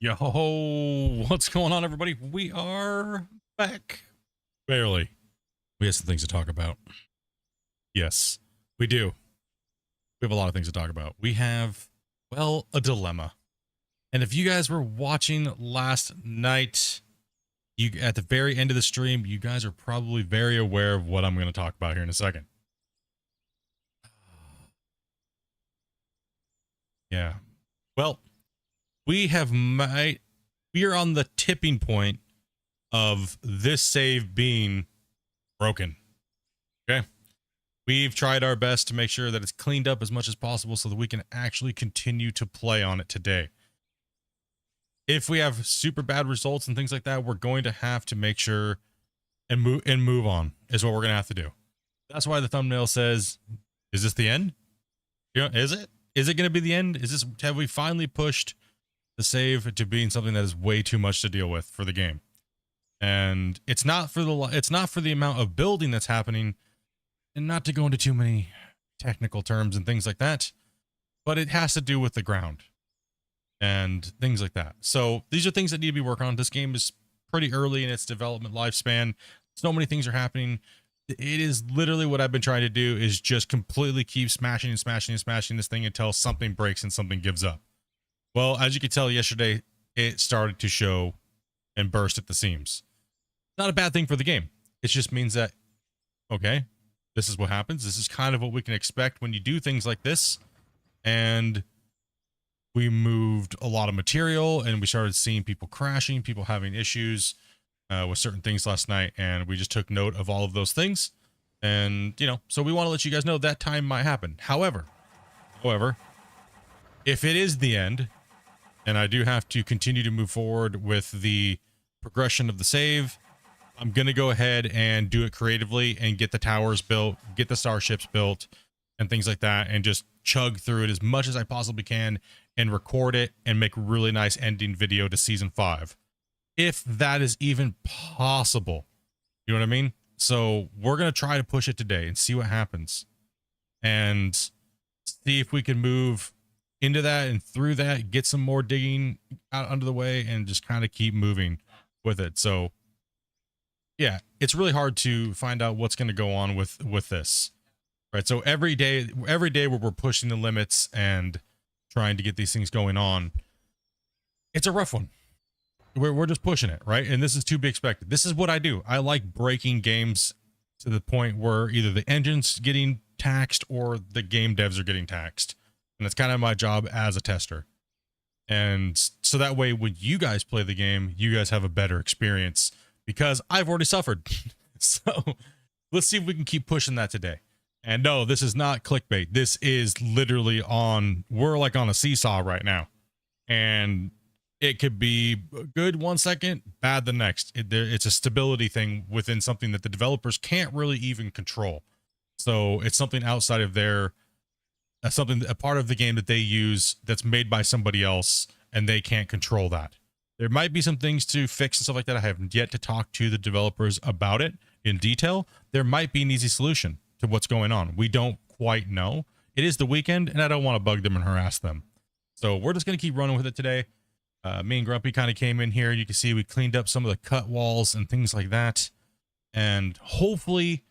Yo, what's going on, everybody? We are back. Barely. We have some things to talk about. Yes, we do. We have a lot of things to talk about. We have, well, a dilemma. And if you guys were watching last night, you at the very end of the stream, you guys are probably very aware of what I'm going to talk about here in a second. Yeah. Well, we are on the tipping point of this save being broken. Okay. We've tried our best to make sure that it's cleaned up as much as possible so that we can actually continue to play on it today. If we have super bad results and things like that, we're going to have to make sure and move on is what we're going to have to do. That's why the thumbnail says, is this the end? You know, is it? Is it going to be the end? Have we finally pushed the save to being something that is way too much to deal with for the game? And it's not for the amount of building that's happening, and not to go into too many technical terms and things like that, but it has to do with the ground and things like that. So these are things that need to be worked on. This game is pretty early in its development lifespan. So many things are happening. It is literally what I've been trying to do is just completely keep smashing and smashing and smashing this thing until something breaks and something gives up. Well, as you could tell yesterday, it started to show and burst at the seams. Not a bad thing for the game. It just means that, okay, this is what happens. This is kind of what we can expect when you do things like this. And we moved a lot of material and we started seeing people crashing, people having issues with certain things last night. And we just took note of all of those things. And, you know, so we want to let you guys know that time might happen. However, if it is the end, and I do have to continue to move forward with the progression of the save, I'm going to go ahead and do it creatively and get the towers built, get the starships built, and things like that, and just chug through it as much as I possibly can and record it and make a really nice ending video to Season 5. If that is even possible. You know what I mean? So we're going to try to push it today and see what happens. And see if we can move into that and through that, get some more digging out under the way and just kind of keep moving with it. So yeah, it's really hard to find out what's going to go on with this, right? So every day where we're pushing the limits and trying to get these things going on, it's a rough one. We're just pushing it, right? And this is to be expected. This is what I do. I like breaking games to the point where either the engine's getting taxed or the game devs are getting taxed. And that's kind of my job as a tester. And so that way, when you guys play the game, you guys have a better experience because I've already suffered. So let's see if we can keep pushing that today. And no, this is not clickbait. This is literally we're like on a seesaw right now. And it could be good 1 second, bad the next. It's a stability thing within something that the developers can't really even control. So it's something outside of a part of the game that they use that's made by somebody else, and they can't control that. There might be some things to fix and stuff like that. I have yet to talk to the developers about it in detail. There might be an easy solution to what's going on. We don't quite know. It is the weekend, and I don't want to bug them and harass them. So we're just going to keep running with it today. Me and Grumpy kind of came in here. You can see we cleaned up some of the cut walls and things like that. And hopefully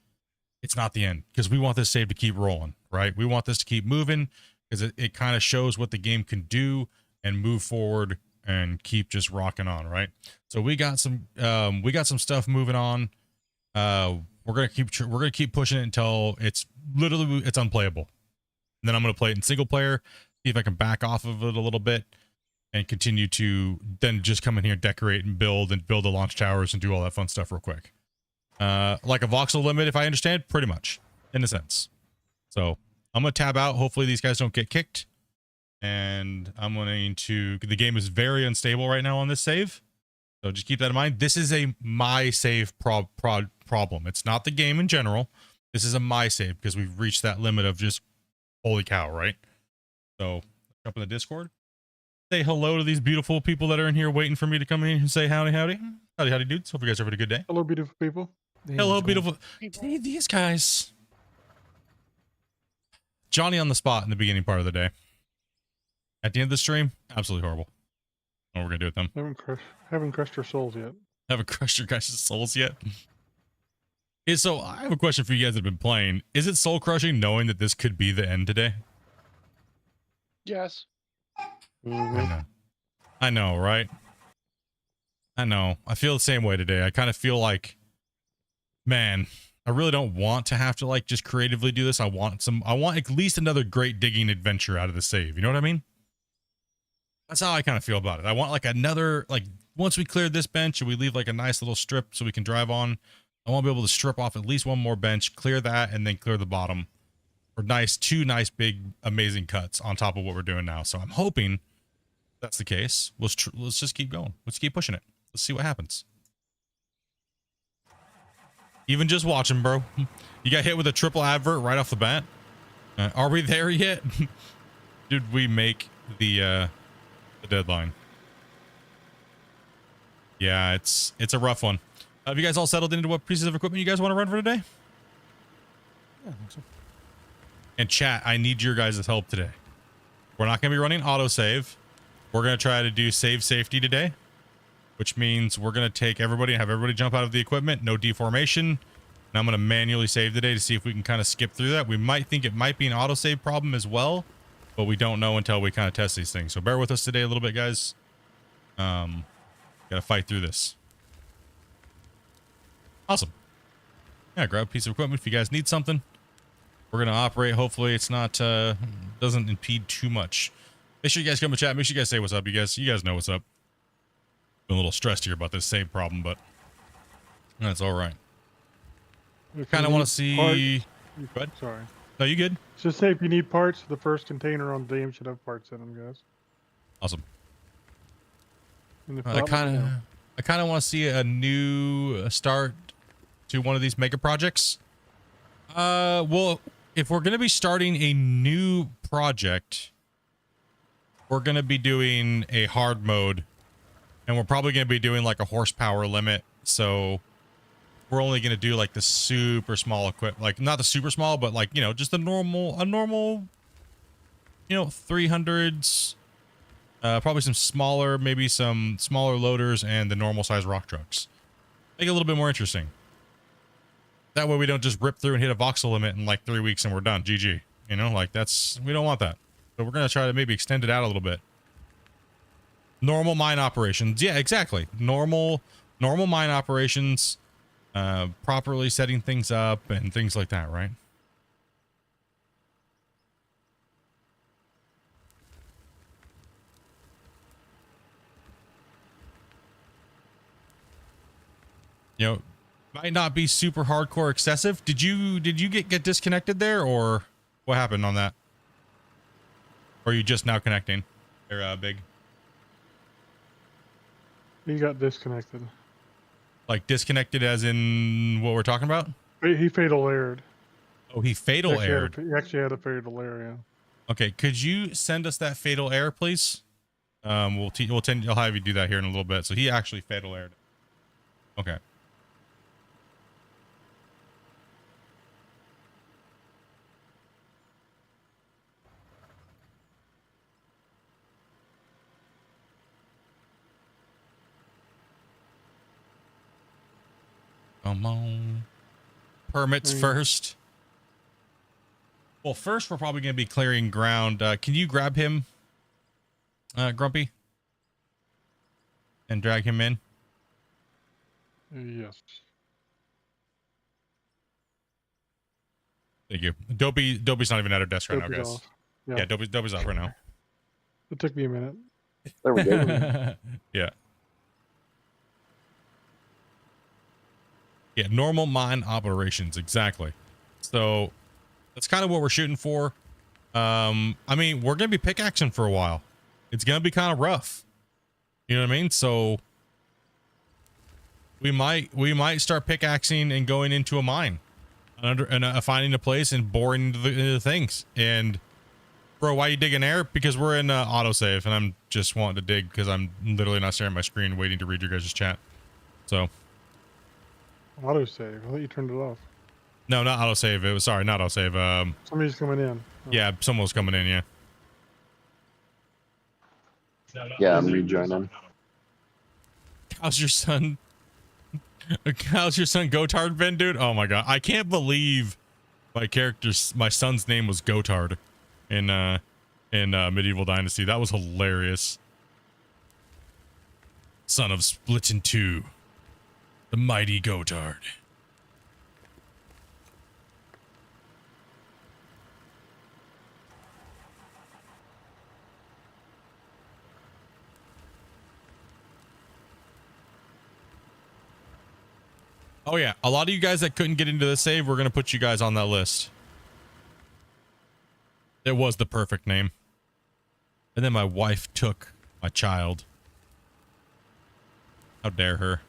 it's not the end, because we want this save to keep rolling, right? We want this to keep moving because it kind of shows what the game can do and move forward and keep just rocking on, right? So we got some stuff moving on. We're gonna keep pushing it until it's unplayable. And then I'm gonna play it in single player, see if I can back off of it a little bit and continue to then just come in here, decorate and build the launch towers and do all that fun stuff real quick. Like a voxel limit, if I understand, pretty much, in a sense. So I'm going to tab out. Hopefully these guys don't get kicked. And I'm going to, the game is very unstable right now on this save. So just keep that in mind. This is a my save problem. It's not the game in general. This is a my save because we've reached that limit of just, holy cow, right? So jump in the Discord. Say hello to these beautiful people that are in here waiting for me to come in and say howdy, howdy. Howdy, howdy, dudes. Hope you guys are having a good day. Hello, beautiful people. Hello, beautiful. Hey, these guys. Johnny on the spot in the beginning part of the day. At the end of the stream, absolutely horrible. What we're gonna do with them? Haven't crushed our souls yet. Haven't crushed your guys' souls yet. So I have a question for you guys that have been playing. Is it soul crushing knowing that this could be the end today? Yes. Mm-hmm. I know, right? I know. I feel the same way today. I kind of feel like, man, I really don't want to have to like just creatively do this. I want at least another great digging adventure out of the save. You know what I mean? That's how I kind of feel about it. I want like another, like once we clear this bench and we leave like a nice little strip so we can drive on, I want to be able to strip off at least one more bench, clear that, and then clear the bottom for two nice, big, amazing cuts on top of what we're doing now. So I'm hoping that's the case. Let's just keep going. Let's keep pushing it. Let's see what happens. Even just watching, bro. You got hit with a triple advert right off the bat. Are we there yet? Did we make the deadline? Yeah, it's a rough one. Have you guys all settled into what pieces of equipment you guys want to run for today? Yeah, I think so. And chat, I need your guys' help today. We're not going to be running autosave. We're going to try to do save safety today, which means we're going to take everybody and have everybody jump out of the equipment, no deformation. And I'm going to manually save today to see if we can kind of skip through that. We might think it might be an autosave problem as well, but we don't know until we kind of test these things. So bear with us today a little bit, guys. Got to fight through this. Awesome. Yeah, grab a piece of equipment if you guys need something. We're going to operate. Hopefully it's not, doesn't impede too much. Make sure you guys come to chat. Make sure you guys say what's up. You guys know what's up. Been a little stressed here about this save problem, but that's all right. Kind of want to see. Go ahead. Sorry. No, you good? Just say if you need parts, the first container on the dam should have parts in them, guys. Awesome. And if I not, kind let me know. want to see a new start to one of these mega projects. Well, if we're going to be starting a new project, we're going to be doing a hard mode, and we're probably going to be doing like a horsepower limit. So we're only going to do like the super small equipment, like not the super small, but like, you know, just a normal, you know, 300s, probably some smaller, maybe some smaller loaders and the normal size rock trucks. Make it a little bit more interesting. That way we don't just rip through and hit a voxel limit in like 3 weeks and we're done. GG. You know, like we don't want that. So we're going to try to maybe extend it out a little bit. Normal mine operations. Yeah, exactly. Normal mine operations, properly setting things up and things like that, right? You know, might not be super hardcore excessive. Did you get disconnected there, or what happened on that? Or are you just now connecting? They're big. He got disconnected. Like disconnected as in what we're talking about? He fatal aired. Oh, he fatal aired. He actually had a fatal air, yeah. Okay, could you send us that fatal air, please? I'll have you do that here in a little bit. So he actually fatal aired. Okay. Come on. Permits first. Well, first we're probably going to be clearing ground. Can you grab him, Grumpy? And drag him in? Yes. Thank you. Dopey's not even at her desk right now, Dopey's guys. off. Yeah. Yeah, Dopey's off right now. It took me a minute. There we go. Yeah. Yeah, normal mine operations, exactly. So that's kind of what we're shooting for. I mean, we're gonna be pickaxing for a while. It's gonna be kind of rough. You know what I mean? So we might start pickaxing and going into a mine, and finding a place and boring into the things. And bro, why you digging air? Because we're in autosave, and I'm just wanting to dig because I'm literally not staring at my screen, waiting to read your guys' chat. So. Autosave. I thought you turned it off. No, not autosave. It was, sorry, not autosave. Somebody's coming in. Oh. Yeah, someone was coming in, yeah. Yeah, I'm rejoining. How's your son? How's your son Gotard been, dude? Oh my god, I can't believe my son's name was Gotard in Medieval Dynasty. That was hilarious. Son of Splitintwo, the mighty Gotard. Oh yeah, a lot of you guys that couldn't get into the save, we're gonna put you guys on that list. It was the perfect name. And then my wife took my child. How dare her?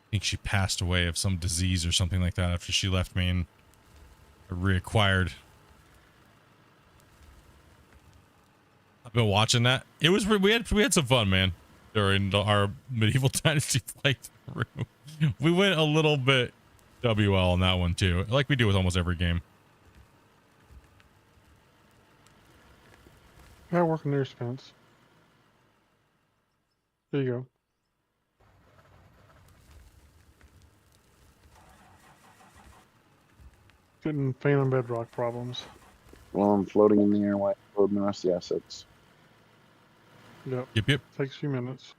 I think she passed away of some disease or something like that after she left me and reacquired. I've been watching that. It was we had some fun, man, during our Medieval Dynasty playthrough. We went a little bit WL on that one too, like we do with almost every game. Yeah, working near Spence. There you go. Getting Phantom Bedrock problems. Well, I'm floating in the air while I load the rest of the assets. Yep. Yep. Takes a few minutes.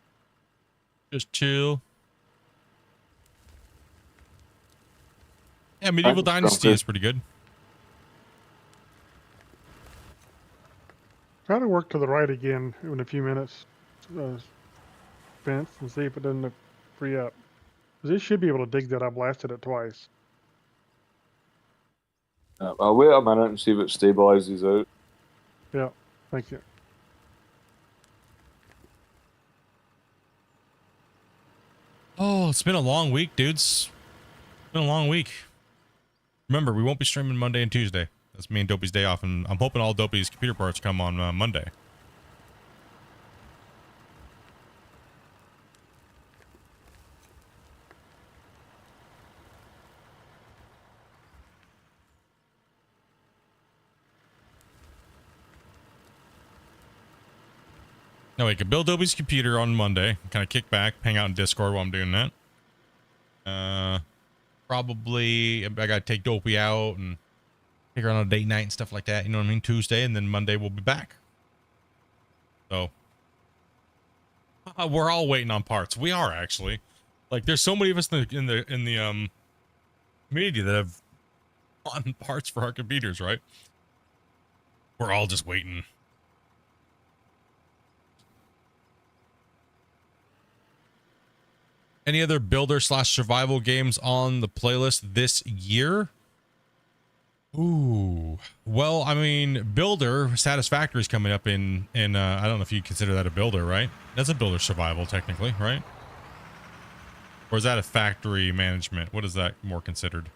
Just chill. Yeah, Medieval Dynasty is pretty good. Try to work to the right again in a few minutes. Spence, and see if it doesn't free up. 'Cause it should be able to dig that. I blasted it twice. I'll wait a minute and see if it stabilizes out. Yeah. Thank you. Oh, it's been a long week, dudes. It's been a long week. Remember, we won't be streaming Monday and Tuesday. That's me and Dopey's day off, and I'm hoping all Dopey's computer parts come on Monday. Now we can build Dopey's computer on Monday, kind of kick back, hang out in Discord while I'm doing that. Probably I gotta take Dopey out and take her on a date night and stuff like that. You know what I mean? Tuesday, and then Monday we'll be back. So we're all waiting on parts. We are actually. Like, there's so many of us in the community that have on parts for our computers, right? We're all just waiting. Any other builder / survival games on the playlist this year? Ooh, well, I mean, builder Satisfactory is coming up in I don't know if you consider that a builder, right? That's a builder survival technically, right? Or is that a factory management? What is that more considered?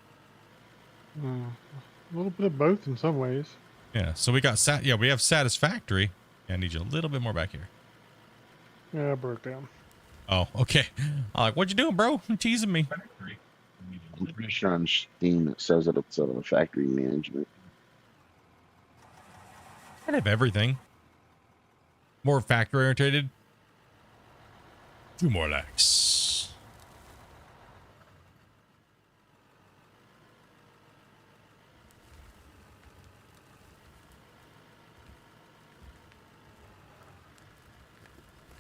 A little bit of both in some ways. Yeah, so we got we have Satisfactory. Yeah, I need you a little bit more back here. Yeah, I broke down. Oh, okay. I'm like, what you doing, bro? You're teasing me. I'm pretty sure on Steam it says that it's a factory management. I have everything. More factory oriented. 2 more likes.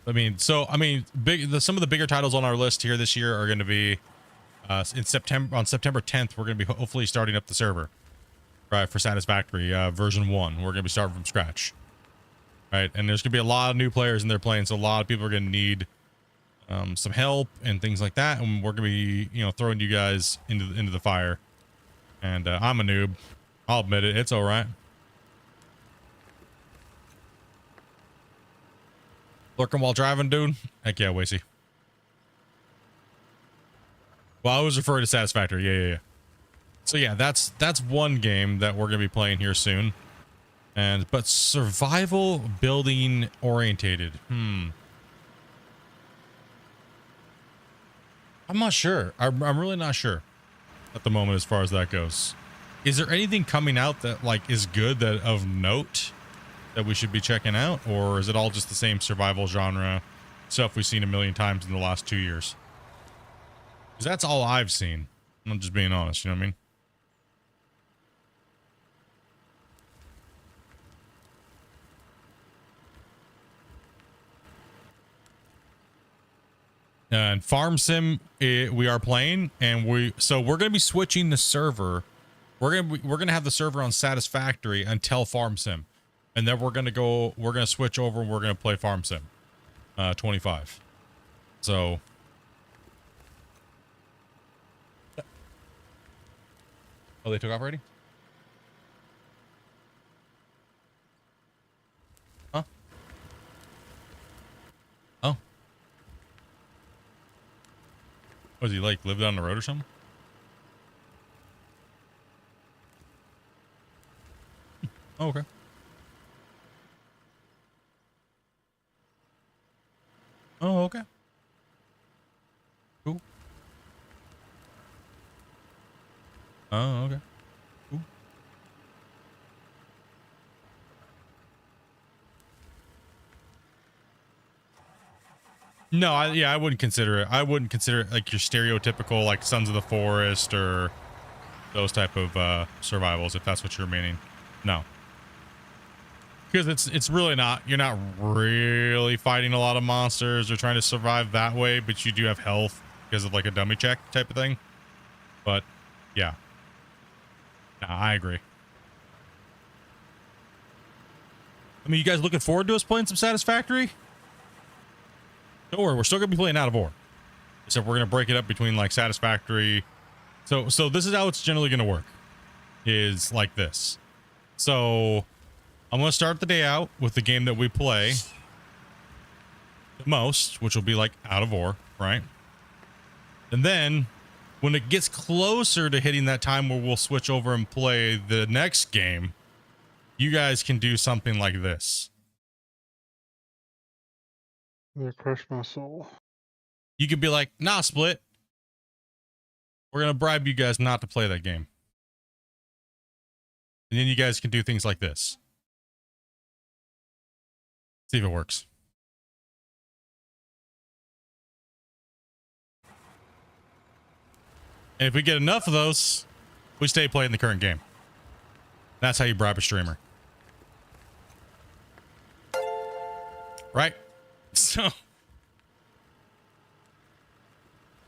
Some of the bigger titles on our list here this year are going to be in September. On September 10th, we're going to be hopefully starting up the server, right, for Satisfactory version 1. We're going to be starting from scratch, right? And there's going to be a lot of new players in there playing, so a lot of people are going to need some help and things like that. And we're going to be, throwing you guys into the fire. And I'm a noob. I'll admit it. It's all right. Lurking while driving, dude? Heck yeah, Wasey. Well, I was referring to Satisfactory. Yeah. So yeah, that's one game that we're gonna be playing here soon. But survival building orientated. I'm not sure. I'm really not sure. at the moment as far as that goes. Is there anything coming out that like is good, that of note, that we should be checking out, or is it all just the same survival genre stuff we've seen a million times in the last 2 years? Because that's all I've seen. I'm just being honest, you know what I mean? And Farm Sim, we are playing, and we're going to be switching the server. We're gonna have the server on Satisfactory until Farm Sim, and then we're gonna switch over and we're gonna play Farm Sim 25. So oh, they took off already? Huh? Oh. Was he like live down the road or something? Oh, okay. Oh, okay. Cool. Oh, okay. Cool. No, I wouldn't consider it. I wouldn't consider it like your stereotypical like Sons of the Forest or those type of survivals, if that's what you're meaning. No. Because it's really not, you're not really fighting a lot of monsters or trying to survive that way, but you do have health because of like a dummy check type of thing. But yeah. Nah, I agree. I mean, you guys looking forward to us playing some Satisfactory? Don't worry, we're still gonna be playing Out of War. So we're gonna break it up between like Satisfactory. So this is how it's generally gonna work. Is like this. So I'm going to start the day out with the game that we play the most, which will be like Out of War, right? And then when it gets closer to hitting that time where we'll switch over and play the next game, you guys can do something like this. They crush my soul. You could be like, nah, Split. We're going to bribe you guys not to play that game. And then you guys can do things like this. See if it works. And if we get enough of those, we stay playing the current game. That's how you bribe a streamer. Right? So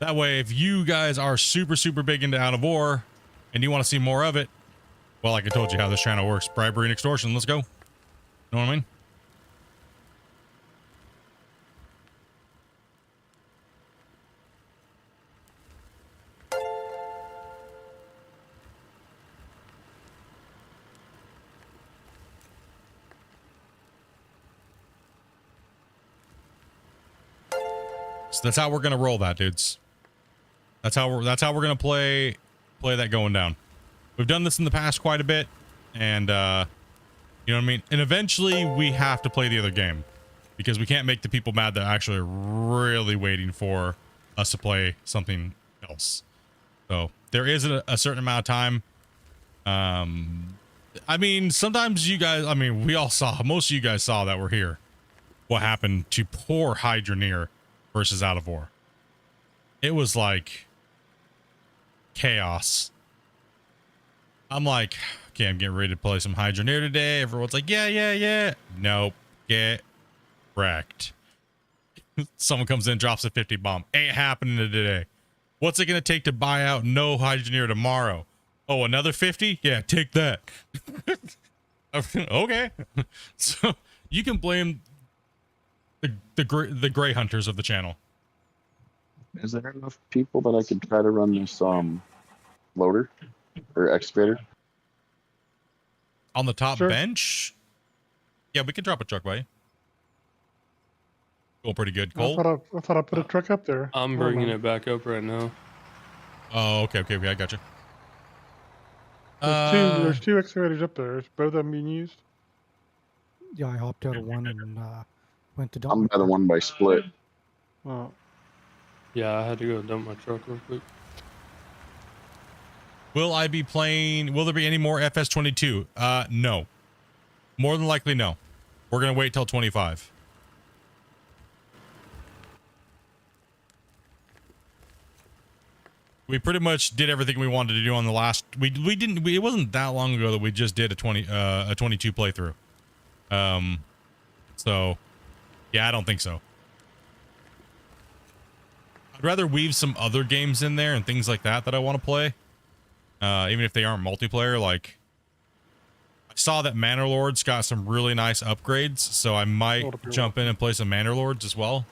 that way, if you guys are super, super big into Out of War and you want to see more of it, well, like I told you how this channel works. Bribery and extortion. Let's go. Know what I mean? So that's how we're gonna roll that, dudes. That's how we're gonna play that going down. We've done this in the past quite a bit, and you know what I mean? And eventually we have to play the other game because we can't make the people mad that are actually really waiting for us to play something else. So there is a certain amount of time. I mean, sometimes you guys, I mean, we all saw, most of you guys saw that we're here. What happened to poor Hydroneer versus Out of War. It was like chaos. I'm like, okay, I'm getting ready to play some Hydroneer today. Everyone's like, yeah. Nope. Get wrecked. Someone comes in, drops a 50 bomb. Ain't happening today. What's it going to take to buy out no Hydroneer tomorrow? Oh, another 50? Yeah, take that. Okay. So you can blame the gray hunters of the channel. Is there enough people that I could try to run this loader or excavator? On the top Sure. bench? Yeah, we can drop a truck by you. Going pretty good. Cole? I thought I put a truck up there. I'm Never bringing mind. it back up right now. Oh, okay, I got you. There's two excavators up there. Is both of them being used? Yeah, I hopped out of one and went to dump. I'm my by the truck. one by Split. Oh, Yeah, I had to go dump my truck real quick. Will I be playing? Will there be any more FS22? No. More than likely, no. We're gonna wait till 25. We pretty much did everything we wanted to do on the last. We didn't. It wasn't that long ago that we just did a 22 playthrough. So, yeah, I don't think so. I'd rather weave some other games in there and things like that I want to play. Even if they aren't multiplayer, like I saw that Manor Lords got some really nice upgrades, so I might jump in and play some Manor Lords as well.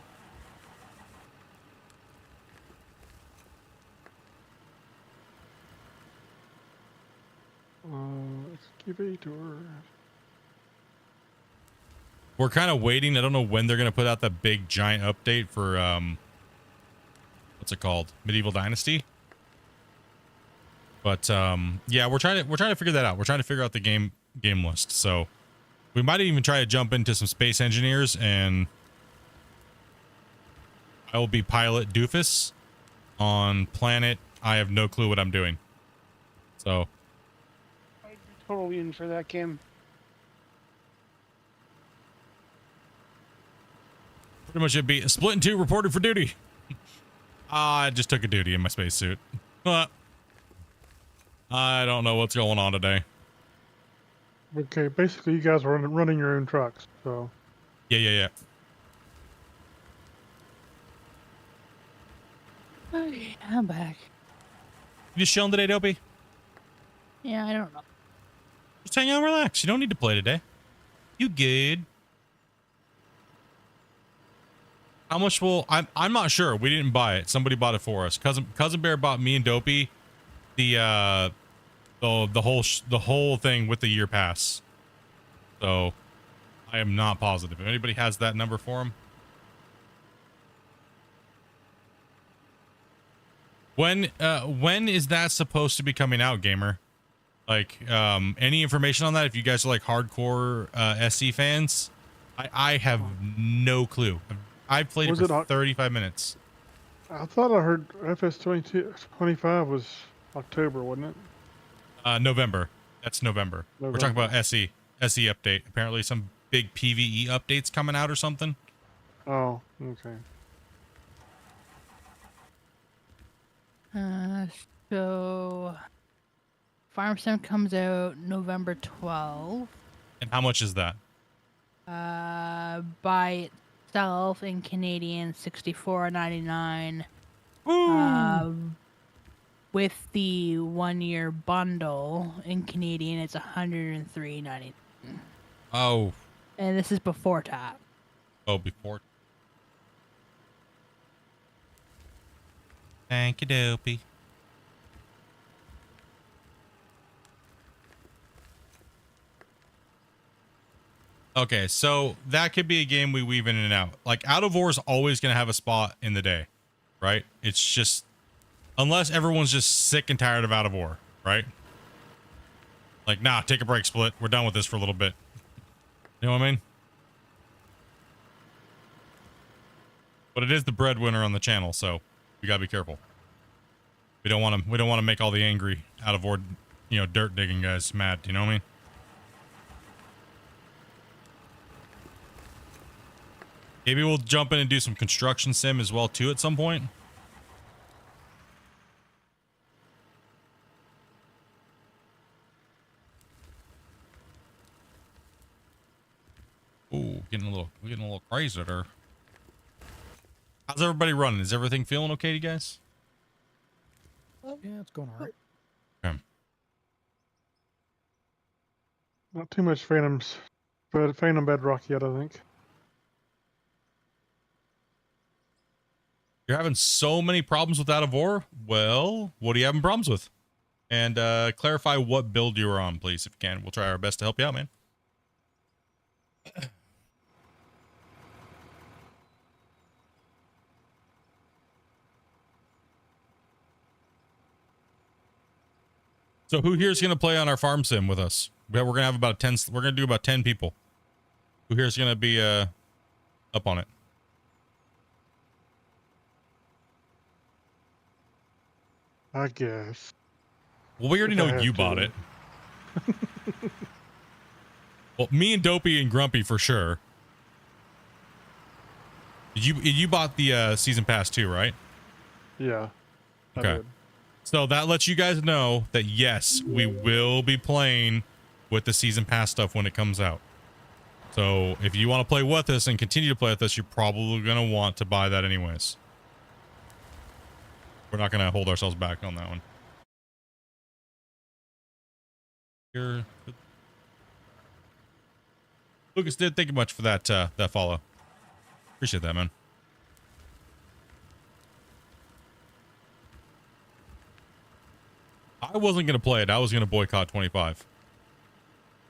Excavator. We're kind of waiting. I don't know when they're going to put out that big giant update for what's it called? Medieval Dynasty. But yeah, we're trying to figure that out. We're trying to figure out the game list. So we might even try to jump into some Space Engineers, and I will be Pilot Doofus on planet. I have no clue what I'm doing. So I'd be totally in for that game. pretty much it'd be Splitintwo reported for duty. I just took a duty in my spacesuit. I don't know what's going on today. Okay, basically you guys are running your own trucks, so. Yeah. Okay, I'm back. You just chilling today, Dopey? Yeah, I don't know. Just hang out and relax. You don't need to play today. You good? How much will I'm not sure. We didn't buy it. Somebody bought it for us. Cousin Bear bought me and Dopey the whole thing with the year pass. So I am not positive. If anybody has that number for him. When is that supposed to be coming out, gamer? Like any information on that? If you guys are like hardcore SC fans, I have no clue. I played it for 35 minutes. I thought I heard FS25 was October, wasn't it? November. That's November. We're talking about SE update. Apparently some big PvE updates coming out or something. Oh, okay. So Farm Sim comes out November 12th. And how much is that? By itself in Canadian $64.99. With the 1 year bundle in Canadian, it's $103.99. Oh. And this is before tax. Oh, before. Thank you, Dopey. Okay, so that could be a game we weave in and out. Like, Out of War is always going to have a spot in the day, right? It's just, unless everyone's just sick and tired of Out of War, right? Like, nah, take a break, Split. We're done with this for a little bit. You know what I mean? But it is the breadwinner on the channel, so we gotta be careful. We don't want to make all the angry Out of War, dirt digging guys mad. You know what I mean? Maybe we'll jump in and do some construction sim as well too at some point. Ooh, we're getting a little crazy there. How's everybody running? Is everything feeling okay to you guys? Yeah, it's going all right. Okay. Not too much Phantom Bedrock yet, I think. You're having so many problems with Out of War? Well, what are you having problems with? And clarify what build you are on, please, if you can. We'll try our best to help you out, man. So who here is going to play on our farm sim with us? We're going to have about 10. We're going to do about 10 people. Who here is going to be up on it? I guess. Well, we already If I know have you bought to. it. Well, me and Dopey and Grumpy for sure. You bought the season pass too, right? Yeah. I Okay. did. So that lets you guys know that yes, we will be playing with the season pass stuff when it comes out. So if you want to play with us and continue to play with us, you're probably going to want to buy that anyways. We're not going to hold ourselves back on that one. Here. Lucas did. Thank you much for that that follow. Appreciate that, man. I wasn't going to play it. I was going to boycott 25.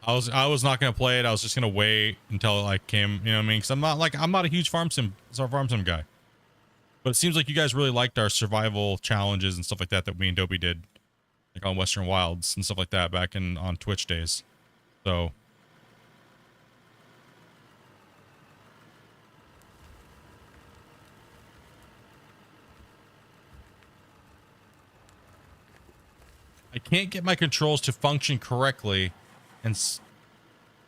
I was not going to play it. I was just going to wait until it like came, you know what I mean? Cuz I'm not a huge farm sim guy. But it seems like you guys really liked our survival challenges and stuff like that me and Dopey did like on Western Wilds and stuff like that back on Twitch days. So I can't get my controls to function correctly, and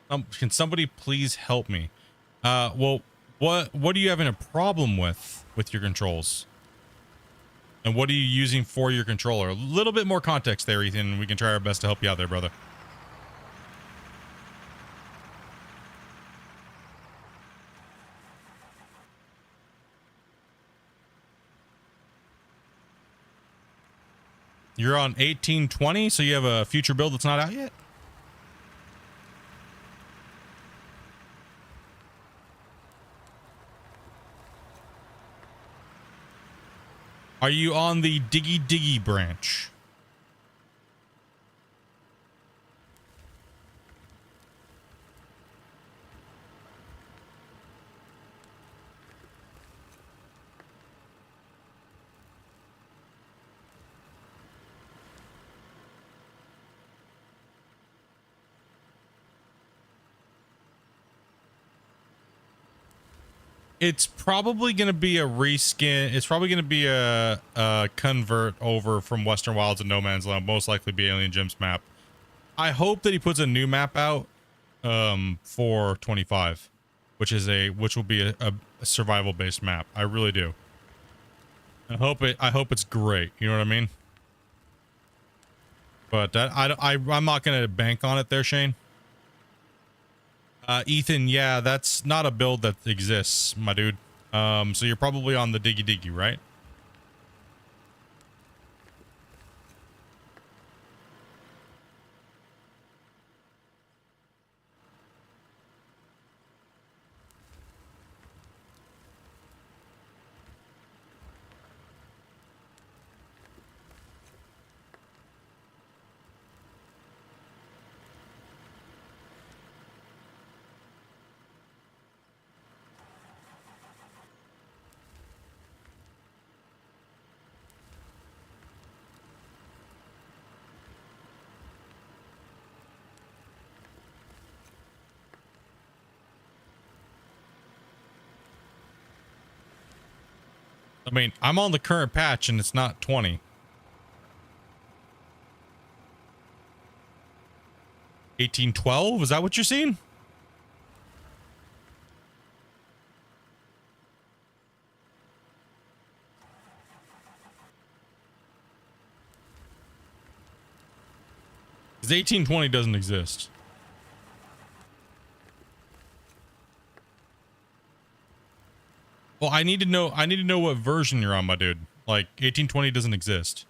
can somebody please help me? Well, what are you having a problem with your controls? And what are you using for your controller? A little bit more context there, Ethan, and we can try our best to help you out there, brother. You're on 1820, so you have a future build that's not out yet? Are you on the Diggy branch? It's probably going to be a reskin. It's probably going to be a convert over from Western Wilds and No Man's Land. Most likely be Alien Gems map. I hope that he puts a new map out for 25, which will be a survival based map. I really do. I hope it's great. You know what I mean? But I'm not going to bank on it there, Shane. Ethan, yeah, that's not a build that exists, my dude. So you're probably on the Diggy, right? I mean, I'm on the current patch and it's not 20. 1812? Is that what you're seeing? Because 1820 doesn't exist. Well, I need to know what version you're on, my dude. Like 1820 doesn't exist.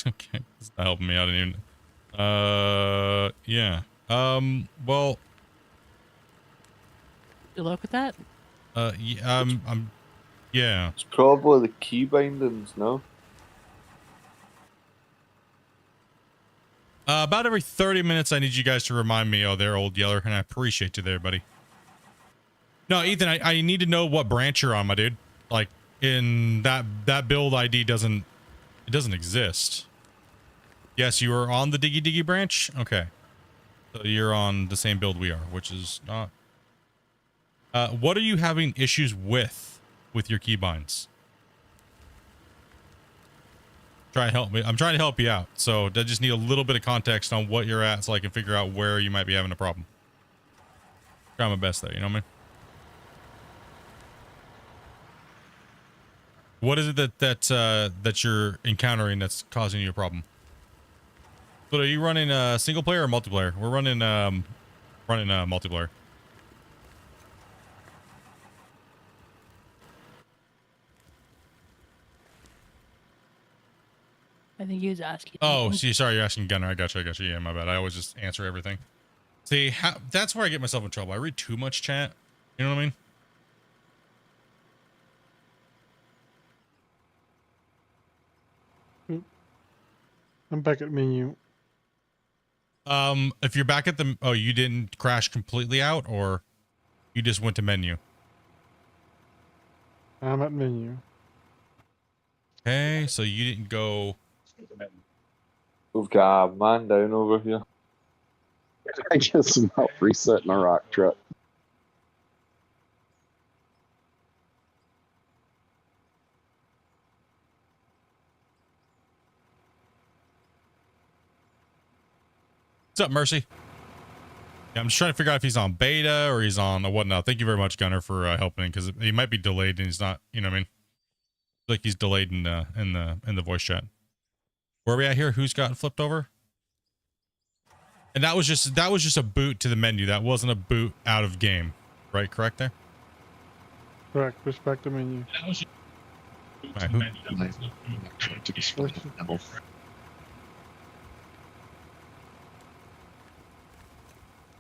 Okay, it's not helping me out even. Yeah. Well, Good luck with that. yeah, yeah. It's probably the key bindings, no? About every 30 minutes, I need you guys to remind me, oh, there, Old Yeller, and I appreciate you there, buddy. No, Ethan, I need to know what branch you're on, my dude. Like, in that build ID doesn't exist. Yes, you are on the Diggy branch? Okay. So you're on the same build we are, which is not... what are you having issues with your keybinds? Try to help me. I'm trying to help you out. So I just need a little bit of context on what you're at so I can figure out where you might be having a problem. Try my best there, you know what I mean? What is it that you're encountering that's causing you a problem? So are you running single player or multiplayer? We're running multiplayer. I think he was asking. Oh, see, sorry, you're asking Gunner. I got you. Yeah, my bad. I always just answer everything. See, that's where I get myself in trouble. I read too much chat. You know what I mean? I'm back at menu. If you're back at the, oh, you didn't crash completely out, or you just went to menu? I'm at menu. Okay, so you didn't go. We've got a man down over here. I guess I'm not resetting a rock truck. What's up, Mercy? Yeah, I'm just trying to figure out if he's on beta or he's on whatnot. Thank you very much, Gunner, for helping, because he might be delayed and he's not. You know what I mean? Like he's delayed in the voice chat. Where are we at here? Who's gotten flipped over? And that was just a boot to the menu. That wasn't a boot out of game, right? Correct there. Correct. Push back to menu. Right, who,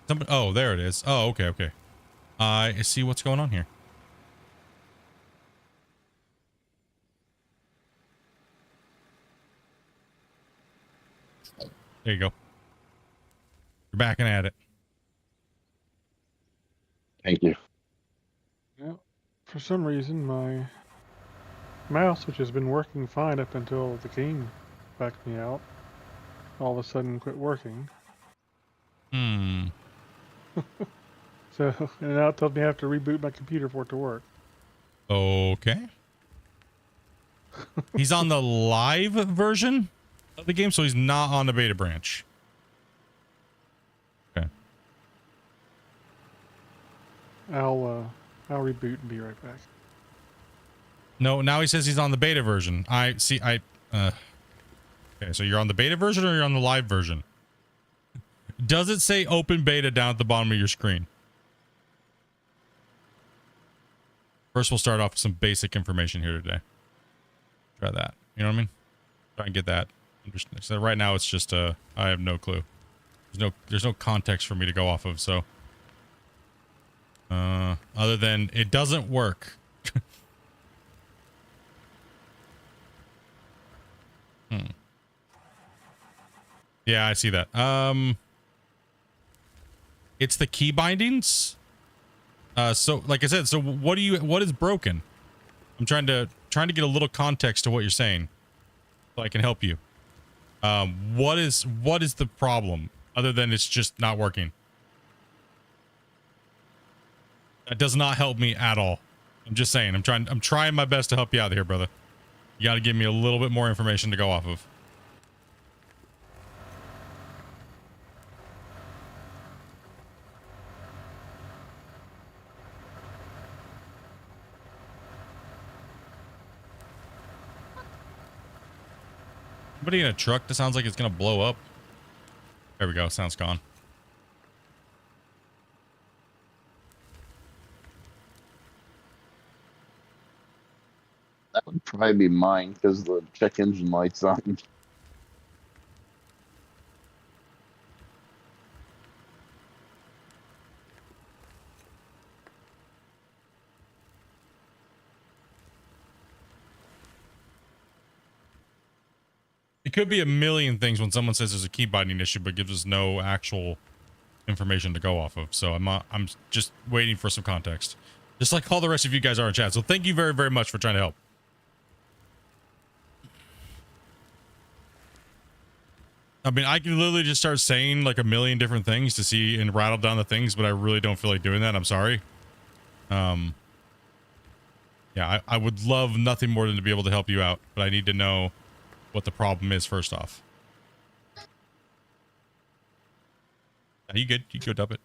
somebody, oh, there it is. Oh, okay, okay. I see what's going on here. There you go. You're back and at it. Thank you. Yeah. For some reason, my mouse, which has been working fine up until the game backed me out, all of a sudden quit working. Hmm. So, and now it tells me I have to reboot my computer for it to work. Okay. He's on the live version of the game, so he's not on the beta branch. Okay. I'll reboot and be right back. No, now he says he's on the beta version. I see. Okay, so you're on the beta version or you're on the live version? Does it say open beta down at the bottom of your screen? First, we'll start off with some basic information here today. Try that. You know what I mean? Try and get that. So right now, it's just I have no clue. There's no context for me to go off of. So, other than it doesn't work. Yeah, I see that. It's the key bindings. So like I said, so what is broken? I'm trying to get a little context to what you're saying so I can help you. What is the problem other than it's just not working? That does not help me at all. I'm just saying, I'm trying my best to help you out here, brother. You got to give me a little bit more information to go off of. Somebody in a truck that sounds like it's gonna blow up. There we go. Sound's gone. That would probably be mine because the check engine light's on. It could be a million things when someone says there's a key binding issue, but gives us no actual information to go off of. So I'm just waiting for some context, just like all the rest of you guys are in chat. So thank you very, very much for trying to help. I mean, I can literally just start saying like a million different things to see and rattle down the things, but I really don't feel like doing that. I'm sorry. Yeah, I would love nothing more than to be able to help you out, but I need to know what the problem is first off. Are you good? You go dump it.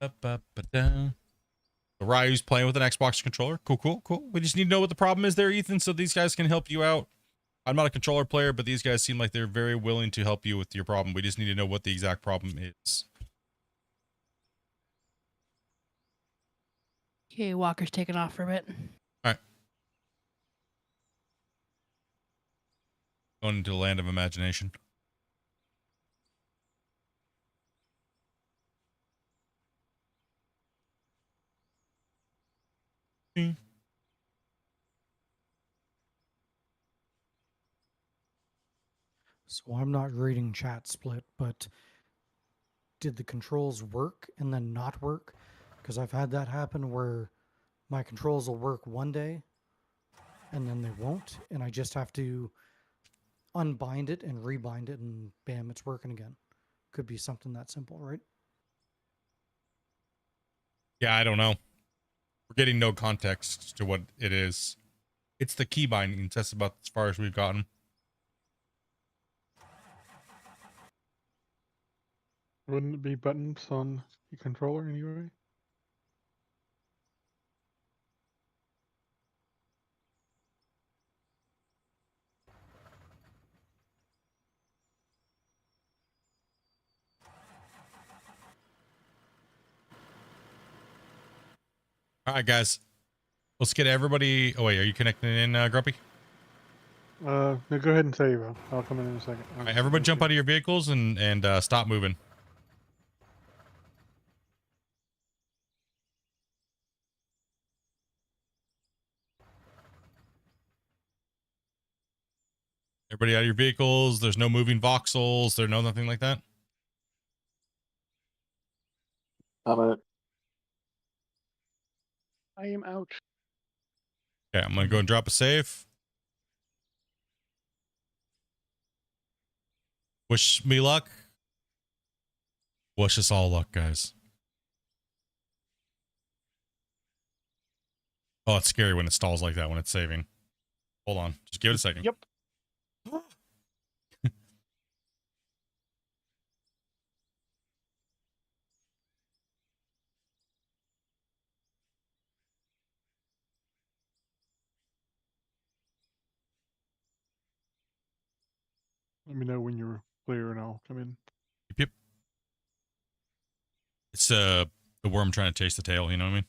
Ba-ba-ba-da. Ryu's playing with an Xbox controller. Cool. We just need to know what the problem is there, Ethan, so these guys can help you out. I'm not a controller player, but these guys seem like they're very willing to help you with your problem. We just need to know what the exact problem is. Okay, Walker's taking off for a bit. All right. Going into the land of imagination. So I'm not reading chat split, but did the controls work and then not work? Because I've had that happen where my controls will work one day and then they won't, and I just have to unbind it and rebind it, and bam, it's working again. Could be something that simple, right? Yeah, I don't know. We're getting no context to what it is. It's the key bindings. That's about as far as we've gotten. Wouldn't it be buttons on your controller anyway? All right, guys. Let's get everybody. Oh, wait. Are you connecting in, Grumpy? No, go ahead and save. I'll come in a second. All right, everybody jump out of your vehicles and stop moving. Everybody out of your vehicles. There's no moving voxels. There's no nothing like that. I'm out. I am out. Okay, I'm going to go and drop a save. Wish me luck. Wish us all luck, guys. Oh, it's scary when it stalls like that when it's saving. Hold on. Just give it a second. Yep. Let me know when you're clear and I'll come in. Yep. It's the worm trying to chase the tail, you know what I mean?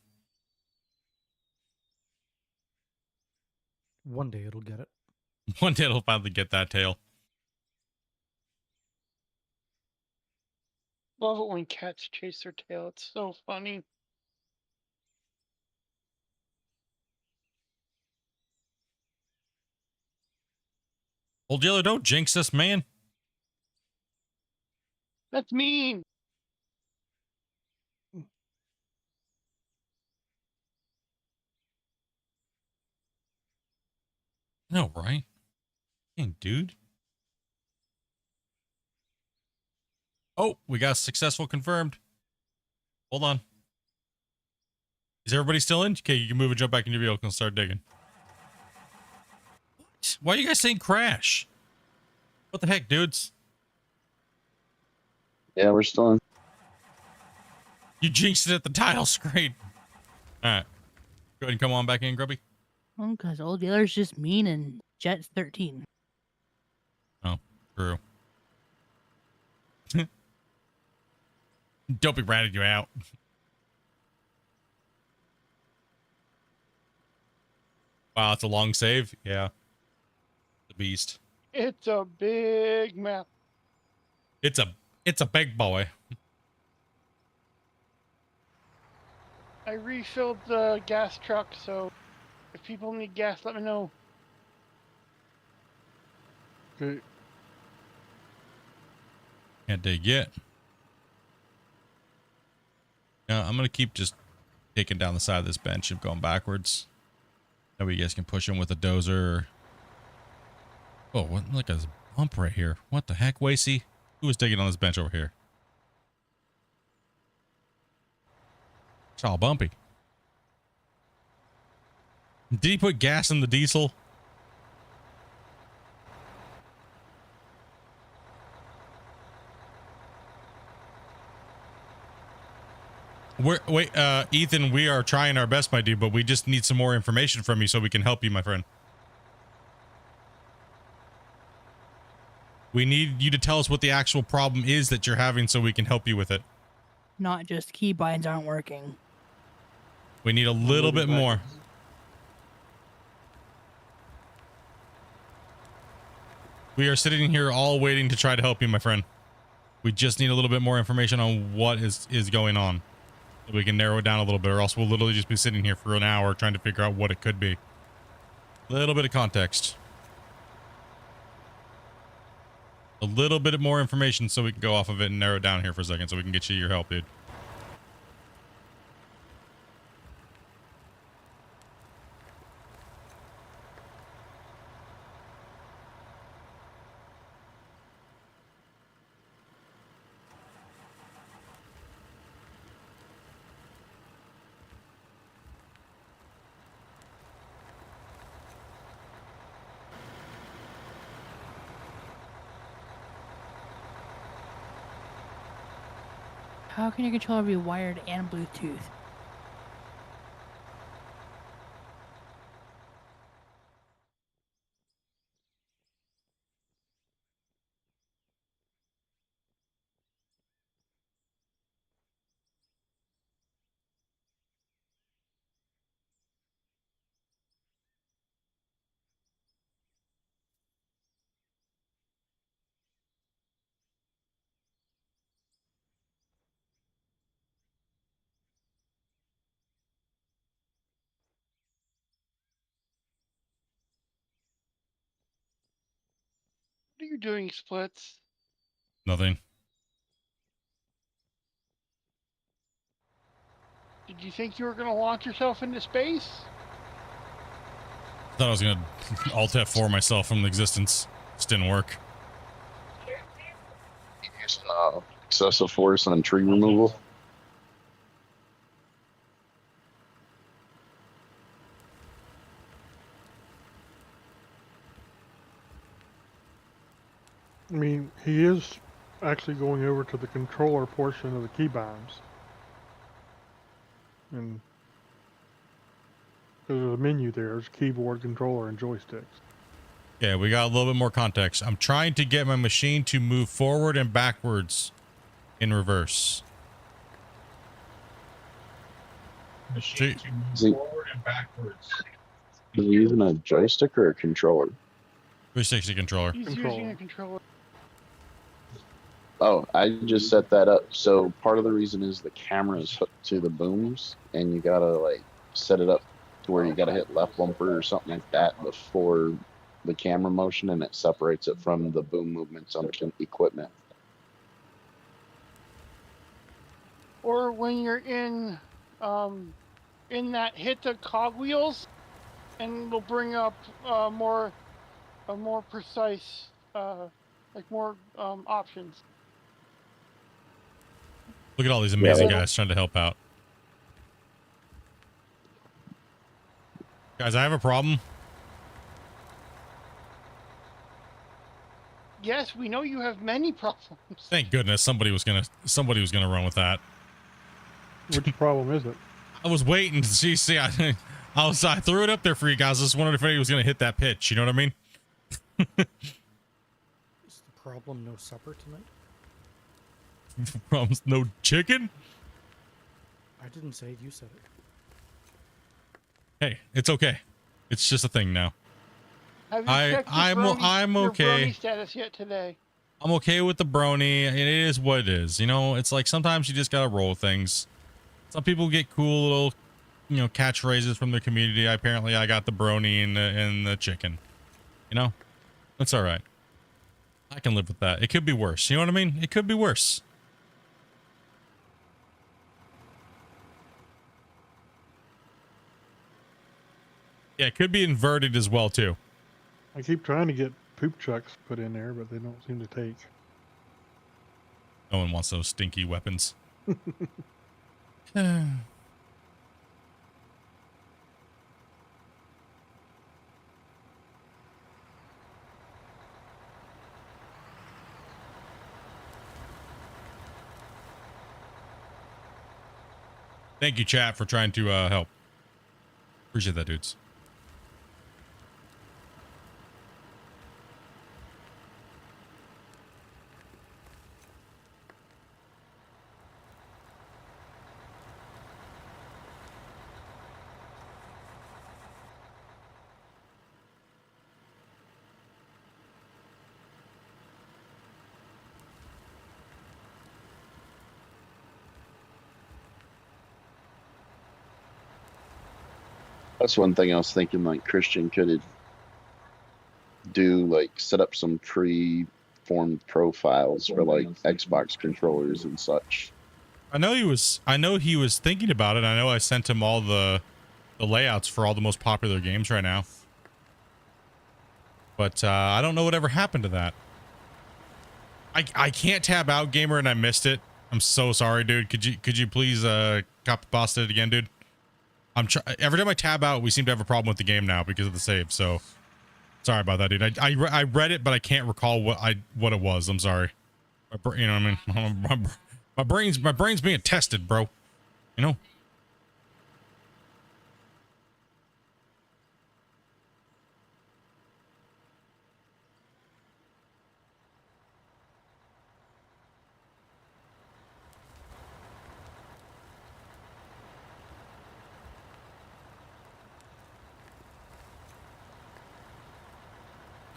One day it'll get it. One day it'll finally get that tail. Love it when cats chase their tail. It's so funny. Old Yeller, don't jinx us, man. That's mean. No, right? Dang, dude. Oh, we got successful confirmed. Hold on. Is everybody still in? Okay, you can move and jump back in your vehicle and start digging. What? Why are you guys saying crash? What the heck, dudes? Yeah, we're still in. You jinxed it at the tile screen. All right. Go ahead and come on back in, Grubby. Oh, because Old Yeller's just mean and Jet's 13. Oh, true. Don't be ratting you out. Wow, it's a long save. Yeah. The beast. It's a big map. It's a big boy. I refilled the gas truck, so if people need gas, let me know. Okay. Can't dig yet. Yeah, I'm gonna keep just taking down the side of this bench and going backwards. That way you guys can push him with a dozer. Oh, what? Look at this bump right here. What the heck, Wasey? Who was digging on this bench over here? It's all bumpy. Did he put gas in the diesel? Wait, Ethan, we are trying our best, my dude, but we just need some more information from you so we can help you, my friend. We need you to tell us what the actual problem is that you're having so we can help you with it. Not just keybinds aren't working. We need a little bit more. We are sitting here all waiting to try to help you, my friend. We just need a little bit more information on what is going on. So we can narrow it down a little bit, or else we'll literally just be sitting here for an hour trying to figure out what it could be. A little bit of context. A little bit more information so we can go off of it and narrow it down here for a second so we can get you your help, dude. How can your controller be wired and Bluetooth? What are you doing, Splits? Nothing. Did you think you were going to launch yourself into space? Thought I was gonna Alt F4 myself from existence. Just didn't work. Using excessive force on tree removal. I mean, he is actually going over to the controller portion of the keybinds. And there's a menu there. There's keyboard, controller, and joysticks. Yeah, we got a little bit more context. I'm trying to get my machine to move forward and backwards in reverse. Machine to move forward and backwards. Is he using a joystick or a controller? 360 controller. He's Controller. using a controller. Oh, I just set that up. So part of the reason is the camera is hooked to the booms, and you gotta like set it up to where you gotta hit left bumper or something like that before the camera motion, and it separates it from the boom movements on the equipment. Or when you're in that hit the cogwheels, and it'll bring up a more precise, like more options. Look at all these amazing Yeah. guys trying to help out. Guys, I have a problem. Yes, we know you have many problems. Thank goodness somebody was gonna run with that. Which problem is it? I was waiting to see. I threw it up there for you guys. I just wondered if anybody was gonna hit that pitch. You know what I mean? Is the problem no supper tonight? Problems, no chicken. I didn't say it, you said it. Hey, it's okay. It's just a thing now. Have you checked your I'm your okay. brony status yet today? I'm okay with the brony. It is what it is. You know, it's like sometimes you just gotta roll with things. Some people get cool little, catchphrases from the community. Apparently, I got the brony and the chicken. You know, that's all right. I can live with that. It could be worse. You know what I mean? It could be worse. Yeah, it could be inverted as well too. I keep trying to get poop trucks put in there, but they don't seem to take. No one wants those stinky weapons. Thank you, chat, for trying to help. Appreciate that, dudes. That's one thing I was thinking, like Christian could do, like set up some pre-formed profiles for like Xbox controllers and such. I know he was thinking about it. I know I sent him all the layouts for all the most popular games right now. But I don't know whatever happened to that. I can't tab out, gamer, and I missed it. I'm so sorry, dude. Could you please copy paste it again, dude? Every time I tab out, we seem to have a problem with the game now because of the save. So sorry about that, dude. I read it, but I can't recall what it was. I'm sorry. You know what I mean? My brain's being tested, bro. You know.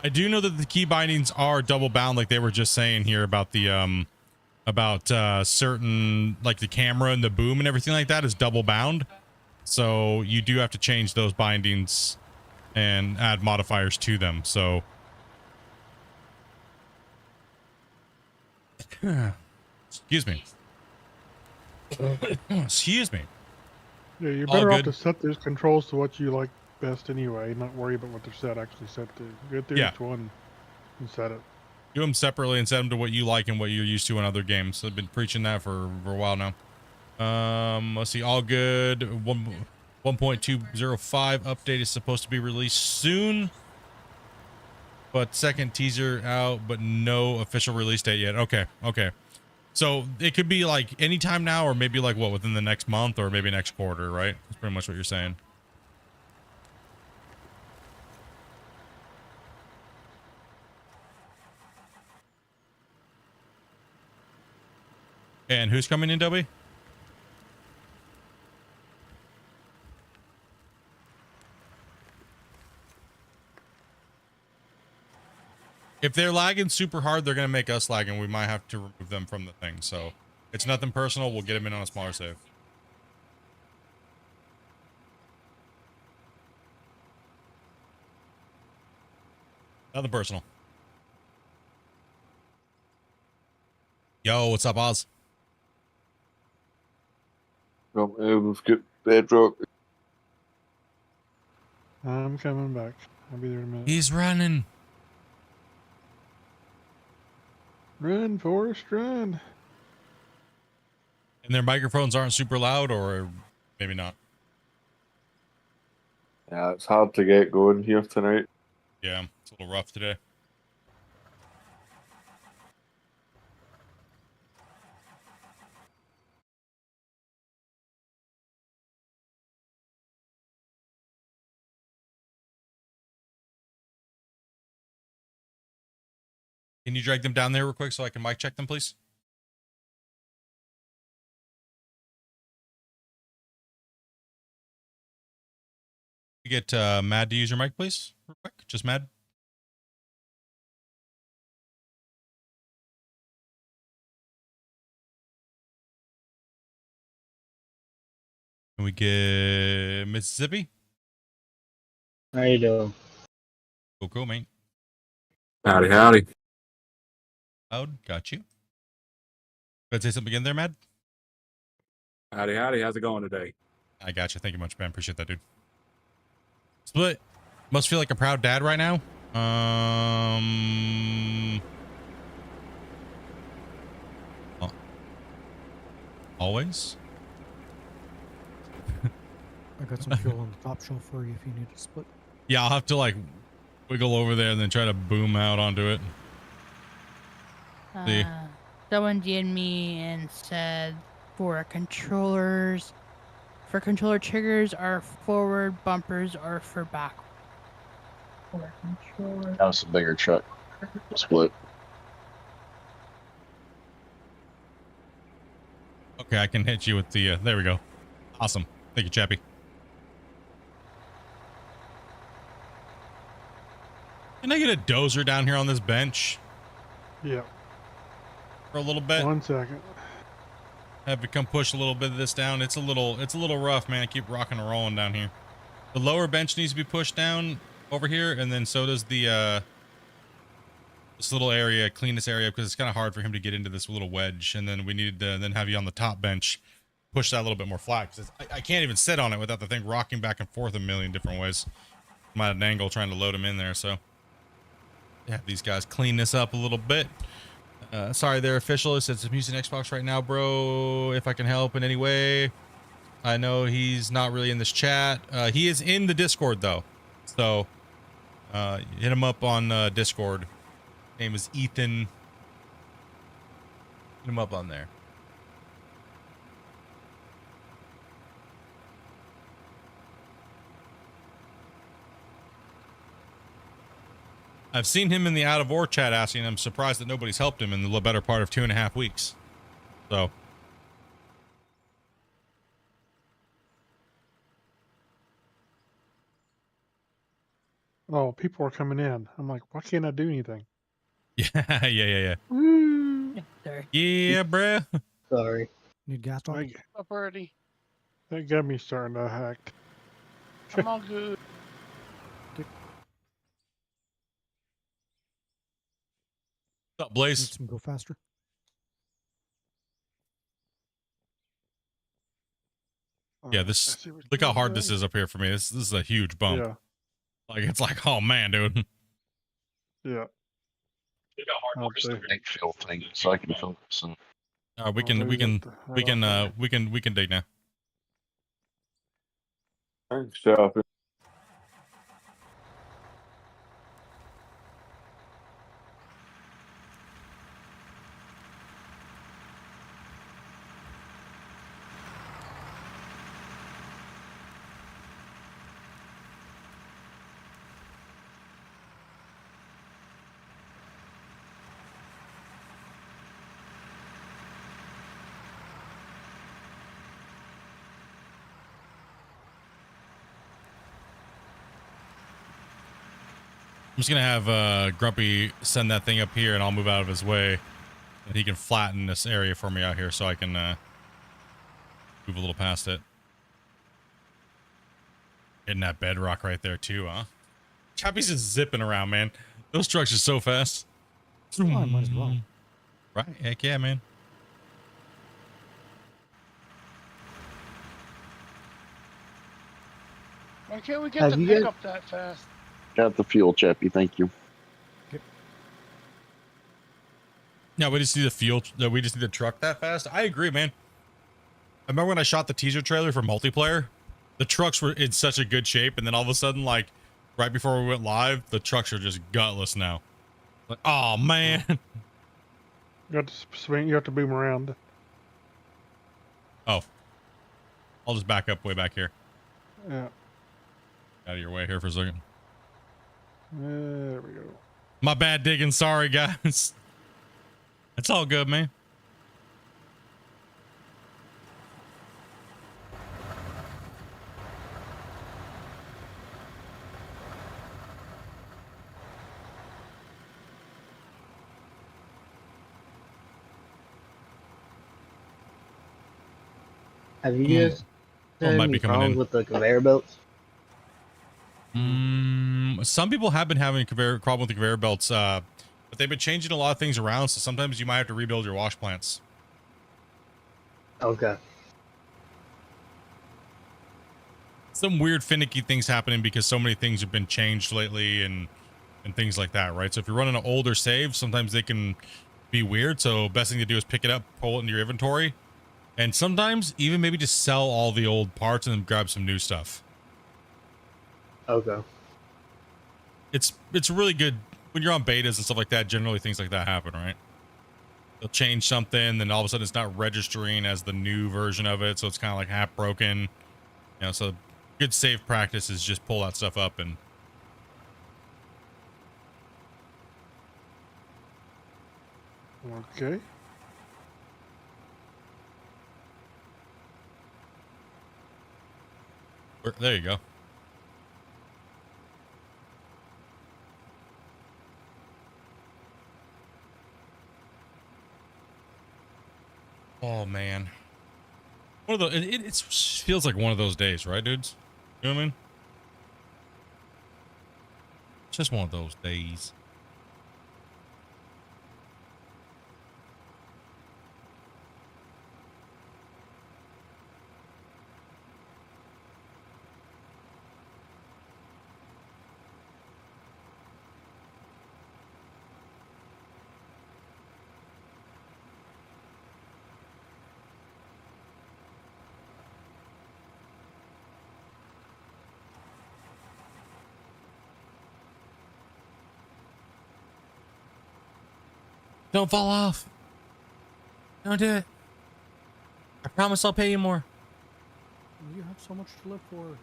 I do know that the key bindings are double bound, like they were just saying here about the certain, like the camera and the boom and everything like that is double bound. So you do have to change those bindings and add modifiers to them. So excuse me. Excuse me. Yeah, you're All better off good. to set those controls to what you like best anyway, not worry about what they're actually set to. Go through Yeah. each one and set it. Do them separately and set them to what you like and what you're used to in other games. I've been preaching that for a while now. Let's see. All good. 1.205 update is supposed to be released soon, but second teaser out, but no official release date yet. Okay. So it could be like anytime now, or maybe like what, within the next month, or maybe next quarter, right? That's pretty much what you're saying. And who's coming in, Dobby? If they're lagging super hard, they're going to make us lag, and we might have to remove them from the thing. So it's nothing personal. We'll get them in on a smaller save. Nothing personal. Yo, what's up, Oz? Let's get bedrock. I'm coming back. I'll be there in a minute. He's running. Run, Forrest, run. And their microphones aren't super loud, or maybe not. Yeah, it's hard to get going here tonight. Yeah, it's a little rough today. Can you drag them down there real quick so I can mic check them, please? You get Mad to use your mic, please, real quick. Just Mad. Can we get Mississippi? How you doing? Cool, mate. Howdy. Loud, got you. Go ahead, say something again there, Mad. Howdy. How's it going today? I got you. Thank you much, man. Appreciate that, dude. Split must feel like a proud dad right now. Always. I got some fuel on the top shelf for you if you need to split. Yeah, I'll have to like wiggle over there and then try to boom out onto it. See. Someone DM'd me and said for controller triggers are forward, bumpers are for back. For controller. That was a bigger truck. Split. Okay, I can hit you with the, there we go. Awesome. Thank you, Chappie. Can I get a dozer down here on this bench Yeah. for a little bit? 1 second. Have to come push a little bit of this down. It's a little rough, man. I keep rocking and rolling down here. The lower bench needs to be pushed down over here, and then so does the this little area, clean this area, because it's kind of hard for him to get into this little wedge. And then we need to then have you on the top bench, push that a little bit more flat, because I can't even sit on it without the thing rocking back and forth a million different ways. I'm at an angle trying to load him in there, so yeah, these guys clean this up a little bit. Sorry there, official. It says I'm using Xbox right now, bro. If I can help in any way. I know he's not really in this chat. He is in the Discord though, so hit him up on Discord. Name is Ethan. Hit him up on there. I've seen him in the out of war chat asking. I'm surprised that nobody's helped him in the better part of 2.5 weeks. So. Oh, people are coming in. I'm like, why can't I do anything? Yeah. Sorry. Yeah, bruh. Sorry. Need gas talk? Up already. That got me starting to hack. I'm all good. What's up, Need Blaze? some go faster. Yeah, I this. see what Look you're how hard doing. this is up here for me. This is a huge bump. Yeah. Like it's like, oh man, dude. Yeah. I'll Just say. a big feel thing, so I can focus. And We can dig now. Thanks, Chappie. I'm just gonna have Grumpy send that thing up here, and I'll move out of his way, and he can flatten this area for me out here, so I can move a little past it. Hitting that bedrock right there too, huh? Chappie's just zipping around, man. Those trucks are so fast. Oh, I might as well. Right? Heck yeah, man. Why can't we get Have the you guys- pickup that fast? got the fuel, Chappie. Thank you. Yeah, we just need the fuel. We just need the truck that fast. I agree, man. I remember when I shot the teaser trailer for multiplayer, the trucks were in such a good shape, and then all of a sudden, like right before we went live, the trucks are just gutless now. Like, oh man. You have to swing. You have to boom around. Oh, I'll just back up way back here. Yeah. Out of your way here for a second. There we go. My bad digging. Sorry, guys. It's all good, man. Have you guys One had might any be coming problems in. with the conveyor belts? Some people have been having a problem with the conveyor belts, but they've been changing a lot of things around, so sometimes you might have to rebuild your wash plants. Okay. some weird finicky things happening because so many things have been changed lately and things like that, right? So if you're running an older save, sometimes they can be weird. So best thing to do is pick it up, pull it into your inventory, and sometimes even maybe just sell all the old parts and then grab some new stuff. Okay. It's really good when you're on betas and stuff like that. Generally things like that happen, right? They'll change something, then all of a sudden it's not registering as the new version of it, so it's kind of like half broken. You know, so good save practice is just pull that stuff up and Okay. there you go. Oh man, one of the it feels like one of those days, right, dudes? You know what I mean? It's just one of those days. Don't fall off. Don't do it. I promise I'll pay you more. You have so much to live for.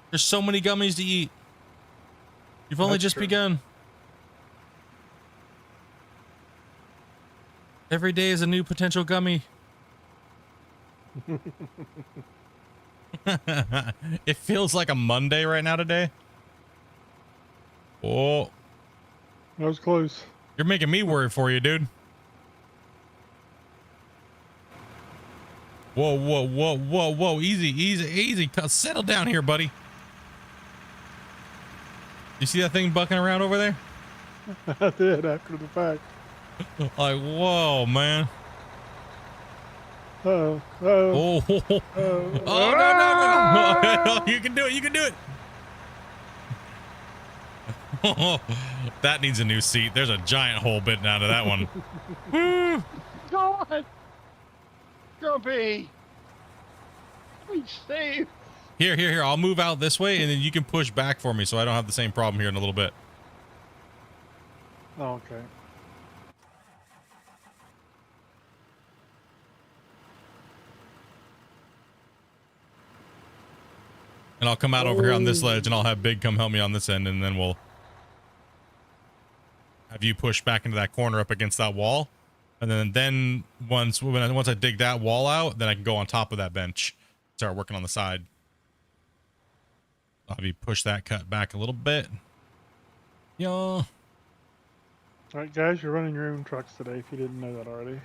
There's so many gummies to eat. You've only That's just true. begun. Every day is a new potential gummy. It feels like a Monday right now today. Oh, That was close. you're making me worry for you, dude. Whoa, whoa, whoa, whoa, whoa. Easy, easy, easy. Settle down here, buddy. You see that thing bucking around over there? I did after the fact. Like, whoa, man. Oh. Oh, oh, no. You can do it. You can do it. That needs a new seat. There's a giant hole bitten out of that one. Woo. God! Grumpy! Please save! Here. I'll move out this way, and then you can push back for me so I don't have the same problem here in a little bit. Oh, okay. And I'll come out over here on this ledge, and I'll have Big come help me on this end, and then we'll have you push back into that corner up against that wall. And then once I dig that wall out, then I can go on top of that bench, start working on the side. I'll have you push that cut back a little bit. Yeah. All right, guys, you're running your own trucks today if you didn't know that already.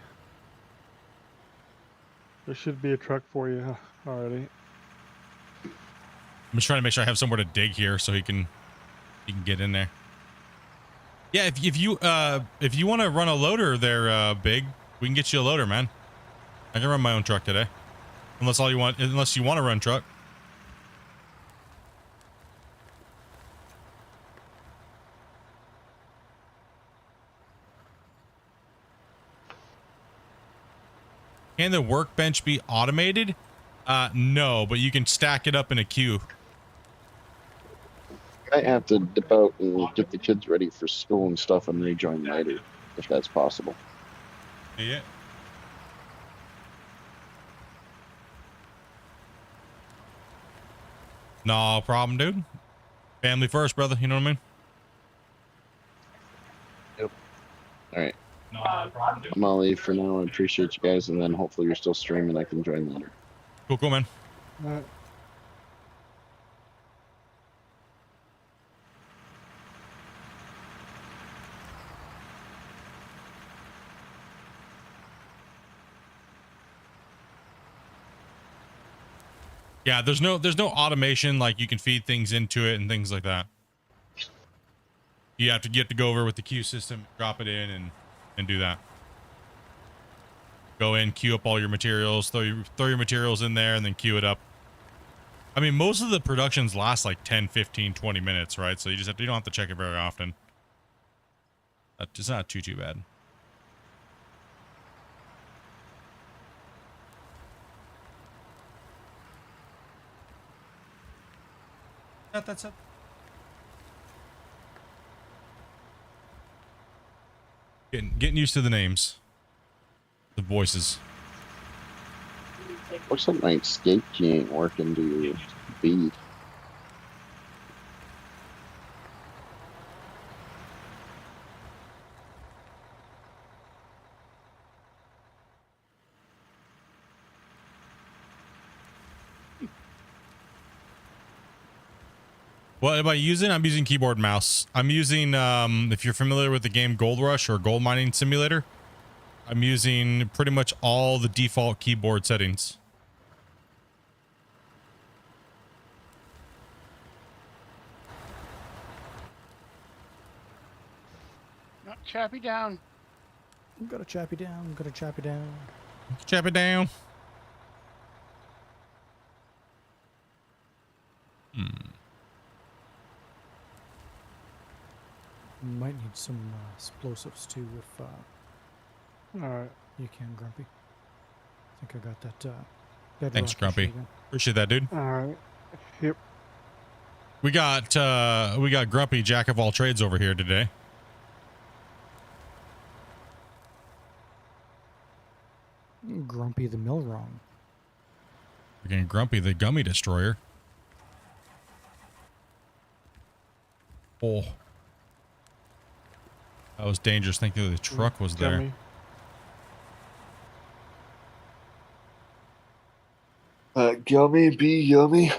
There should be a truck for you already. I'm just trying to make sure I have somewhere to dig here so he can get in there. Yeah, if you want to run a loader there, Big, we can get you a loader, man. I can run my own truck today. Unless you want to run truck. Can the workbench be automated? No, but you can stack it up in a queue. I have to dip out and get the kids ready for school and stuff and rejoin later, if that's possible. Yeah. No problem, dude. Family first, brother. You know what I mean? Yep. All right. No problem, dude. I'm gonna leave for now. I appreciate you guys, and then hopefully you're still streaming. I can join later. Cool, man. All right. Yeah, there's no automation like you can feed things into it and things like that. You have to go over with the queue system, drop it in, and do that. Go in, queue up all your materials, throw your materials in there, and then queue it up. I mean, most of the productions last like 10, 15, 20 minutes, right? So you don't have to check it very often. It's not too bad. That's it. Getting used to the names, the voices. Looks like my escape key ain't working to B. What am I using? I'm using keyboard and mouse. I'm using, if you're familiar with the game Gold Rush or Gold Mining Simulator, I'm using pretty much all the default keyboard settings. Not Chappie down. I'm gonna chop you down. I'm gonna chop you down. Chop it down. Might need some explosives too if Alright. you can, Grumpy. I think I got that. Bedrock Thanks, Grumpy. issue again. Appreciate that, dude. Alright. Yep. We got Grumpy, jack of all trades over here today. Grumpy the Milrong. We're getting Grumpy, the gummy destroyer. Oh. That was dangerous. Thinking the truck was there. Gummy. Gummy be yummy.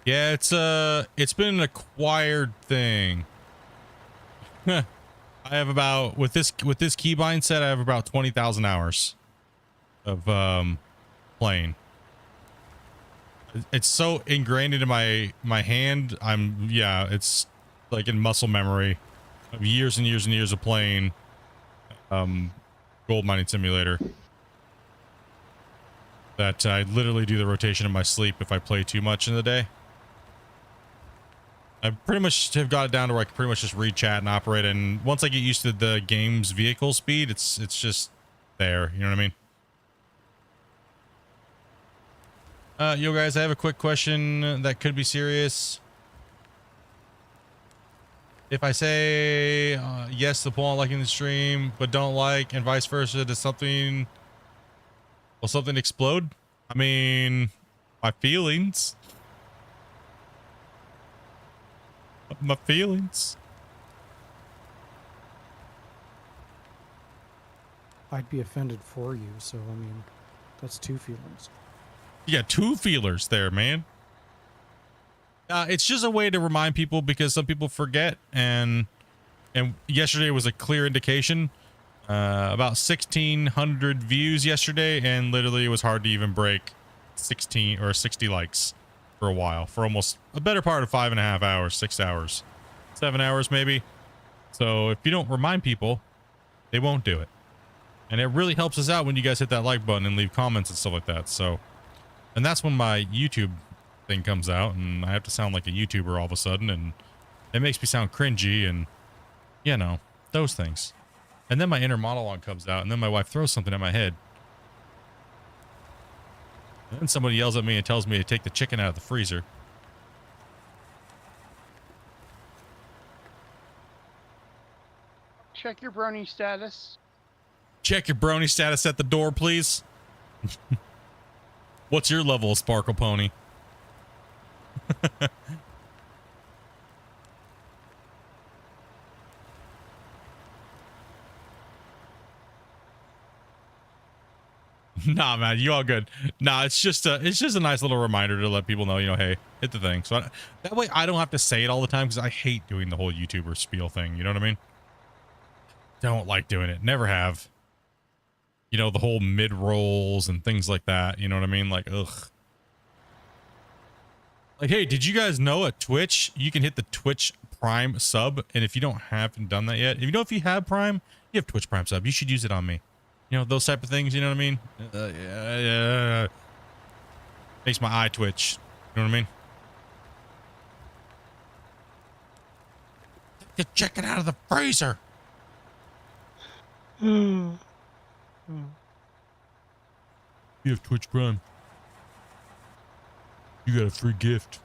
Yeah, it's been an acquired thing. I have about with this keybind set, I have about 20,000 hours of playing. It's so ingrained into my hand. It's like in muscle memory of years and years and years of playing Gold Mining Simulator. That I literally do the rotation in my sleep if I play too much in the day. I pretty much have got it down to where I can pretty much just read chat and operate, and once I get used to the game's vehicle speed, it's just there. You know what I mean? Yo guys, I have a quick question that could be serious. If I say yes to Paul liking the stream, but don't like, and vice versa, will something explode? I mean, my feelings. My feelings. I'd be offended for you, so I mean, that's two feelings. You got two feelers there, man. It's just a way to remind people because some people forget, and yesterday was a clear indication. About 1,600 views yesterday, and literally it was hard to even break 16 or 60 likes for a while, for almost a better part of 5.5 hours, 6 hours, 7 hours maybe. So if you don't remind people, they won't do it. And it really helps us out when you guys hit that like button and leave comments and stuff like that. So, and that's when my YouTube thing comes out and I have to sound like a YouTuber all of a sudden, and it makes me sound cringy and, you know, those things. And then my inner monologue comes out, and then my wife throws something at my head. And then somebody yells at me and tells me to take the chicken out of the freezer. Check your brony status. Check your brony status at the door, please. What's your level of Sparkle Pony? Nah, man, you all good. Nah, it's just a nice little reminder to let people know, you know, hey, hit the thing. So that way I don't have to say it all the time, because I hate doing the whole YouTuber spiel thing. You know what I mean? Don't like doing it. Never have. You know, the whole mid rolls and things like that. You know what I mean? Like, ugh. Like, hey, did you guys know at Twitch you can hit the Twitch Prime sub? And if you haven't done that yet, if you have Prime, you have Twitch Prime sub. You should use it on me. You know, those type of things. You know what I mean? Makes my eye twitch. You know what I mean? Get chicken out of the freezer. You have Twitch Prime. You got a free gift.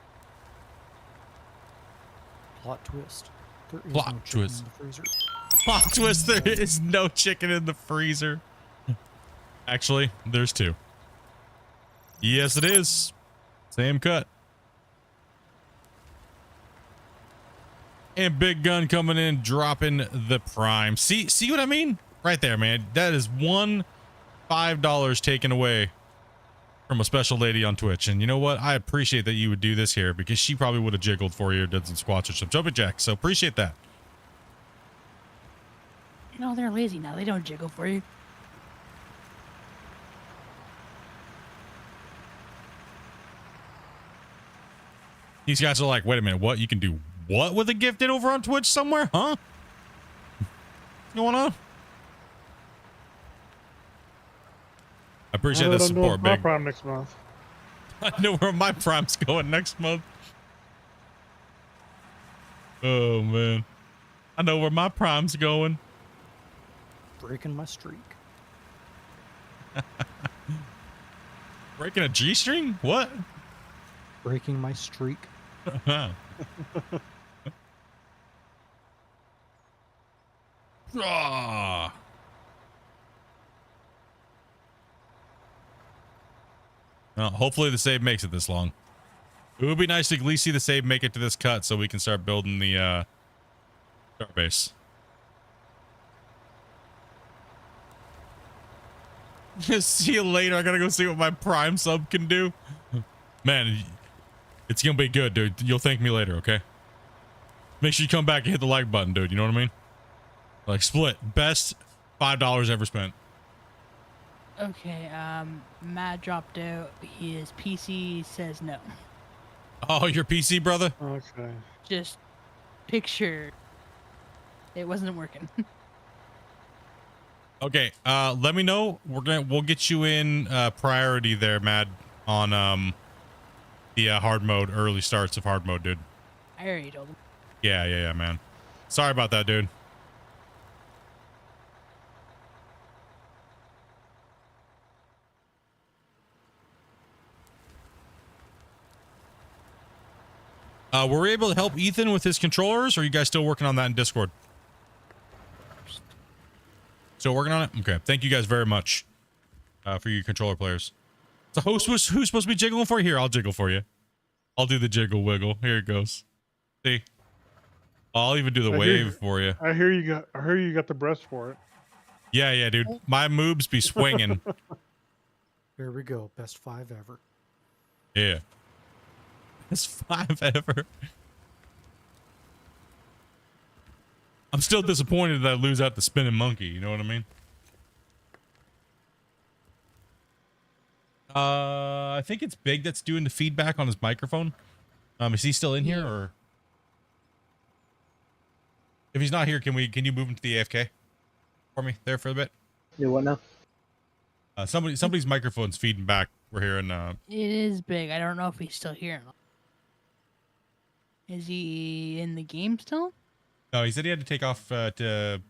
Plot twist. There is Plot no chicken twist. in the freezer. Plot twist, there is no chicken in the freezer. Actually, there's 2. Yes, it is. Same cut. And Big Gun coming in, dropping the prime. See what I mean? Right there, man. That is $1 $5 taken away from a special lady on Twitch. And you know what? I appreciate that you would do this here because she probably would have jiggled for you or did some squats or some jumping jacks. So appreciate that. No, they're lazy now. They don't jiggle for you. These guys are like, wait a minute, what? You can do what with a gifted over on Twitch somewhere? Huh? What's going on? I appreciate the support, my Big. prime next month. I know where my prime's going next month. Oh, man. I know where my prime's going. Breaking my streak. Breaking a G-string? What? Breaking my streak. Ah. Well, hopefully the save makes it this long. It would be nice to at least see the save make it to this cut so we can start building the start base. See you later. I gotta go see what my prime sub can do. Man, it's gonna be good, dude. You'll thank me later, okay? Make sure you come back and hit the like button, dude. You know what I mean? Like, Split. Best $5 ever spent. Okay, Matt dropped out. His PC says no. Oh, your PC, brother? Okay. Just picture it wasn't working. Okay, let me know. We'll get you in priority there, Mad, on the hard mode, early starts of hard mode, dude. I already told him. Yeah, man. Sorry about that, dude. Were we able to help Ethan with his controllers, or are you guys still working on that in Discord? Still working on it? Okay. Thank you guys very much for your controller players. The host was who's supposed to be jiggling for you? Here, I'll jiggle for you. I'll do the jiggle wiggle. Here it goes. See? I'll even do the wave for you. I hear you got the breast for it. Yeah, dude. My moves be swinging. There we go. Best 5 ever. Yeah. Best 5 ever. I'm still disappointed that I lose out the spinning monkey. You know what I mean? I think it's Big that's doing the feedback on his microphone. Is he still in here, or if he's not here, can you move him to the AFK for me there for a bit? Do what now? Somebody's microphone's feeding back. We're hearing. It is Big. I don't know if he's still here or not. Is he in the game still? No, he said he had to take off to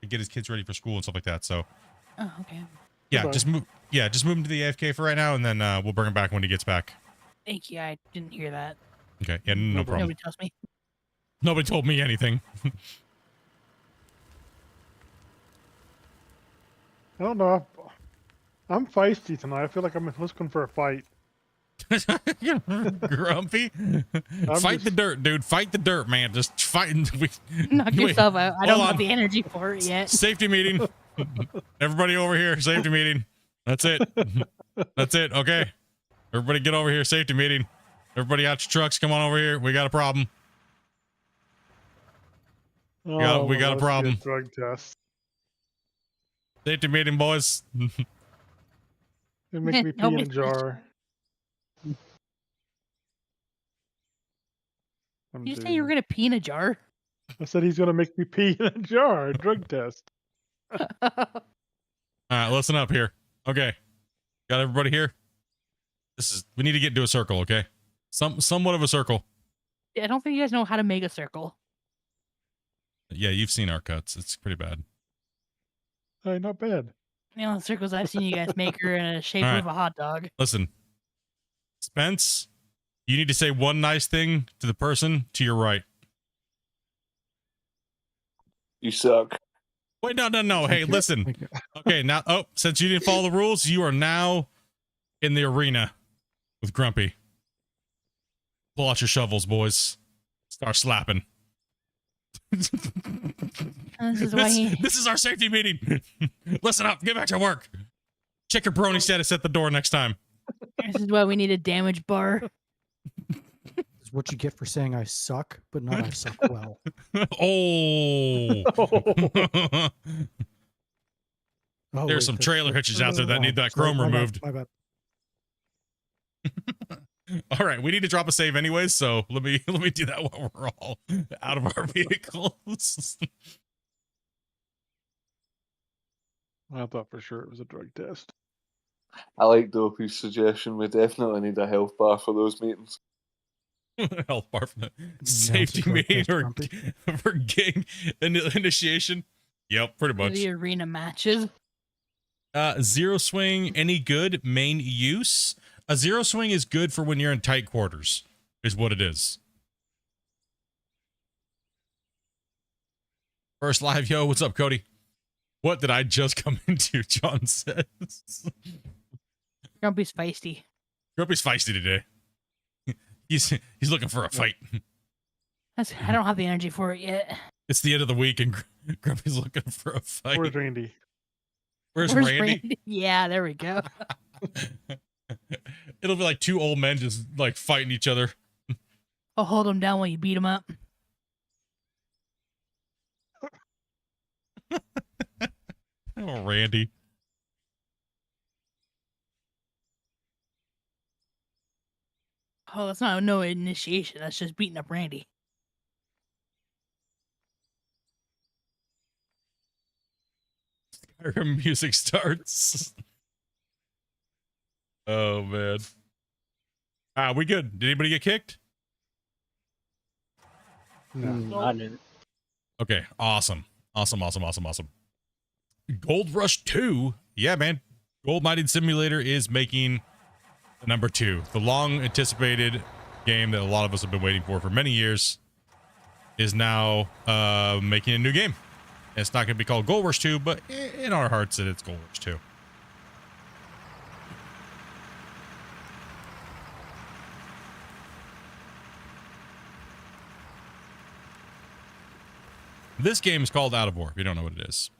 get his kids ready for school and stuff like that. So. Oh, okay. Yeah, Goodbye. just move him to the AFK for right now, and then we'll bring him back when he gets back. Thank you. I didn't hear that. Okay, yeah, no problem. Nobody tells me. Nobody told me anything. I don't know. I'm feisty tonight. I feel like I'm looking for a fight. Grumpy. Fight the dirt, dude. Fight the dirt, man. Just fighting. Knock yourself out. I don't hold have on. the energy for it yet. Safety meeting. Everybody over here. Safety meeting. That's it. That's it. Okay. Everybody get over here. Safety meeting. Everybody out your trucks. Come on over here. We got a problem. We got a problem. Drug test. Safety meeting, boys. It makes me pee in a jar. Did you say you were gonna pee in a jar? I said he's gonna make me pee in a jar. Drug test. All right, listen up here. Okay, got everybody here. We need to get into a circle, okay? Somewhat of a circle. I don't think you guys know how to make a circle. Yeah, you've seen our cuts. It's pretty bad. Hey, not bad. The only circles I've seen you guys make are in a shape All right. of a hot dog. Listen, Spence, you need to say one nice thing to the person to your right. You suck. Wait, no. Hey, listen. Thank you. Okay, now, since you didn't follow the rules, you are now in the arena with Grumpy. Pull out your shovels, boys. Start slapping. This is why This is our safety meeting. Listen up. Get back to work. Check your brony status at the door next time. this is why we need a damage bar. This is what you get for saying I suck, but not I suck well. Oh. Oh, There's wait, some trailer hitches out there that wrong. need that Sorry, chrome my bad, removed. My bad. All right, we need to drop a save anyways, so let me do that while we're all out of our vehicles. I thought for sure it was a drug test. I like Dopey's suggestion. We definitely need a health bar for those meetings. Health bar for the it's safety a drug meeting test, or Grumpy. for gang initiation. Yep, pretty For much. the arena matches. Zero swing, any good? Main use? A zero swing is good for when you're in tight quarters, is what it is. First live, yo, what's up, Cody? What did I just come into? John says. Grumpy's feisty. Grumpy's feisty today. He's looking for a fight. I don't have the energy for it yet. It's the end of the week, and Grumpy's looking for a fight. Where's Randy? Where's Randy? Yeah, there we go. It'll be like two old men just like fighting each other. I'll hold him down while you beat him up. Oh, Randy. Oh, that's not no initiation. That's just beating up Randy. Skyrim music starts. Oh man. We good? Did anybody get kicked? No. I didn't. Okay, awesome. Awesome. Gold Rush 2. Yeah, man. Gold Mining Simulator is making the number 2. The long anticipated game that a lot of us have been waiting for many years is now making a new game. It's not going to be called Gold Rush 2, but in our hearts it's Gold Rush 2. This game is called Out of War, if you don't know what it is.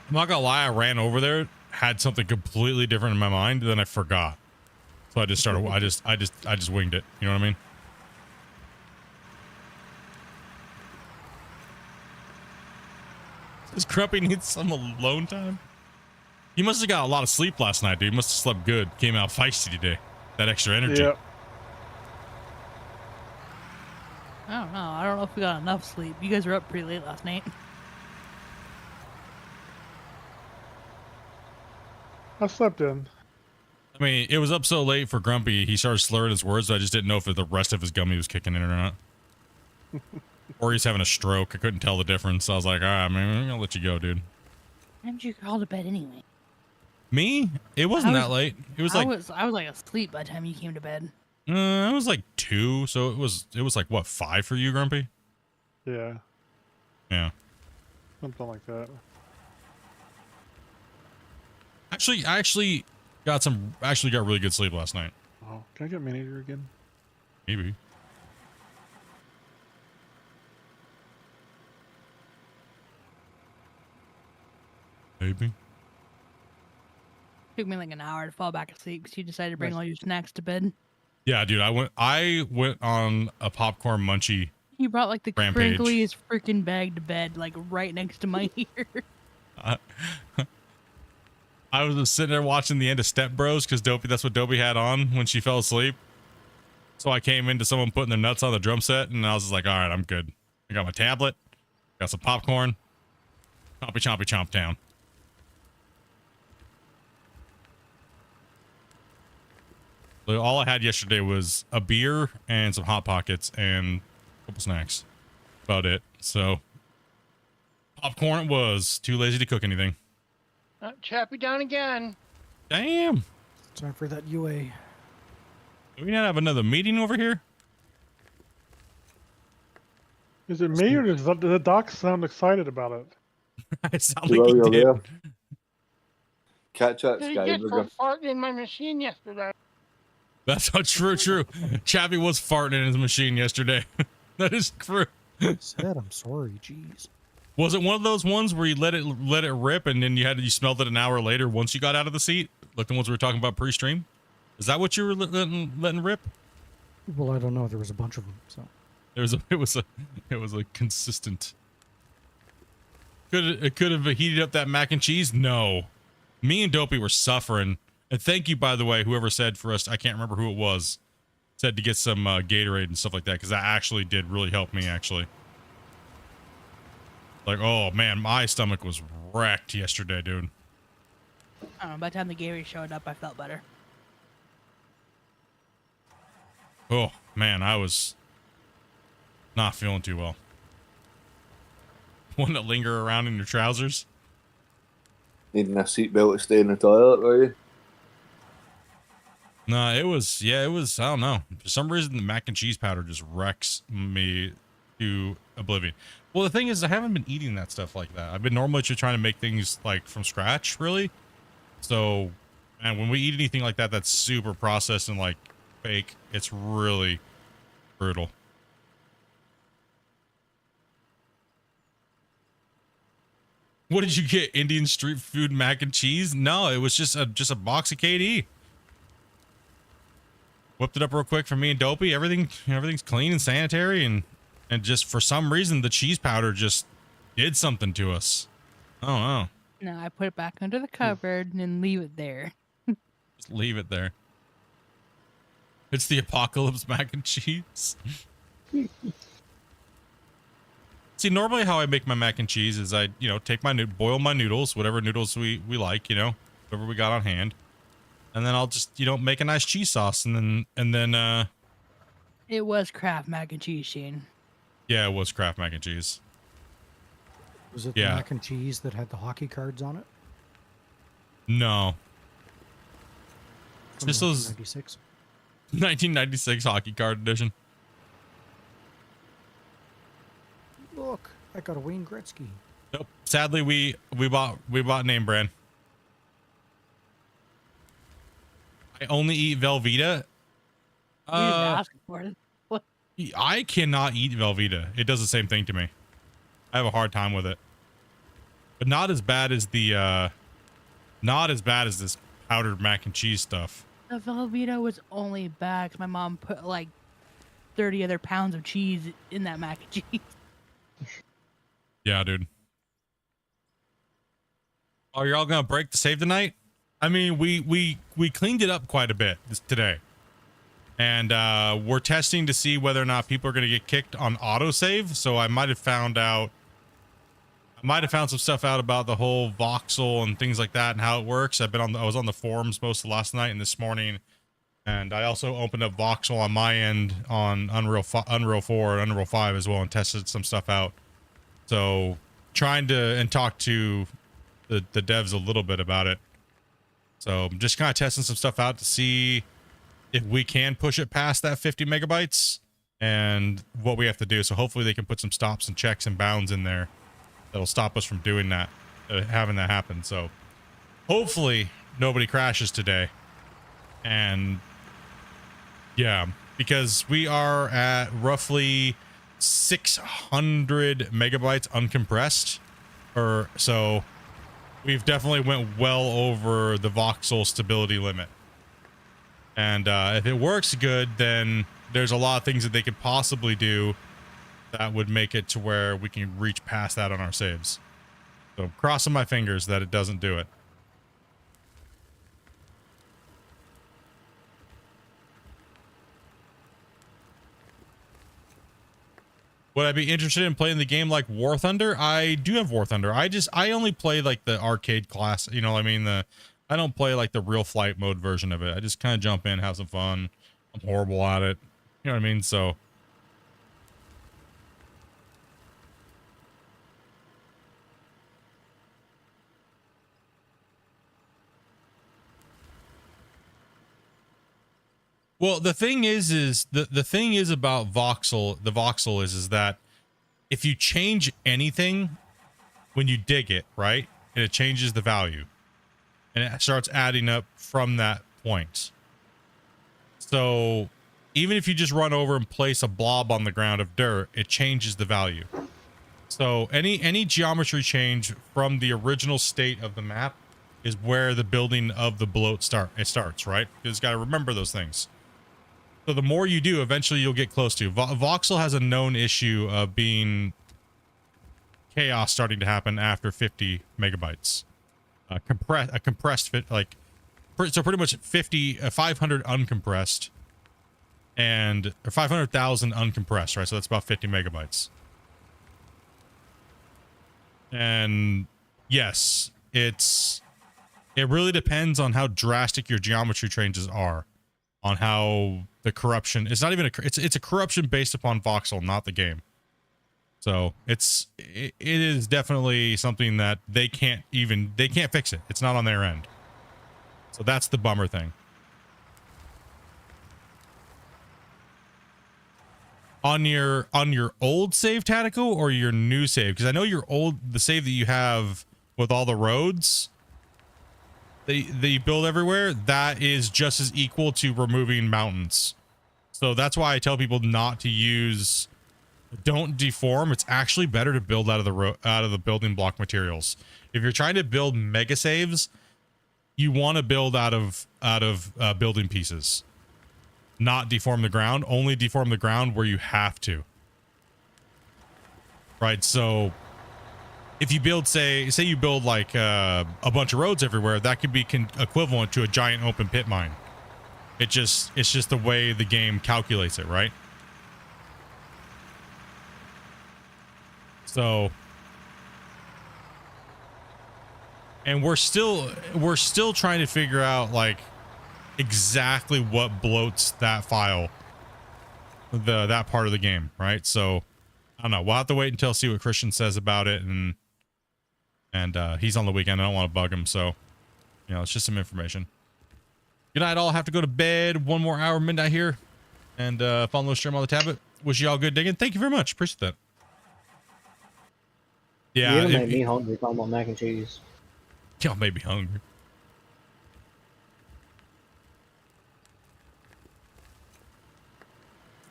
I'm not gonna lie, I ran over there, had something completely different in my mind, then I forgot. So I just started, I just winged it. You know what I mean? Does Grumpy need some alone time? He must have got a lot of sleep last night, dude. He must have slept good. Came out feisty today. That extra energy. Yep. I don't know. I don't know if we got enough sleep. You guys were up pretty late last night. I slept in. I mean, it was up so late for Grumpy, he started slurring his words, so I just didn't know if the rest of his gummy was kicking in or not. Or he's having a stroke. I couldn't tell the difference. So I was like, all right, man, I'm gonna let you go, dude. When did you crawl to bed anyway? Me? It wasn't I that late. It was I like was like asleep by the time you came to bed. it was like 2, so it was like what, 5 for you, Grumpy? Yeah. Yeah. Something like that. I actually got really good sleep last night. Oh, can I get manager again? Maybe. Maybe. Took me like an hour to fall back asleep because you decided to bring all your snacks to bed. Yeah, dude, I went on a popcorn munchie. You brought like the Rampage. crinkliest freaking bag to bed, like right next to my ear. I was just sitting there watching the end of Step Bros because that's what Dopey had on when she fell asleep. So I came into someone putting their nuts on the drum set, and I was just like, all right, I'm good. I got my tablet, got some popcorn, chompy chompy chomp town. So all I had yesterday was a beer and some Hot Pockets and a couple snacks. About it. So popcorn it was. Too lazy to cook anything. Chappy down again. Damn. Time for that UA. Do we not have another meeting over here? Is it me or does the doc sound excited about it? I sound Well, like he you're did. there. Catch that Did he sky. get for farting in my machine yesterday? That's not true. Chappy was farting in his machine yesterday. That is true. Said I'm sorry, jeez. Was it one of those ones where you let it rip and then you smelled it an hour later once you got out of the seat? Like the ones we were talking about pre-stream? Is that what you were letting rip? Well, I don't know. There was a bunch of them, so. It was a consistent. It could have heated up that mac and cheese? No. Me and Dopey were suffering. And thank you, by the way, whoever said for us, I can't remember who it was, said to get some Gatorade and stuff like that, because that actually did really help me, actually. Like, oh, man, my stomach was wrecked yesterday, dude. I don't know, by the time the Gatorade showed up, I felt better. Oh, man, I was not feeling too well. One that linger around in your trousers? Needing a seatbelt to stay in the toilet, were you? No, it was, I don't know. For some reason, the mac and cheese powder just wrecks me to oblivion. Well, the thing is, I haven't been eating that stuff like that. I've been normally just trying to make things like from scratch, really. So, man, when we eat anything like that, that's super processed and like fake, it's really brutal. What did you get? Indian street food mac and cheese? No, it was just a box of KD. Whipped it up real quick for me and Dopey. Everything's clean and sanitary, and just for some reason the cheese powder just did something to us. I don't know. No, I put it back under the cupboard and leave it there. Just leave it there. It's the apocalypse mac and cheese. See, normally how I make my mac and cheese is I, take boil my noodles, whatever noodles we like, whatever we got on hand. And then I'll just, make a nice cheese sauce and then It was Kraft mac and cheese, Shane. Yeah, it was Kraft mac and cheese. Was it the mac and cheese that had the hockey cards on it? No. From Just those 1996? 1996 hockey card edition. Look, I got a Wayne Gretzky. Nope. Sadly, we bought name brand. I only eat Velveeta. You didn't ask for it. What? I cannot eat Velveeta. It does the same thing to me. I have a hard time with it. But not as bad as this powdered mac and cheese stuff. The Velveeta was only bad 'cause my mom put like 30 other pounds of cheese in that mac and cheese. Yeah, dude. Oh, you're all gonna break the save tonight? I mean, we cleaned it up quite a bit today. And we're testing to see whether or not people are gonna get kicked on autosave. So I might have found some stuff out about the whole Voxel and things like that and how it works. I was on the forums most of last night and this morning. And I also opened up Voxel on my end on Unreal 4 and Unreal 5 as well and tested some stuff out. So trying to talk to the devs a little bit about it. So I'm just kind of testing some stuff out to see if we can push it past that 50 megabytes and what we have to do. So hopefully they can put some stops and checks and bounds in there that'll stop us from doing that, having that happen. So hopefully nobody crashes today. And yeah, because we are at roughly 600 megabytes uncompressed, so we've definitely went well over the Voxel stability limit. And if it works good, then there's a lot of things that they could possibly do that would make it to where we can reach past that on our saves. So crossing my fingers that it doesn't do it. Would I be interested in playing the game like War Thunder? I do have War Thunder. I only play like the arcade class. You know what I mean? I don't play like the real flight mode version of it. I just kind of jump in, have some fun. I'm horrible at it. You know what I mean? So. Well, the thing is the thing is about Voxel, the Voxel is that if you change anything when you dig it, right? And it changes the value. And it starts adding up from that point. So even if you just run over and place a blob on the ground of dirt, it changes the value. So any geometry change from the original state of the map is where the building of the bloat starts, right? You just got to remember those things. So the more you do, eventually you'll get close to. Voxel has a known issue of being chaos starting to happen after 50 megabytes. Compressed fit, like, so pretty much 500 uncompressed and 500,000 uncompressed, right? So that's about 50 megabytes. And yes, it really depends on how drastic your geometry changes are, on how the corruption. It's not even it's a corruption based upon Voxel, not the game. So it is definitely something that they can't fix it. It's not on their end. So that's the bummer thing. On your old save, Tactical, or your new save? Because I know the save that you have with all the roads that you build everywhere, that is just as equal to removing mountains. So that's why I tell people not to use. Don't deform. It's actually better to build out of the building block materials. If you're trying to build mega saves, you want to build out of building pieces. Not deform the ground. Only deform the ground where you have to. Right. So if you build, say you build like a bunch of roads everywhere, that could be equivalent to a giant open pit mine. It's just the way the game calculates it, right? So, and we're still trying to figure out like exactly what bloats that file, that part of the game, right? So I don't know. We'll have to wait until see what Christian says about it, and he's on the weekend. I don't want to bug him, so it's just some information. Good night, all. Have to go to bed. 1 more hour, midnight here, and follow the stream on the tablet. Wish you all good digging. Thank you very much. Appreciate that. Yeah, you made me hungry talking about mac and cheese. Y'all made me hungry.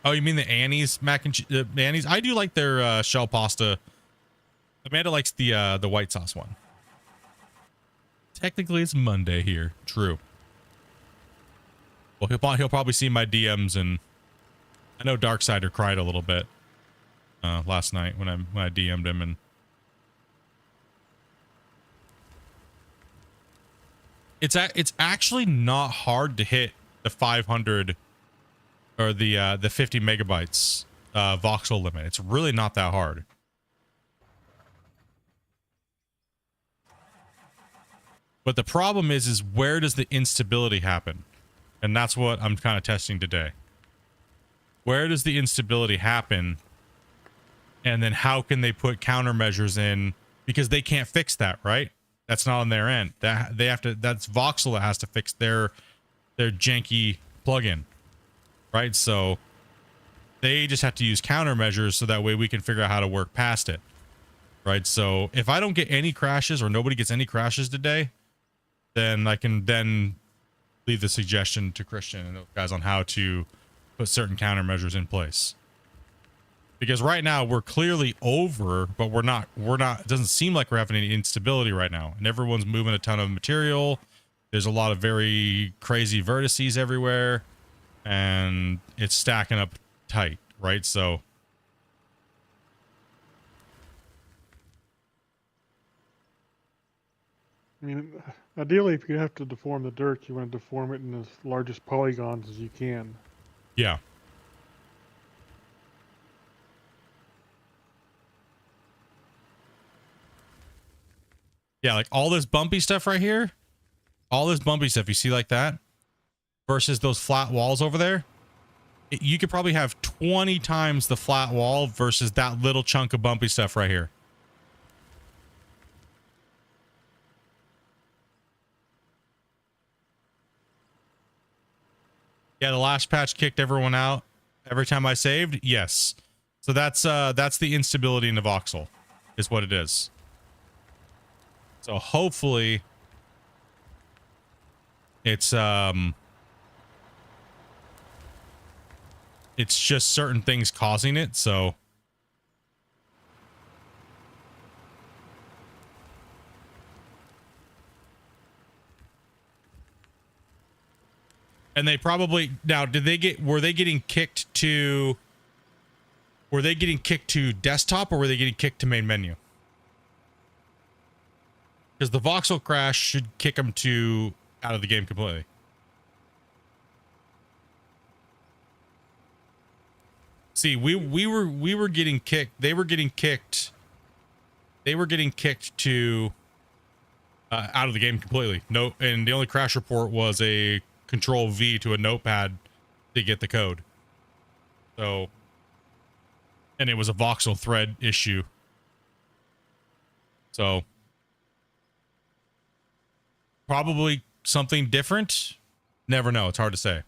Oh, you mean the Annie's mac and cheese? Annie's? I do like their shell pasta. Amanda likes the white sauce one. Technically, it's Monday here. True. Well, he'll probably see my DMs, and I know Darksider cried a little bit last night when I DM'd him, and it's actually not hard to hit the 500 or the 50 megabytes voxel limit. It's really not that hard. But the problem is where does the instability happen? And that's what I'm kind of testing today. Where does the instability happen? And then how can they put countermeasures in? Because they can't fix that, right? That's not on their end. That's Voxel that has to fix their janky plugin, right? So they just have to use countermeasures so that way we can figure out how to work past it, right? So if I don't get any crashes or nobody gets any crashes today, then I can then leave the suggestion to Christian and those guys on how to put certain countermeasures in place. Because right now we're clearly over, but we're not, it doesn't seem like we're having any instability right now. And everyone's moving a ton of material. There's a lot of very crazy vertices everywhere, and it's stacking up tight, right? So I mean, ideally, if you have to deform the dirt, you want to deform it in as largest polygons as you can. yeah. Yeah, like all this bumpy stuff right here, all this bumpy stuff you see like that versus those flat walls over there. You could probably have 20 times the flat wall versus that little chunk of bumpy stuff right here. Yeah, the last patch kicked everyone out every time I saved. Yes. So that's the instability in the voxel is what it is. So hopefully it's just certain things causing it, so and they probably now were they getting kicked to desktop or were they getting kicked to main menu? Because the voxel crash should kick them to out of the game completely. See, we were getting kicked. They were getting kicked. They were getting kicked to out of the game completely. No, and the only crash report was a Control V to a notepad to get the code. So, and it was a voxel thread issue. So, probably something different. Never know. It's hard to say.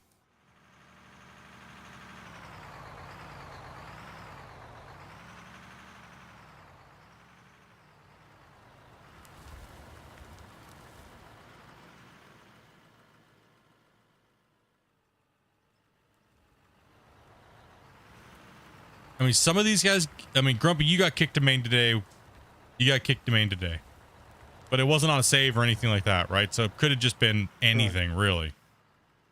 I mean, some of these guys, I mean, Grumpy, you got kicked to main today. You got kicked to main today. But it wasn't on a save or anything like that, right? So it could have just been anything, really.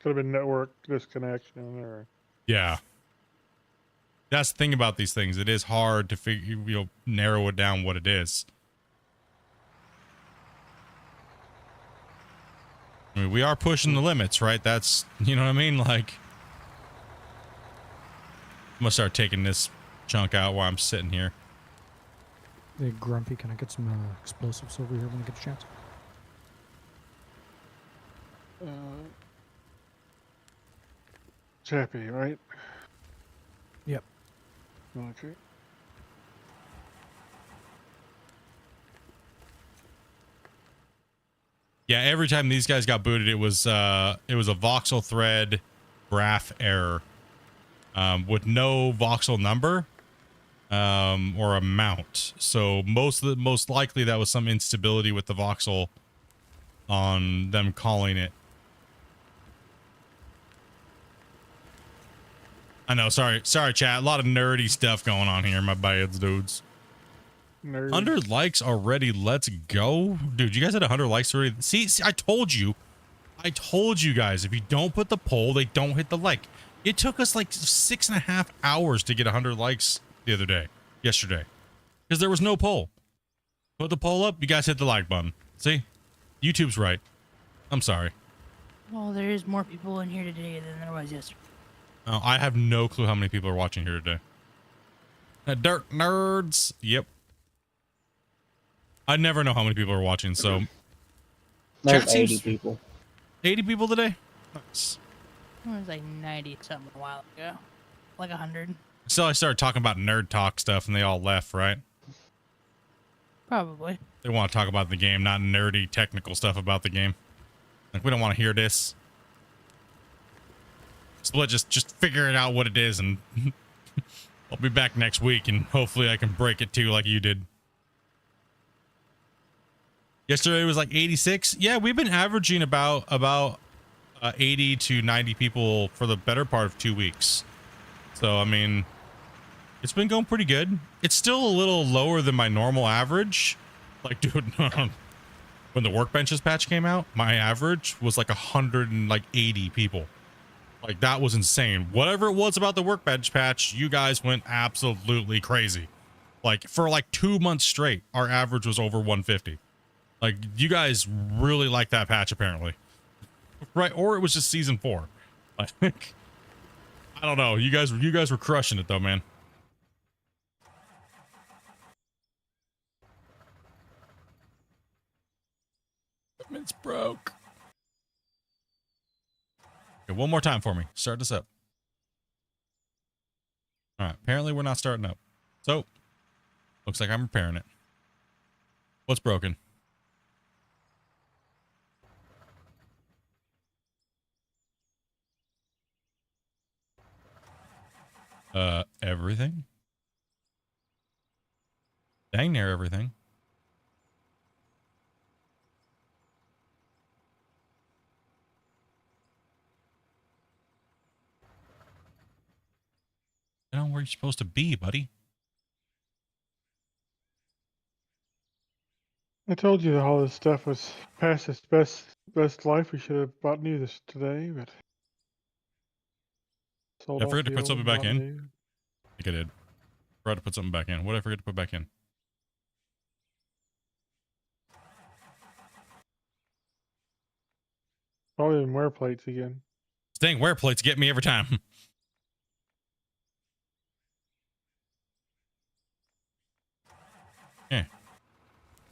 Could have been network disconnection or... Yeah. That's the thing about these things. It is hard to figure, narrow it down what it is. I mean, we are pushing the limits, right? That's, you know what I mean? Like, I'm gonna start taking this chunk out while I'm sitting here. Hey, Grumpy, can I get some explosives over here when I get a chance? Chappy, right? Yep. Okay. Yeah, every time these guys got booted, it was a voxel thread graph error with no voxel number or amount. So most likely that was some instability with the voxel on them calling it. I know, sorry chat, a lot of nerdy stuff going on here, my bads, dudes. Nerd. 100 likes already, let's go. Dude, you guys had 100 likes already. See, I told you guys, if you don't put the poll, they don't hit the like. It took us like 6.5 hours to get 100 likes yesterday, because there was no poll. Put the poll up, you guys hit the like button. See, YouTube's right. I'm sorry. Well, there is more people in here today than there was yesterday. Oh, I have no clue how many people are watching here today. Dirt nerds. Yep. I never know how many people are watching, so. There's 80 people. 80 people today? Nice. It was like 90 something a while ago. Like 100. So I started talking about nerd talk stuff and they all left, right? Probably. They want to talk about the game, not nerdy technical stuff about the game. Like, we don't want to hear this. Split, just figuring out what it is, and I'll be back next week, and hopefully I can break it too like you did. Yesterday was like 86. Yeah, we've been averaging about 80 to 90 people for the better part of 2 weeks. So, I mean, it's been going pretty good. It's still a little lower than my normal average. Like, dude, when the workbenches patch came out, my average was like 180 people. Like, that was insane. Whatever it was about the workbench patch, you guys went absolutely crazy. Like, for like 2 months straight, our average was over 150. Like, you guys really like that patch, apparently. Right? Or it was just season 4. Like, I don't know. You guys were crushing it, though, man. It's broke. Okay, one more time for me. Start this up. All right. Apparently we're not starting up. So, looks like I'm repairing it. What's broken? Everything? Dang near everything. I don't know where you're supposed to be, buddy. I told you that all this stuff was past its best life. We should have bought new this today, but sold I off forgot to the put old something and back bought in. new. I think I did. Forgot to put something back in. What did I forget to put back in? Probably in wear plates again. Dang, wear plates get me every time. Yeah.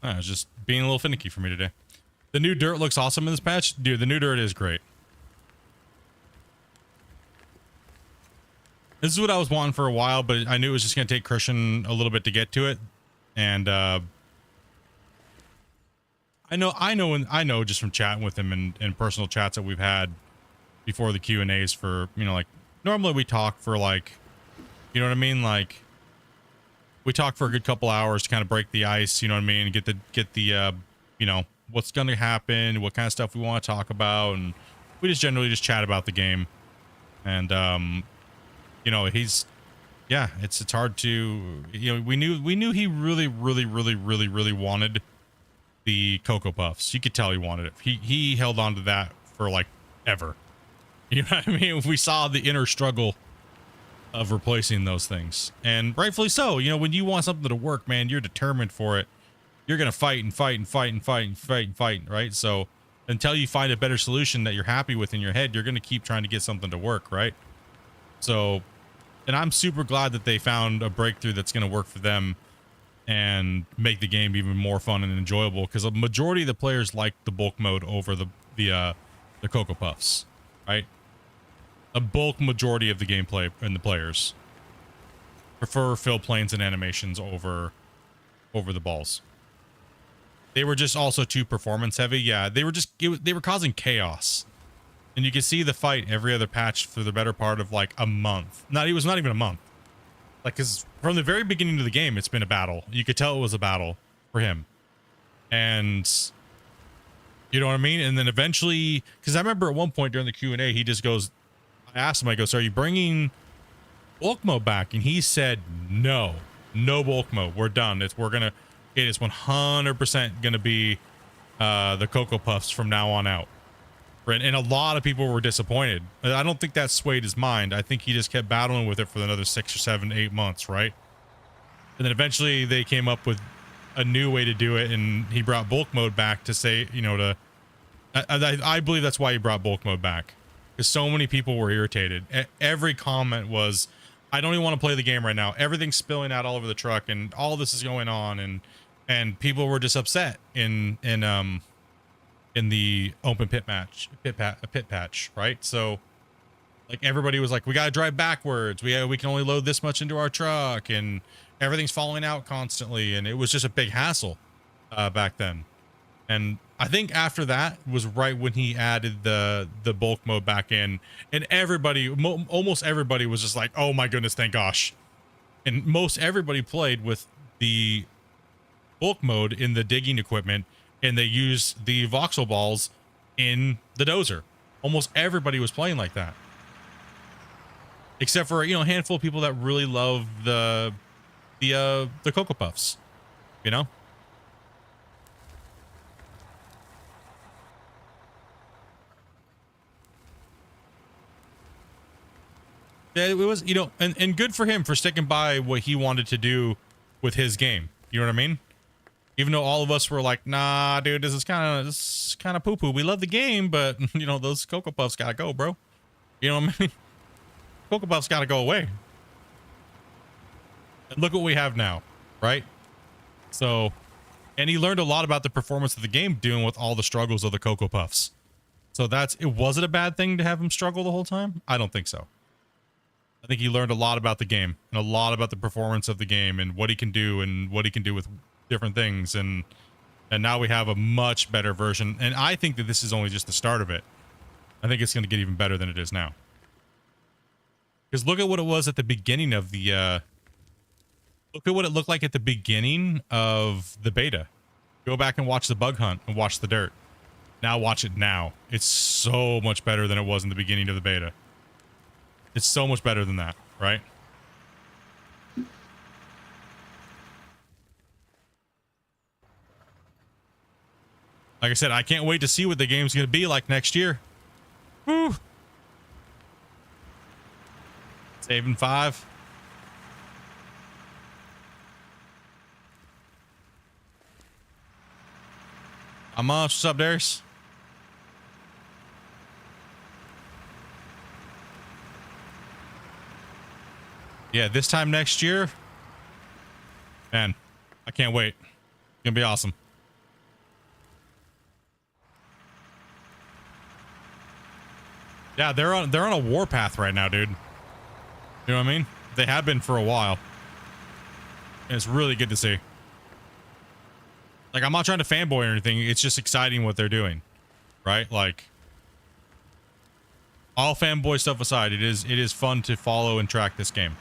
I was just being a little finicky for me today. The new dirt looks awesome in this patch. Dude, the new dirt is great. This is what I was wanting for a while, but I knew it was just going to take Christian a little bit to get to it. And I know just from chatting with him and personal chats that we've had before the Q&As for, you know, like normally we talk for like, you know what I mean? Like we talk for a good couple hours to kind of break the ice, you know what I mean? Get the you know, what's going to happen, what kind of stuff we want to talk about. And we just generally just chat about the game. And, you know, yeah, it's hard to, you know, we knew he really wanted the Cocoa Puffs. You could tell he wanted it. He held on to that for like ever. You know what I mean? We saw the inner struggle of replacing those things, and rightfully so. You know, when you want something to work, man, you're determined for it. You're gonna fight and fight and fight and fight and fight and fight, right? So until you find a better solution that you're happy with in your head, you're gonna keep trying to get something to work, right? So, and I'm super glad that they found a breakthrough that's gonna work for them and make the game even more fun and enjoyable, because a majority of the players like the bulk mode over the Cocoa Puffs, right? A bulk majority of the gameplay and the players prefer fill planes and animations over the balls. They were just also too performance heavy. Yeah, they were causing chaos. And you can see the fight every other patch for the better part of like a month. It was not even a month. Like, cause from the very beginning of the game, it's been a battle. You could tell it was a battle for him. And you know what I mean? And then eventually, cause I remember at one point during the Q&A, he just goes, I asked him, I go, so are you bringing bulk mode back? And he said, no bulk mode. We're done. It is 100% going to be the Cocoa Puffs from now on out. And a lot of people were disappointed. I don't think that swayed his mind. I think he just kept battling with it for another 6 or 7, 8 months, right? And then eventually they came up with a new way to do it, and he brought bulk mode back to say, you know, I believe that's why he brought bulk mode back. Because so many people were irritated. Every comment was, I don't even want to play the game right now. Everything's spilling out all over the truck, and all this is going on, and people were just upset in the open pit patch, right? So like everybody was like, we gotta drive backwards. We can only load this much into our truck, and everything's falling out constantly, and it was just a big hassle back then. And I think after that was right when he added the bulk mode back in, and everybody, almost everybody was just like, oh my goodness, thank gosh. And most everybody played with the bulk mode in the digging equipment, and they used the voxel balls in the dozer. Almost everybody was playing like that, except for, you know, a handful of people that really love the Cocoa Puffs, you know. Yeah, it was, you know, and good for him for sticking by what he wanted to do with his game. You know what I mean? Even though all of us were like, nah, dude, this is kind of poo-poo. We love the game, but, you know, those Cocoa Puffs gotta go, bro. You know what I mean? Cocoa Puffs gotta go away. And look what we have now, right? So, And he learned a lot about the performance of the game dealing with all the struggles of the Cocoa Puffs. So was it a bad thing to have him struggle the whole time? I don't think so. I think he learned a lot about the game and a lot about the performance of the game and what he can do and what he can do with different things. And now we have a much better version. And I think that this is only just the start of it. I think it's going to get even better than it is now. Because look at what it was at the beginning of the, look at what it looked like at the beginning of the beta. Go back and watch the bug hunt and watch the dirt. Now watch it now. It's so much better than it was in the beginning of the beta. It's so much better than that, right? Like I said, I can't wait to see what the game's going to be like next year. Woo! Saving 5. I'm on. What's up, Darius? Yeah, this time next year, man, I can't wait. It's gonna be awesome. Yeah, they're on a warpath right now, dude. You know what I mean? They have been for a while. And it's really good to see. Like, I'm not trying to fanboy or anything. It's just exciting what they're doing, right? Like, all fanboy stuff aside, it is fun to follow and track this game.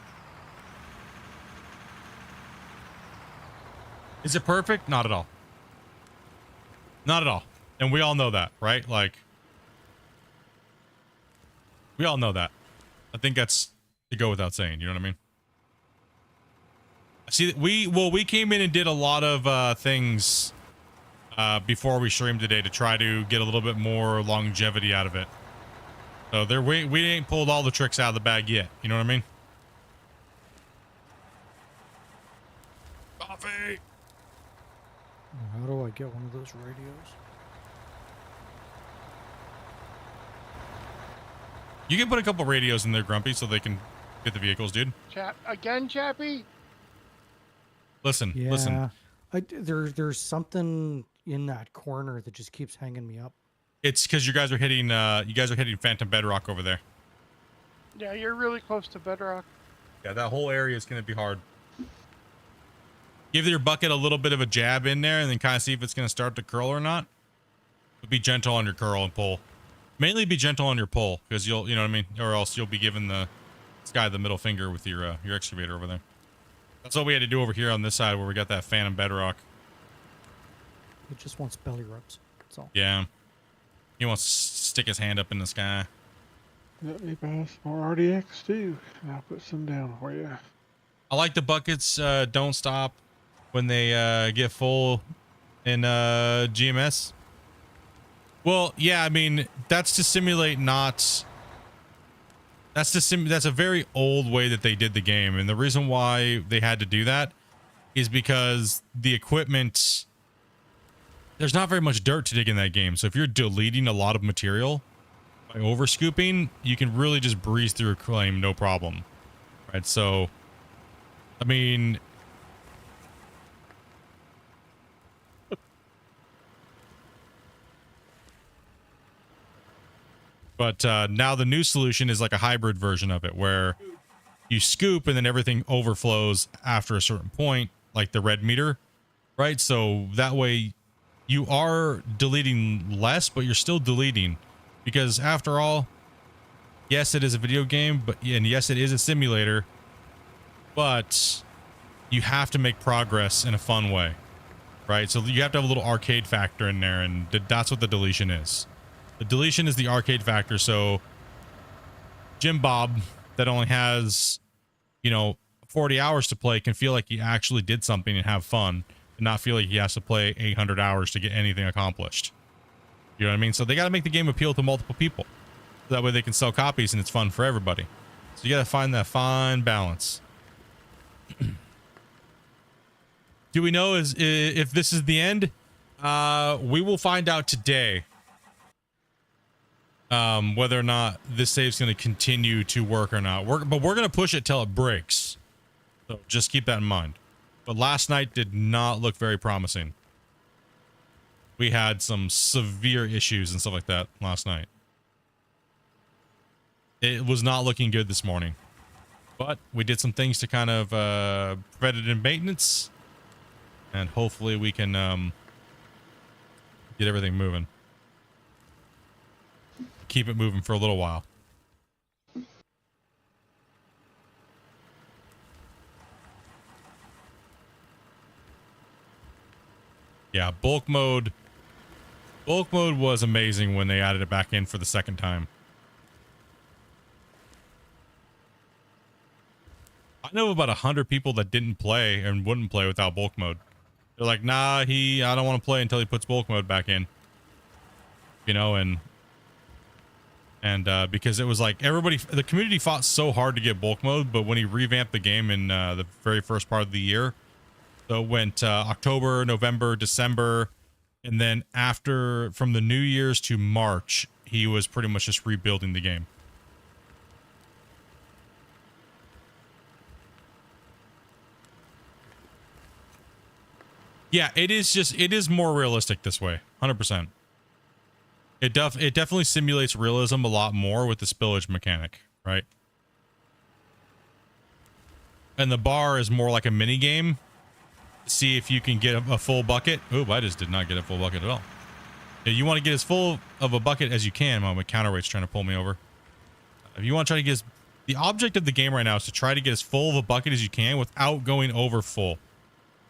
Is it perfect? Not at all. Not at all. And we all know that, right? Like, we all know that. I think that's to go without saying, you know what I mean? See, we came in and did a lot of things before we streamed today to try to get a little bit more longevity out of it. So we ain't pulled all the tricks out of the bag yet. You know what I mean? Coffee. How do I get one of those radios? You can put a couple radios in there, Grumpy, so they can get the vehicles, dude. Chappie? Listen, Yeah, listen. There's something in that corner that just keeps hanging me up. It's because you guys are hitting Phantom Bedrock over there. Yeah, you're really close to Bedrock. Yeah, that whole area is going to be hard. Give your bucket a little bit of a jab in there and then kind of see if it's going to start to curl or not. But be gentle on your curl and pull. Mainly be gentle on your pull because you know what I mean? Or else you'll be giving this guy the middle finger with your excavator over there. That's what we had to do over here on this side where we got that Phantom Bedrock. It just wants belly rubs. That's all. Yeah. He wants to stick his hand up in the sky. Let me buy some more RDX too. I'll put some down for you. I like the buckets don't stop when they get full in GMS. Well, yeah, I mean, that's to simulate not... That's a very old way that they did the game. And the reason why they had to do that is because the equipment... There's not very much dirt to dig in that game. So if you're deleting a lot of material by overscooping, you can really just breeze through a claim, no problem. Right, so... I mean... But now the new solution is like a hybrid version of it where you scoop and then everything overflows after a certain point, like the red meter, right? So that way you are deleting less, but you're still deleting because after all, yes, it is a video game, and yes, it is a simulator, but you have to make progress in a fun way, right? So you have to have a little arcade factor in there, and that's what the deletion is. The deletion is the arcade factor, so Jim Bob, that only has, 40 hours to play, can feel like he actually did something and have fun, and not feel like he has to play 800 hours to get anything accomplished. You know what I mean? So they got to make the game appeal to multiple people. So that way they can sell copies and it's fun for everybody. So you got to find that fine balance. Do we know if this is the end? We will find out today. Whether or not this save's going to continue to work or not. But we're going to push it till it breaks. So just keep that in mind. But last night did not look very promising. we had some severe issues and stuff like that last night. It was not looking good this morning, but we did some things to kind of preventative maintenance, and hopefully we can get everything moving. Keep it moving for a little while. Yeah, bulk mode was amazing when they added it back in for the second time. I know about 100 people that didn't play and wouldn't play without bulk mode. They're like, nah, I don't want to play until he puts bulk mode back in. You know, and because it was like the community fought so hard to get bulk mode, but when he revamped the game in the very first part of the year, so it went October, November, December, and then after, from the New Year's to March, he was pretty much just rebuilding the game. Yeah, it is more realistic this way, 100%. It definitely simulates realism a lot more with the spillage mechanic, right? And the bar is more like a mini game. See if you can get a full bucket. Oh, I just did not get a full bucket at all. Yeah, you want to get as full of a bucket as you can. My counterweight's trying to pull me over. If you want to try to get the object of the game right now is to try to get as full of a bucket as you can without going over full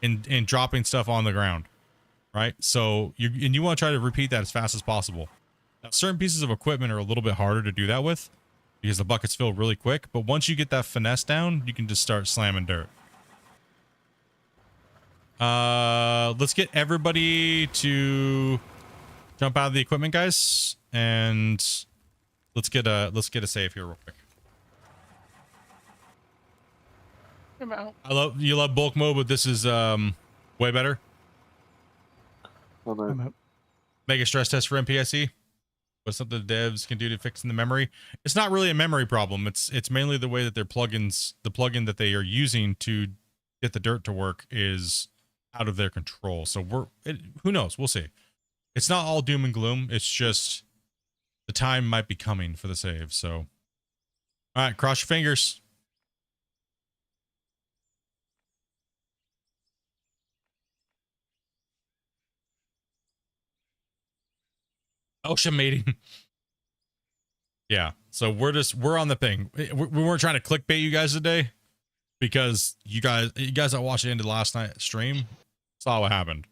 and dropping stuff on the ground, right? So you want to try to repeat that as fast as possible. Now, certain pieces of equipment are a little bit harder to do that with because the buckets fill really quick. But once you get that finesse down, you can just start slamming dirt. Let's get everybody to jump out of the equipment, guys, and let's get a save here real quick. I'm out. You love bulk mode, but this is way better. I'm out. Make a stress test for MPSE. What's something the devs can do to fix in the memory? It's not really a memory problem. It's mainly the way that their plugins, the plugin that they are using to get the dirt to work is out of their control. So who knows? We'll see. It's not all doom and gloom. It's just the time might be coming for the save. So, all right, cross your fingers. Ocean meeting. Yeah. So we're on the thing. We weren't trying to clickbait you guys today because you guys that watched the end of last night's stream saw what happened.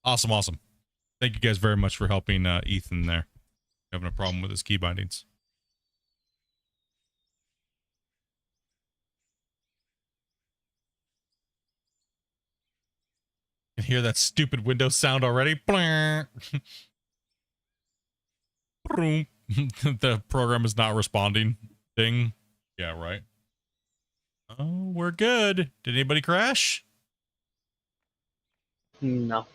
Awesome. Thank you guys very much for helping Ethan there. Having a problem with his key bindings. You can hear that stupid Windows sound already. The program is not responding. Ding. Yeah, right. Oh, we're good. Did anybody crash? No.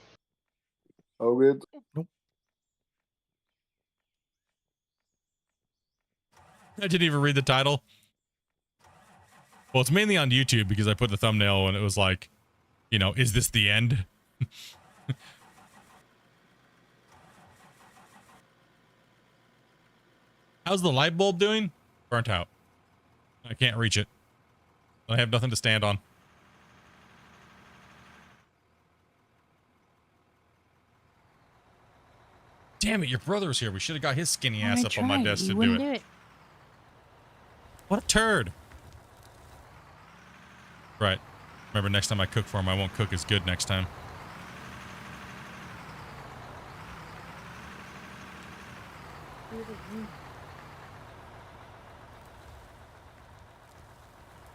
All good. Nope. I didn't even read the title. Well, it's mainly on YouTube because I put the thumbnail and it was like, you know, is this the end? How's the light bulb doing? Burnt out. I can't reach it. I have nothing to stand on. Damn it, your brother's here. We should have got his skinny ass up on my desk to do it. What a turd. Right. Remember, next time I cook for him, I won't cook as good next time.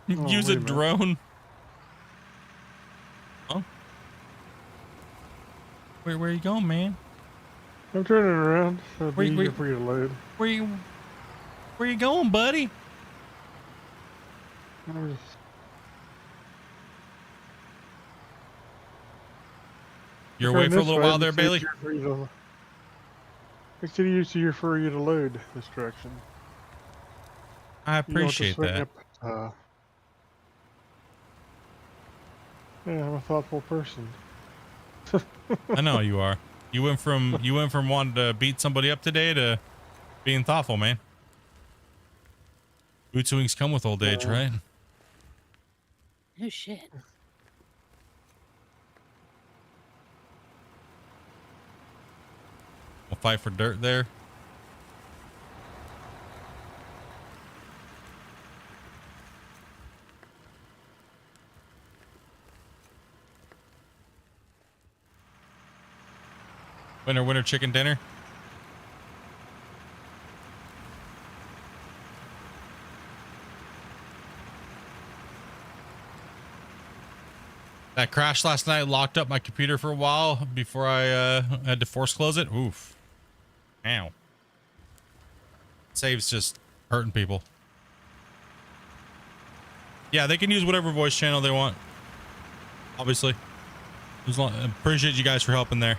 Oh, Use wait a a minute. drone. Huh? Where you going, man? I'm turning around, so it'd be Wait, easier for you to load. Where you going, buddy? I'm just, You're turn away for a this little way, while there, makes it Bailey? easier for you to- Makes it easier for you to load this direction. I You don't have to appreciate swing that. up, yeah, I'm a thoughtful person. I know you are. You went from wanting to beat somebody up today to being thoughtful, man. Boot swings come with old age, right? No shit. We'll fight for dirt there. Winner, chicken dinner. That crash last night locked up my computer for a while before I had to force close it. Oof. Ow. Save's just hurting people. Yeah, they can use whatever voice channel they want. Obviously. Appreciate you guys for helping there.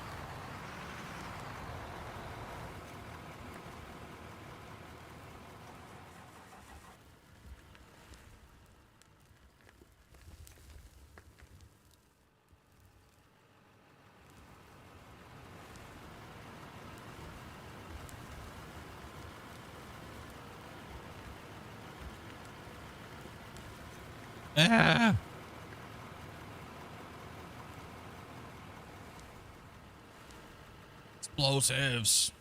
Ah. Explosives.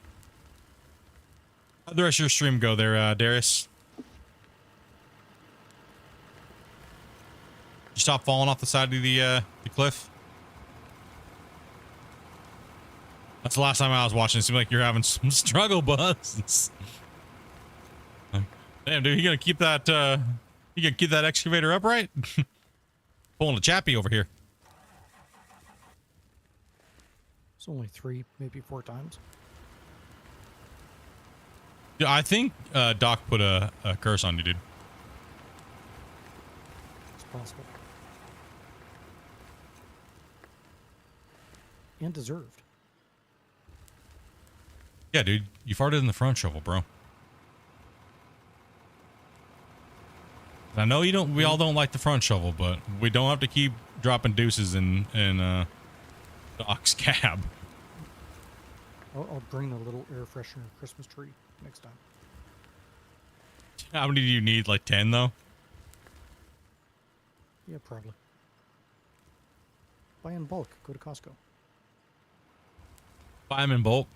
How'd the rest of your stream go there, Darius? You stop falling off the side of the cliff? That's the last time I was watching. It seemed like you're having some struggle busts. Damn, dude, you gonna keep that excavator upright? Pulling a chappy over here. It's only 3, maybe 4 times. Yeah, I think Doc put a curse on you, dude. It's possible. And deserved. Yeah, dude, you farted in the front shovel, bro. I know you don't. We all don't like the front shovel, but we don't have to keep dropping deuces in Doc's cab. I'll bring a little air freshener Christmas tree next time. How many do you need? Like 10, though? Yeah, probably. Buy in bulk. Go to Costco. Buy them in bulk.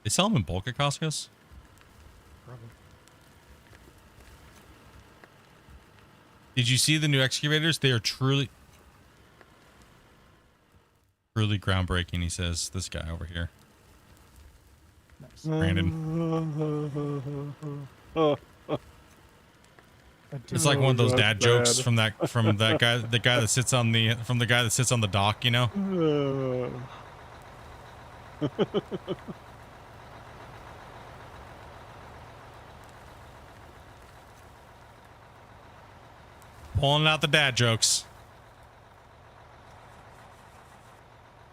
They sell them in bulk at Costco's? Probably. Did you see the new excavators? They are truly groundbreaking, he says. This guy over here. Nice. Brandon. It's like Oh, one of those that's dad jokes bad. from that guy, the guy that sits on the dock, you know? Pulling out the dad jokes.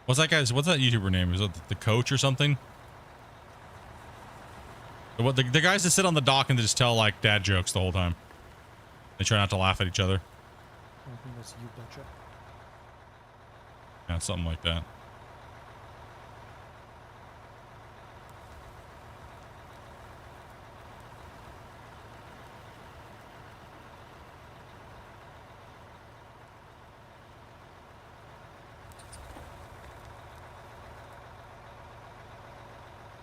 What's that YouTuber name? Is it the coach or something? The guys that sit on the dock and just tell like dad jokes the whole time. They try not to laugh at each other. I think that's you, betcha. Yeah, something like that.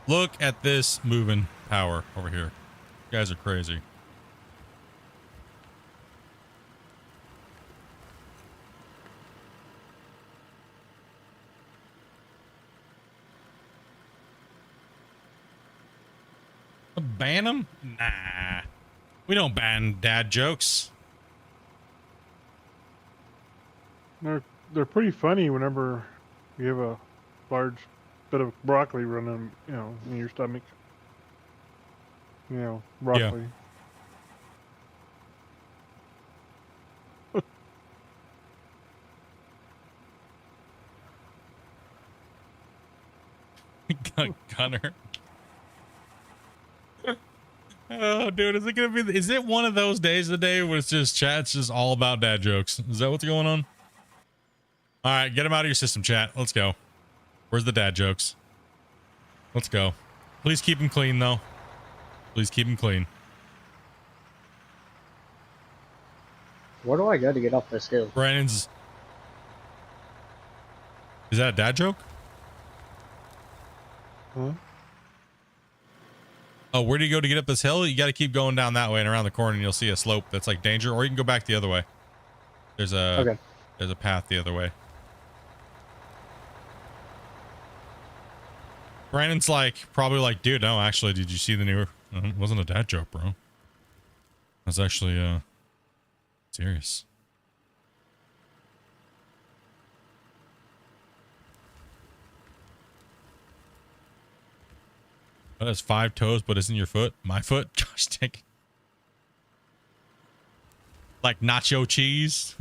Look at this moving power over here. You guys are crazy. Ban them? Nah. We don't ban dad jokes. They're pretty funny whenever you have a large bit of broccoli running, in your stomach. Broccoli. Gunner. Oh, dude, is it gonna be? Is it one of those days of the day where it's just chat's just all about dad jokes? Is that what's going on? All right, get them out of your system, chat. Let's go. Where's the dad jokes? Let's go. Please keep them clean, though. Please keep them clean. Where do I go to get off this hill? Brandon's. Is that a dad joke? Huh? Oh, where do you go to get up this hill? You got to keep going down that way and around the corner, and you'll see a slope that's like danger, or you can go back the other way. There's a path the other way. Brandon's probably like, dude, no, actually, did you see the new? It wasn't a dad joke, bro. It was actually serious. That has 5 toes, but isn't your foot? My foot? Gosh, dang. Like nacho cheese.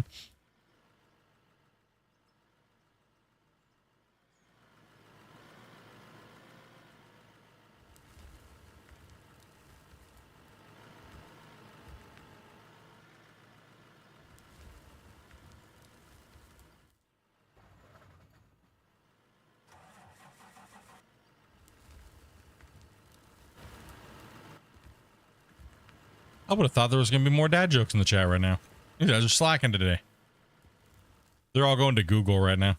I would have thought there was going to be more dad jokes in the chat right now. You guys are slacking today. They're all going to Google right now.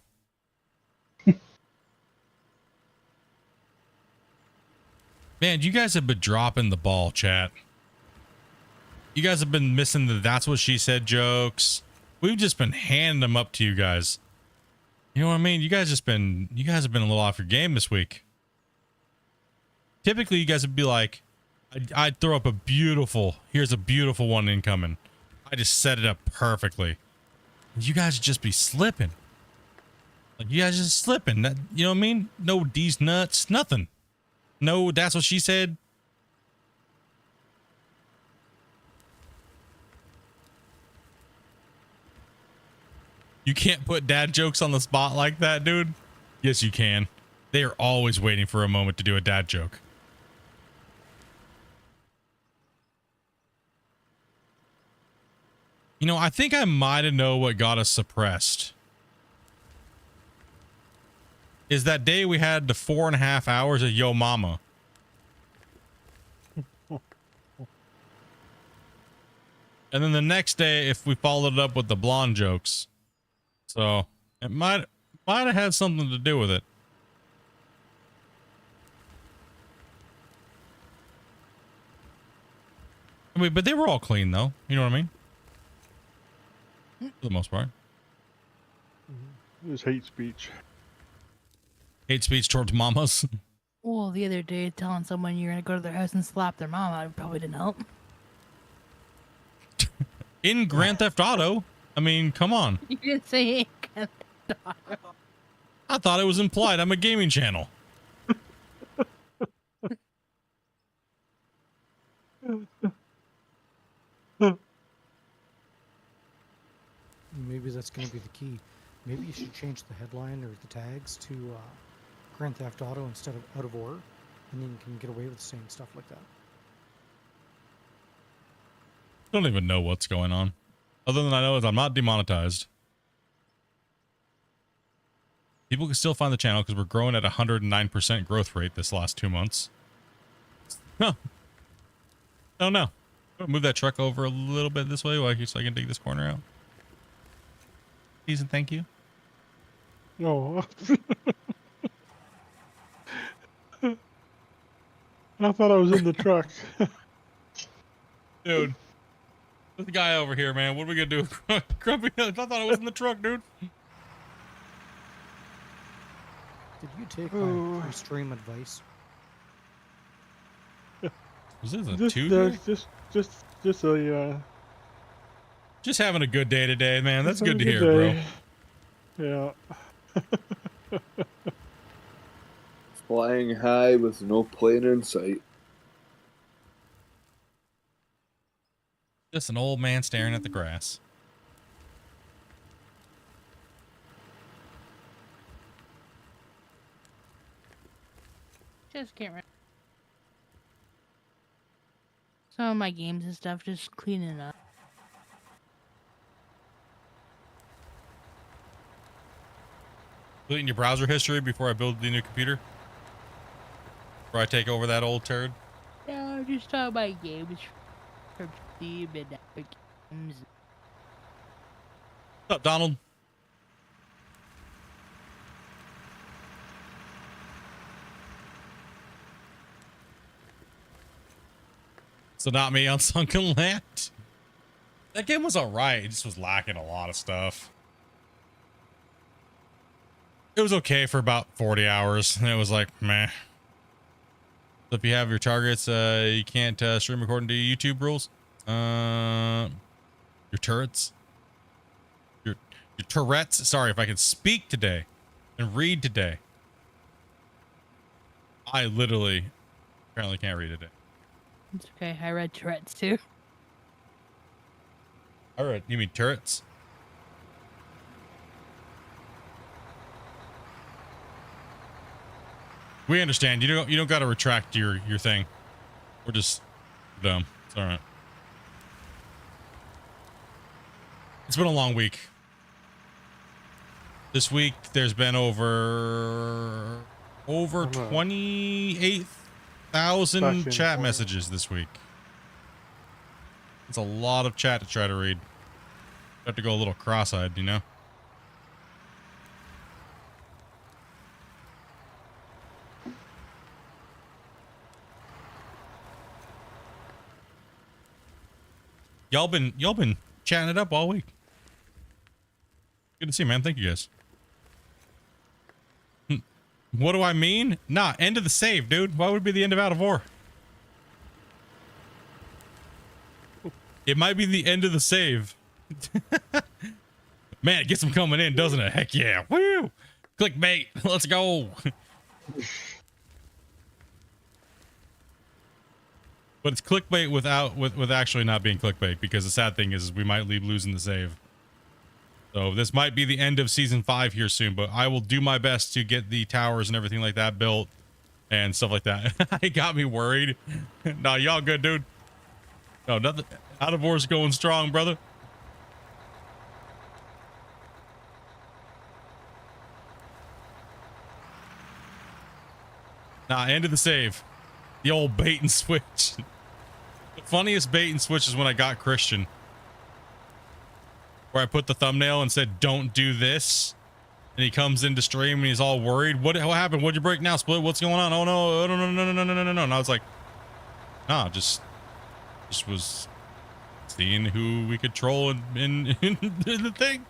Man, you guys have been dropping the ball, chat. You guys have been missing the that's what she said jokes. We've just been handing them up to you guys. You know what I mean? You guys have been a little off your game this week. Typically, you guys would be like, I'd throw up here's a beautiful one incoming. I just set it up perfectly. You guys would just be slipping. Like, you guys just slipping. You know what I mean? No D's nuts, nothing. No, that's what she said. You can't put dad jokes on the spot like that, dude. Yes, you can. They are always waiting for a moment to do a dad joke. You know, I think I might have known what got us suppressed. Is that day we had the 4.5 hours of Yo Mama. And then the next day, if we followed it up with the blonde jokes. So it might have had something to do with it. I mean, but they were all clean though. You know what I mean? For the most part. It was hate speech. Hate speech towards mamas. Well, the other day, telling someone you're gonna go to their house and slap their mama probably didn't help. In Grand Theft Auto. I mean, come on. You didn't say Grand Theft Auto. I thought it was implied. I'm a gaming channel. Maybe that's going to be the key. Maybe you should change the headline or the tags to Grand Theft Auto instead of Out of Order, and then you can get away with saying stuff like that. I don't even know what's going on. Other than I know is I'm not demonetized. People can still find the channel because we're growing at 109% growth rate this last 2 months. No. Oh no. Move that truck over a little bit this way so I can dig this corner out. Please and thank you. No. I thought I was in the truck. Dude. This guy over here, man. What are we gonna do? Grumpy, I thought I was in the truck, dude. Did you take my pre-stream advice? Was this a Just, two? just a Just having a good day today, man. That's good to having hear, a good bro. day. Yeah. Flying high with no plane in sight. Just an old man staring at the grass. Just can't remember. Some of my games and stuff, just cleaning up. Deleting your browser history before I build the new computer? Before I take over that old turd? No, just talking about games from Steam and Epic Games. What's up, Donald? So not me on Sunken Land? That game was alright. It just was lacking a lot of stuff. It was okay for about 40 hours. And it was like, meh. So if you have your targets, you can't stream according to YouTube rules. Your turrets. Your Tourette's. Sorry, if I can speak today and read today. I literally apparently can't read today. It's okay. I read Tourette's too. I read. You mean turrets? We understand. You don't got to retract your thing. We're just dumb. It's all right. It's been a long week. This week there's been over 28,000 chat messages this week. It's a lot of chat to try to read. Have to go a little cross-eyed, you know. Y'all been chatting it up all week. Good to see, man. Thank you guys. What do I mean? Nah, end of the save, dude. Why would it be the end of Out of War? It might be the end of the save. Man, it gets them coming in, doesn't it? Heck yeah. Woo! Clickbait. Let's go. But it's clickbait with actually not being clickbait, because the sad thing is we might leave losing the save. So this might be the end of season 5 here soon, but I will do my best to get the towers and everything like that built and stuff like that. It got me worried. Nah, y'all good, dude. No, nothing. Out of War's going strong, brother. Nah, end of the save. The old bait and switch. The funniest bait and switch is when I got Christian. Where I put the thumbnail and said, don't do this. And he comes into stream and he's all worried. What happened? What'd you break now, Split? What's going on? Oh no, no. And I was like, nah, just was seeing who we could troll in the thing.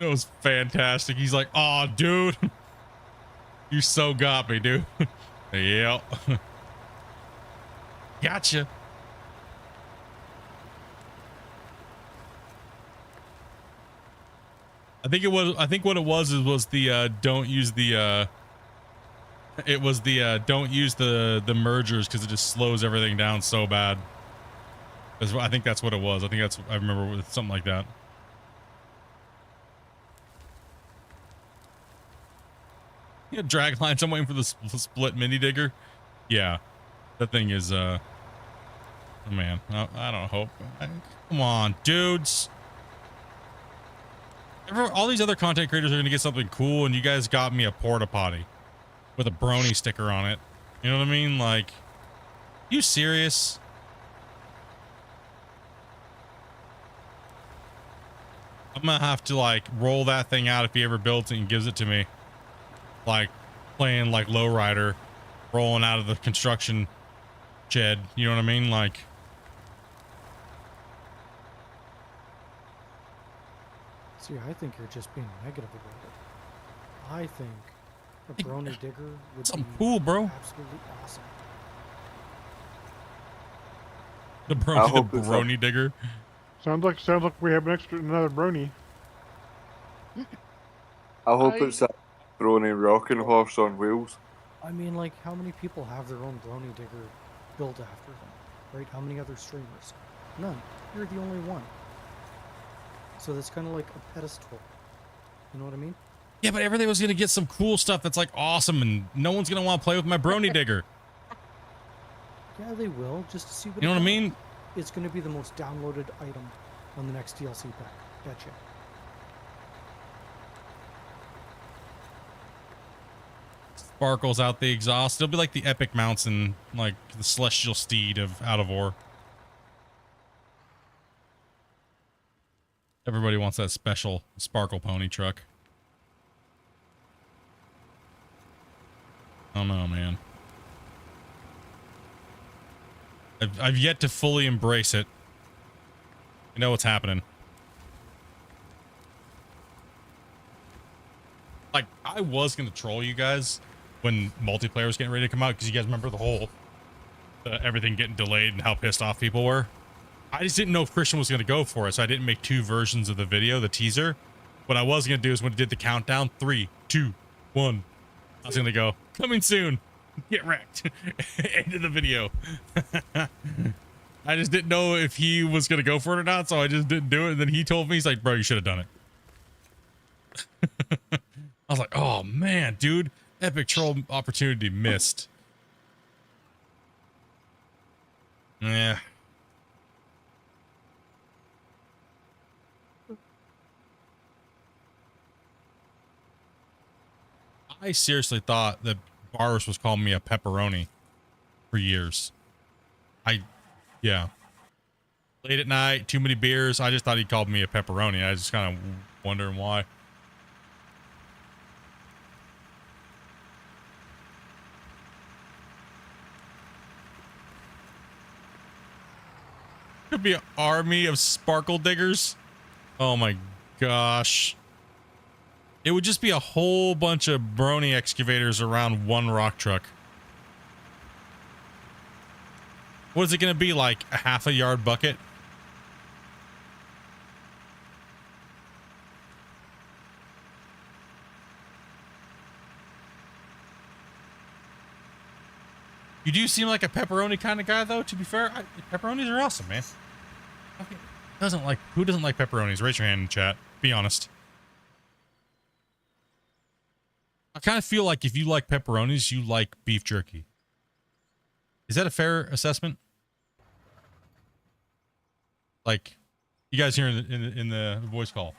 It was fantastic. He's like, oh, dude. You so got me, dude. Yep. Gotcha. I think what it was the don't use the don't use the mergers, because it just slows everything down so bad. I think that's what it was. I remember with something like that. Yeah, drag lines. I'm waiting for the split mini digger. Yeah, that thing is oh man, I don't hope. Come on, dudes. All these other content creators are gonna get something cool, and you guys got me a porta potty with a brony sticker on it. You know what I mean? Like, you serious? I'm gonna have to like roll that thing out if he ever builds it and gives it to me. Like playing like lowrider, rolling out of the construction shed. You know what I mean? Like, see, I think you're just being negative about it. I think a brony digger would something be cool, bro. Absolutely awesome. The brony digger. Sounds like we have another brony. I hope it's Brony rocking horse on wheels. I mean, like, how many people have their own brony digger built after them, right? How many other streamers? None. You're the only one. So that's kind of like a pedestal. You know what I mean? Yeah, but everybody was gonna get some cool stuff that's like awesome, and no one's gonna want to play with my brony digger. Yeah, they will, just to see what You know what I it does. mean? It's going to be the most downloaded item on the next DLC pack. Betcha. Sparkles out the exhaust. It'll be like the epic mounts and like the celestial steed of Out of War. Everybody wants that special sparkle pony truck. I don't know, man. I've yet to fully embrace it. You know what's happening. Like, I was going to troll you guys when multiplayer was getting ready to come out, because you guys remember the whole everything getting delayed and how pissed off people were. I just didn't know if Christian was going to go for it, so I didn't make 2 versions of the video, the teaser. What I was going to do is when it did the countdown, 3, 2, 1, I was going to go, coming soon. Get wrecked. End of the video. I just didn't know if he was going to go for it or not, so I just didn't do it. And then he told me, he's like, bro, you should have done it. I was like, oh, man, dude. Epic troll opportunity missed. Yeah. I seriously thought that Boris was calling me a pepperoni for years. Yeah. Late at night, too many beers. I just thought he called me a pepperoni. I was just kind of wondering why. Could be an army of sparkle diggers. Oh my gosh. It would just be a whole bunch of brony excavators around one rock truck. What is it going to be, like a half a yard bucket? You do seem like a pepperoni kind of guy, though, to be fair. Pepperonis are awesome, man. Okay. Who doesn't like pepperonis? Raise your hand in chat. Be honest. I kind of feel like if you like pepperonis, you like beef jerky. Is that a fair assessment? Like, you guys here in the voice call,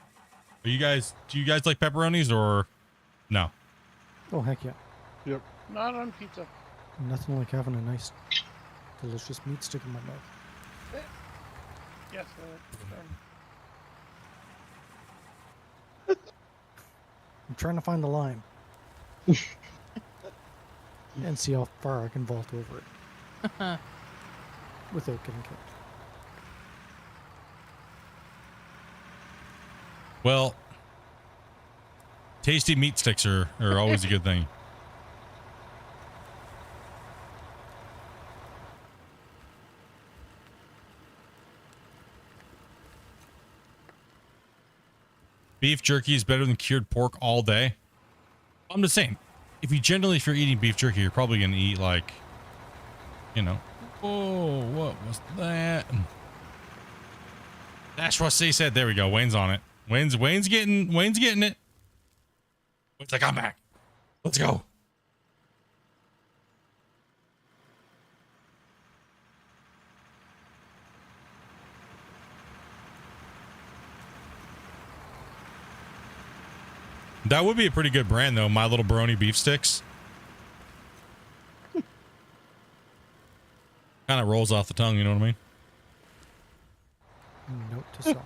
do you guys like pepperonis or no? Oh, heck yeah. Yep. Not on pizza. Nothing like having a nice, delicious meat stick in my mouth. Yes. I'm trying to find the line. And see how far I can vault over it. Without getting killed. Well, tasty meat sticks are always a good thing. Beef jerky is better than cured pork all day. I'm just saying, if you're eating beef jerky, you're probably going to eat like, you know, oh, what was that? That's what they said. There we go. Wayne's on it. Wayne's getting it. It's like, I'm back. Let's go. That would be a pretty good brand, though. My Little Brony beef sticks. Kind of rolls off the tongue, you know what I mean? Note to self.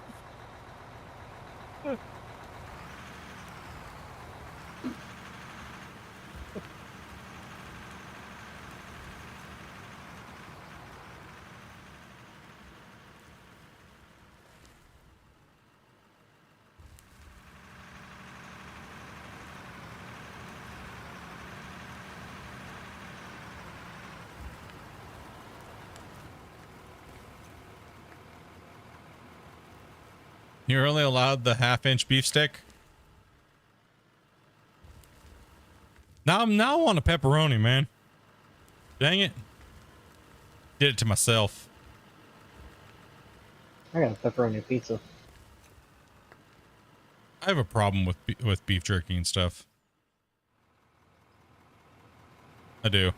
You're only allowed the half-inch beef stick? Now I want a pepperoni, man. Dang it. Did it to myself. I got a pepperoni pizza. I have a problem with beef jerky and stuff. I do.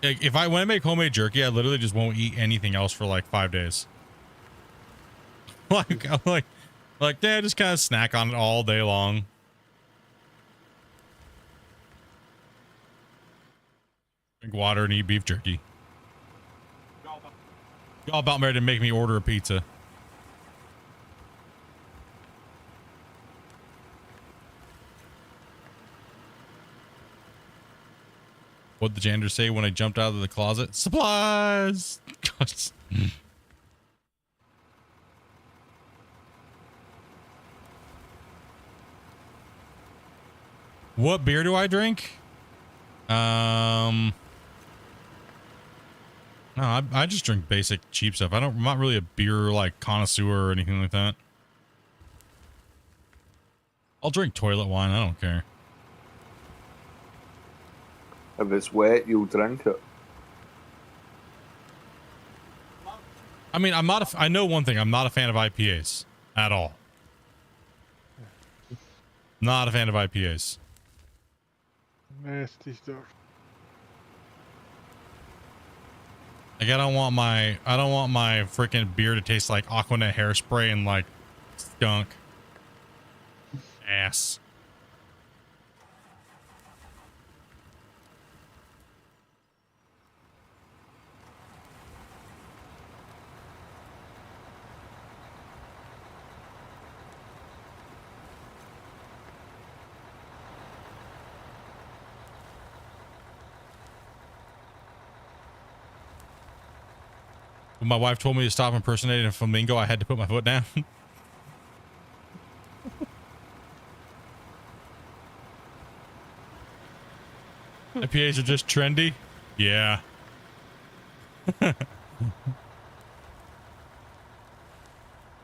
Like, when I make homemade jerky, I literally just won't eat anything else for like 5 days. I'm like, yeah, just kind of snack on it all day long. Drink water and eat beef jerky. Y'all about ready to make me order a pizza. What'd the janitor say when I jumped out of the closet? Supplies! What beer do I drink? No, I just drink basic cheap stuff. I'm not really a beer like connoisseur or anything like that. I'll drink toilet wine. I don't care. If it's wet, you'll drink it. I mean, I know one thing. I'm not a fan of IPAs at all. Not a fan of IPAs. Nasty stuff. Like I don't want my freaking beer to taste like Aquanet hairspray and like skunk ass. When my wife told me to stop impersonating a flamingo, I had to put my foot down. IPAs are just trendy. Yeah.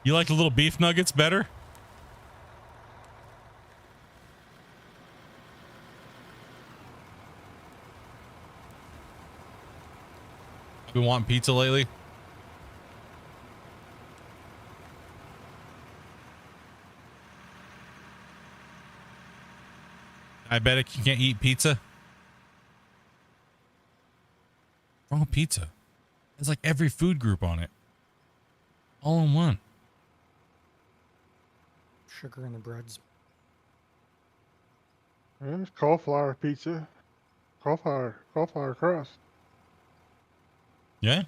You like the little beef nuggets better? Been wanting pizza lately? I bet you can't eat pizza. What's wrong with pizza? There's like every food group on it. All in one. Sugar in the breads. There's cauliflower pizza. Cauliflower crust. Yeah.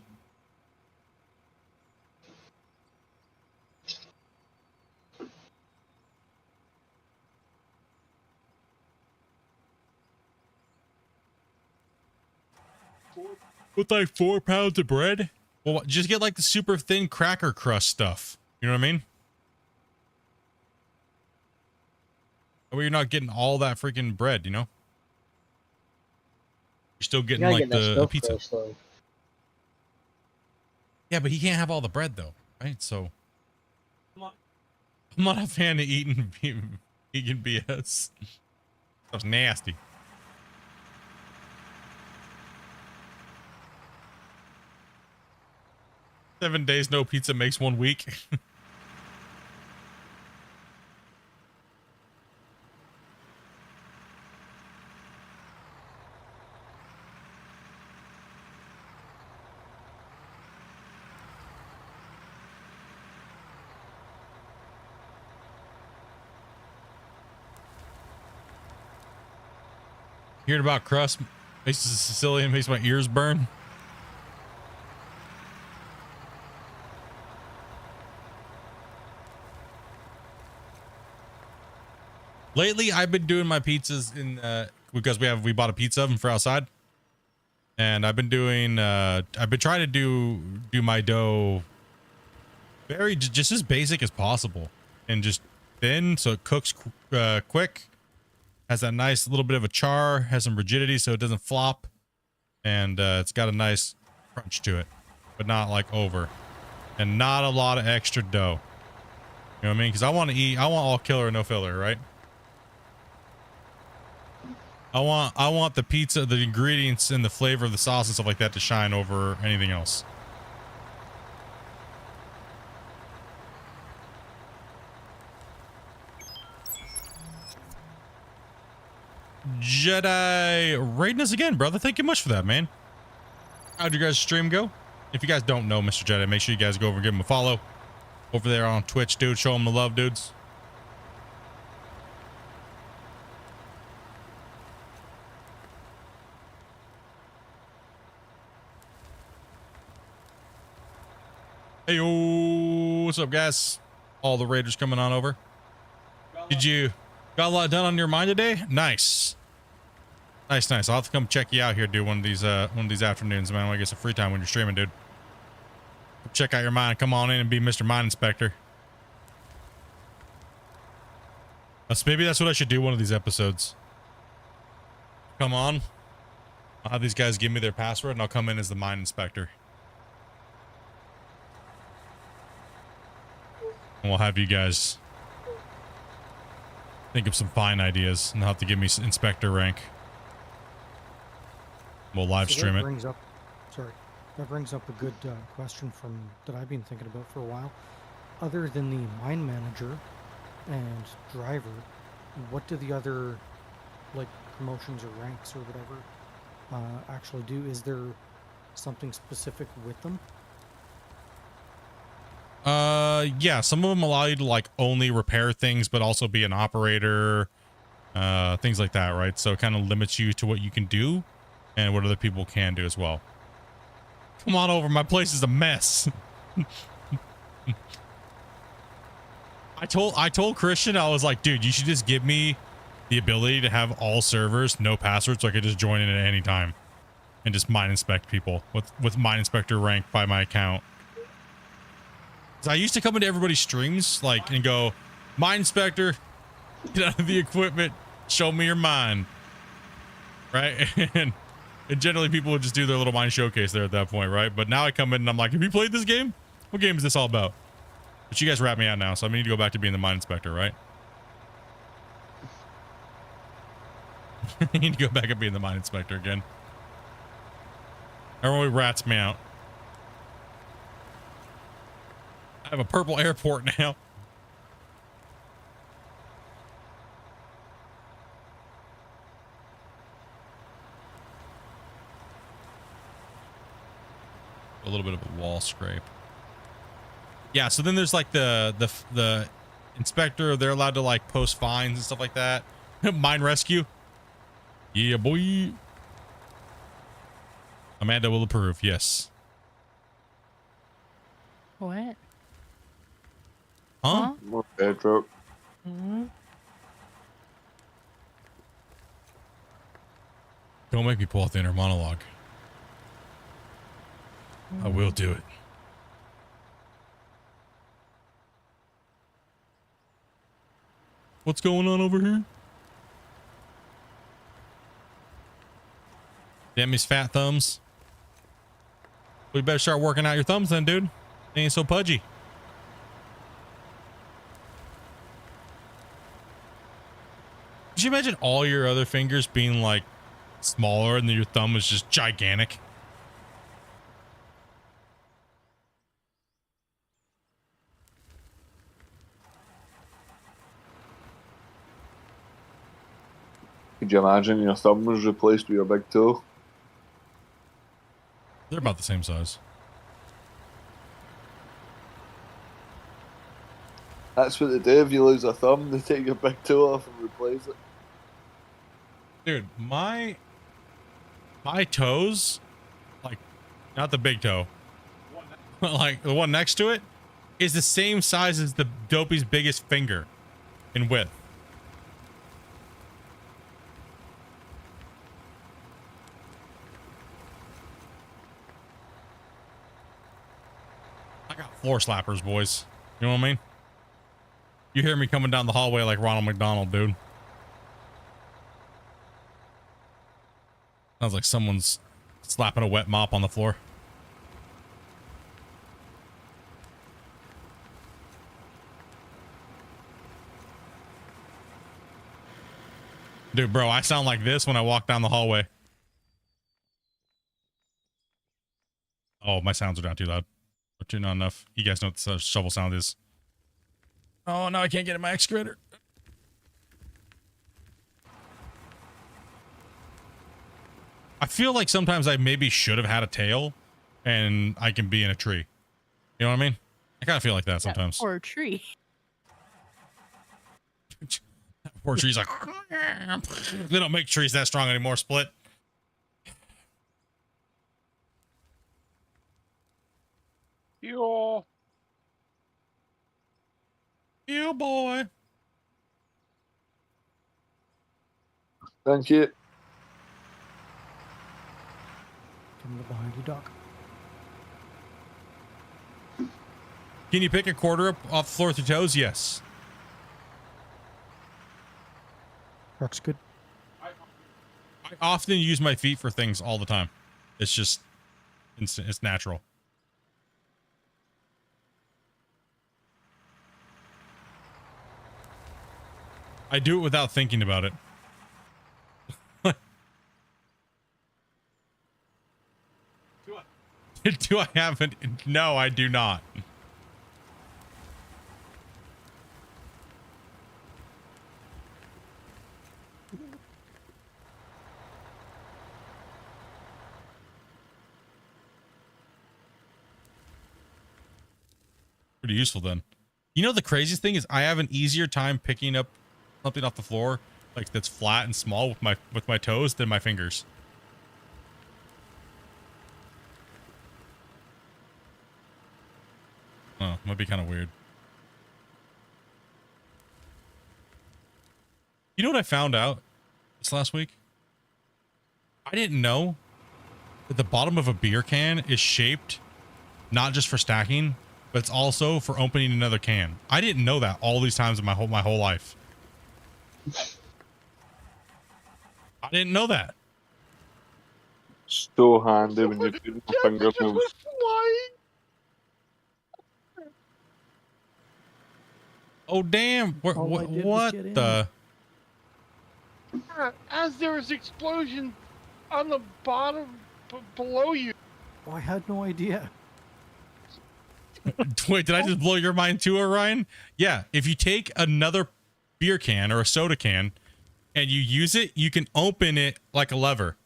With like 4 pounds of bread? Well, just get like the super thin cracker crust stuff. You know what I mean? Where you're not getting all that freaking bread, you know? You're still getting like the pizza. Yeah, but he can't have all the bread though, right? So I'm not a fan of eating vegan BS. That was nasty. "7 days no pizza makes 1 week." Hearing about crust makes the Sicilian makes my ears burn. Lately, I've been doing my pizzas in because we bought a pizza oven for outside, and I've been trying to do my dough very just as basic as possible and just thin so it cooks quick, has that nice little bit of a char, has some rigidity so it doesn't flop, and it's got a nice crunch to it, but not like over, and not a lot of extra dough. You know what I mean? Because I want all killer, no filler, right? I want the pizza, the ingredients and the flavor of the sauce and stuff like that to shine over anything else. Jedi raiding us again, brother. Thank you much for that, man. How'd your guys' stream go? If you guys don't know Mr. Jedi, make sure you guys go over and give him a follow over there on Twitch, dude. Show him the love, dudes. Hey, yo, what's up, guys? All the raiders coming on over. Did you got a lot done on your mind today? Nice. Nice. I'll have to come check you out here, dude, one of these afternoons, man. When I get some free time when you're streaming, dude. Check out your mine. Come on in and be Mr. Mine Inspector. Maybe that's what I should do one of these episodes. Come on. I'll have these guys give me their password and I'll come in as the Mine Inspector. And we'll have you guys think of some fine ideas and they'll have to give me Inspector rank. We'll live stream it. That brings up a good question that I've been thinking about for a while. Other than the mine manager and driver, what do the other like promotions or ranks or whatever actually do? Is there something specific with them? Yeah, some of them allow you to like only repair things, but also be an operator, things like that, right? So it kind of limits you to what you can do and what other people can do as well. Come on over, my place is a mess. I told Christian, I was like, dude, you should just give me the ability to have all servers, no passwords, so I could just join in at any time and just mine inspect people with mine inspector rank by my account. I used to come into everybody's streams like and go, mine inspector, get out of the equipment, show me your mine, right? And generally people would just do their little mine showcase there at that point, right? But now I come in and I'm like, have you played this game? What game is this all about? But you guys wrap me out now, so I need to go back to being the mine inspector, right? I need to go back and being the mine inspector again. Everyone rats me out. I have a purple airport now. A little bit of a wall scrape. Yeah, so then there's like the inspector. They're allowed to like post fines and stuff like that. Mine rescue. Yeah, boy. Amanda will approve. Yes. What? Huh? More airdrop. Don't make me pull out the inner monologue. I will do it. What's going on over here? Damn these fat thumbs. We better start working out your thumbs then, dude. They ain't so pudgy. Could you imagine all your other fingers being like smaller and then your thumb is just gigantic? Could you imagine your thumb was replaced with your big toe? They're about the same size. That's what they do if you lose a thumb. They take your big toe off and replace it. Dude, my toes, like, not the big toe, but like the one next to it, is the same size as the dopey's biggest finger in width. I got floor slappers, boys. You know what I mean? You hear me coming down the hallway like Ronald McDonald, dude. Sounds like someone's slapping a wet mop on the floor. Dude, bro, I sound like this when I walk down the hallway. Oh, my sounds are down too loud. But not enough. You guys know what the shovel sound is. Oh, now I can't get in my excavator. I feel like sometimes I maybe should have had a tail and I can be in a tree. You know what I mean? I kind of feel like that sometimes. Or a tree. Poor trees like, they don't make trees that strong anymore, Split. Yo. You boy. Thank you. Coming up behind you, Doc. Can you pick a quarter up off the floor with your toes? Yes. Rock's good. I often use my feet for things all the time. It's just, it's natural. I do it without thinking about it. Do I have it? No, I do not. Pretty useful then. You know, the craziest thing is I have an easier time picking up something off the floor like that's flat and small with my toes than my fingers. Oh, might be kind of weird. You know what I found out this last week? I didn't know that the bottom of a beer can is shaped not just for stacking, but it's also for opening another can. I didn't know that all these times in my whole life. I didn't know that. So handy when you're doing fingernails. Oh damn! All I did was What get in. the? As there was explosion on the bottom below you. Oh, I had no idea. Wait, did I just blow your mind too, Orion? Yeah, if you take another beer can or a soda can and you use it, you can open it like a lever.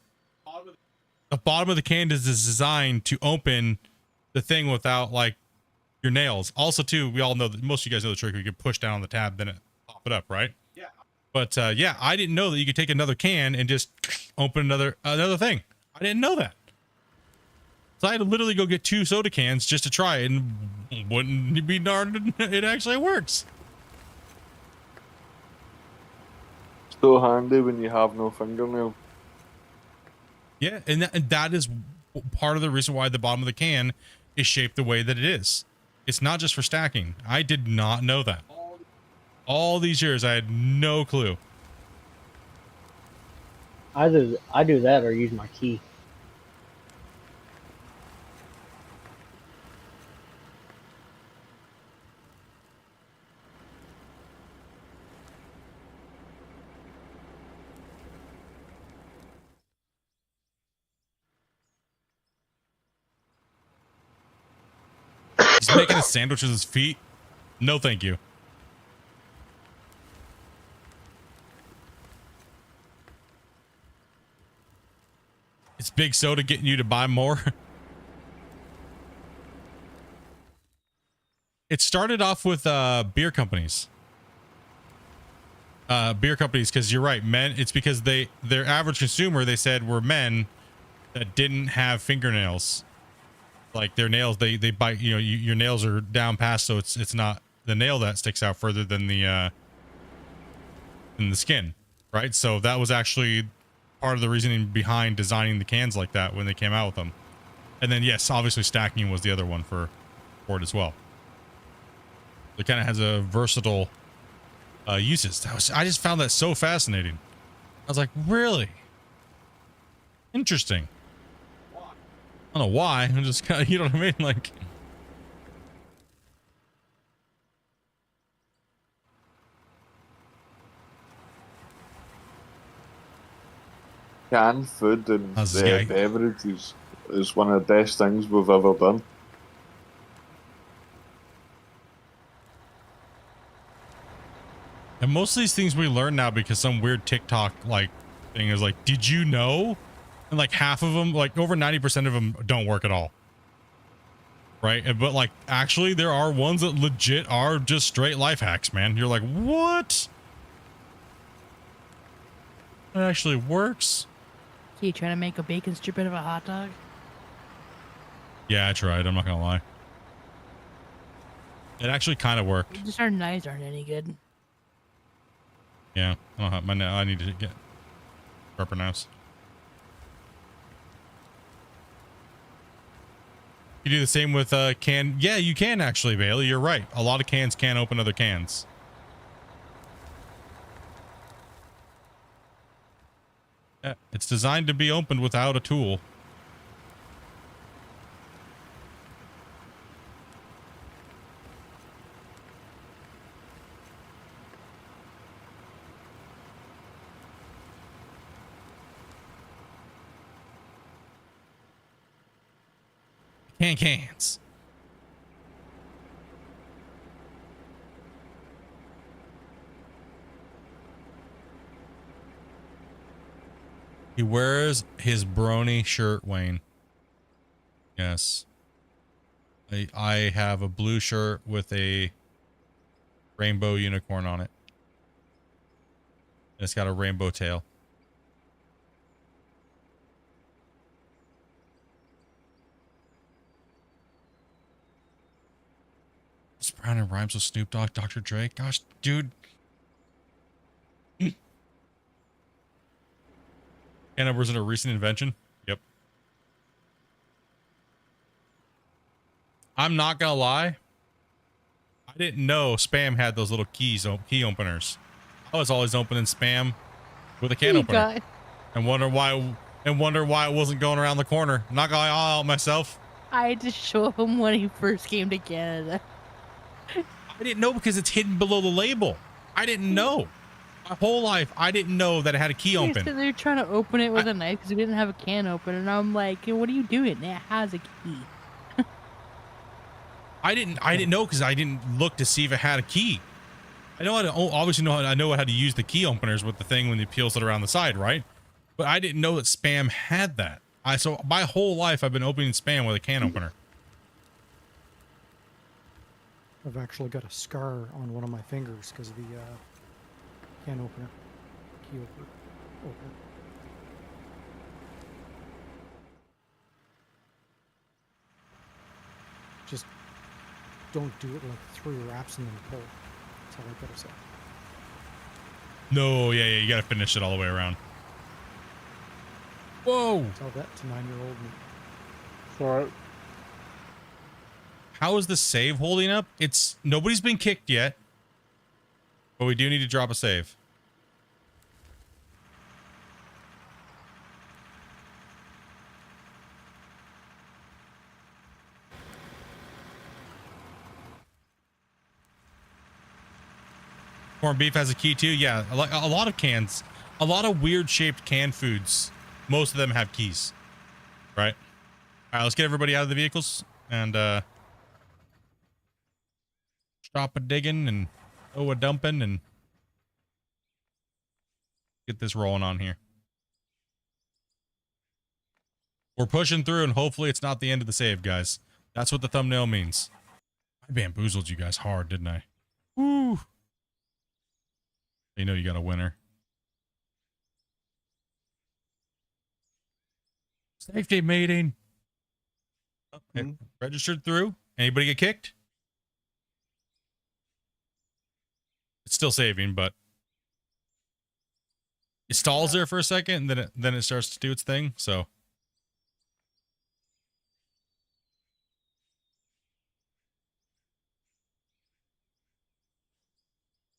The bottom of the can is designed to open the thing without like your nails. Also, too, we all know that most of you guys know the trick. You can push down on the tab, then it pop it up, right? Yeah. But yeah, I didn't know that you could take another can and just open another thing. I didn't know that. So I had to literally go get 2 soda cans just to try it, and wouldn't it be darned, it actually works. So handy when you have no fingernail. Yeah, and that is part of the reason why the bottom of the can is shaped the way that it is. It's not just for stacking. I did not know that. All these years, I had no clue. Either I do that or use my key. He's making a sandwich with his feet. No, thank you. It's Big Soda getting you to buy more. It started off with beer companies. Because you're right, men. It's because their average consumer, they said, were men that didn't have fingernails. Like their nails, they bite. You know, your nails are down past, so it's not the nail that sticks out further than the skin, right? So that was actually part of the reasoning behind designing the cans like that when they came out with them. And then yes, obviously stacking was the other one for it as well. It kind of has a versatile uses. I just found that so fascinating. I was like, really interesting. I don't know why. I'm just kind of, you know what I mean? Like, canned food and How's this guy? beverages is one of the best things we've ever done. And most of these things we learn now because some weird TikTok like thing is like, did you know? And like half of them, like over 90% of them don't work at all. Right? But like actually there are ones that legit are just straight life hacks, man. You're like, what? It actually works. So you trying to make a bacon strip out of a hot dog? Yeah, I tried. I'm not gonna lie. It actually kind of worked. Just our knives aren't any good. Yeah, I don't have my. I need to get sharper knives. You do the same with can. Yeah, you can actually, Bailey. You're right. A lot of cans can open other cans. Yeah, it's designed to be opened without a tool. Cans. He wears his brony shirt, Wayne. Yes. I have a blue shirt with a rainbow unicorn on it. And it's got a rainbow tail. Brown and rhymes with Snoop Dogg, Dr. Dre. Gosh, dude. Can was in a recent invention. Yep. I'm not gonna lie. I didn't know spam had those little key openers. I was always opening spam with a can opener. And wonder why it wasn't going around the corner. I'm not gonna lie out myself. I had to show him when he first came to Canada. I didn't know because it's hidden below the label. I didn't know. My whole life, I didn't know that it had a key open. So they're trying to open it with a knife because we didn't have a can opener. And I'm like, hey, what are you doing? It has a key. I didn't know because I didn't look to see if it had a key. I know I know how to use the key openers with the thing when you peels it around the side, right? But I didn't know that spam had that. So my whole life I've been opening spam with a can opener. I've actually got a scar on one of my fingers because of the can opener, key opener. Just don't do it like 3 wraps and then pull. That's all I gotta say. No, yeah, you gotta finish it all the way around. Whoa! Tell that to 9-year-old me. So How is the save holding up? Nobody's been kicked yet, but we do need to drop a save. Corned beef has a key too. Yeah, a lot of cans, a lot of weird shaped canned foods. Most of them have keys, right? All right, let's get everybody out of the vehicles and stop a digging and throw a dumping and get this rolling on here. We're pushing through and hopefully it's not the end of the save, guys. That's what the thumbnail means. I bamboozled you guys hard, didn't I? Woo! You know you got a winner. Safety meeting. Okay. Registered through. Anybody get kicked? It's still saving, but it stalls there for a second, and then it starts to do its thing. So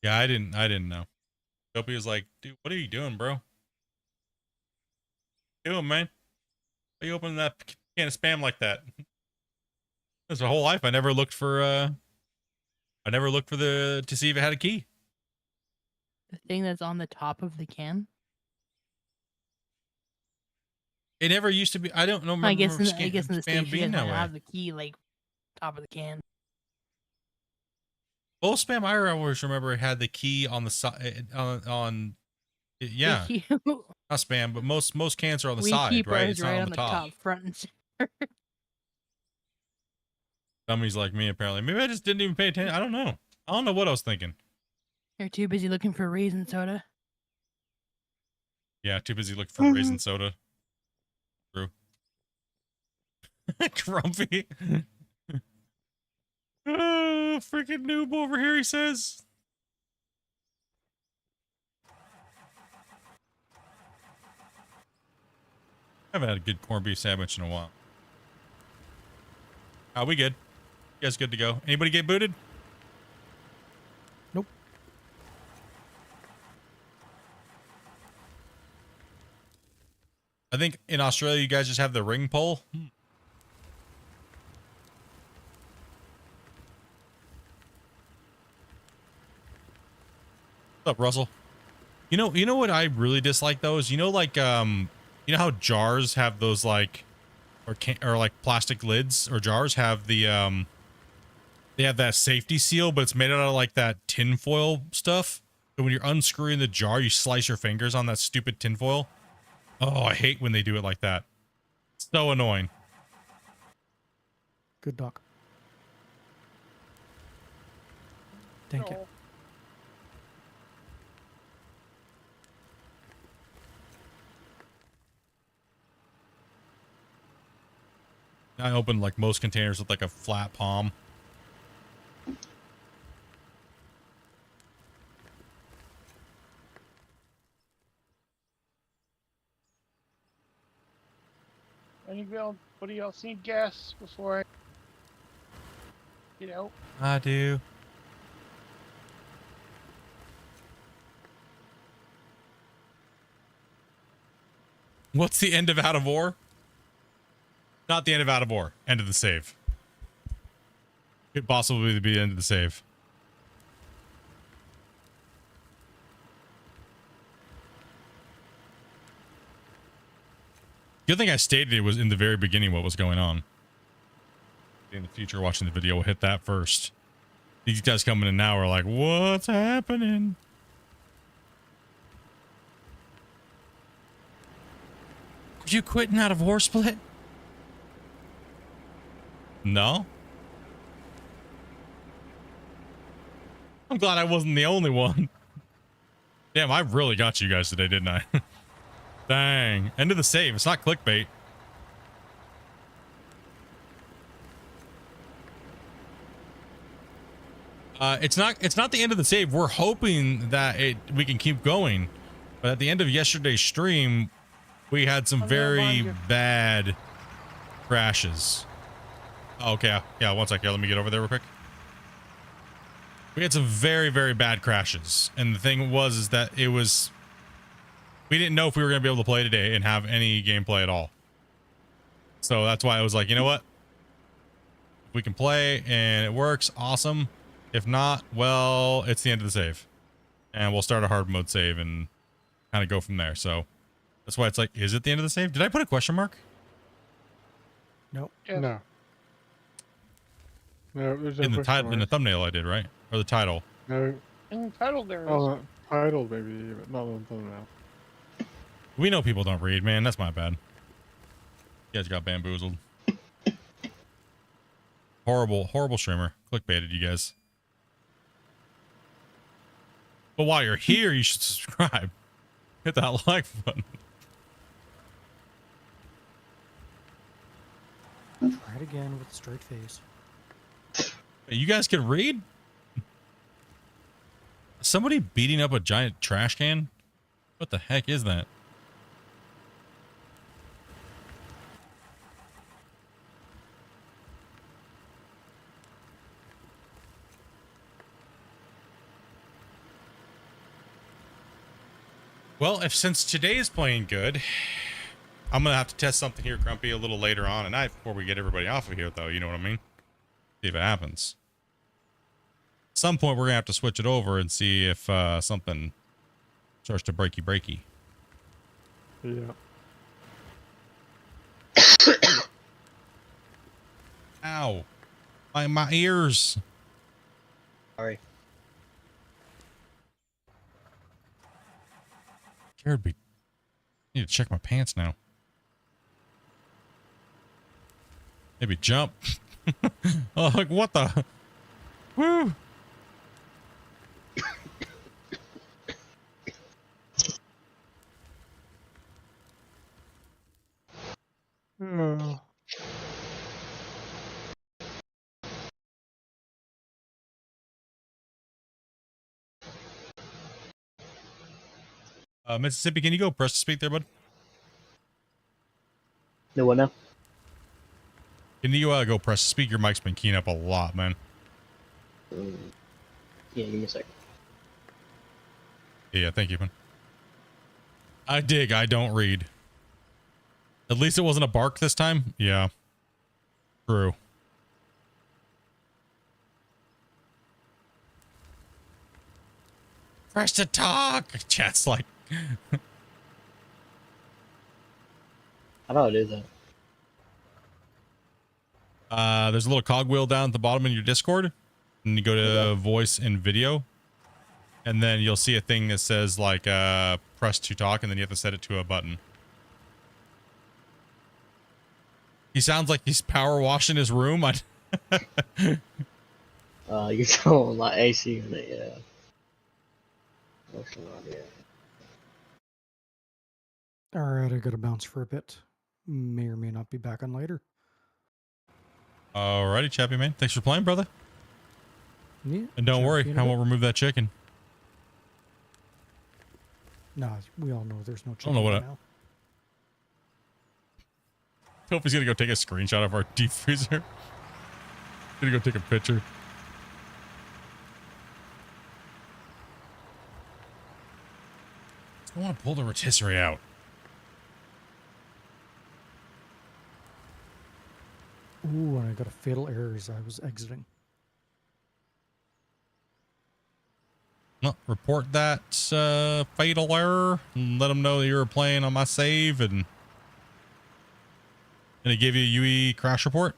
yeah, I didn't know. Dopey was like, dude, what are you doing, bro? What are you doing, man? Why are you opening that can of spam like that? That's my whole life. I never looked for to see if it had a key. The thing that's on the top of the can? It never used to be. I don't know. I guess in the Spam States, you being guys that might way. have the key like top of the can. Most spam I always remember it had the key on the side on yeah, We keep, not spam, but most cans are on the we side, keep right? ours It's not right on the top. front and center. Dummies like me, apparently. Maybe I just didn't even pay attention. I don't know. I don't know what I was thinking. They're too busy looking for raisin soda. Yeah, too busy looking for raisin soda. True. Grumpy. Oh, freaking noob over here, he says. I haven't had a good corned beef sandwich in a while. Oh, we good. You guys good to go? Anybody get booted? Nope. I think in Australia, you guys just have the ring pole. What's up, Russell? You know what I really dislike those? You know, like, you know how jars have those like, or like plastic lids, or jars have the, they have that safety seal, but it's made out of like that tinfoil stuff. So when you're unscrewing the jar, you slice your fingers on that stupid tinfoil. Oh, I hate when they do it like that. So annoying. Good doc. Thank you. I opened like most containers with like a flat palm. Anybody else need gas before I get out? I do. What's the end of Out of War? Not the end of Out of War. End of the save. Could possibly be the end of the save. Good thing I stated it was in the very beginning what was going on. In the future, watching the video, we'll hit that first. These guys coming in now are like, what's happening? Are you quitting Out of War, Split? No. I'm glad I wasn't the only one. Damn, I really got you guys today, didn't I? Dang. End of the save. It's not clickbait. It's not the end of the save. We're hoping that we can keep going. But at the end of yesterday's stream, we had some very bad crashes. Oh, okay. Yeah, one sec here. Let me get over there real quick. We had some very, very bad crashes. And the thing was is that we didn't know if we were going to be able to play today and have any gameplay at all. So that's why I was like, you know what? If we can play and it works, awesome. If not, well, it's the end of the save. And we'll start a hard mode save and kind of go from there. So that's why it's like, is it the end of the save? Did I put a question mark? Nope. Yes. No. No, there's no In the question title, in the mark. thumbnail I did, right? Or the title. No. In the title there is. Oh, title, maybe, but not on thumbnail. We know people don't read, man. That's my bad. You guys got bamboozled. Horrible, horrible streamer. Clickbaited you guys. But while you're here, you should subscribe. Hit that like button. Try it again with a straight face. Hey, you guys can read? Somebody beating up a giant trash can? What the heck is that? Well, since today is playing good, I'm gonna have to test something here, Grumpy, a little later on tonight before we get everybody off of here, though. You know what I mean? See if it happens. At some point, we're gonna have to switch it over and see if something starts to breaky. Yeah. Ow. My ears. Sorry. Scared me. I need to check my pants now. Maybe jump. Oh, like what the? Woo. Oh. Mississippi, can you go press to speak there, bud? No one now? Can you go press to speak? Your mic's been keying up a lot, man. Yeah, give me a second. Yeah, thank you, man. I dig. I don't read. At least it wasn't a bark this time. Yeah. True. Press to talk. Chat's like. How do I do that? There's a little cogwheel down at the bottom in your Discord. And you go to voice and video. And then you'll see a thing that says like press to talk, and then you have to set it to a button. He sounds like he's power washing his room. You're talking like AC on it, yeah. That's no idea. Alright, I gotta bounce for a bit. May or may not be back on later. Alrighty, Chappy man. Thanks for playing, brother. Yeah. And don't chat worry, with you in a I bit. won't remove that chicken. Nah, we all know there's no don't chicken know what now. Hope he's gonna go take a screenshot of our deep freezer. Gonna go take a picture. I want to pull the rotisserie out. Ooh, and I got a fatal error as I was exiting. Well, report that fatal error and let them know that you were playing on my save, and gonna give you a UE crash report.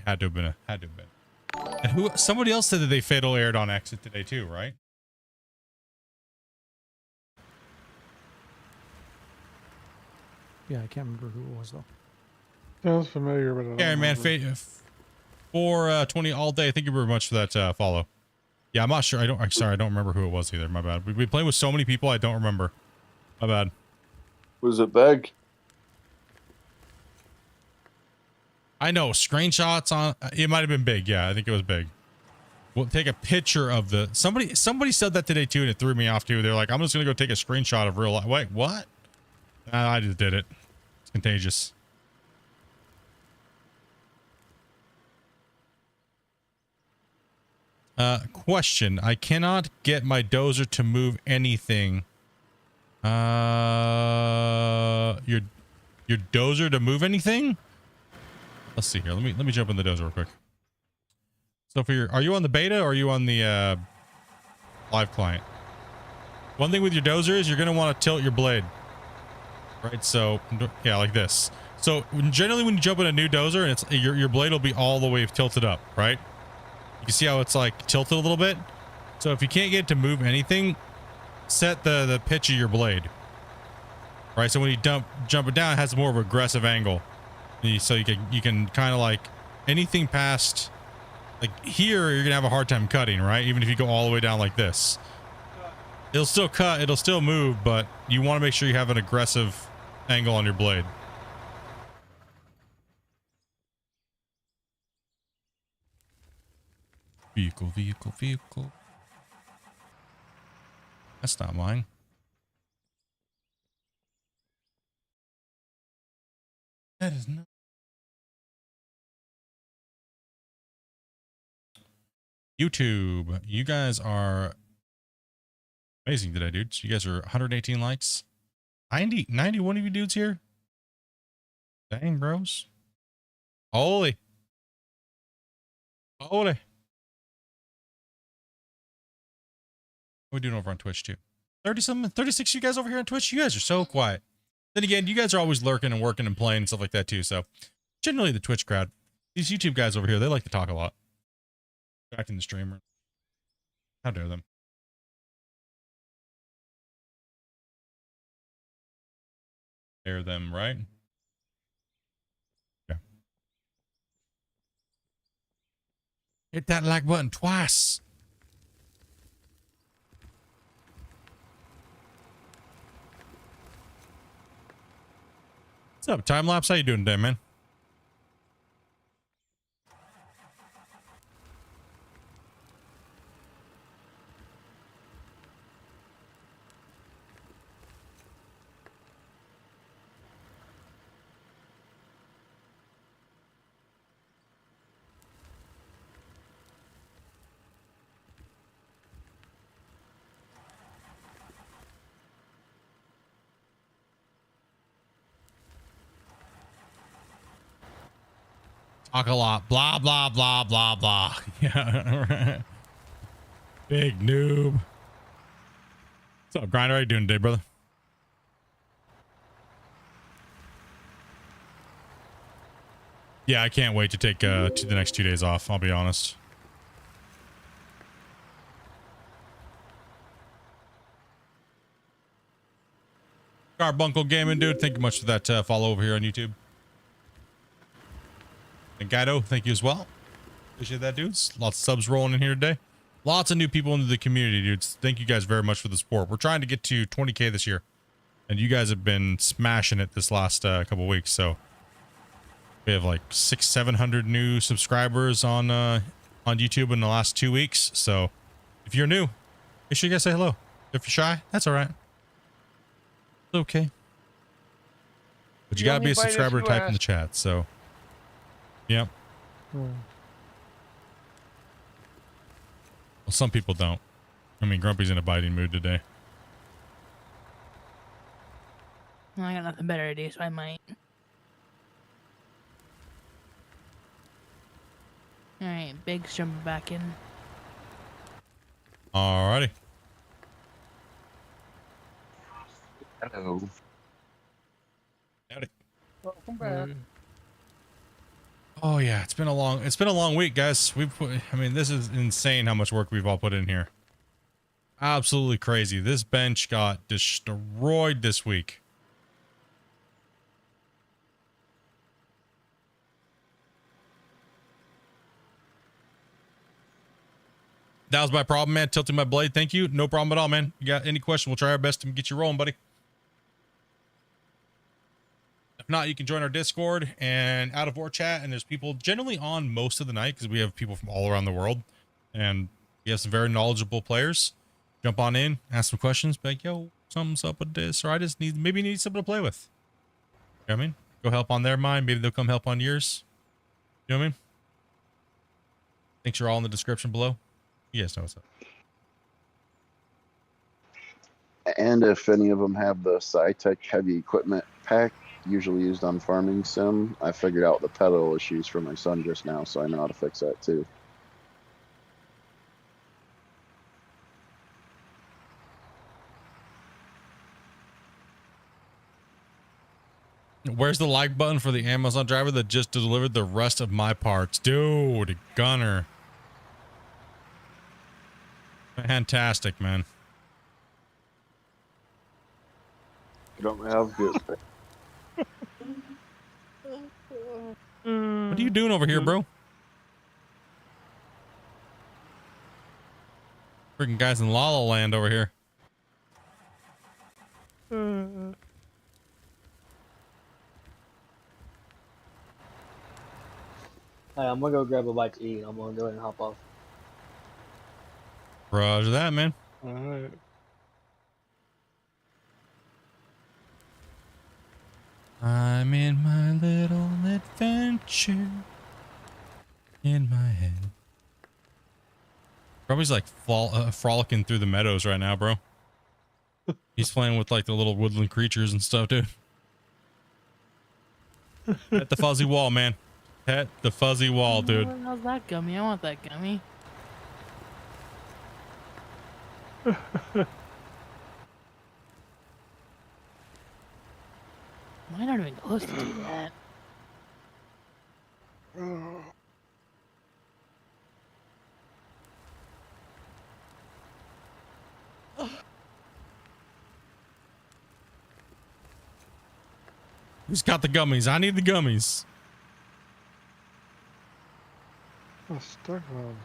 Had to have been. And who? Somebody else said that they fatal errored on exit today too, right? Yeah, I can't remember who it was though. Sounds familiar, but I don't Yeah, man. remember. For 20 all day. Thank you very much for that follow. Yeah, I'm not sure. I'm sorry. I don't remember who it was either. My bad. We've been playing with so many people. I don't remember. My bad. Was it big? I know screenshots on it might have been big. Yeah, I think it was big. We'll take a picture of the somebody said that today too, and it threw me off too. They're like, I'm just gonna go take a screenshot of real life. Wait, what? I just did it. It's contagious. Question. I cannot get my dozer to move anything. Your dozer to move anything? Let's see here. Let me jump in the dozer real quick. So for your, are you on the beta or are you on the live client? One thing with your dozer is you're gonna want to tilt your blade, right? So yeah, like this. So generally when you jump in a new dozer, and it's your blade will be all the way tilted up, right? You can see how it's like tilted a little bit. So if you can't get it to move anything, set the pitch of your blade, right? So when you jump it down, it has more of an aggressive angle. So you can kind of like anything past like here, you're gonna have a hard time cutting, right? Even if you go all the way down like this, it'll still cut, it'll still move, but you want to make sure you have an aggressive angle on your blade. Vehicle. That's not mine. That is not. YouTube, you guys are amazing today, dudes. You guys are 118 likes. 91 of you dudes here. Dang, bros. Holy. What are we doing over on Twitch too? 30 something, 36 you guys over here on Twitch. You guys are so quiet. Then again, you guys are always lurking and working and playing and stuff like that too. So generally the Twitch crowd, these YouTube guys over here, they like to talk a lot. Back in the streamer. How dare them? Dare them, right? Yeah. Hit that like button twice. What's up, time lapse? How you doing today, man? Talk a lot. Blah, blah, blah, blah, blah. Yeah. Right. Big noob. What's up, Grinder? How you doing today, brother? Yeah, I can't wait to take the next 2 days off. I'll be honest. Carbuncle Gaming, dude. Thank you much for that follow over here on YouTube. And Guido, thank you as well. Appreciate that, dudes. Lots of subs rolling in here today. Lots of new people into the community, dudes. Thank you guys very much for the support. We're trying to get to 20K this year, and you guys have been smashing it this last couple weeks. So we have like 600-700 new subscribers on YouTube in the last 2 weeks. So if you're new, make sure you guys say hello. If you're shy, that's all right. It's okay. But you gotta be a subscriber to type in the chat. So. Yep. Well, some people don't. I mean, Grumpy's in a biting mood today. Well, I got nothing better to do, so I might. Alright, Big's jumping back in. Alrighty. Hello. Howdy. Welcome back. Oh yeah, it's been a long week, guys. I mean, this is insane how much work we've all put in here. Absolutely crazy. This bench got destroyed this week. That was my problem, man. Tilting my blade. Thank you. No problem at all, man. You got any question? We'll try our best to get you rolling, buddy. If not, you can join our Discord and out of our chat. And there's people generally on most of the night because we have people from all around the world. And we have some very knowledgeable players. Jump on in, ask some questions. Be like, yo, something's up with this. Or I just maybe need something to play with. You know what I mean? Go help on their mind. Maybe they'll come help on yours. You know what I mean? Links are all in the description below. You guys know what's up. And if any of them have the SciTech heavy equipment pack, usually used on farming sim, I figured out the pedal issues for my son just now, so I know how to fix that too. Where's the like button for the Amazon driver that just delivered the rest of my parts? Dude, Gunner. Fantastic, man. You don't have good. What are you doing over here, bro? Freaking guys in La La Land over here. Hey, I'm gonna go grab a bite to eat. I'm gonna go ahead and hop off. Roger that, man. All right. I'm in my little adventure in my head. Probably like frolicking through the meadows right now, bro. He's playing with like the little woodland creatures and stuff, dude. Pet the fuzzy wall, man. Pet the fuzzy wall, dude. How's that gummy? I want that gummy. Am I not even close to do that? Who's got the gummies? I need the gummies. Oh, stuck on.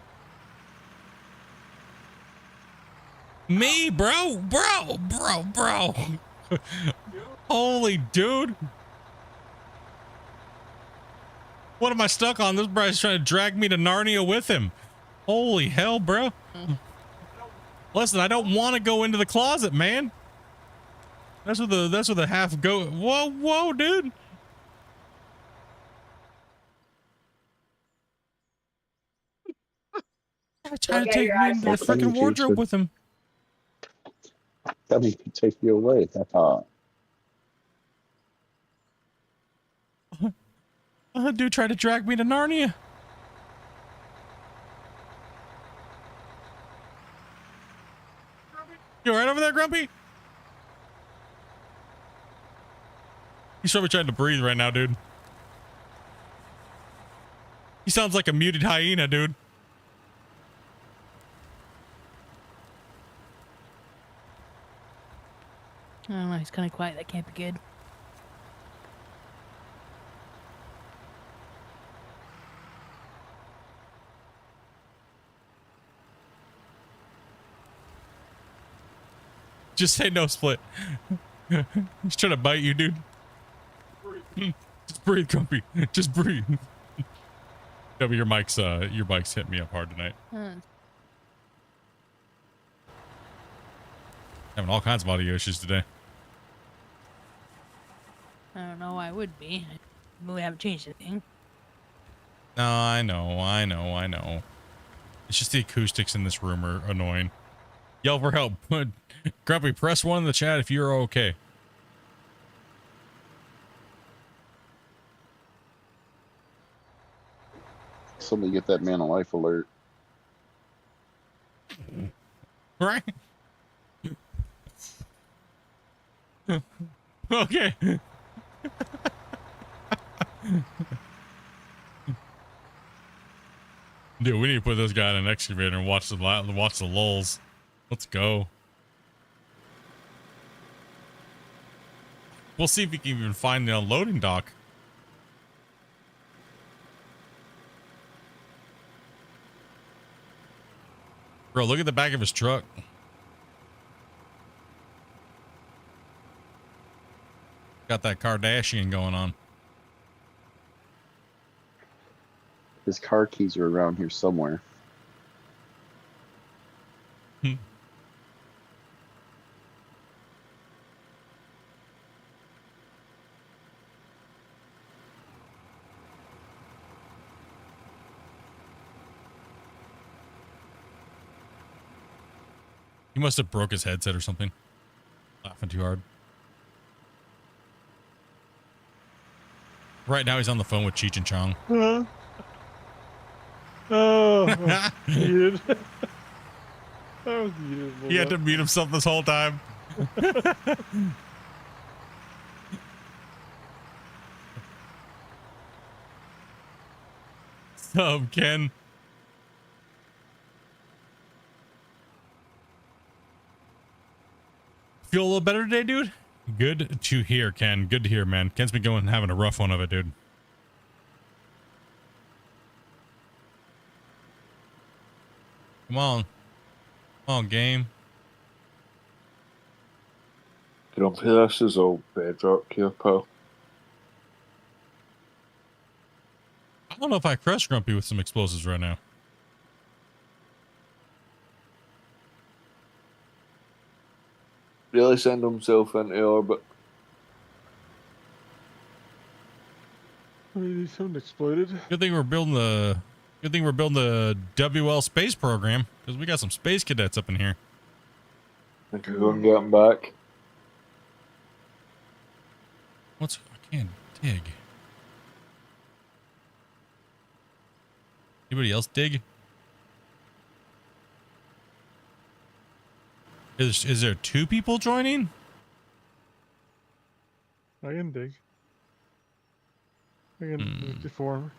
Me, bro. Holy dude. What am I stuck on? This guy's trying to drag me to Narnia with him. Holy hell, bro. Listen, I don't want to go into the closet, man. That's where the half go. Whoa, dude. He's trying to take me into the freaking wardrobe with him. Tell me to take you away. Dude tried to drag me to Narnia. You alright over there, Grumpy? He's probably trying to breathe right now, dude. He sounds like a muted hyena, dude. I don't know, he's kind of quiet. That can't be good. Just say no, Split. He's trying to bite you, dude. Just breathe, Grumpy. Just breathe. W, your mic's hit me up hard tonight. Having all kinds of audio issues today. I don't know why I would be. We haven't changed anything. No, I know. It's just the acoustics in this room are annoying. Yell for help. Grumpy, press 1 in the chat if you're okay. Somebody get that man a life alert. Right? Okay. Dude, we need to put this guy in an excavator and watch the lulls. Let's go. We'll see if we can even find the unloading dock. Bro, look at the back of his truck. Got that Kardashian going on. His car keys are around here somewhere. He must have broke his headset or something. Laughing too hard. Right now he's on the phone with Cheech and Chong. Oh, muted. I was muted. He had to mute himself this whole time. Ken. Feel a little better today, dude? Good to hear, Ken. Good to hear, man. Ken's been having a rough one of it, dude. Come on. Come on, game. Grumpy, this is all bedrock here, pal. I don't know if I crushed Grumpy with some explosives right now. Really send himself into orbit. Something exploded. Good thing we're building the WL space program, because we got some space cadets up in here. I can go and get him back. I can't dig. Anybody else dig? Is there 2 people joining? I can dig. I can deform.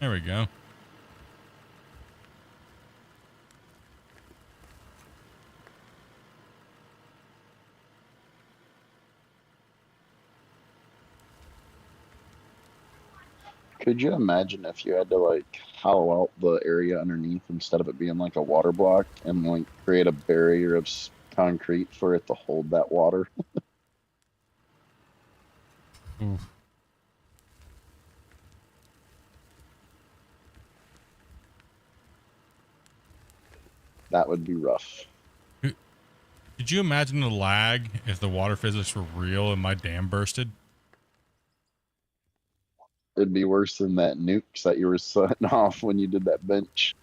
There we go. Could you imagine if you had to like hollow out the area underneath instead of it being like a water block and like create a barrier of concrete for it to hold that water? Oof. That would be rough. Did you imagine the lag if the water physics were real and my dam bursted? It'd be worse than that nukes that you were setting off when you did that bench.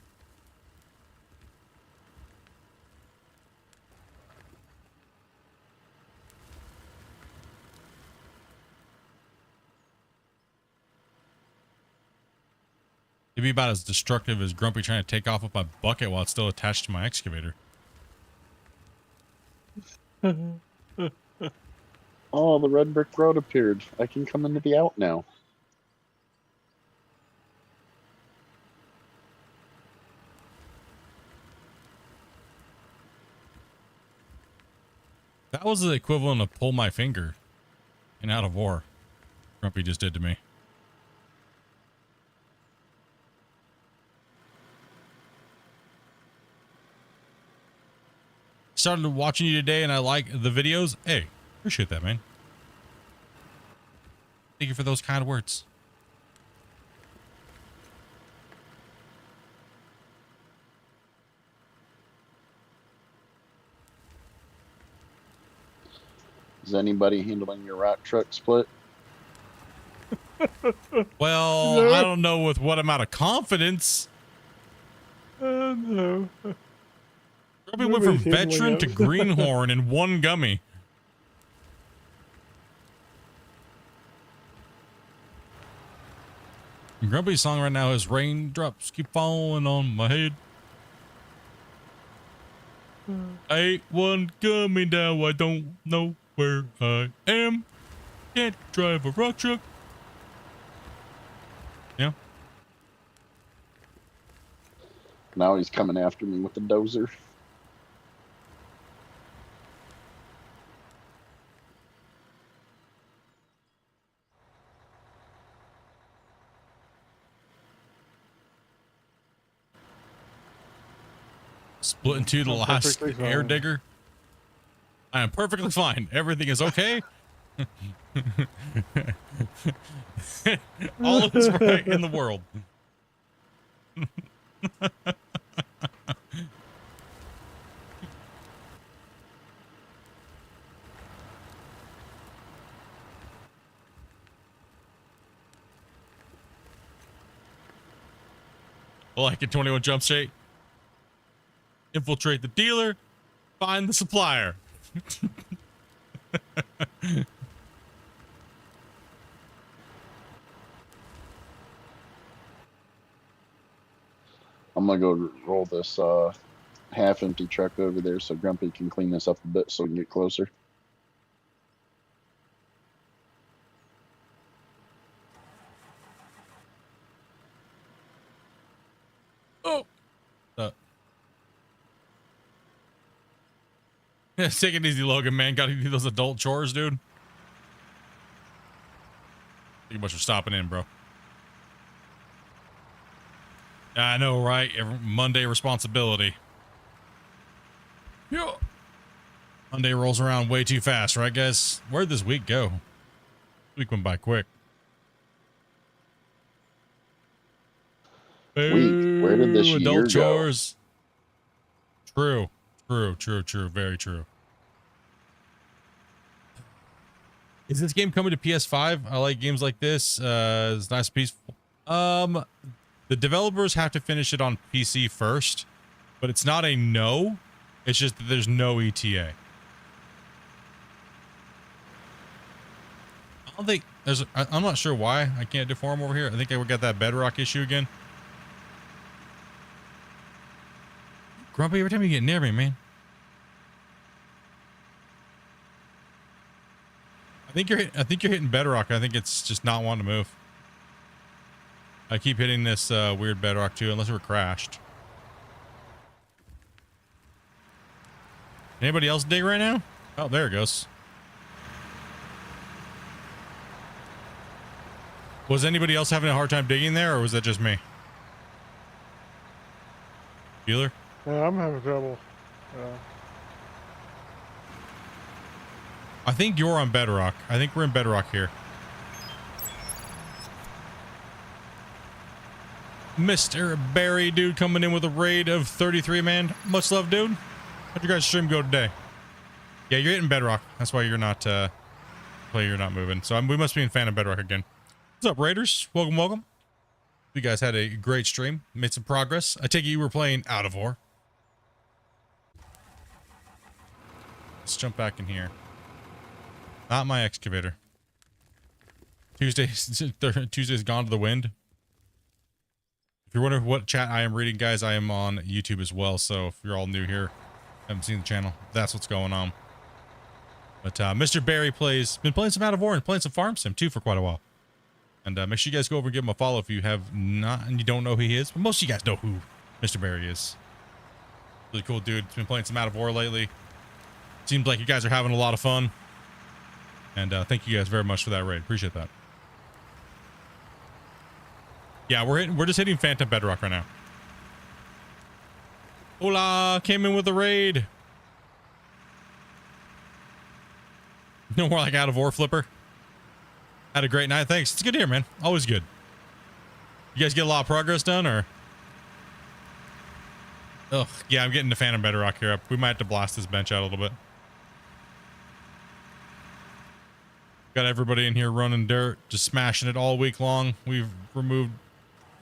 It'd be about as destructive as Grumpy trying to take off with my bucket while it's still attached to my excavator. Oh, the red brick road appeared. I can come into the out now. That was the equivalent of pull my finger in Out of War. Grumpy just did to me. Started watching you today and I like the videos. Hey, appreciate that, man. Thank you for those kind words. Is anybody handling your rock truck split? Well, No. I don't know with what amount of confidence. No. Grumpy went from Nobody's handling veteran to it. greenhorn in one gummy. And Grumpy's song right now is raindrops keep falling on my head. I ate one gummy, now I don't know where I am. Can't drive a rock truck. Yeah. Now he's coming after me with the dozer. Split into the I'm last perfectly air fine. digger. I am perfectly fine. Everything is okay. All is right in the world. Like a 21 Jump Street. Infiltrate the dealer. Find the supplier. I'm gonna go roll this half-empty truck over there so Grumpy can clean this up a bit so we can get closer. Oh. Yeah, take it easy, Logan, man. Gotta do those adult chores, dude. Thank you much for stopping in, bro. I know, right? Every Monday responsibility. Yeah. Monday rolls around way too fast, right, guys? Where'd this week go? Week went by quick. Week? Where did this Ooh, year adult go? chores. True. True. Very true. Is this game coming to PS5? I like games like this. It's nice and peaceful. The developers have to finish it on PC first, but it's not a no. It's just that there's no ETA. I don't think there's. I'm not sure why I can't deform over here. I think we got that bedrock issue again. Grumpy, every time you get near me, man. I think you're hitting bedrock. I think it's just not wanting to move. I keep hitting this weird bedrock too, unless we're crashed. Anybody else dig right now? Oh, there it goes. Was anybody else having a hard time digging there, or was that just me? Bueller? Yeah, I'm having trouble. I think you're on bedrock. I think we're in bedrock here. Mr. Barry, dude, coming in with a raid of 33, man. Much love, dude. How'd your guys' stream go today? Yeah, you're hitting bedrock. That's why you're not moving. So we must be in Phantom Bedrock again. What's up, Raiders? Welcome, welcome. You guys had a great stream. Made some progress. I take it you were playing Out of War. Let's jump back in here. Not my excavator. Tuesday's gone to the wind. If you're wondering what chat I am reading, guys, I am on YouTube as well. So if you're all new here, haven't seen the channel, that's what's going on. But Mr. Barry been playing some Out of War and playing some Farm Sim too for quite a while. And make sure you guys go over and give him a follow if you have not and you don't know who he is. But most of you guys know who Mr. Barry is. Really cool dude. He's been playing some Out of War lately. Seems like you guys are having a lot of fun. And thank you guys very much for that raid. Appreciate that. Yeah, we're just hitting Phantom Bedrock right now. Hola, came in with a raid. No more like Out of War flipper. Had a great night. Thanks. It's good to hear, man. Always good. You guys get a lot of progress done, or? Ugh, yeah, I'm getting to Phantom Bedrock here. We might have to blast this bench out a little bit. Got everybody in here running dirt, just smashing it all week long. We've removed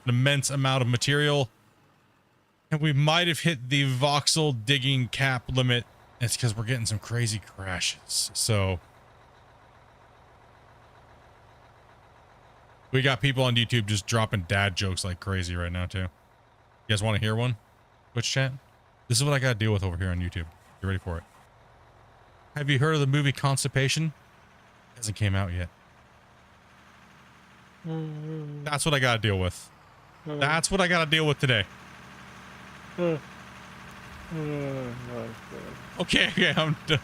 an immense amount of material. And we might have hit the voxel digging cap limit. It's because we're getting some crazy crashes. So we got people on YouTube just dropping dad jokes like crazy right now too. You guys want to hear one? Twitch chat? This is what I got to deal with over here on YouTube. You ready for it? Have you heard of the movie Constipation? It hasn't came out yet. That's what I got to deal with. That's what I got to deal with today. Okay, I'm done.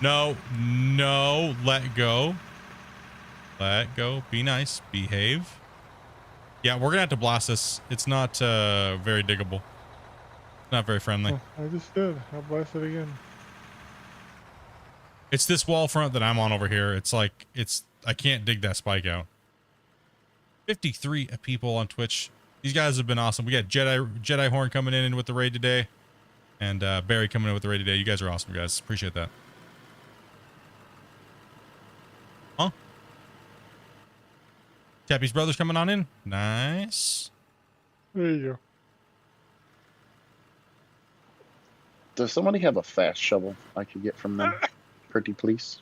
No, let go. Let go. Be nice. Behave. Yeah, we're gonna have to blast this. It's not very diggable. Not very friendly. I just did. I'll blast it again. It's this wall front that I'm on over here. It's like I can't dig that spike out. 53 people on Twitch. These guys have been awesome. We got Jedi Horn coming in with the raid today, and Barry coming in with the raid today. You guys are awesome, guys. Appreciate that. Huh? Tappy's brothers coming on in. Nice. There you go. Does somebody have a fast shovel I could get from them? Pretty please.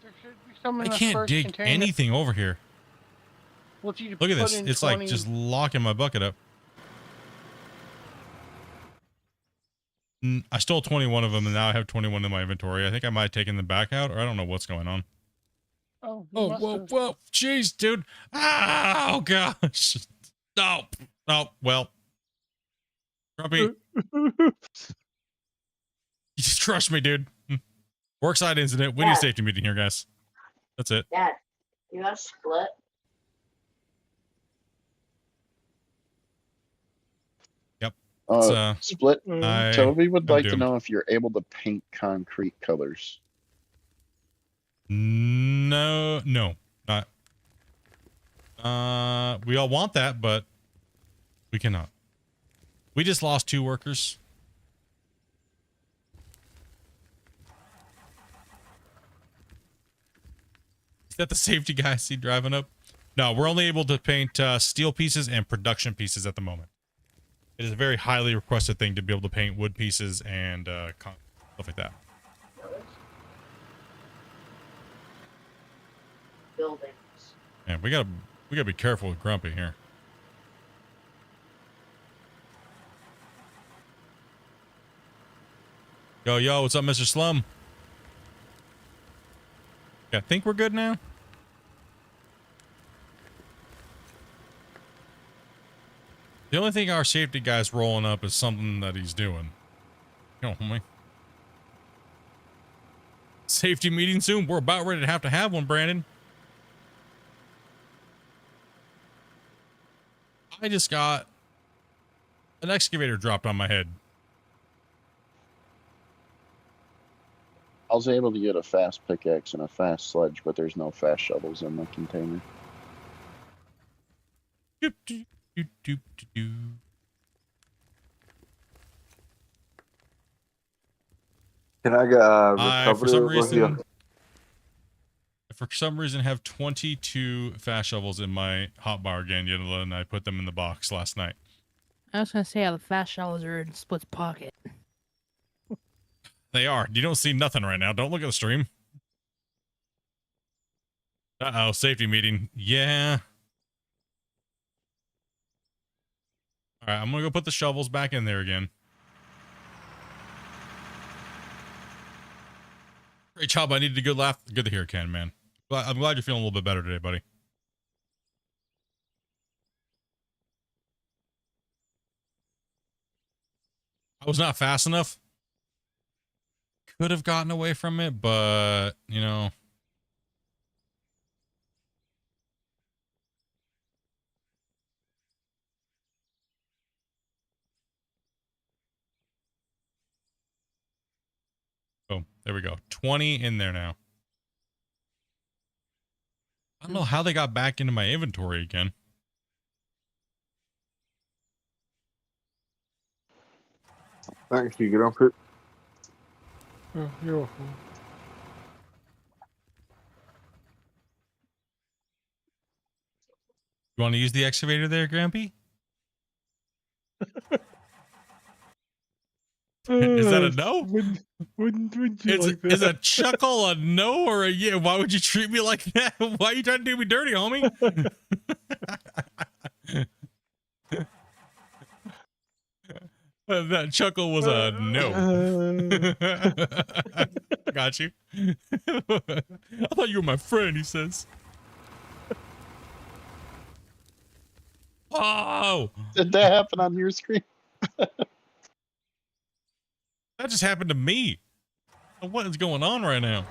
There should be some in I the can't first dig container. anything over here. Well, if you Look at put this. in It's 20 like just locking my bucket up. I stole 21 of them, and now I have 21 in my inventory. I think I might have taken them back out, or I don't know what's going on. Oh, Oh, whoa. Jeez, dude. Ah, oh, gosh. No. Oh, well. Grumpy. You just crushed me, dude. Workside incident. We need a safety meeting here, guys. That's it. Dad, you want to split? Yep. Split. Toby would like to doomed. know if you're able to paint concrete colors. No, not. We all want that, but we cannot. We just lost 2 workers. Is that the safety guy I see driving up? No, we're only able to paint steel pieces and production pieces at the moment. It is a very highly requested thing to be able to paint wood pieces and stuff like that. Buildings. Yeah, we gotta be careful with Grumpy here. Yo, what's up, Mr. Slum? Yeah, I think we're good now. The only thing our safety guy's rolling up is something that he's doing. Come on, homie. Safety meeting soon. We're about ready to have one, Brandon. I just got an excavator dropped on my head. I was able to get a fast pickaxe and a fast sledge, but there's no fast shovels in the container. Doop, doop, doop, doop, doop, doop. Can I get a I, recovery over here? For some reason, have 22 fast shovels in my hotbar again, and I put them in the box last night. I was gonna say how the fast shovels are in Split's pocket. They are. You don't see nothing right now. Don't look at the stream. Uh-oh, safety meeting. Yeah. All right, I'm going to go put the shovels back in there again. Great job. I needed a good laugh. Good to hear, Ken, man. I'm glad you're feeling a little bit better today, buddy. I was not fast enough. Could have gotten away from it, but, you know. Boom. There we go. 20 in there now. I don't know how they got back into my inventory again. Thanks, you get on it. Oh, you're welcome. You want to use the excavator there, Grampy? Is that a no? Wouldn't you Is, like that? is a chuckle a no or a yeah? Why would you treat me like that? Why are you trying to do me dirty, homie? That chuckle was a no. Got you. I thought you were my friend, he says. Oh! Did that happen on your screen? That just happened to me. What is going on right now?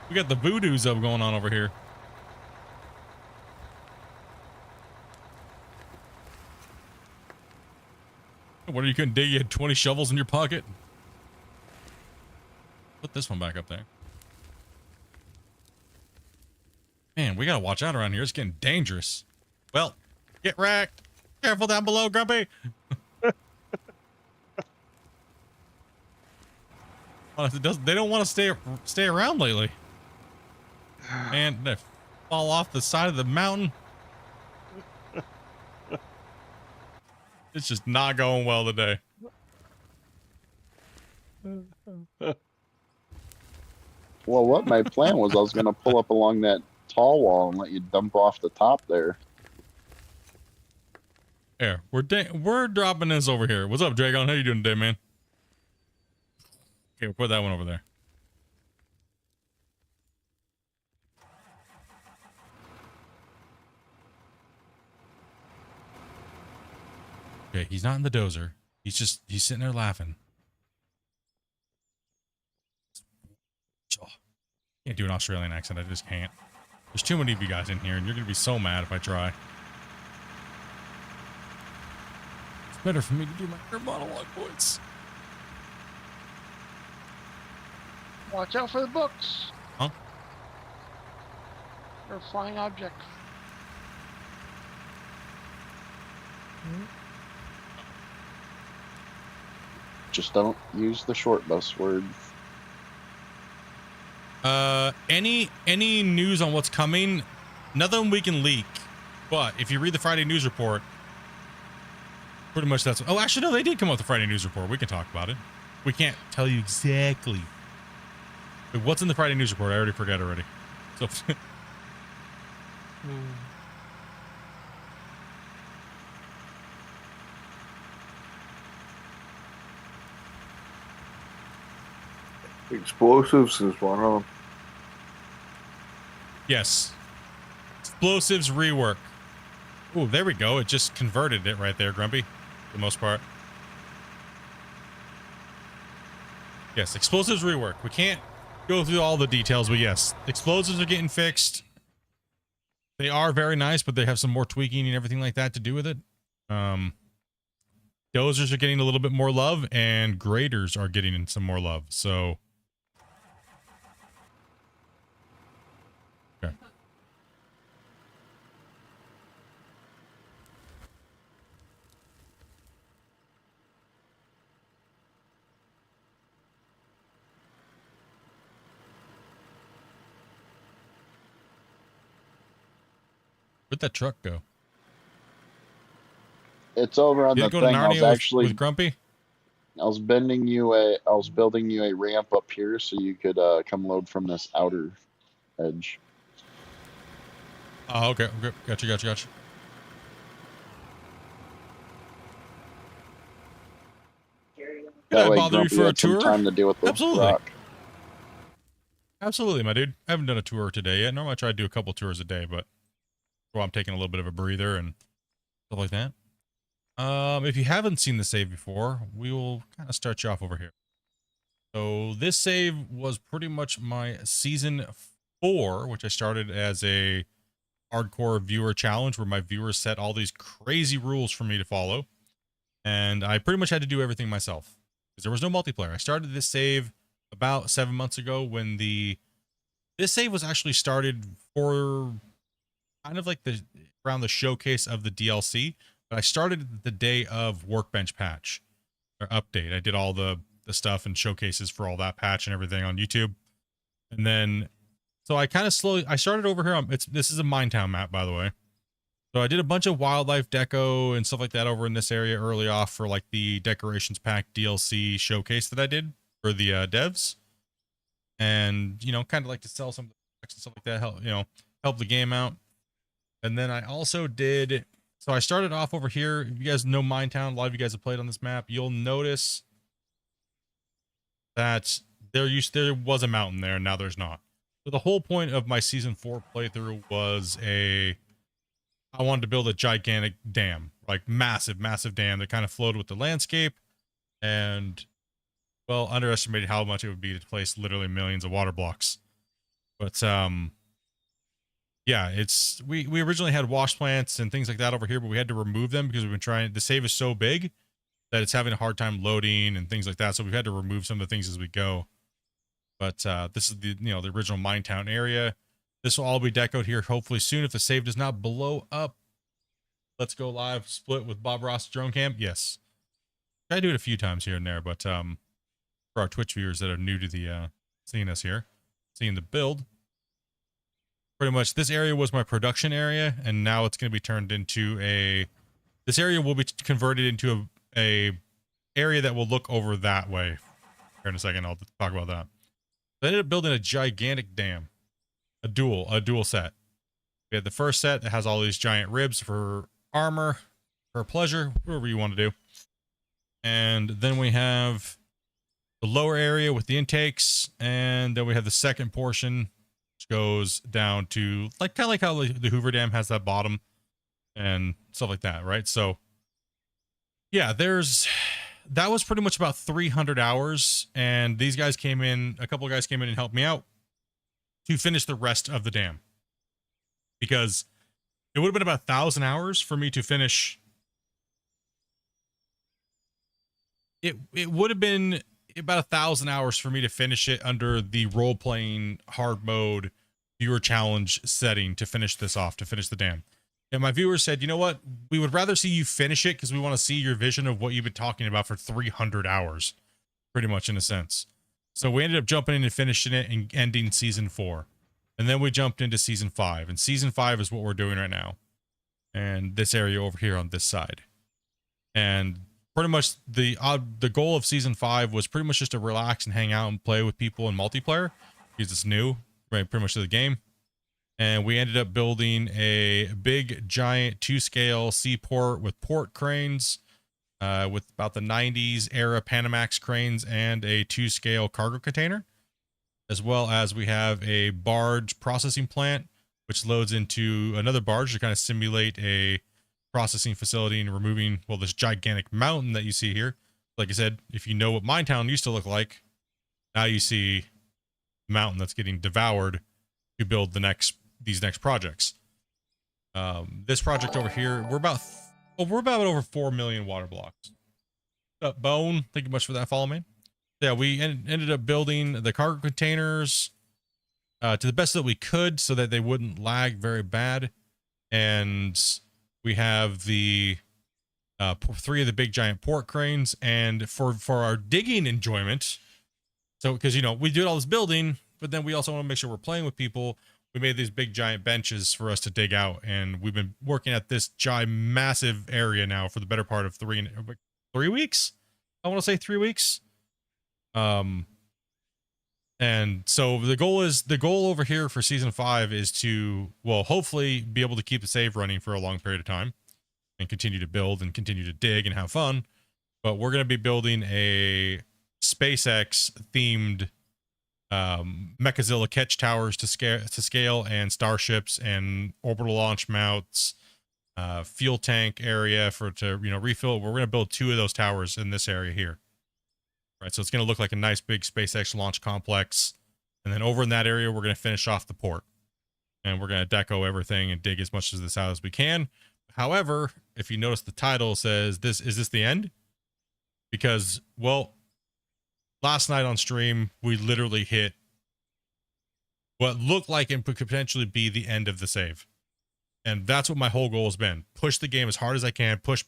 We got the voodoos up going on over here. What are you couldn't dig? You had 20 shovels in your pocket? Put this one back up there. Man, we gotta watch out around here. It's getting dangerous. Well, get wrecked. Careful down below, Grumpy. They don't want to stay around lately. Man, they fall off the side of the mountain. It's just not going well today. Well, what my plan was, I was going to pull up along that tall wall and let you dump off the top there. Here, we're dropping this over here. What's up, Dragon? How you doing today, man? Okay, we'll put that one over there. Okay, he's not in the dozer. He's sitting there laughing. Oh, can't do an Australian accent. I just can't. There's too many of you guys in here, and you're gonna be so mad if I try. It's better for me to do my inner monologue voice. Watch out for the books. Huh? Or flying objects. Just don't use the short bus word. Any news on what's coming? Nothing we can leak. But if you read the Friday news report, pretty much that's. Oh, actually, no, they did come up with the Friday news report. We can talk about it. We can't tell you exactly. But what's in the Friday news report? I already forgot already. So. Explosives is one of them. Yes. Explosives rework. Ooh, there we go. It just converted it right there, Grumpy, for the most part. Yes, explosives rework. We can't go through all the details, but yes, explosives are getting fixed. They are very nice, but they have some more tweaking and everything like that to do with it. Dozers are getting a little bit more love, and graders are getting some more love. So, okay. Where'd that truck go? It's over on Did the it go to thing. I was Narnia actually with Grumpy? I was building you a ramp up here so you could come load from this outer edge. Oh, okay. Gotcha. Can That I way, bother you Grumpy for a had some tour? time to deal with the Absolutely. rock. Absolutely, my dude. I haven't done a tour today yet. Normally I try to do a couple tours a day, but well, I'm taking a little bit of a breather and stuff like that. If you haven't seen the save before, we will kind of start you off over here. So this save was pretty much my season 4, which I started as a hardcore viewer challenge where my viewers set all these crazy rules for me to follow. And I pretty much had to do everything myself because there was no multiplayer. I started this save about 7 months ago when this save was actually started for kind of like around the showcase of the DLC, but I started the day of Workbench patch or update. I did all the stuff and showcases for all that patch and everything on YouTube. And then, so I kind of I started over here. This is a Minetown map, by the way. So I did a bunch of wildlife deco and stuff like that over in this area early off for like the decorations pack DLC showcase that I did for the devs. And, you know, kind of like to sell some of the packs and stuff like that, help the game out. And then I also did, so I started off over here. If you guys know Minetown, a lot of you guys have played on this map. You'll notice that there was a mountain there, and now there's not. So the whole point of my season 4 playthrough was I wanted to build a gigantic dam, like massive dam that kind of flowed with the landscape, and well, underestimated how much it would be to place literally millions of water blocks. But yeah, we originally had wash plants and things like that over here, but we had to remove them because we've been trying. The save is so big that it's having a hard time loading and things like that. So we've had to remove some of the things as we go. But this is the original Minetown area. This will all be decoed here hopefully soon if the save does not blow up. Let's go live split with Bob Ross drone cam. Yes, I do it a few times here and there, but for our Twitch viewers that are new to the seeing us here, seeing the build. Pretty much this area was my production area, and now it's going to be turned into this area will be converted into a area that will look over that way. Here in a second, I'll talk about that. I ended up building a gigantic dam, a dual set. We had the first set that has all these giant ribs for armor, for pleasure, whatever you want to do. And then we have the lower area with the intakes, and then we have the second portion, which goes down to kind of like how the Hoover Dam has that bottom and stuff like that, right? So yeah, that was pretty much about 300 hours, and these guys came in, a couple of guys came in and helped me out to finish the rest of the dam, because it would have been about 1,000 hours for me to finish. It would have been about 1,000 hours for me to finish it under the role-playing hard mode viewer challenge setting to finish this off, to finish the dam. And my viewers said, you know what? We would rather see you finish it because we want to see your vision of what you've been talking about for 300 hours, pretty much in a sense. So we ended up jumping in and finishing it and ending season 4. And then we jumped into season 5. And season 5 is what we're doing right now. And this area over here on this side. And pretty much the goal of season 5 was pretty much just to relax and hang out and play with people in multiplayer because it's new, right? Pretty much to the game. And we ended up building a big giant 2-scale seaport with port cranes, with about the 90s era Panamax cranes and a 2-scale cargo container, as well as we have a barge processing plant which loads into another barge to kind of simulate a processing facility and removing, well, this gigantic mountain that you see here. Like I said, if you know what Mine Town used to look like, now you see the mountain that's getting devoured to build these next projects. This project over here, we're about over 4 million water blocks. Bone, thank you much for that follow, man. Yeah, we ended up building the cargo containers to the best that we could so that they wouldn't lag very bad. And we have the 3 of the big giant port cranes. And for our digging enjoyment, so because, you know, we did all this building, but then we also want to make sure we're playing with people. We made these big giant benches for us to dig out. And we've been working at this massive area now for the better part of 3 weeks. I want to say 3 weeks. And so the goal over here for season 5 is to, well, hopefully be able to keep the save running for a long period of time and continue to build and continue to dig and have fun. But we're going to be building a SpaceX themed Mechazilla catch towers to scale and starships and orbital launch mounts, fuel tank area to refill. We're going to build 2 of those towers in this area here. Right, so it's going to look like a nice big SpaceX launch complex. And then over in that area, we're going to finish off the port. And we're going to deco everything and dig as much of this out as we can. However, if you notice the title says, is this the end? Because, well, last night on stream, we literally hit what looked like it could potentially be the end of the save. And that's what my whole goal has been. Push the game as hard as I can. Push,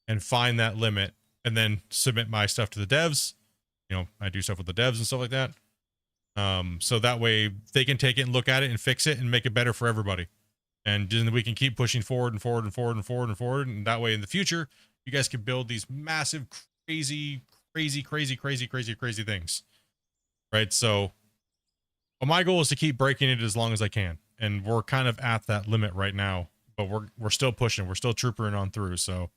and find that limit. And then submit my stuff to the devs. You know, I do stuff with the devs and stuff like that. So that way they can take it and look at it and fix it and make it better for everybody. And then we can keep pushing forward. And that way in the future, you guys can build these massive, crazy things. Right? So my goal is to keep breaking it as long as I can. And we're kind of at that limit right now. But we're still pushing. We're still troopering on through. So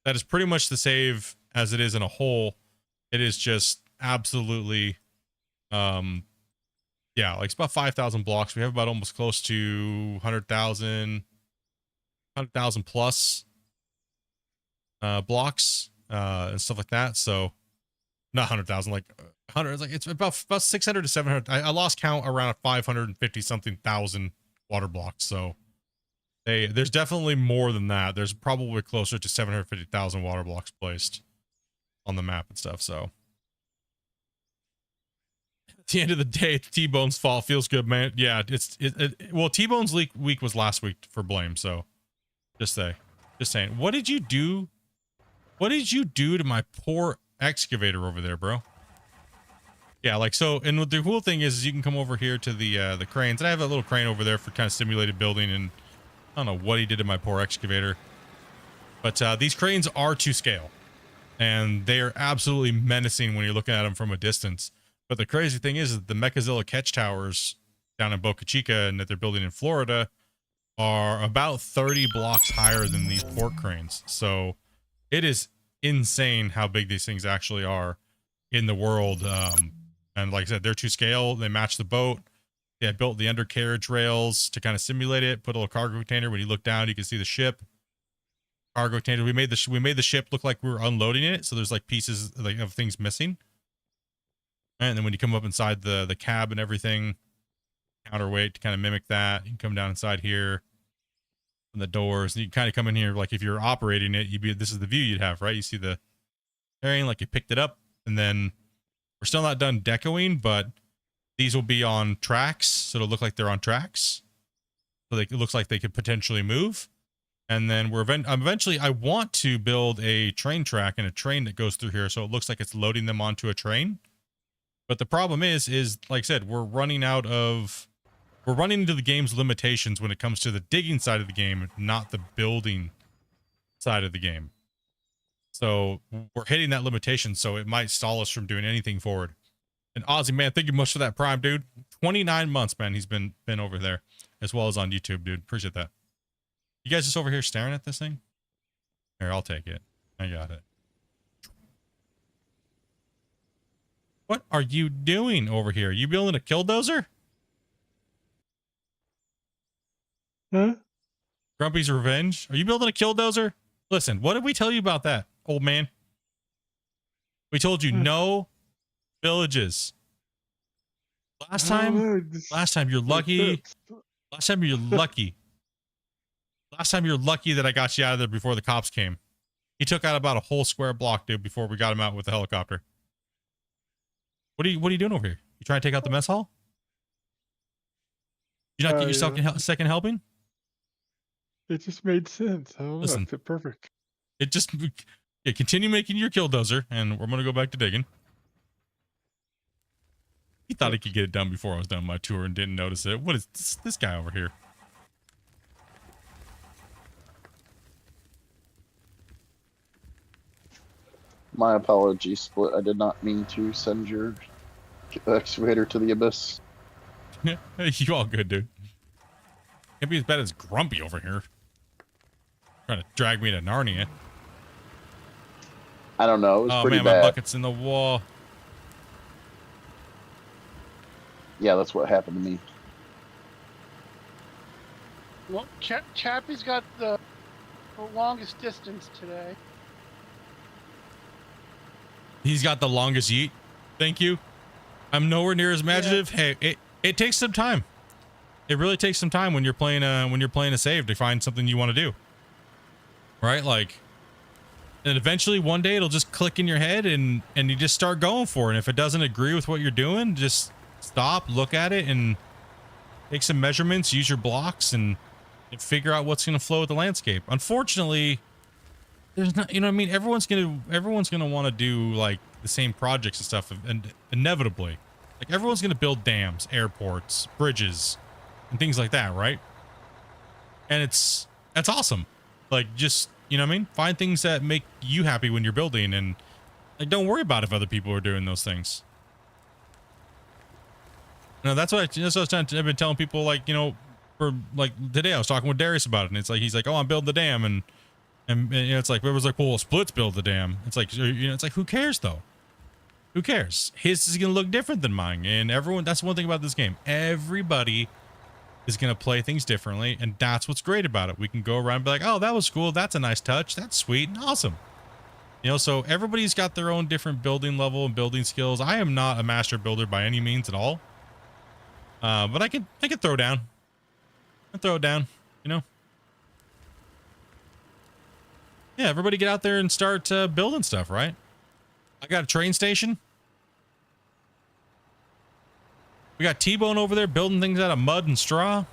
that is pretty much the save as it is in a whole. It is just absolutely, yeah, like it's about 5,000 blocks. We have about almost close to 100,000 plus blocks and stuff like that. So not 100,000, like 100. Like it's about 600 to 700. I lost count around 550 something thousand water blocks. So there's definitely more than that. There's probably closer to 750,000 water blocks placed on the map and stuff. So at the end of the day, it's T-Bone's fault. Feels good, man. Yeah, well, T-Bone's week was last week for blame. So just saying. What did you do? What did you do to my poor excavator over there, bro? Yeah, like so. And the cool thing is you can come over here to the cranes. And I have a little crane over there for kind of simulated building, and I don't know what he did to my poor excavator, but these cranes are to scale, and they are absolutely menacing when you're looking at them from a distance. But the crazy thing is that the Mechazilla catch towers down in Boca Chica and that they're building in Florida are about 30 blocks higher than these port cranes. So it is insane how big these things actually are in the world. And like I said, they're to scale. They match the boat. Yeah, I built the undercarriage rails to kind of simulate it. Put a little cargo container. When you look down, you can see the ship. Cargo container. We made the ship look like we were unloading it, so there's like pieces of things missing. And then when you come up inside the cab and everything, counterweight to kind of mimic that. You can come down inside here, and the doors, and you can kind of come in here like if you're operating it, this is the view you'd have, right? You see the bearing like you picked it up, and then we're still not done decoing, but these will be on tracks, so it'll look like they're on tracks. So it looks like they could potentially move. And then eventually I want to build a train track and a train that goes through here, so it looks like it's loading them onto a train. But the problem is like I said, we're running into the game's limitations when it comes to the digging side of the game, not the building side of the game. So we're hitting that limitation, so it might stall us from doing anything forward. And Ozzy, man, thank you much for that Prime, dude. 29 months, man. He's been over there, as well as on YouTube, dude. Appreciate that. You guys just over here staring at this thing? Here, I'll take it. I got it. What are you doing over here? You building a killdozer? Huh? Grumpy's Revenge. Are you building a killdozer? Listen, what did we tell you about that, old man? We told you no villages. Last time you're lucky. Last time you're lucky. Last time you're lucky that I got you out of there before the cops came. He took out about a whole square block, dude, before we got him out with the helicopter. What are you doing over here? You trying to take out the mess hall? You not get yourself a second helping? It just made sense. I don't know. Listen. It fit perfect. It just continue making your killdozer, and we're gonna go back to digging. He thought he could get it done before I was done my tour and didn't notice it. What is this guy over here? My apologies, Split. I did not mean to send your excavator to the abyss. You all good, dude. Can't be as bad as Grumpy over here. Trying to drag me to Narnia. I don't know. It was pretty man, bad. My bucket's in the wall. Yeah, that's what happened to me. Well, Chappie's got the longest distance today. He's got the longest yeet. Thank you. I'm nowhere near as imaginative. Yeah. Hey, it takes some time. It really takes some time when you're playing a save to find something you want to do. Right? Like, and eventually one day it'll just click in your head and you just start going for it. And if it doesn't agree with what you're doing, just stop, look at it, and take some measurements, use your blocks, and figure out what's going to flow with the landscape. Unfortunately, there's not, you know what I mean? Everyone's gonna want to do like the same projects and stuff, and inevitably, like everyone's gonna build dams, airports, bridges, and things like that, right? And that's awesome. Like, just, you know what I mean? Find things that make you happy when you're building, and like, don't worry about if other people are doing those things. No, that's what I've been telling people, like, you know, for like today I was talking with Darius about it, and it's like, he's like, oh, I'm building the dam, and you know, it's like, everyone's like, well, Split's build the dam. It's like, you know, it's like, who cares though? Who cares? His is gonna look different than mine, and everyone. That's one thing about this game. Everybody is gonna play things differently, and that's what's great about it. We can go around and be like, oh, that was cool. That's a nice touch. That's sweet and awesome. You know, so everybody's got their own different building level and building skills. I am not a master builder by any means at all, but I can throw down. I throw it down. You know. Yeah, everybody get out there and start building stuff, right? I got a train station. We got T-Bone over there building things out of mud and straw.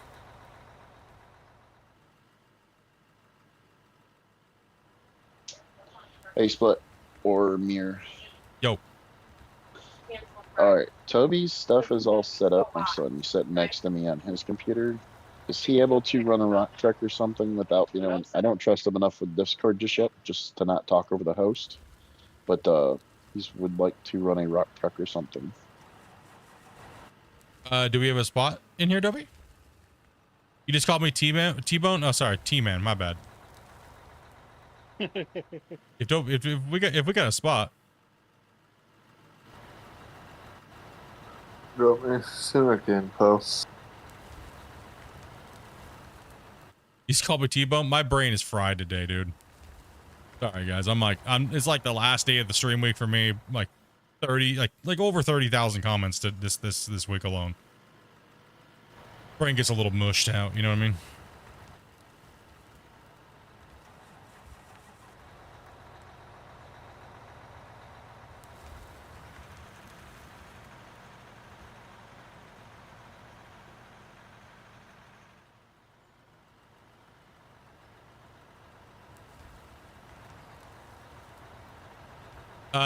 Hey, Split or Mirror. Yo. Alright, Toby's stuff is all set up. My son, he's sitting next to me on his computer. Is he able to run a rock truck or something without, you know, I don't trust him enough with Discord just yet, just to not talk over the host. But he would like to run a rock truck or something. Do we have a spot in here, Dobby? You just called me T-Bone? Oh, sorry, T-Man, my bad. if we got a spot. Drop me soon again, pal. He's called me T-Bone. My brain is fried today, dude. Sorry, guys. It's like the last day of the stream week for me. Like 30, like over 30,000 comments to this week alone. Brain gets a little mushed out. You know what I mean?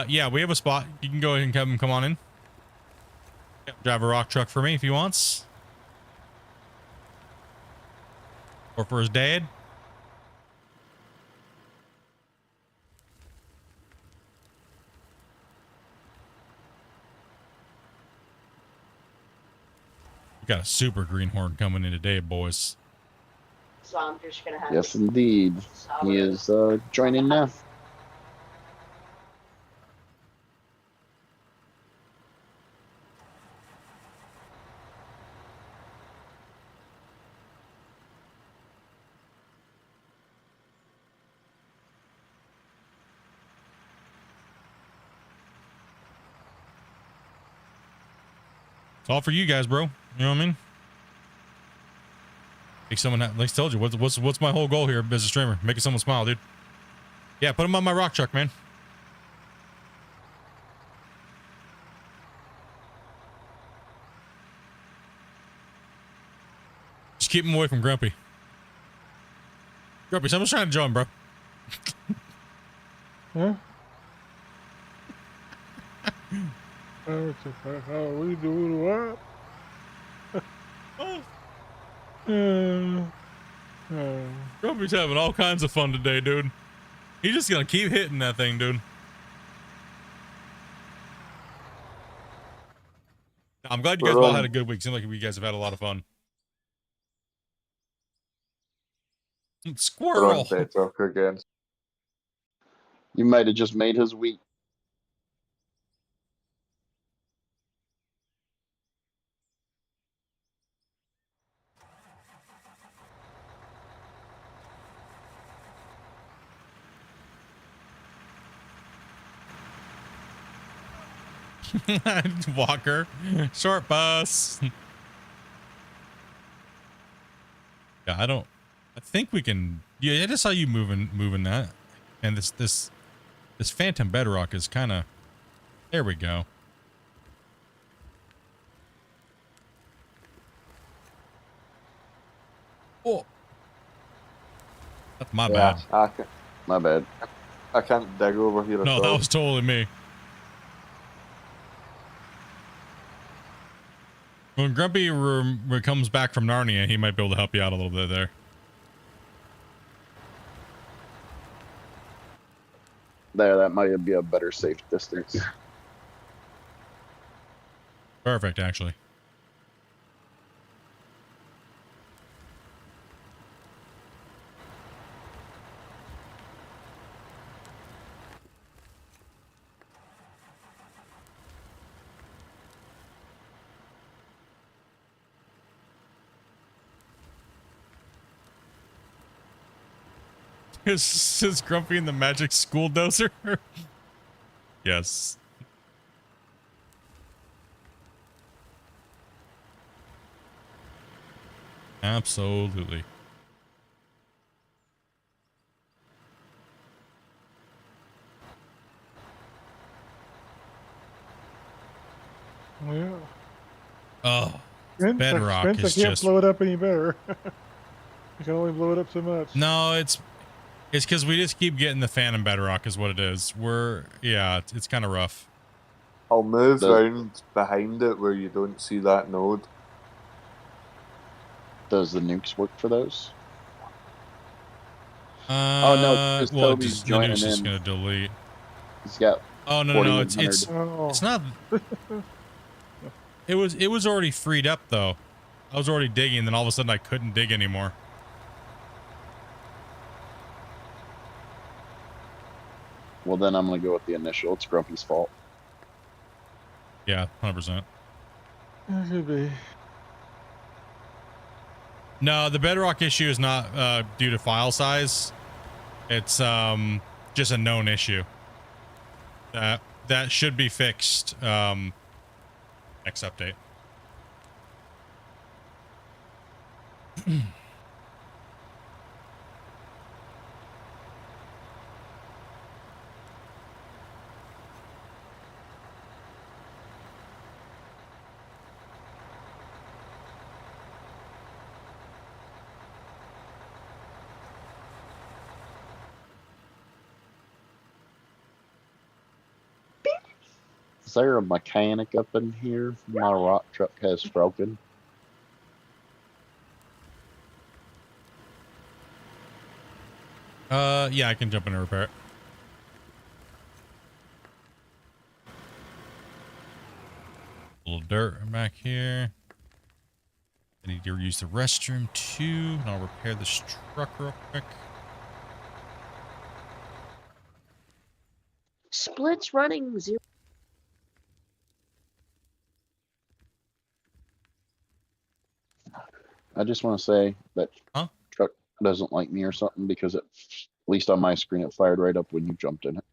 Yeah, we have a spot. You can go ahead and come on in. Drive a rock truck for me if he wants. Or for his dad. We got a super greenhorn coming in today, boys. So I'm just gonna have. Yes, indeed. He is joining now. It's all for you guys, bro. You know what I mean? Make someone, like I told you, what's my whole goal here as a streamer? Making someone smile, dude. Yeah, put them on my rock truck, man. Just keep him away from Grumpy. Grumpy, someone's trying to join, bro. Huh? How we doing what? Grumpy's having all kinds of fun today, dude. He's just gonna keep hitting that thing, dude. I'm glad you guys all had a good week. Seems like you guys have had a lot of fun. Squirrel. Again. You might have just made his week. Walker. Short bus. Yeah, I think we can. Yeah, I just saw you moving that. And this phantom bedrock is kind of. There we go. Oh. That's my bad. My bad. I can't dig over here. No, that was totally me. When Grumpy comes back from Narnia, he might be able to help you out a little bit there. That might be a better safe distance. Perfect, actually. Is Grumpy in the magic school dozer? Yes. Absolutely. Oh, yeah. Oh, Spence, bedrock Spence, is I can't just... blow it up any better. You can only blow it up so much. No, it's because we just keep getting the phantom bedrock is what it is. Yeah, it's kind of rough. I'll move round behind it where you don't see that node. Does the nukes work for those? Oh no, because well, Toby's the joining nuke's just in. gonna delete. He's got. Oh no, it's not. It was already freed up though. I was already digging, then all of a sudden I couldn't dig anymore. Well, then I'm gonna go with the initial. It's Grumpy's fault. Yeah, 100%. It could be. No, the bedrock issue is not due to file size. It's just a known issue. That should be fixed next update. Is there a mechanic up in here? My rock truck has broken. Yeah, I can jump in and repair it. A little dirt back here. I need to use the restroom too, and I'll repair this truck real quick. Split's running 0. I just want to say that truck doesn't like me or something because at least on my screen it fired right up when you jumped in it.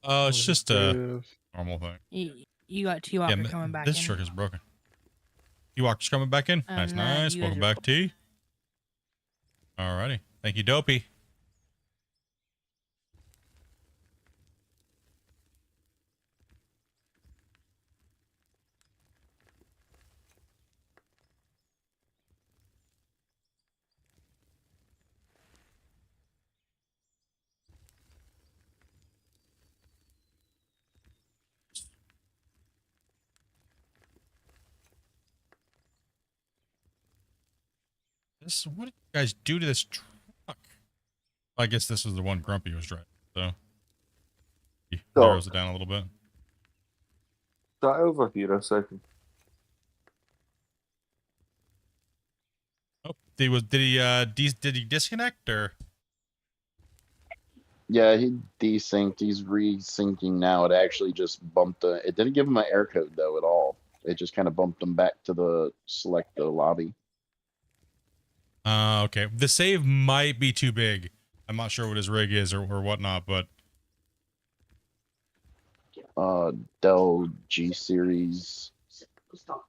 It's just a normal thing. You got T Yeah, Walker coming back this in. truck is broken. Walker's coming back in. Nice, And, nice. you guys Welcome are- back, T. Alrighty. Thank you, Dopey. What did you guys do to this truck? I guess this was the one Grumpy was driving, so he narrows it down a little bit. That over here a second. Oh, did he disconnect or? Yeah, he desynced. He's resyncing now. It actually just bumped. It didn't give him an error code though at all. It just kind of bumped him back to the select the lobby. Okay. The save might be too big. I'm not sure what his rig is or whatnot, but Dell G series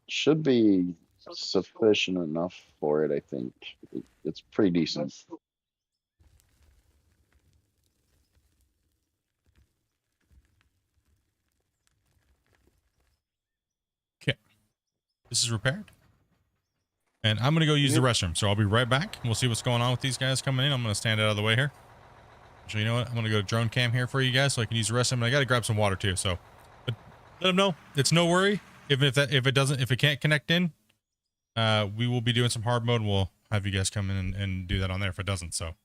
should be sufficient enough for it. I think it's pretty decent. okay. This is repaired. And I'm going to go use the restroom, so I'll be right back. We'll see what's going on with these guys coming in. I'm going to stand out of the way here. So you know what? I'm going to go to drone cam here for you guys so I can use the restroom. And I got to grab some water too, so but let them know. It's no worry. If it can't connect in, we will be doing some hard mode. We'll have you guys come in and do that on there if it doesn't. So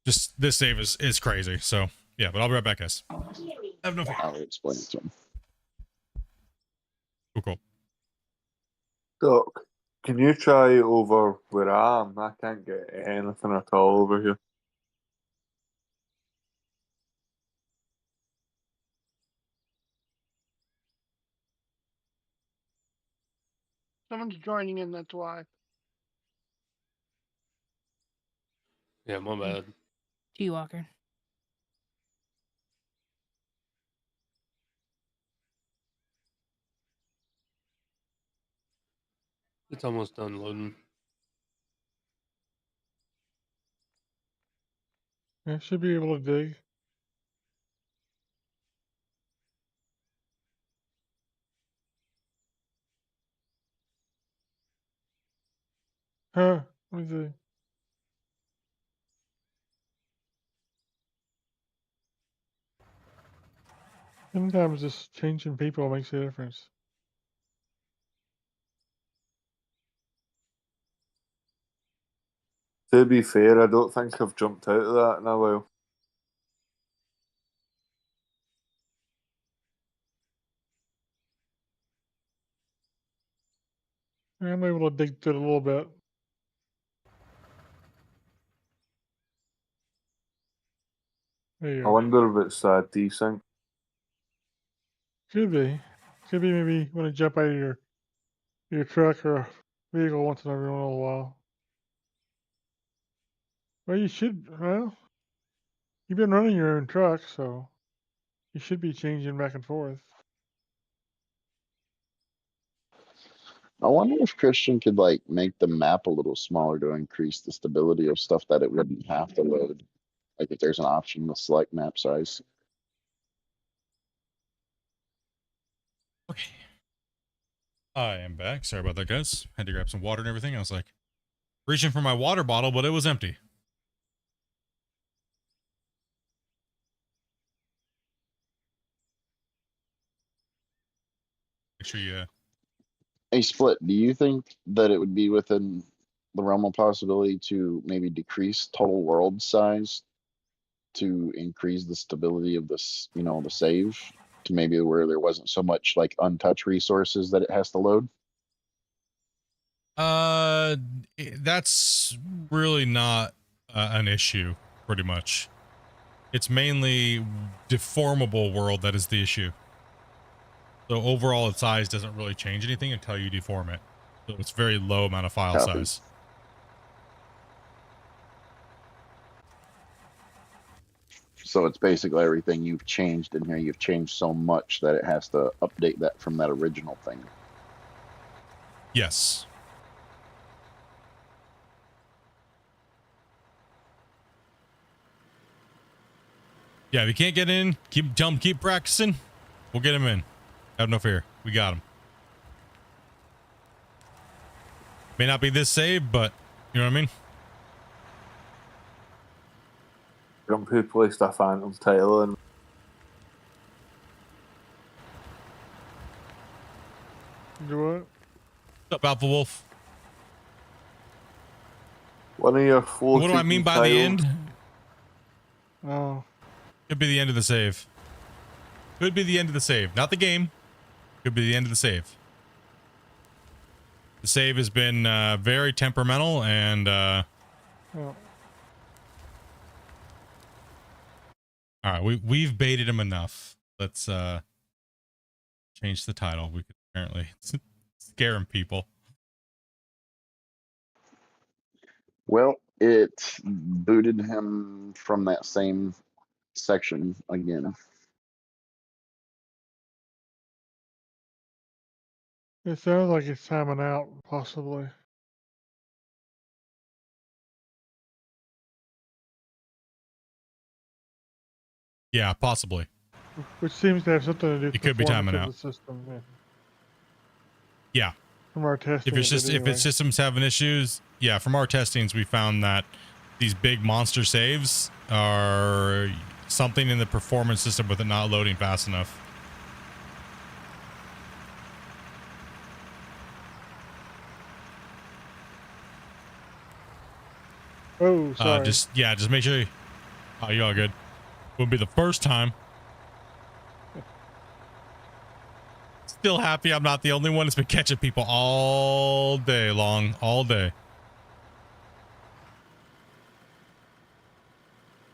just this save is crazy. So yeah, but I'll be right back, guys. Have no fear. I'll explain it to him. Cool. Doc, can you try over where I am? I can't get anything at all over here. Someone's joining in, that's why. Yeah, my bad. T Walker. It's almost done loading. I should be able to dig. Huh? Let me see. Sometimes just changing people makes a difference. To be fair, I don't think I've jumped out of that in a while. I'm able to dig through it a little bit. There you I go. wonder if it's desync. Could be. Could be maybe when you jump out of your truck or vehicle once in a little while. Well, you should. Well, you've been running your own truck, so you should be changing back and forth. I wonder if Christian could like make the map a little smaller to increase the stability of stuff that it wouldn't have to load. Like if there's an option to select map size. Okay. I am back. Sorry about that, guys. Had to grab some water and everything. I was like reaching for my water bottle, but it was empty. Make sure you. Hey, Split, do you think that it would be within the realm of possibility to maybe decrease total world size to increase the stability of this, the save to maybe where there wasn't so much like untouched resources that it has to load? That's really not an issue, pretty much. It's mainly deformable world that is the issue. So overall, its size doesn't really change anything until you deform it. So it's very low amount of file Copy. size. So it's basically everything you've changed in here. You've changed so much that it has to update that from that original thing. Yes. Yeah, if you can't get in, tell him keep practicing. We'll get him in. Have no fear. We got him. May not be this save, but you know what I mean? Grumpy placed a phantom title in. Do what? What's up, Alpha Wolf? One of your floating What do I mean by tiles. the end? Oh. Could be the end of the save. Could be the end of the save. Not the game. Could be the end of the save. The save has been very temperamental and Oh. all right, we've baited him enough. Let's change the title. We could apparently scaring people. Well, it booted him from that same section again. It sounds like it's timing out, possibly. Yeah, possibly. Which seems to have something to do with It could be performance timing of out. the system. Yeah. Yeah. From our testing. If its system's having issues, yeah, from our testings we found that these big monster saves are something in the performance system with it not loading fast enough. Oh, sorry. Just make sure oh, you're all good. Wouldn't be the first time. Still happy I'm not the only one that's been catching people all day long, all day.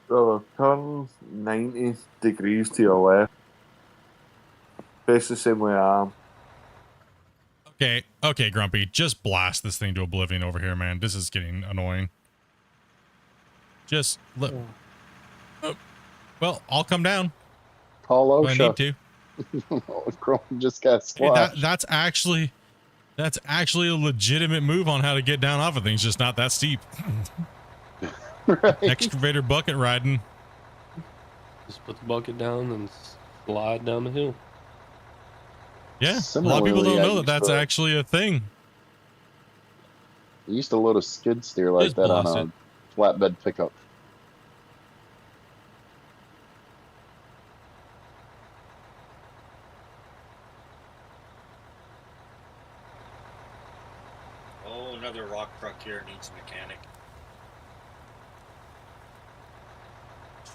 So turn 90 degrees to your left. Face the same way I am. Okay, Grumpy, just blast this thing to oblivion over here, man. This is getting annoying. Just let. Oh, well, I'll come down. Call if OSHA. I need to. Chrome just got Hey, squashed. that's actually a legitimate move on how to get down off of things, just not that steep. Right. Excavator bucket riding. Just put the bucket down and slide down the hill. Yeah, a lot of people Similarly, don't I know that used that's to- actually a thing. I used to load a skid steer like Just that on blast a it. flatbed pickup. Oh, another rock truck here needs a mechanic.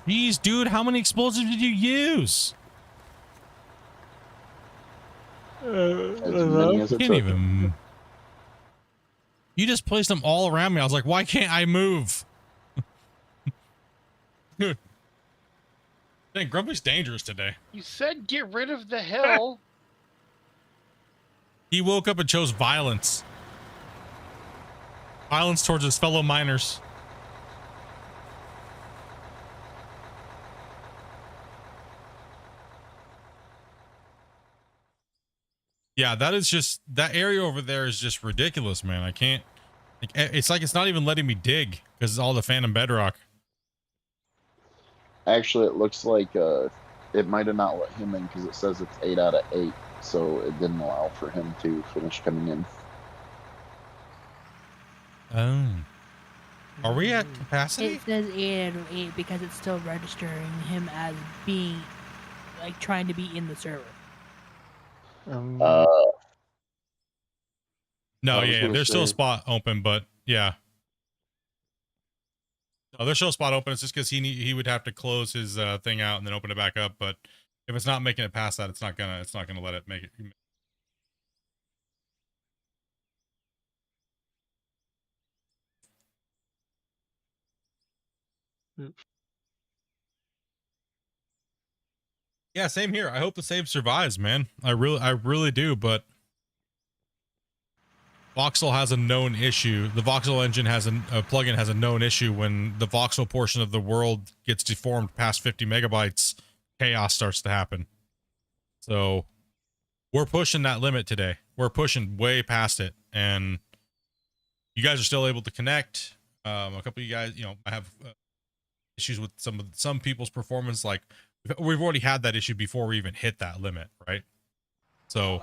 Jeez, dude, how many explosives did you use? As many as it Can't took. even. You just placed them all around me. I was like, why can't I move? Dude. Dang, Grumpy's dangerous today. You said get rid of the hill. He woke up and chose violence. Violence towards his fellow miners. Yeah, that area over there is just ridiculous, man. I can't. It's like it's not even letting me dig because it's all the phantom bedrock. Actually, it looks like it might have not let him in because it says it's 8 out of 8, so it didn't allow for him to finish coming in. Oh. Are we at capacity? It says 8 out of 8 because it's still registering him as being, like, trying to be in the server. No, I was yeah, gonna there's still a say- spot open, but yeah. No, there's still a spot open. It's just because he would have to close his thing out and then open it back up. But if it's not making it past that, it's not gonna let it make it. Yeah, same here. I hope the save survives, man. I really do, but Voxel has a known issue. The Voxel engine has a plugin has a known issue when the Voxel portion of the world gets deformed past 50 megabytes, chaos starts to happen. So we're pushing that limit today. We're pushing way past it, and you guys are still able to connect. A couple of you guys, I have issues with some people's performance. Like we've already had that issue before we even hit that limit, right? So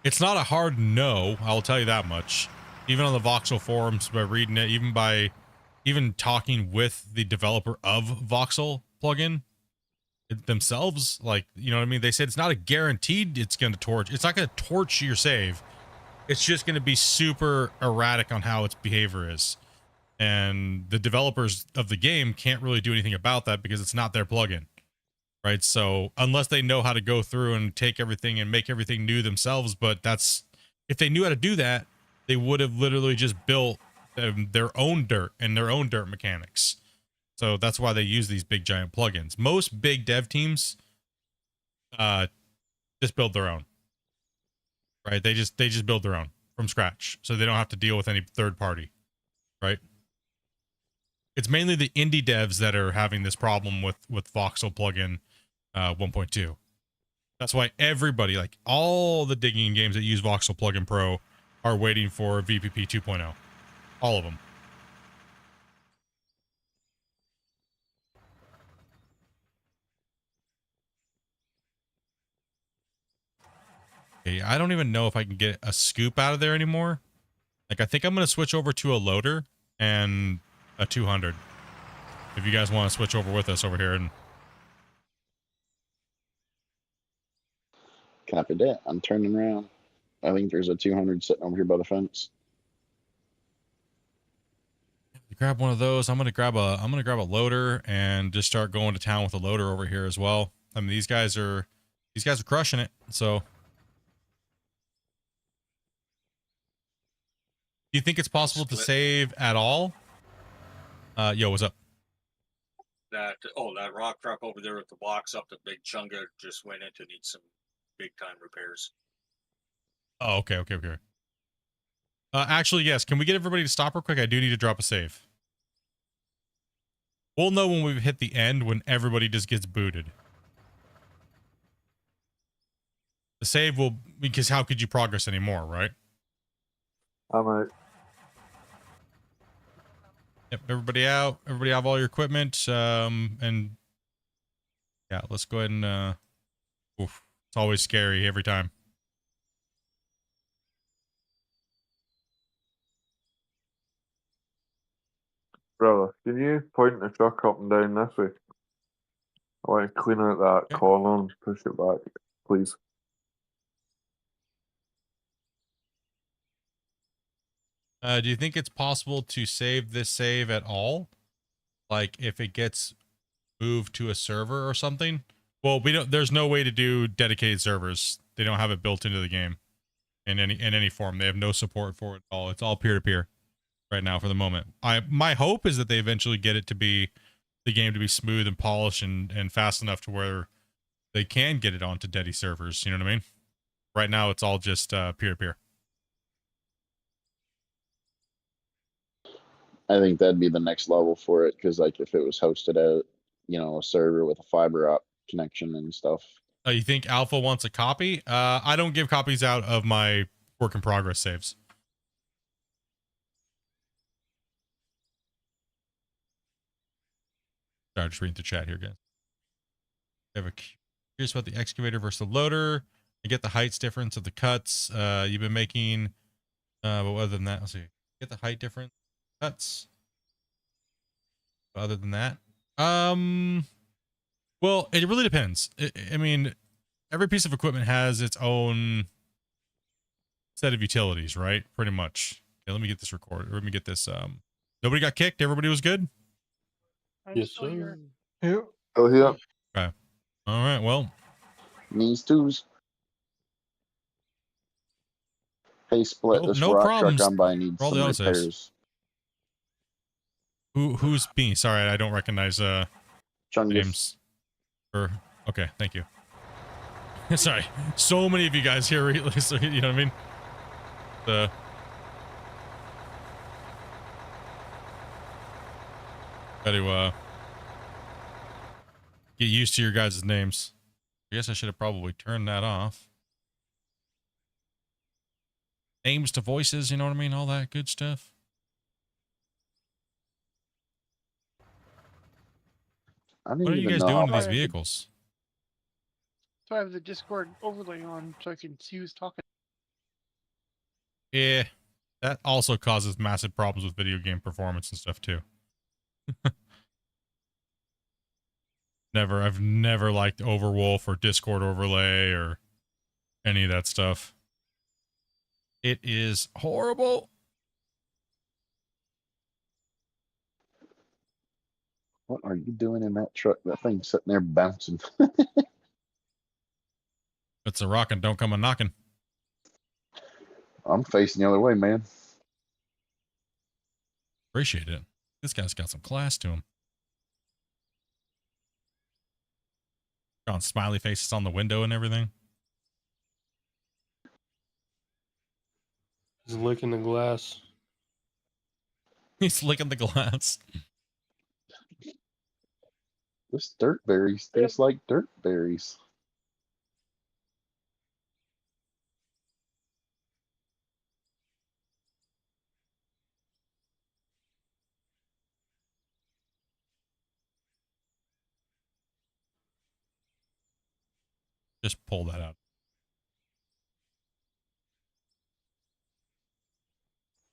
it's not a hard no, I'll tell you that much. Even on the Voxel forums, by reading it, even talking with the developer of Voxel plugin themselves, like, you know what I mean? They said it's not a guaranteed it's going to torch. It's not going to torch your save. It's just going to be super erratic on how its behavior is. And the developers of the game can't really do anything about that because it's not their plugin. Right, so unless they know how to go through and take everything and make everything new themselves, but if they knew how to do that, they would have literally just built their own dirt and their own dirt mechanics. So that's why they use these big giant plugins. Most big dev teams just build their own. Right, they just build their own from scratch, so they don't have to deal with any third party. Right. It's mainly the indie devs that are having this problem with Voxel plugin 1.2. That's why everybody, like all the digging games that use Voxel plugin Pro, are waiting for VPP 2.0. All of them. Okay, I don't even know if I can get a scoop out of there anymore. Like, I think I'm going to switch over to a loader and a 200. If you guys want to switch over with us over here. And Copy that. I'm turning around. I think there's a 200 sitting over here by the fence. grab one of those. I'm gonna grab a loader and just start going to town with a loader over here as well. I mean, these guys are crushing it. So, do you think it's possible to save at all? Yo, what's up? That rock truck over there with the box up, the big chunga just went into need some big time repairs. Oh, okay. Actually, yes. Can we get everybody to stop real quick? I do need to drop a save. We'll know when we've hit the end, when everybody just gets booted. The save will, because how could you progress anymore, right? I'm out. Yep, everybody out. Everybody have all your equipment. And yeah, let's go ahead and oof, it's always scary every time. Brother, can you point the truck up and down this way? I want to clean out that corner and push it back, please. Do you think it's possible to save this save at all? Like if it gets moved to a server or something? Well, there's no way to do dedicated servers. They don't have it built into the game in any form. They have no support for it at all. It's all peer-to-peer right now for the moment. My hope is that they eventually get it to be the game to be smooth and polished and fast enough to where they can get it onto Dedi servers. You know what I mean? Right now, it's all just peer-to-peer. I think that'd be the next level for it, because like if it was hosted at, a server with a fiber optic connection and stuff. You think Alpha wants a copy? I don't give copies out of my work in progress saves. Sorry, just reading the chat here, guys. I have curious about the excavator versus the loader. I get the heights difference of the cuts you've been making. But other than that, let's see. Get the height difference. Cuts. Other than that, well, it really depends. I mean, every piece of equipment has its own set of utilities, right? Pretty much. Okay, let me get this recorded. Let me get this. Nobody got kicked. Everybody was good. Yes, sir. Yeah. Oh, yeah. Okay. All right. Well, Needs twos. Hey, Split. This no rock problems. truck I'm buying needs For all some the other repairs. saves. Who's me? Sorry, I don't recognize names. Okay, thank you. Sorry, so many of you guys here. So, you know what I mean? Got to get used to your guys' names. I guess I should have probably turned that off. Names to voices, you know what I mean? All that good stuff. I didn't What are you even guys know doing how to my these vehicles? So I have the Discord overlay on so I can see who's talking. Yeah, that also causes massive problems with video game performance and stuff too. I've never liked Overwolf or Discord overlay or any of that stuff. It is horrible. What are you doing in that truck? That thing's sitting there bouncing. It's a rockin', don't come a knocking. I'm facing the other way, man. Appreciate it. This guy's got some class to him. Got smiley faces on the window and everything. He's licking the glass. He's licking the glass. This dirt berries taste like dirt berries. Just pull that out.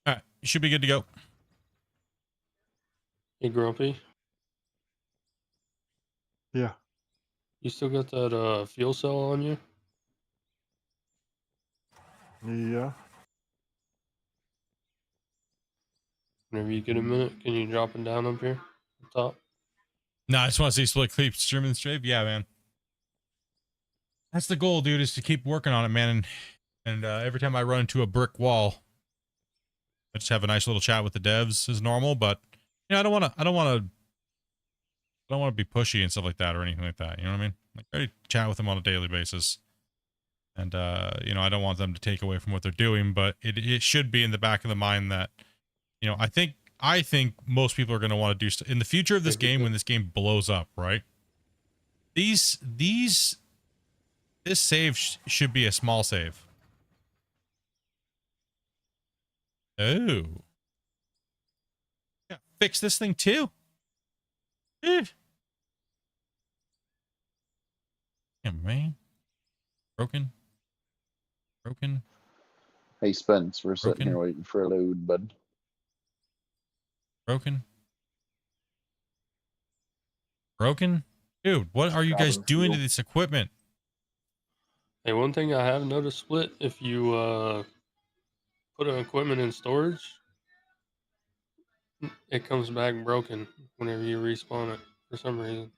All right, you should be good to go. Hey, Grumpy. Yeah. You still got that fuel cell on you? Yeah. Whenever you get a minute, can you drop it down up here? Up top? No, I just want to see Split keep streaming straight. Yeah, man. That's the goal, dude, is to keep working on it, man. And every time I run into a brick wall, I just have a nice little chat with the devs as normal. But you know, I don't want to be pushy and stuff like that or anything like that. You know what I mean? Like, I chat with them on a daily basis. And you know, I don't want them to take away from what they're doing, but it should be in the back of the mind that, you know, I think most people are going to want to do in the future of this game when this game blows up, right? This save should be a small save. Oh. Yeah, fix this thing too. Yeah, man. Broken. Hey, Spence, we're sitting here waiting for a load, bud. Broken. Dude, what are you guys doing to this equipment? Hey, one thing I have noticed, Split, if you put an equipment in storage, it comes back broken whenever you respawn it for some reason.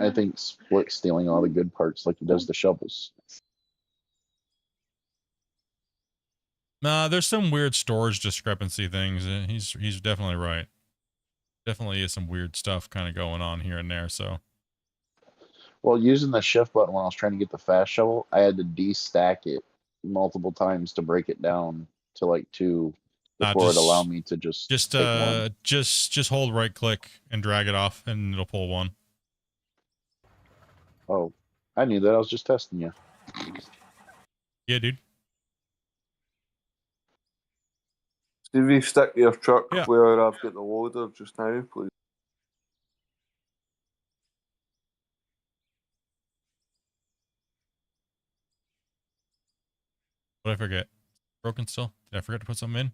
I think Split's stealing all the good parts like he does the shovels. Nah, there's some weird storage discrepancy things. He's definitely right. Definitely is some weird stuff kind of going on here and there. So, well, using the shift button when I was trying to get the fast shovel, I had to destack it multiple times to break it down to like 2 before it allowed me to just take one. just hold right click and drag it off, and it'll pull one. Oh, I knew that. I was just testing you. Yeah, dude. Stevie, stick your truck where I've got the loader just now, please. What did I forget? Broken still? Did I forget to put something in?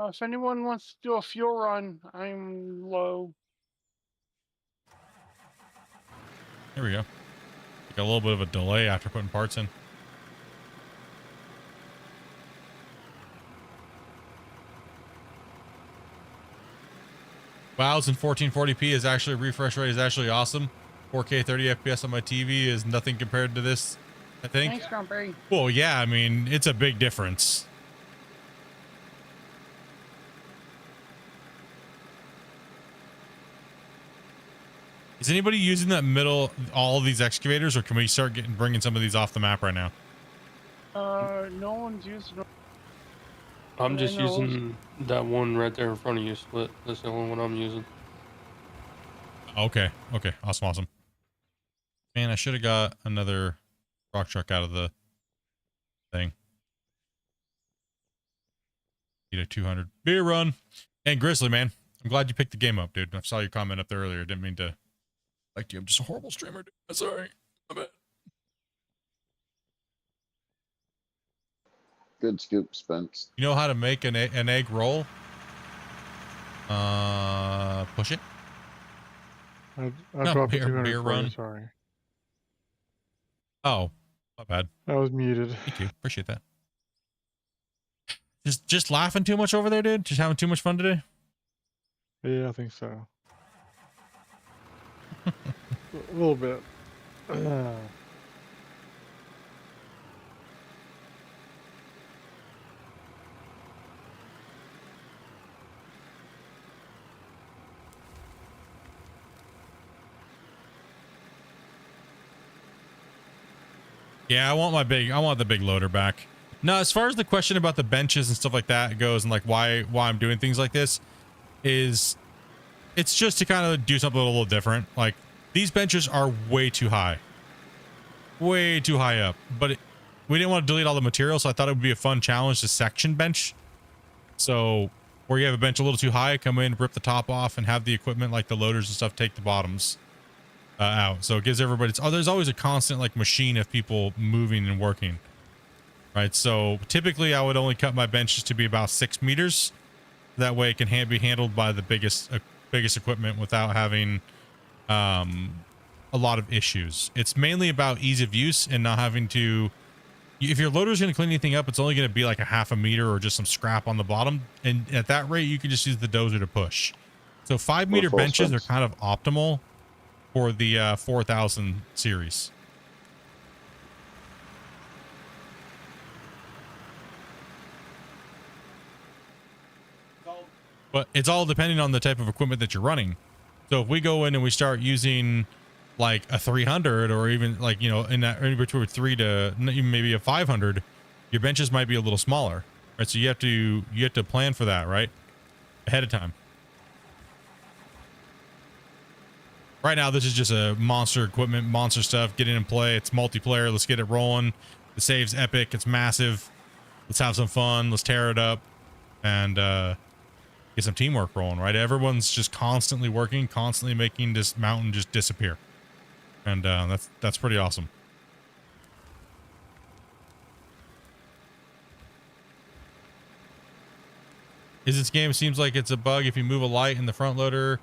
If anyone wants to do a fuel run, I'm low. Here we go. Got a little bit of a delay after putting parts in. WoW's in 1440p is actually, refresh rate is actually awesome. 4K 30 FPS on my TV is nothing compared to this, I think. Thanks, Grumpy. Well, yeah, I mean, it's a big difference. Is anybody using that all of these excavators, or can we start bringing some of these off the map right now? No one's using them. I'm I just know. using that one right there in front of you, Split. That's the only one I'm using. Okay. Okay. Awesome. Awesome. Man, I should have got another rock truck out of the thing. Need a 200 beer run. And Grizzly, man, I'm glad you picked the game up, dude. I saw your comment up there earlier. Didn't mean to like you. I'm just a horrible streamer, dude. I'm sorry. My bad. Good scoop, Spence. You know how to make an egg roll? Push it. I No, dropped a beer 200 for you, run. sorry. Oh, not bad. I was muted. Thank you. Appreciate that. Just laughing too much over there, dude? Just having too much fun today? Yeah, I think so. A little bit. Yeah, I want the big loader back. No, as far as the question about the benches and stuff like that goes, and like why I'm doing things like this, is it's just to kind of do something a little different. Like these benches are way too high up, but we didn't want to delete all the material, so I thought it would be a fun challenge to section bench. So where you have a bench a little too high, come in, rip the top off, and have the equipment like the loaders and stuff take the bottoms out. So it gives everybody, there's always a constant like machine of people moving and working. Right, so typically I would only cut my benches to be about 6 meters. That way it can be handled by the biggest equipment without having a lot of issues. It's mainly about ease of use and not having to, if your loader's going to clean anything up, it's only going to be like a half a meter or just some scrap on the bottom. And at that rate, you can just use the dozer to push. So 5 meter benches are kind of optimal for the 4000 series. But it's all depending on the type of equipment that you're running. So if we go in and we start using like a 300 or even like, you know, in between 3 to even maybe a 500, your benches might be a little smaller, right? So you have to plan for that, right? Ahead of time. Right now, this is just a monster equipment, monster stuff, getting in play. It's multiplayer. Let's get it rolling. The save's epic. It's massive. Let's have some fun. Let's tear it up and get some teamwork rolling, right? Everyone's just constantly working, constantly making this mountain just disappear. And that's pretty awesome. Is this game seems like it's a bug if you move a light in the front loader,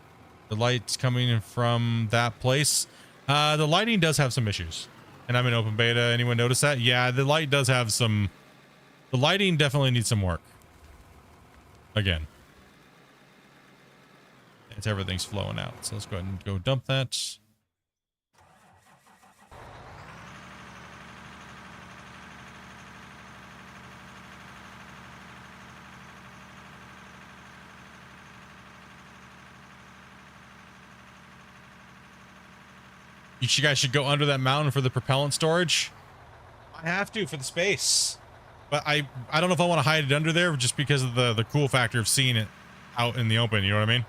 the light's coming in from that place. The lighting does have some issues. And I'm in open beta. Anyone notice that? Yeah, the light does have some, the lighting definitely needs some work. Again. It's everything's flowing out. So let's go ahead and go dump that. You guys should go under that mountain for the propellant storage. I have to for the space. But I don't know if I want to hide it under there just because of the cool factor of seeing it out in the open, you know what I mean?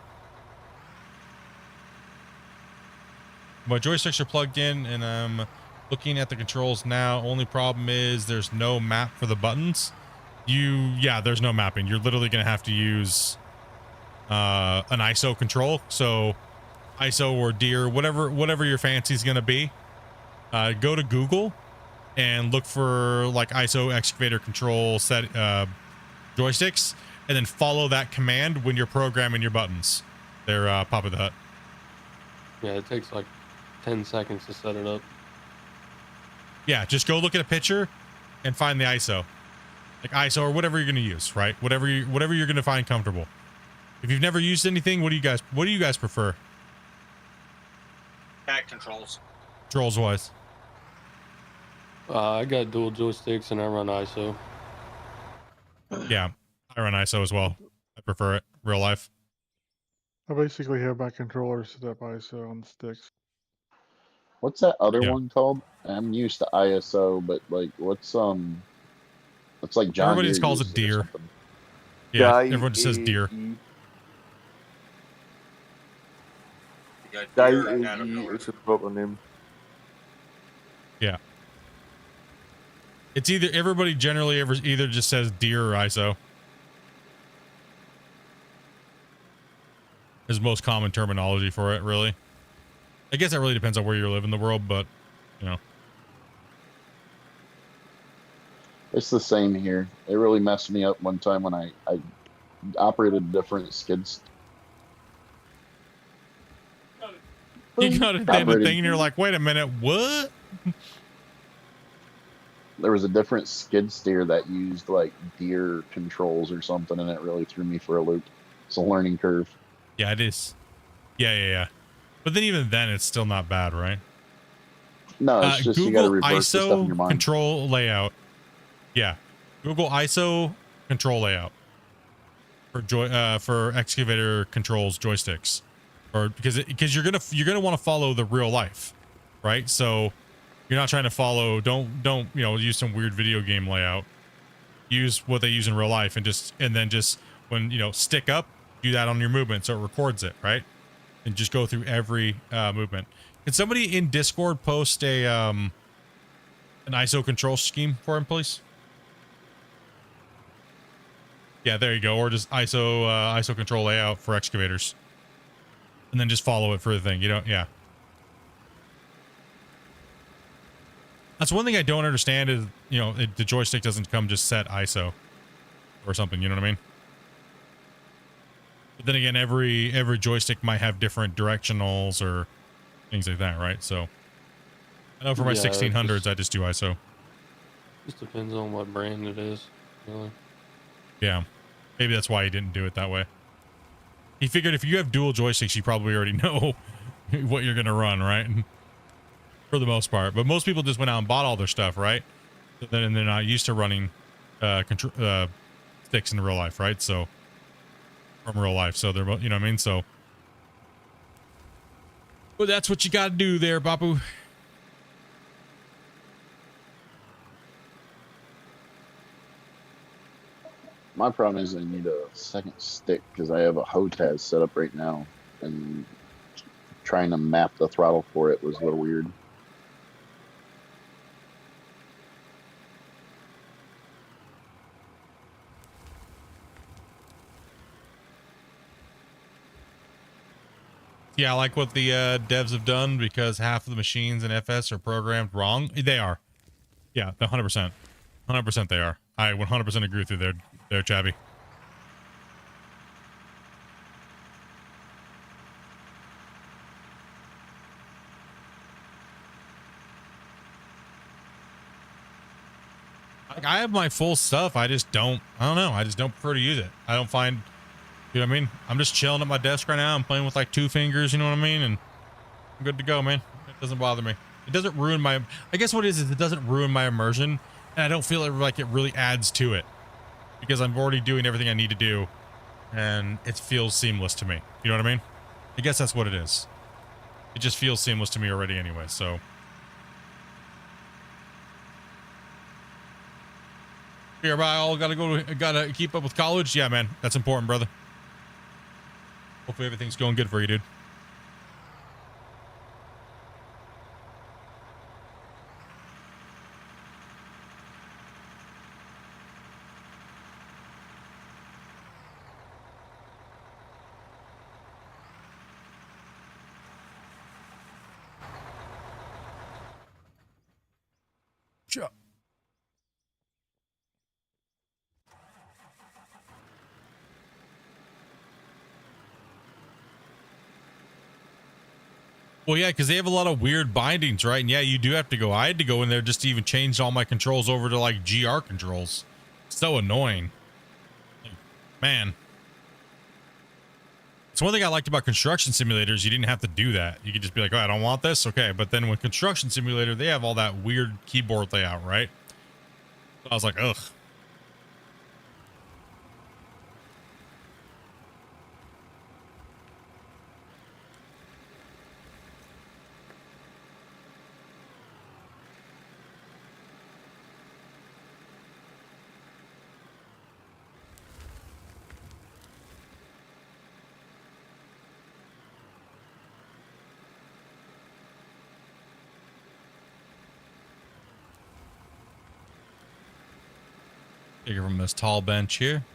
My joysticks are plugged in and I'm looking at the controls now. Only problem is there's no map for the buttons. Yeah, there's no mapping. You're literally going to have to use an ISO control. So ISO or deer, whatever your fancy is going to be, go to Google and look for like ISO excavator control set joysticks, and then follow that command when you're programming your buttons. They're Pop of the Hut. Yeah, it takes like 10 seconds to set it up. Yeah, just go look at a picture and find the ISO, like ISO or whatever you're going to use, right? Whatever you're going to find comfortable. If you've never used anything, what do you guys prefer? Back controls. Controls wise. I got dual joysticks and I run ISO. Yeah, I run ISO as well. I prefer it real life. I basically have my controller set up ISO on the sticks. What's that other one called? I'm used to ISO, but like what's like John Everybody Deere calls it uses or deer. something. Yeah, everyone just says deer. You got Die deer and out of AE nowhere. is the proper name. Yeah. It's either everybody generally either just says deer or ISO. Is most common terminology for it, really. I guess that really depends on where you live in the world, but you know. It's the same here. It really messed me up one time when I operated different skids. You got a damn thing and you're like, wait a minute, what? There was a different skid steer that used like deer controls or something, and it really threw me for a loop. It's a learning curve. Yeah, it is. Yeah. But then even then, it's still not bad, right? No, it's just you got to Google reverse the stuff in your ISO mind. control layout. Yeah, Google ISO control layout for excavator controls joysticks, or because you're gonna want to follow the real life, right? So you're not trying to follow. Don't use some weird video game layout. Use what they use in real life, and then just when stick up, do that on your movement so it records it, right? And just go through every movement. Can somebody in Discord post an ISO control scheme for him, please? Yeah, there you go. Or just ISO control layout for excavators, and then just follow it for the thing. Yeah. That's one thing I don't understand is the joystick doesn't come just set ISO or something. You know what I mean? But then again, every joystick might have different directionals or things like that, right? So I know for my 1600s, I just do ISO. Just depends on what brand it is, really. Yeah, maybe that's why he didn't do it that way. He figured if you have dual joysticks, you probably already know what you're gonna run, right? For the most part, but most people just went out and bought all their stuff, right? So then they're not used to running sticks in real life, right? So from real life, so they're what I mean. So, but that's what you got to do there, Bapu. My problem is I need a second stick because I have a HOTAS set up right now, and trying to map the throttle for it was a little weird. Yeah, I like what the devs have done because half of the machines in FS are programmed wrong. They are. Yeah, 100%. 100% they are. I 100% agree with you there, Chabby. Like, I have my full stuff. I don't know. I just don't prefer to use it. I don't find, you know what I mean? I'm just chilling at my desk right now. I'm playing with like 2 fingers, you know what I mean? And I'm good to go, man. It doesn't bother me. It doesn't ruin my, I guess what it is it doesn't ruin my immersion. And I don't feel like it really adds to it because I'm already doing everything I need to do and it feels seamless to me. You know what I mean? I guess that's what it is. It just feels seamless to me already anyway, so. Here, I all gotta keep up with college. Yeah, man, that's important, brother. Hopefully everything's going good for you, dude. Sure. Well, yeah, because they have a lot of weird bindings, right? And yeah, you do have to go. I had to go in there just to even change all my controls over to like GR controls. So annoying. Like, man. It's one thing I liked about construction simulators. You didn't have to do that. You could just be like, oh, I don't want this. Okay. But then with construction simulator, they have all that weird keyboard layout, right? So I was like, ugh. Take it from this tall bench here.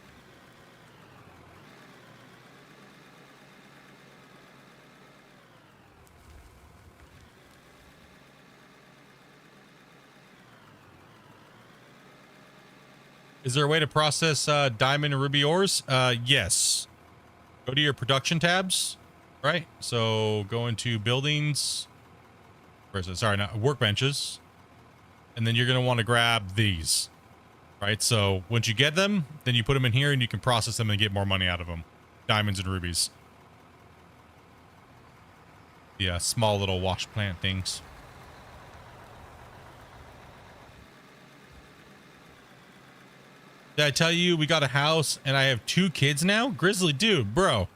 Is there a way to process diamond and ruby ores? Yes. Go to your production tabs, right? So go into buildings. Where is it? Sorry, not workbenches. And then you're going to want to grab these, right? So once you get them, then you put them in here and you can process them and get more money out of them. Diamonds and rubies. Yeah, small little wash plant things. Did I tell you we got a house and I have 2 kids now? Grizzly dude, bro.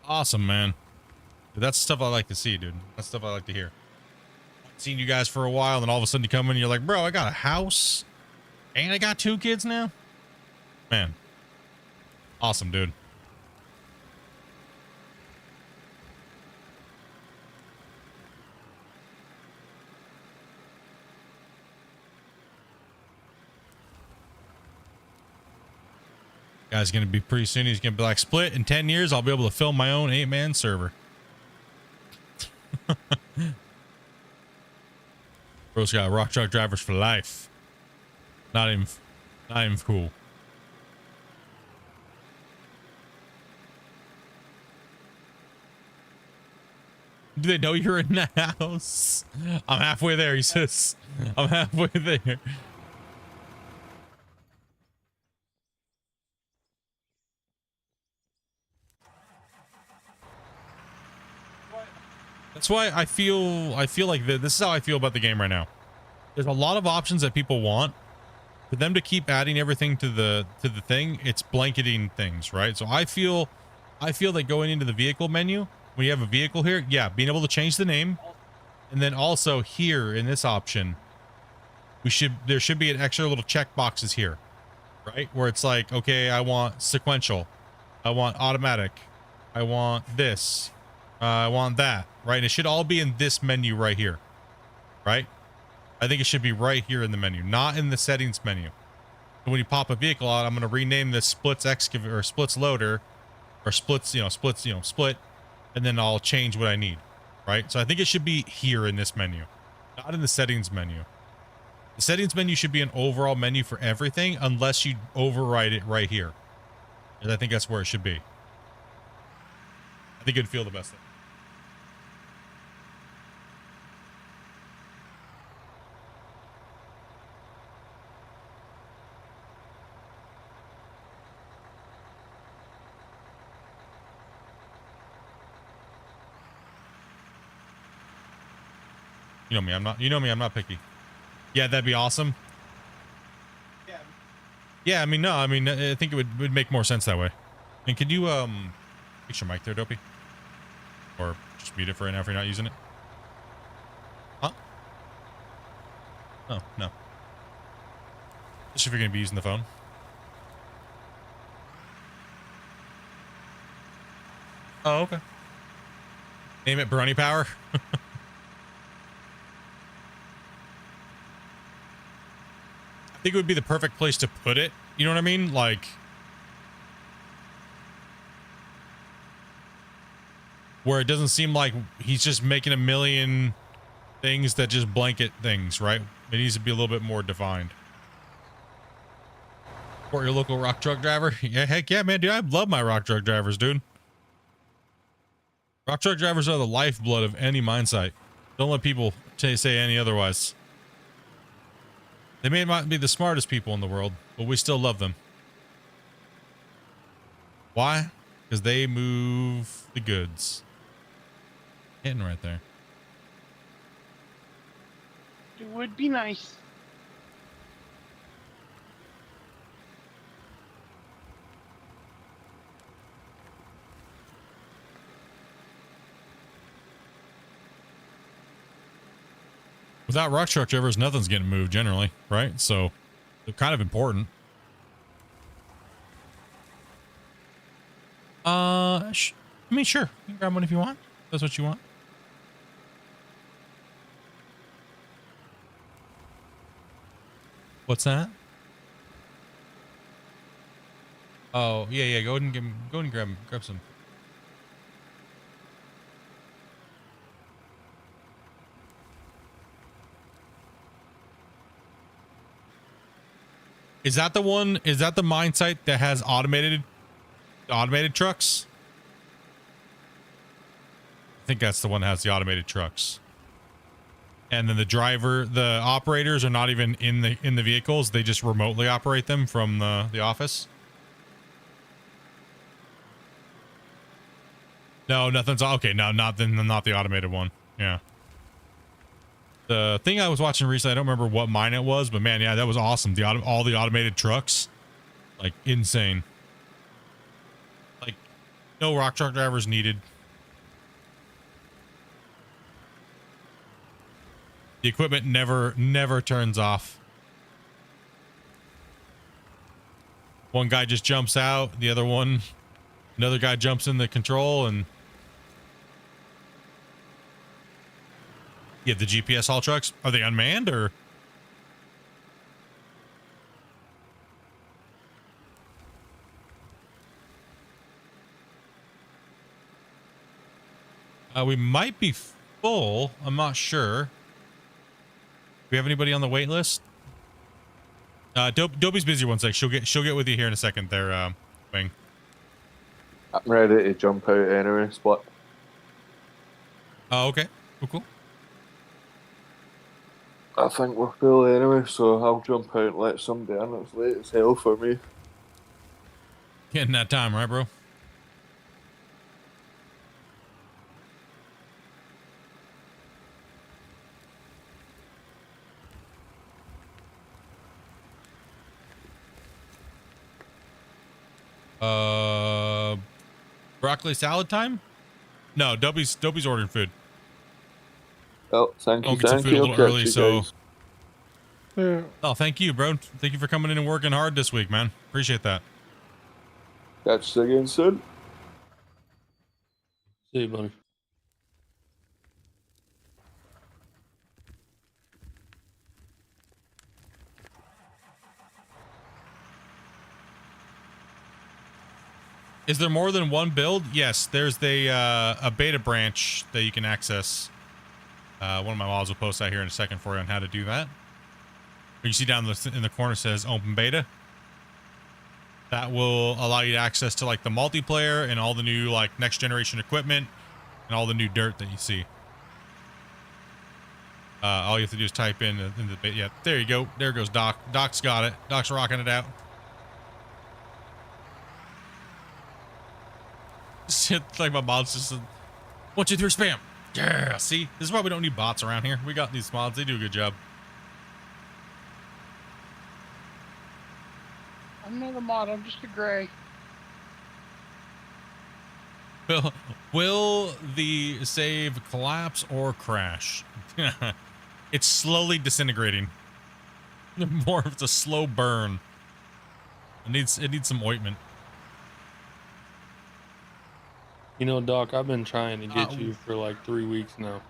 Awesome, man. That's stuff I like to see, dude. That's stuff I like to hear. I've seen you guys for a while, and all of a sudden you come in and you're like, bro, I got a house and I got 2 kids now. Man. Awesome, dude. Guy's gonna be pretty soon. He's gonna be like, Split, in 10 years, I'll be able to film my own 8-man server. Bro's got rock truck drivers for life. Not even cool. Do they know you're in the house? I'm halfway there, he says. I'm halfway there. That's why I feel like this is how I feel about the game right now. There's a lot of options that people want. For them to keep adding everything to the thing, it's blanketing things, right? So I feel that going into the vehicle menu, when you have a vehicle here, yeah, being able to change the name, and then also here in this option, there should be an extra little check boxes here, right? Where it's like, okay, I want sequential, I want automatic, I want this, I want that, right? And it should all be in this menu right here, right? I think it should be right here in the menu, not in the settings menu. And when you pop a vehicle out, I'm going to rename this splits excavator or splits loader or splits, split, and then I'll change what I need, right? So I think it should be here in this menu, not in the settings menu. The settings menu should be an overall menu for everything unless you override it right here. And I think that's where it should be. I think it'd feel the best thing. You know me, I'm not picky. Yeah, that'd be awesome. Yeah, I think it would make more sense that way. And could you fix your mic there, Dopey? Or just mute it for right now if you're not using it? Huh? Oh, no. Just if you're gonna be using the phone. Oh, okay. Name it Brownie Power. I think it would be the perfect place to put it. You know what I mean? Like, where it doesn't seem like he's just making a million things that just blanket things, right? It needs to be a little bit more defined. Or your local rock truck driver. Yeah, heck yeah, man, dude. I love my rock truck drivers, dude. Rock truck drivers are the lifeblood of any mine site. Don't let people say any otherwise. They may not be the smartest people in the world, but we still love them. Why? Because they move the goods. Hitting right there. It would be nice. Without rock truck drivers, nothing's getting moved generally, right? So they're kind of important. I mean, sure. You can grab one if you want. If that's what you want. What's that? Oh, yeah. Go ahead and go ahead and grab some. Is that the one? Is that the mine site that has automated trucks? I think that's the one that has the automated trucks. And then the operators are not even in the vehicles. They just remotely operate them from the office. No, nothing's okay. No, not the automated one. Yeah. The thing I was watching recently, I don't remember what mine it was, but man, yeah, that was awesome. All the automated trucks, like insane. Like no rock truck drivers needed. The equipment never turns off. One guy just jumps out, another guy jumps in the control, and yeah, the GPS haul trucks, are they unmanned or? We might be full. I'm not sure. Do we have anybody on the wait list? Dobie's busy one sec. She'll get with you here in a second there, Wing. I'm ready to jump out anyway, Split. Oh, okay. Cool. I think we're full anyway, so I'll jump out and let somebody in. It's late as hell for me. Getting that time, right, bro? Broccoli salad time? No, Dobie's ordering food. Oh, thank you. Get some food a little early, so. Yeah. Oh, thank you, bro. Thank you for coming in and working hard this week, man. Appreciate that. Catch you again soon. See you, buddy. Is there more than one build? Yes, there's a beta branch that you can access. One of my mods will post that here in a second for you on how to do that. You see down in the corner says open beta. That will allow you access to like the multiplayer and all the new like next generation equipment and all the new dirt that you see. All you have to do is type in the beta. Yeah, there you go. There goes Doc. Doc's got it. Doc's rocking it out. Like my mods just 1, 2, 3 spam. Yeah, see, this is why we don't need bots around here. We got these mods. They do a good job. I'm not a mod. I'm just a gray. Will the save collapse or crash? It's slowly disintegrating. More of it's a slow burn. It needs some ointment. You know, Doc, I've been trying to get you for like 3 weeks now.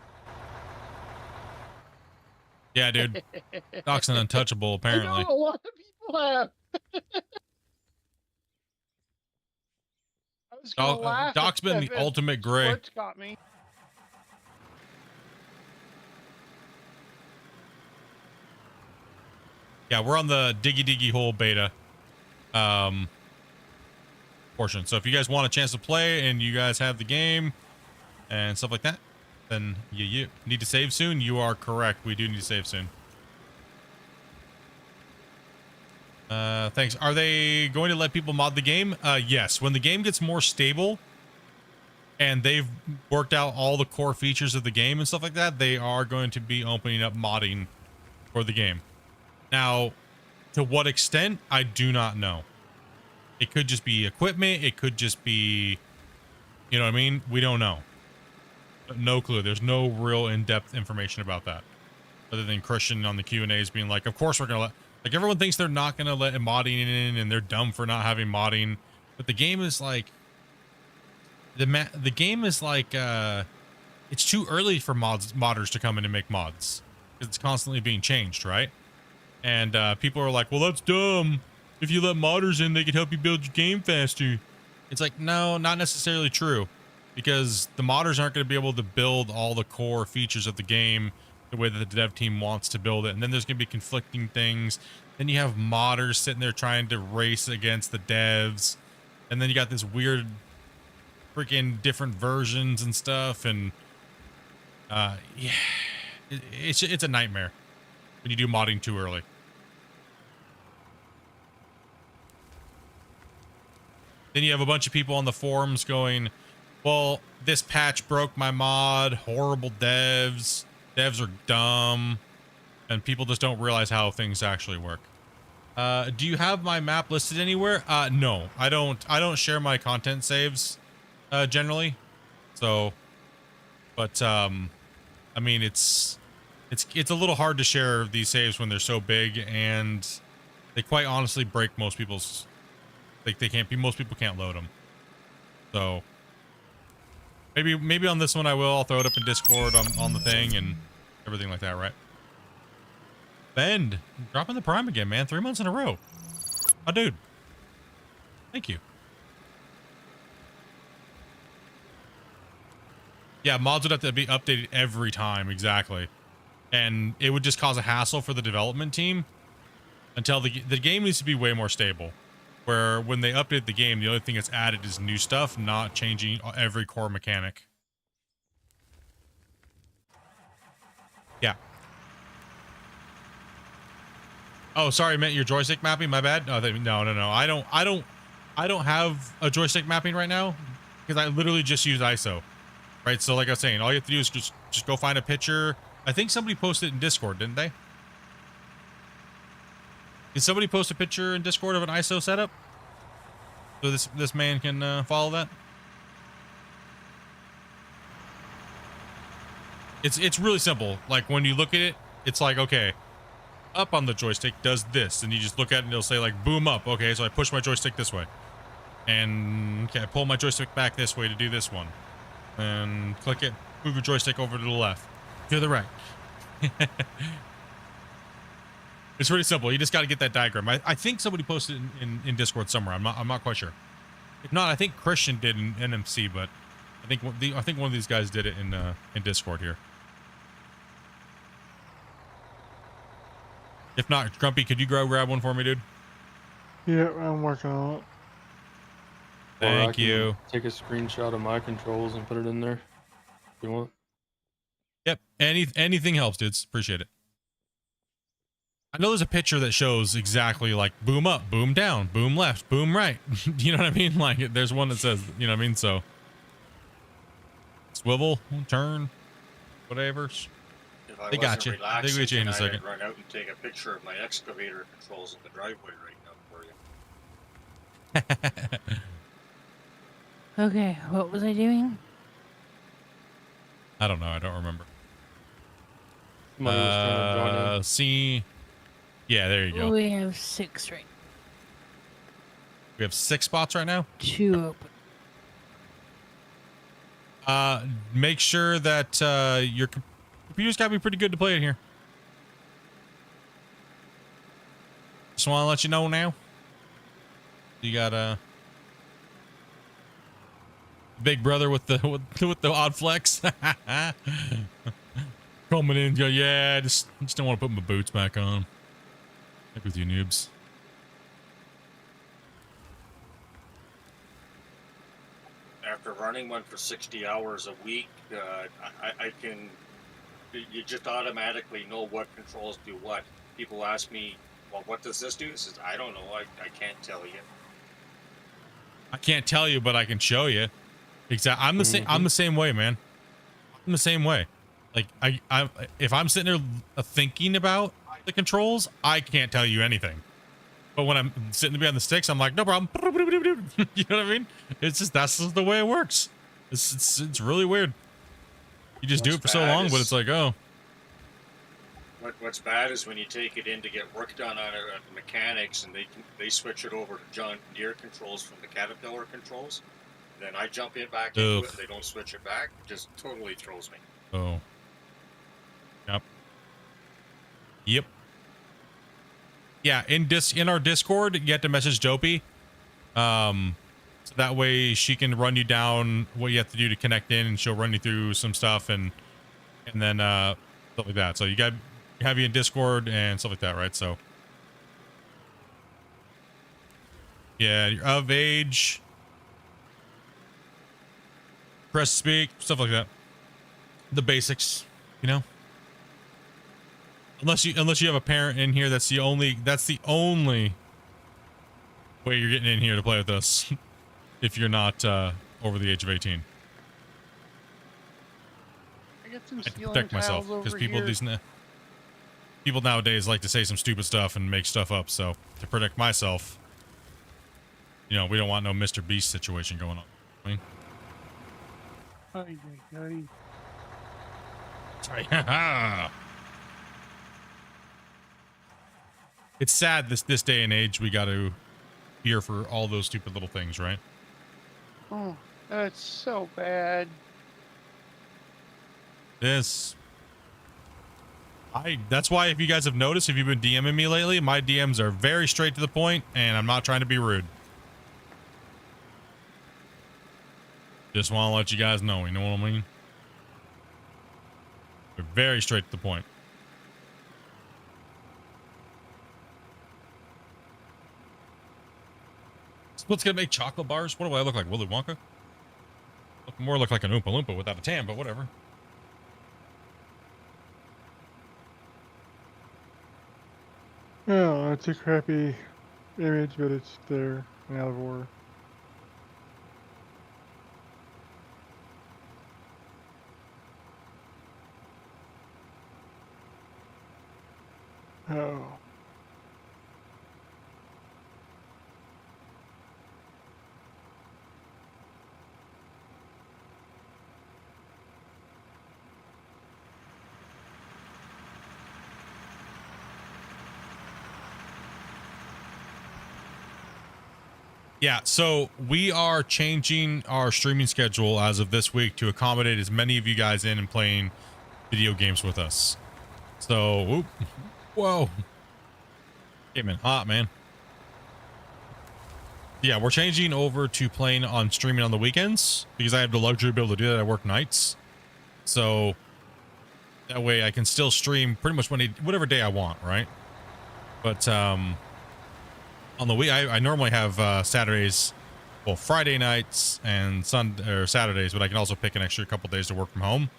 Yeah, dude. Doc's an untouchable, apparently. I know a lot of people have. I was gonna laugh Doc's been the ultimate gray. Sports got me. Yeah, we're on the diggy hole beta portion. So if you guys want a chance to play and you guys have the game and stuff like that, then you need to save soon. You are correct. We do need to save soon. Thanks. Are they going to let people mod the game? Yes. When the game gets more stable and they've worked out all the core features of the game and stuff like that, they are going to be opening up modding for the game. Now, to what extent, I do not know. It could just be equipment. It could just be, you know what I mean? We don't know. No clue. There's no real in-depth information about that. Other than Christian on the Q&As being like, of course we're going to let... Like, everyone thinks they're not going to let modding in, and they're dumb for not having modding. But the game is like... The game is like... it's too early for modders to come in and make mods. Because it's constantly being changed, right? And people are like, well, that's dumb. if you let modders in, they can help you build your game faster. It's like, no, not necessarily true, because the modders aren't going to be able to build all the core features of the game the way that the dev team wants to build it. And then there's going to be conflicting things. Then you have modders sitting there trying to race against the devs. And then you got this weird freaking different versions and stuff. And yeah, it's a nightmare when you do modding too early. Then you have a bunch of people on the forums going, well, this patch broke my mod, horrible devs are dumb, and people just don't realize how things actually work. Do you have my map listed anywhere? No, I don't share my content saves generally. So, but I mean, it's a little hard to share these saves when they're so big, and they quite honestly break most people's, like, most people can't load them. So maybe on this one I will. I'll throw it up in Discord on the thing and everything like that, right? Bend, dropping the prime again, man. 3 months in a row. Oh, dude. Thank you. Yeah, mods would have to be updated every time, exactly. And it would just cause a hassle for the development team until the game needs to be way more stable. Where when they update the game, the only thing that's added is new stuff, not changing every core mechanic. Yeah. Oh, sorry, I meant your joystick mapping. My bad. No. I don't have a joystick mapping right now because I literally just use ISO. Right. So like I was saying, all you have to do is just go find a picture. I think somebody posted it in Discord, didn't they? Did somebody post a picture in Discord of an ISO setup? So this man can follow that? It's really simple. Like when you look at it, it's like, okay, up on the joystick does this, and you just look at it and it'll say like boom up. Okay, so I push my joystick this way. And okay, I pull my joystick back this way to do this one. And click it, move your joystick over to the left. To the right. It's really simple. You just got to get that diagram. I think somebody posted it in Discord somewhere. I'm not quite sure. If not, I think Christian did in NMC, but I think one of these guys did it in Discord here. If not, Grumpy, could you grab one for me, dude? Yeah, I'm working on it. Thank you. Take a screenshot of my controls and put it in there if you want. Yep. Anything helps, dudes. Appreciate it. I know there's a picture that shows exactly like boom up, boom down, boom left, boom right. You know what I mean? Like there's one that says, you know what I mean? So swivel, turn, whatever. They got you. They get you in a second. I'd run out and take a picture of my excavator controls in the driveway right now for you. Okay, what was I doing? I don't know. I don't remember. Somebody was trying to join in. See. Yeah, there you go. We have 6 right now. We have 6 spots right now? 2 open. Make sure that your computer's got to be pretty good to play it here. Just want to let you know now. You got big brother with the with the odd flex. Coming in, go, yeah, just don't want to put my boots back on. Heck with you noobs. After running one for 60 hours a week, I can, you just automatically know what controls do what. People ask me, well, what does this do? I says, I don't know. I can't tell you. I can't tell you, but I can show you. Exactly. I'm the same. I'm the same way, man. I'm the same way. Like I if I'm sitting there thinking about the controls, I can't tell you anything. But when I'm sitting behind the sticks, I'm like, no problem. You know what I mean? It's just that's just the way it works. It's really weird. You just do it for so long, but it's like, oh. What's bad is when you take it in to get work done on it, the mechanics, and they switch it over to John Deere controls from the Caterpillar controls. Then I jump in back into it. They don't switch it back. It just totally throws me. Oh. Yep. Yep. Yeah, in our Discord, you have to message Dopey. So that way she can run you down what you have to do to connect in, and she'll run you through some stuff and then stuff like that. So you got have you in Discord and stuff like that, right? So yeah, you're of age. Press speak, stuff like that. The basics, you know. Unless you have a parent in here, that's the only way you're getting in here to play with us. If you're not over the age of 18. I got some I have to ceiling protect myself tiles because over people here. people nowadays like to say some stupid stuff and make stuff up. So to protect myself, you know, we don't want no Mr. Beast situation going on. I mean, sorry. It's sad this day and age we got to fear for all those stupid little things, right? Oh, that's so bad. That's why, if you guys have noticed, if you've been DMing me lately, my DMs are very straight to the point, and I'm not trying to be rude. Just want to let you guys know, you know what I mean? They're very straight to the point. Split's gonna make chocolate bars? What do I look like, Willy Wonka? Look like an Oompa Loompa without a tan, but whatever. Well, it's a crappy image, but it's there and out of order. Oh. Yeah, so we are changing our streaming schedule as of this week to accommodate as many of you guys in and playing video games with us. So, whoa. Came in hot, man. Yeah, we're changing over to playing on streaming on the weekends because I have the luxury to be able to do that. I work nights. So that way I can still stream pretty much whatever day I want, right? But on the week, I normally have Saturdays, well, Friday nights and Saturdays, but I can also pick an extra couple days to work from home.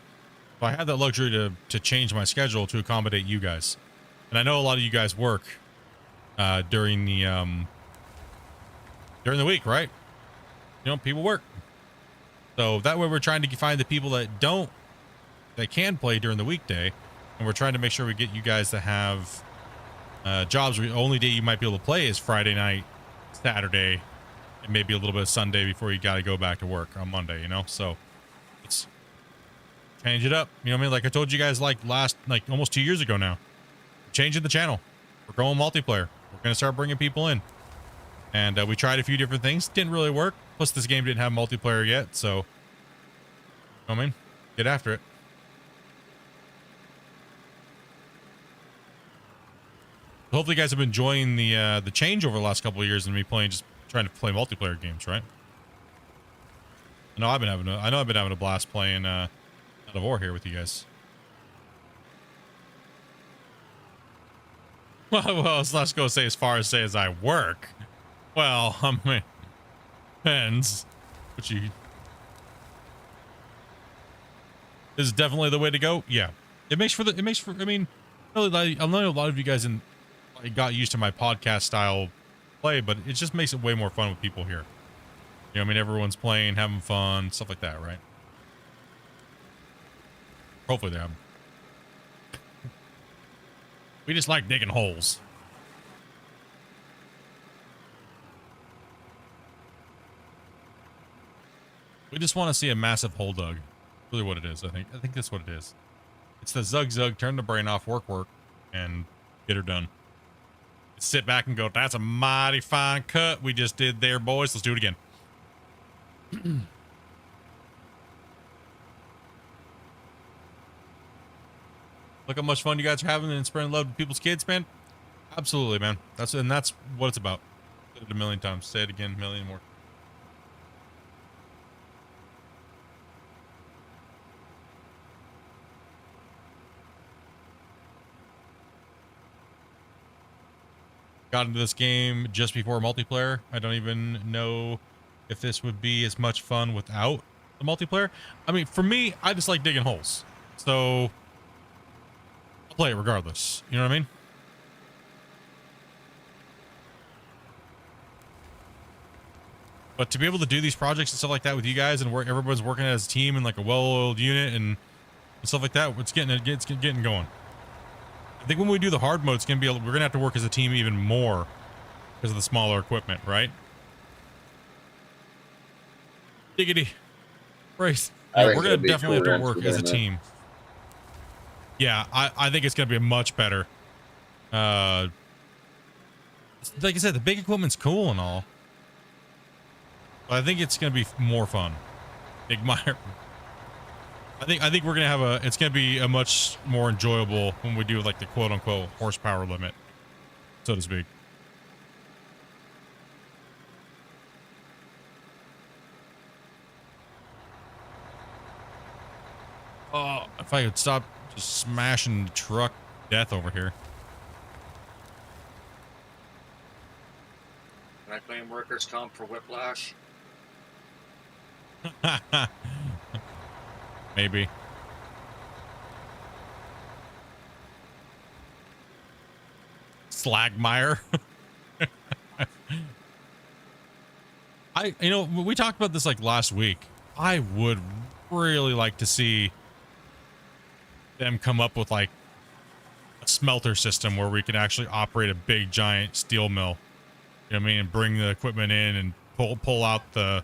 So I have that luxury to change my schedule to accommodate you guys. And I know a lot of you guys work during the week, right? You know, people work. So that way we're trying to find the people that can play during the weekday, and we're trying to make sure we get you guys that have jobs where the only day you might be able to play is Friday night, Saturday, and maybe a little bit of Sunday before you got to go back to work on Monday, you know? So let's change it up. You know what I mean? Like I told you guys like almost 2 years ago now, changing the channel. We're going multiplayer. We're going to start bringing people in. And we tried a few different things. Didn't really work. Plus this game didn't have multiplayer yet. So, you know what I mean? Get after it. Hopefully you guys have been enjoying the change over the last couple of years and me trying to play multiplayer games, right? I know I've been having a blast playing out of War here with you guys. Well, let's go say as I work. Well, I mean, depends. But this is definitely the way to go. Yeah, I mean, really, I know a lot of you guys got used to my podcast style play, but it just makes it way more fun with people here. You know, I mean, everyone's playing, having fun, stuff like that, right? Hopefully they're having. We just like digging holes. We just want to see a massive hole dug. Really what it is, I think. I think that's what it is. It's the zug, turn the brain off, work, and get her done. Sit back and go, that's a mighty fine cut we just did there, boys. Let's do it again. Look how much fun you guys are having and spreading love to people's kids, man. Absolutely, man. That's what it's about. Said it a million times. Say it again, a million more. Got into this game just before multiplayer. I don't even know if this would be as much fun without the multiplayer. I mean, for me, I just like digging holes. So I'll play it regardless. You know what I mean? But to be able to do these projects and stuff like that with you guys and where everyone's working as a team and like a well-oiled unit and stuff like that, it's getting going. I think when we do the hard mode, we're gonna have to work as a team even more because of the smaller equipment, right? Diggity. Right. I Yeah, think we're gonna it'll be a definitely cool have to wrench work for as a doing that. team. Yeah, I think it's gonna be a much better. Like I said, the big equipment's cool and all, but I think it's gonna be more fun. Big Meyer. I think we're gonna have it's gonna be a much more enjoyable when we do like the quote unquote horsepower limit, so to speak. Oh, if I could stop just smashing the truck to death over here. Can I claim workers' comp for whiplash? Maybe. Slagmeyer. We talked about this like last week. I would really like to see them come up with like a smelter system where we can actually operate a big giant steel mill. You know what I mean? And bring the equipment in and pull out the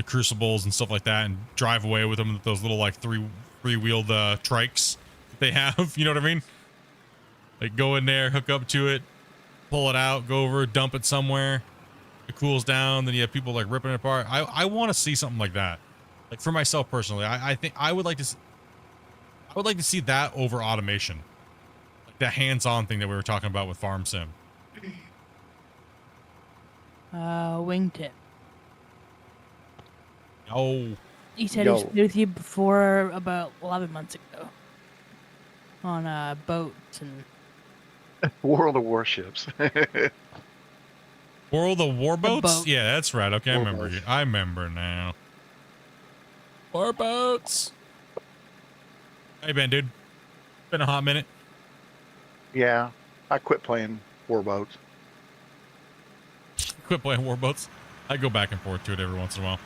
crucibles and stuff like that and drive away with them with those little like three-wheeled trikes that they have. You know what I mean? Like go in there, hook up to it, pull it out, go over, dump it somewhere. It cools down, then you have people like ripping it apart. I want to see something like that. Like for myself personally, I think I would like to see that over automation. Like the hands-on thing that we were talking about with Farm Sim. Wingtip. Oh. He said he's been with you before about 11 months ago. On boats and World of Warships. World of Warboats? boat. Yeah, that's right. Okay, Warboats. I remember now. Warboats. How you been, dude? Been a hot minute. Yeah, I quit playing Warboats. Quit playing Warboats. I go back and forth to it every once in a while.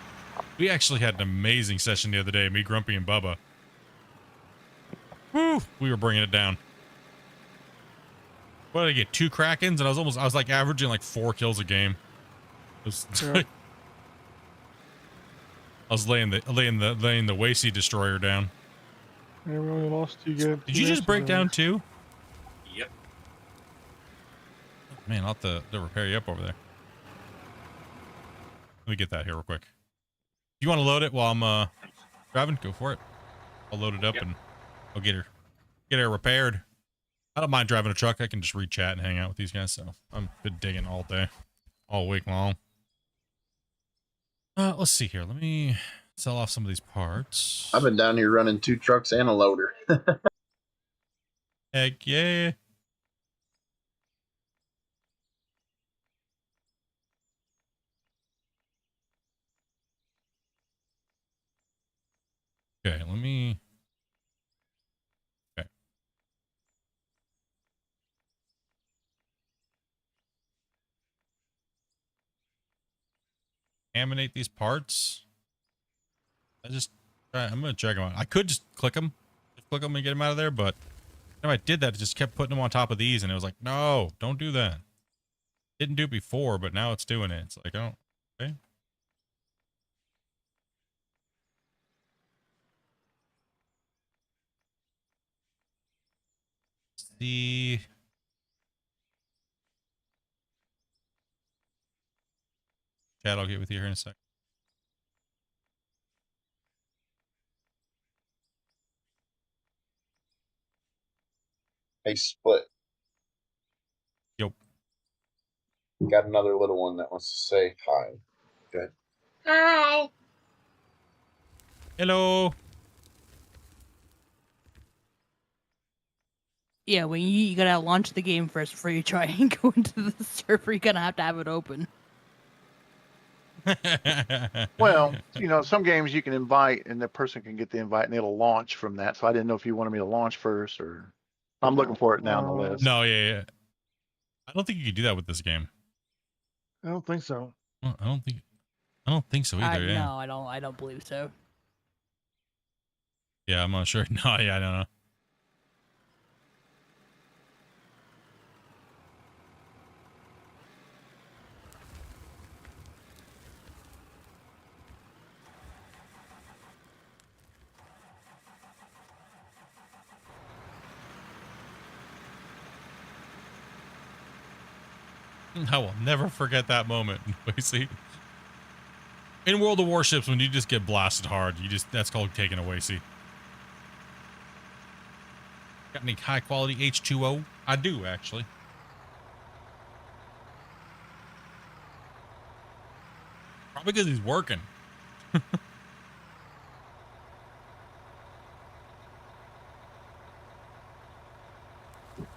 We actually had an amazing session the other day, me, Grumpy, and Bubba. Woo! We were bringing it down. What did I get? 2 Krakens, and I was like averaging like 4 kills a game. It was Yeah. I was laying the Wasey destroyer down. Yeah, we only lost 2 games. Did you just break down too? Yep. Man, I'll have to repair you up over there. Let me get that here real quick. If you want to load it while I'm driving, go for it. I'll load it up and I'll get her repaired. I don't mind driving a truck. I can just read chat and hang out with these guys. So I'm been digging all day, all week long. Let's see here. Let me sell off some of these parts. I've been down here running 2 trucks and a loader. Heck yeah. Okay, let me. Okay. Aminate these parts. I'm gonna check them out. I could just click them and get them out of there, but if I did that, it just kept putting them on top of these, and it was like, no, don't do that. Didn't do it before, but now it's doing it. It's like, I don't. Okay. See. Chad, I'll get with you here in a sec. Hey, Split. Yo. Got another little one that wants to say hi. Good. Hi. Hello. Yeah, when you gotta launch the game first before you try and go into the server. You're gonna have to have it open. Well, you know, some games you can invite and the person can get the invite and it'll launch from that. So I didn't know if you wanted me to launch first or I'm looking for it now on the list. No, yeah. I don't think you could do that with this game. I don't think so. Well, I don't think so either. Yeah. No, I don't believe so. Yeah, I'm not sure. No, yeah, I don't know. I will never forget that moment. See, in World of Warships, when you just get blasted hard, that's called taking away. See, got any high quality H2O? I do actually. Probably because he's working.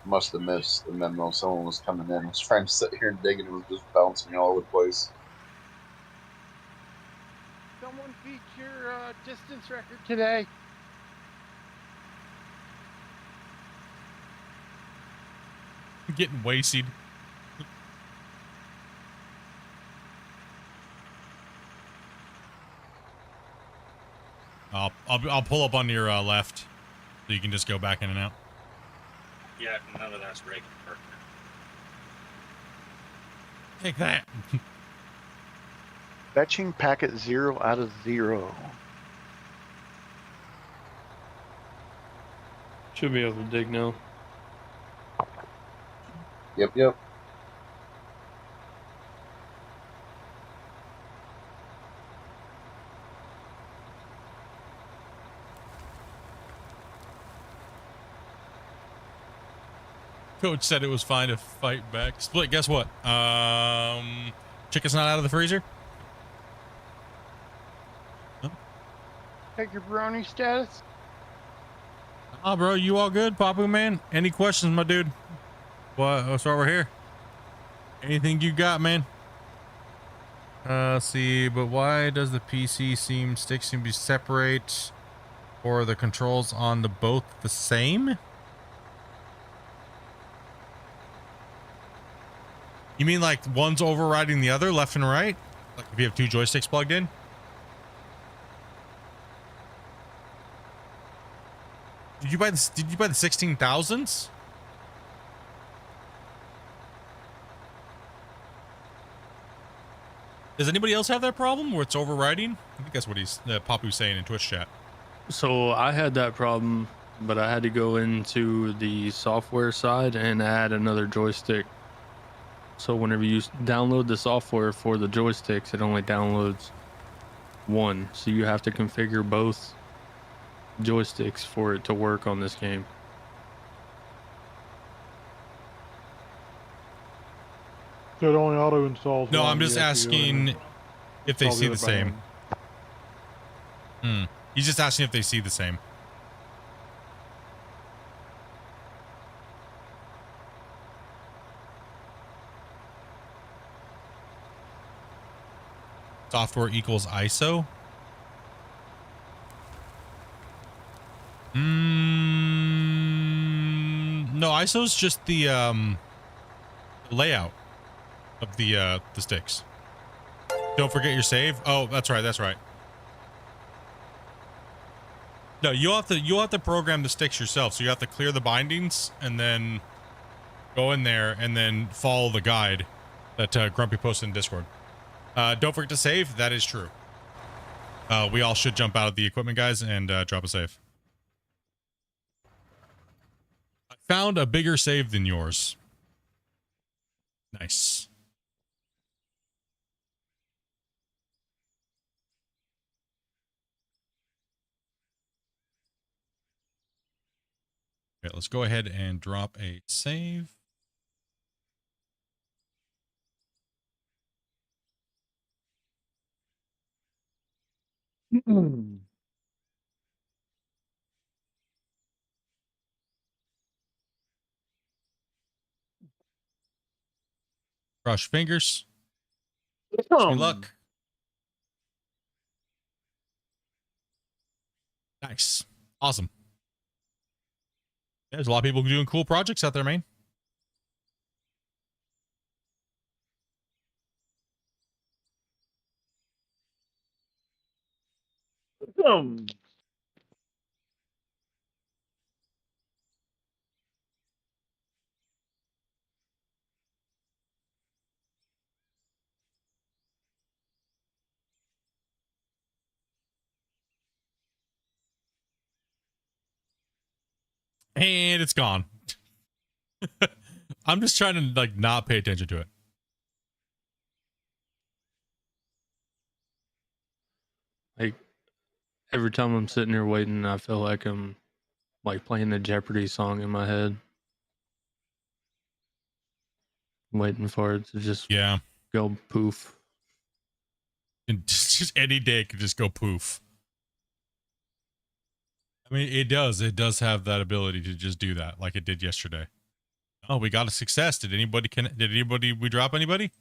Must have missed the memo. Someone was coming in. I was trying to sit here and dig, and it was just bouncing all over the place. Someone beat your distance record today. Getting wasted. I'll pull up on your left, so you can just go back in and out. Yeah, none of that's breaking. Take that. Fetching packet 0 out of 0. Should be able to dig now. Yep. Coach said it was fine to fight back. Split, guess what? Chicken's not out of the freezer? Huh? Check your brony status. Oh, bro, you all good, Papu, man? Any questions, my dude? What? That's why we're here. Anything you got, man? Let's see, but why does the PC stick seem to be separate, or are the controls on the both the same? You mean like one's overriding the other, left and right? Like if you have two joysticks plugged in? Did you buy the 16,000s? Does anybody else have that problem where it's overriding? I think that's what Papu's saying in Twitch chat. So I had that problem, but I had to go into the software side and add another joystick. So whenever you download the software for the joysticks, it only downloads one. So you have to configure both joysticks for it to work on this game. So it only auto installs. No, one, I'm just you have to go in asking and if they install see other the by same. hand. He's just asking if they see the same. Software equals ISO. No, ISO is just the layout of the sticks. Don't forget your save. Oh, that's right. That's right. No, you'll have to program the sticks yourself. So you have to clear the bindings and then go in there and then follow the guide that Grumpy posted in Discord. Don't forget to save. That is true. We all should jump out of the equipment, guys, and drop a save. I found a bigger save than yours. Nice. Okay, let's go ahead and drop a save. Cross your fingers. Wish me luck. Nice. Awesome. There's a lot of people doing cool projects out there, man. And it's gone. I'm just trying to like not pay attention to it. Like every time I'm sitting here waiting, I feel like I'm like playing the Jeopardy song in my head. Waiting for it to just go poof. And just any day it could just go poof. I mean, it does have that ability to just do that like it did yesterday. Oh, we got a success. Did we drop anybody?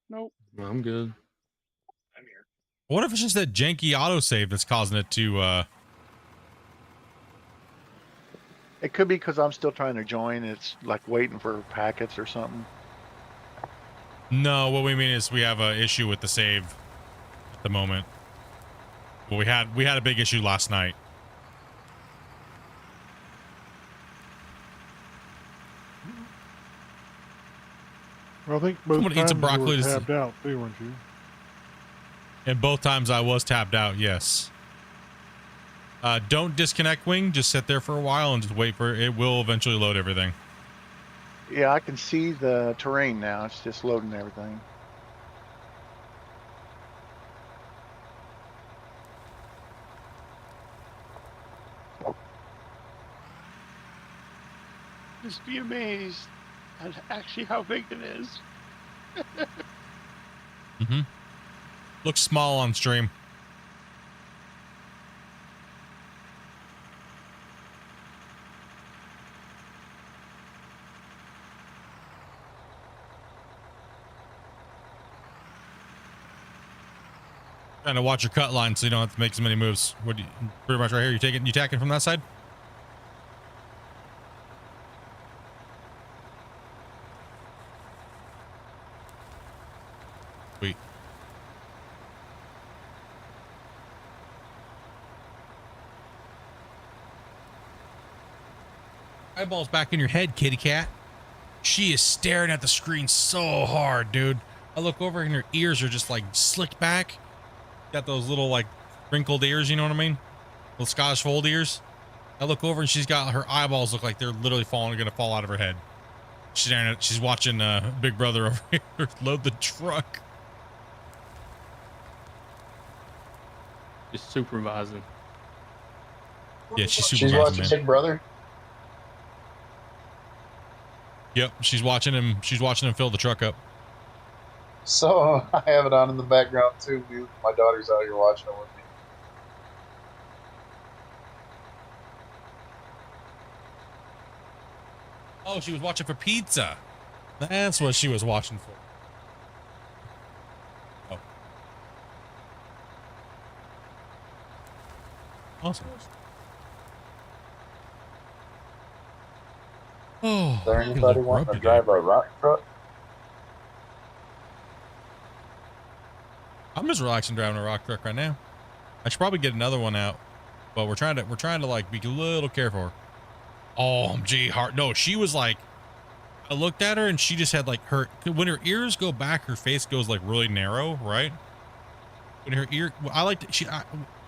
Nope. I'm good. I'm here. What if it's just that janky autosave that's causing it to It could be because I'm still trying to join. It's like waiting for packets or something. No, what we mean is we have an issue with the save at the moment. Well, we had a big issue last night. Well, I think both Someone eats times a broccoli you to were see- tabbed out too, weren't you? And both times I was tapped out, yes. Don't disconnect Wing. Just sit there for a while and just wait for it. It will eventually load everything. Yeah, I can see the terrain now. It's just loading everything. Just be amazed at actually how big it is. Mm-hmm. Looks small on stream. Trying to watch your cut line so you don't have to make as many moves. What do you, pretty much right here. You tacking from that side? Sweet. Eyeballs back in your head, kitty cat. She is staring at the screen so hard, dude. I look over and her ears are just like slicked back. Got those little like wrinkled ears, you know what I mean? Little Scottish fold ears. I look over and she's got her eyeballs look like they're literally gonna fall out of her head. She's watching Big Brother over here load the truck. Just supervising. Yeah, she's She's supervising, watching man. Big Brother. Yep, she's watching him. She's watching him fill the truck up. So I have it on in the background too. My daughter's out here watching it with me. Oh, she was watching for pizza. That's what she was watching for. Oh. Awesome. Oh, Is there anybody wanting to drive a rock truck? I'm just relaxing driving a rock truck right now. I should probably get another one out, but we're trying to like be a little careful. Oh, gee, heart. No, she was like, I looked at her and she just had like when her ears go back, her face goes like really narrow, right? When her ear,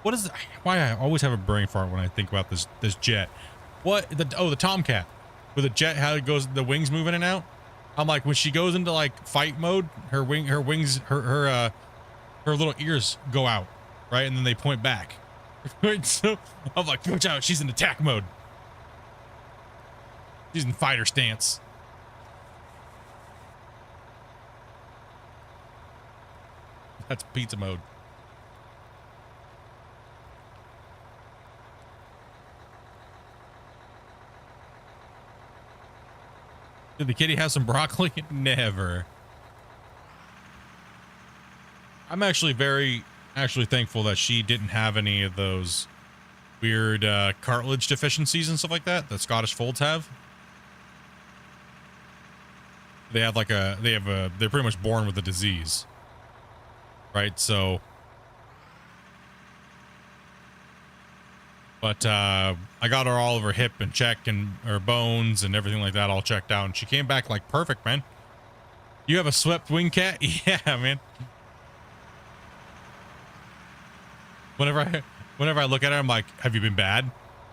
what is it? Why I always have a brain fart when I think about this jet. What the Tomcat with the jet, how it goes, the wings moving in and out. I'm like, when she goes into like fight mode, her wings, her little ears go out, right? And then they point back. So I'm like, watch out, she's in attack mode. She's in fighter stance. That's pizza mode. Did the kitty have some broccoli? Never. I'm actually very thankful that she didn't have any of those weird cartilage deficiencies and stuff like that Scottish folds have. They have they're pretty much born with a disease, right? So, but I got her all of her hip and check and her bones and everything like that all checked out, and she came back like perfect, man. You have a swept wing cat? Yeah, man. Whenever I look at her, I'm like, have you been bad?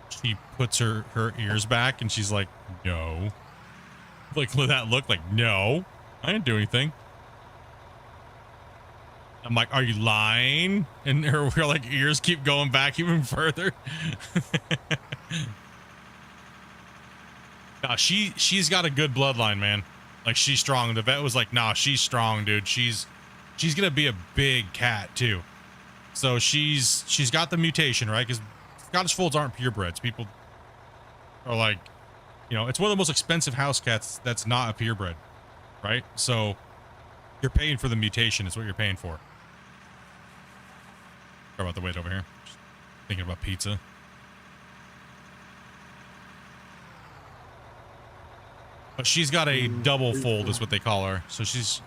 She puts her ears back and she's like, no. Like, with that look, like, no, I didn't do anything. I'm like, are you lying? And her like ears keep going back even further. Nah, she's got a good bloodline, man. Like, she's strong. The vet was like, nah, she's strong, dude. She's gonna be a big cat too. So she's got the mutation, right? Because Scottish Folds aren't purebreds. People are like, you know, it's one of the most expensive house cats that's not a purebred, right? So you're paying for the mutation is what you're paying for. Sorry about the wait over here. Just thinking about pizza. But she's got a double fold is what they call her. So she's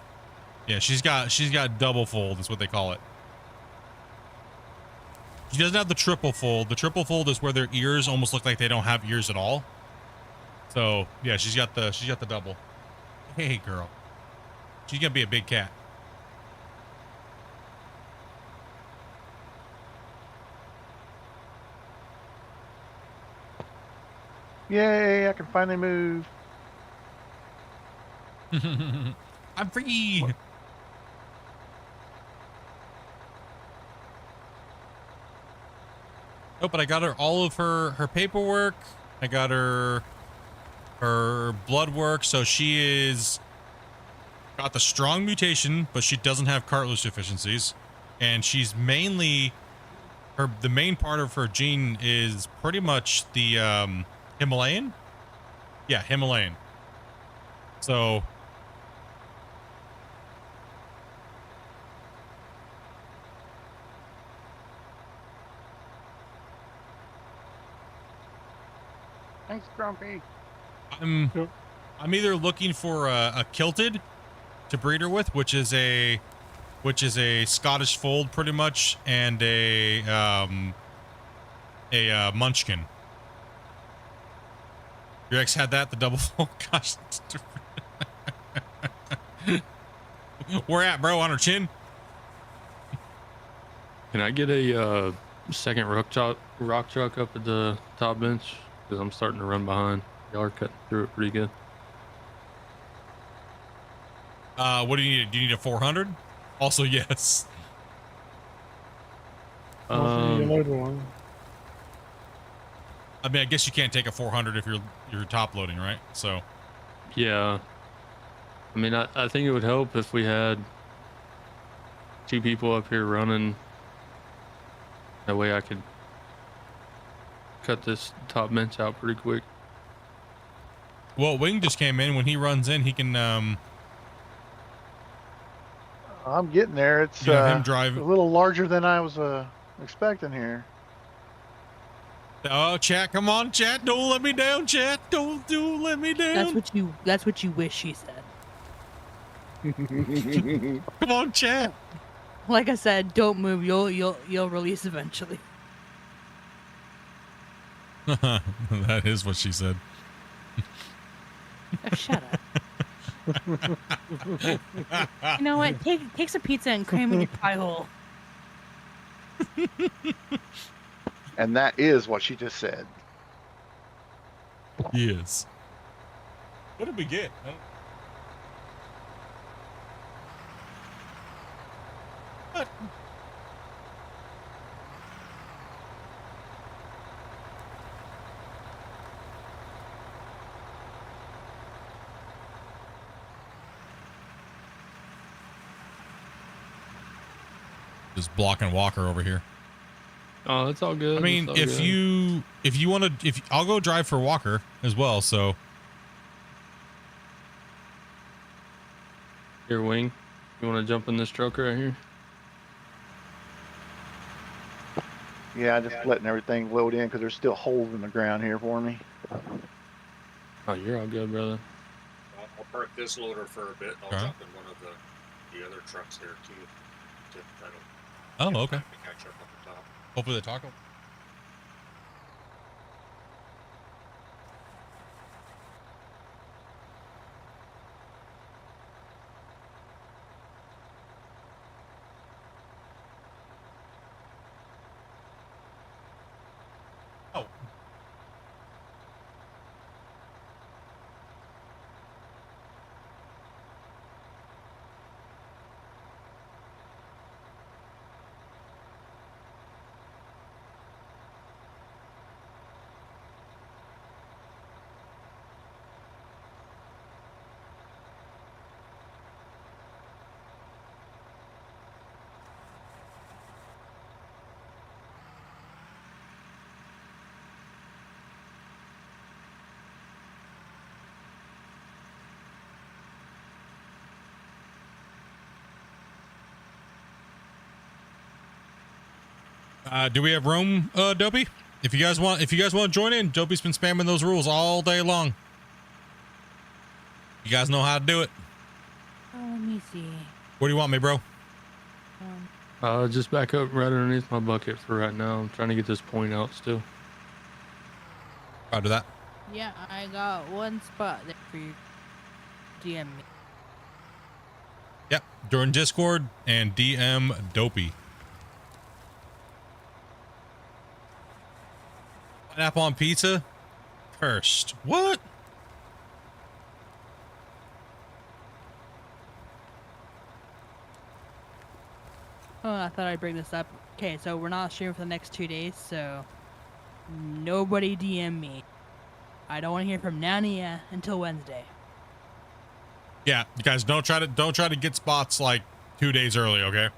got double fold is what they call it. She doesn't have the triple fold. The triple fold is where their ears almost look like they don't have ears at all. So yeah, she's got the double. Hey girl, she's gonna be a big cat. Yay! I can finally move. I'm free. Oh, but I got her all of her paperwork. I got her blood work, so she is got the strong mutation, but she doesn't have cartilage deficiencies, and she's mainly the main part of her gene is pretty much the Himalayan. Yeah, Himalayan. So Thanks, Grumpy. I'm either looking for a kilted to breed her with, which is a Scottish fold pretty much, and a munchkin. Your ex had that, the double fold. Gosh. Where at, bro? On her chin? Can I get a second rock truck up at the top bench? Because I'm starting to run behind. Y'all are cutting through it pretty good. What do you need? Do you need a 400? Also, yes. You load one. I mean, I guess you can't take a 400 if you're top loading, right? So. Yeah. I mean, I think it would help if we had 2 people up here running. That way I could cut this top bench out pretty quick. Well, Wing just came in. When he runs in, he can I'm getting there. It's him drive a little larger than I was expecting here. Oh, chat, come on, chat. Don't let me down, chat. Don't let me down. That's what you wish she said. Come on, chat. Like I said, don't move. You'll release eventually. That is what she said. Oh, shut up. You know what? Take some pizza and cram in your pie hole. And that is what she just said. Yes. What did we get? What? Just blocking Walker over here. Oh, it's all good. I mean, if you want to, I'll go drive for Walker as well. So Here, Wing. You want to jump in this truck right here? Yeah, just letting everything load in because there's still holes in the ground here for me. Oh, you're all good, brother. I'll park this loader for a bit. And I'll Okay. jump in one of the other trucks there too. To try to Oh, get okay. time to catch up at the top. Hopefully the taco. Oh. Do we have room, Dopey? If you guys want to join in, Dopey's been spamming those rules all day long. You guys know how to do it. Oh, let me see. What do you want me, bro? Just back up right underneath my bucket for right now. I'm trying to get this point out still. I'll do that. Yeah, I got one spot there for you. DM me. Yep. During Discord and DM Dopey. Pineapple on pizza? Cursed. What? Oh, I thought I'd bring this up. Okay, so we're not streaming for the next 2 days, so nobody DM me. I don't want to hear from Nania until Wednesday. Yeah, you guys don't try to get spots like 2 days early, okay?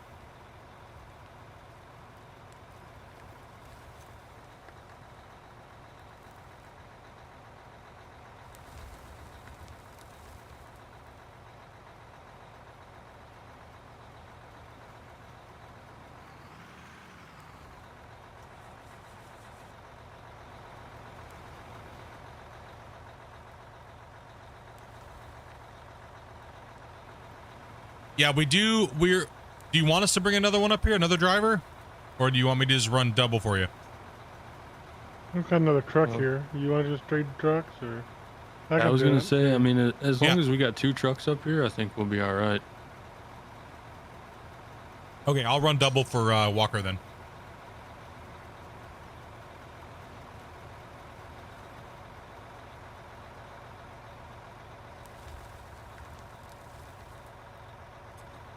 Yeah, we do. Do you want us to bring another one up here, another driver, or do you want me to just run double for you? I've got another truck here. You want to just trade trucks, or? I was can do gonna it. say, I mean, as long as we got 2 trucks up here, I think we'll be all right. Okay, I'll run double for Walker then.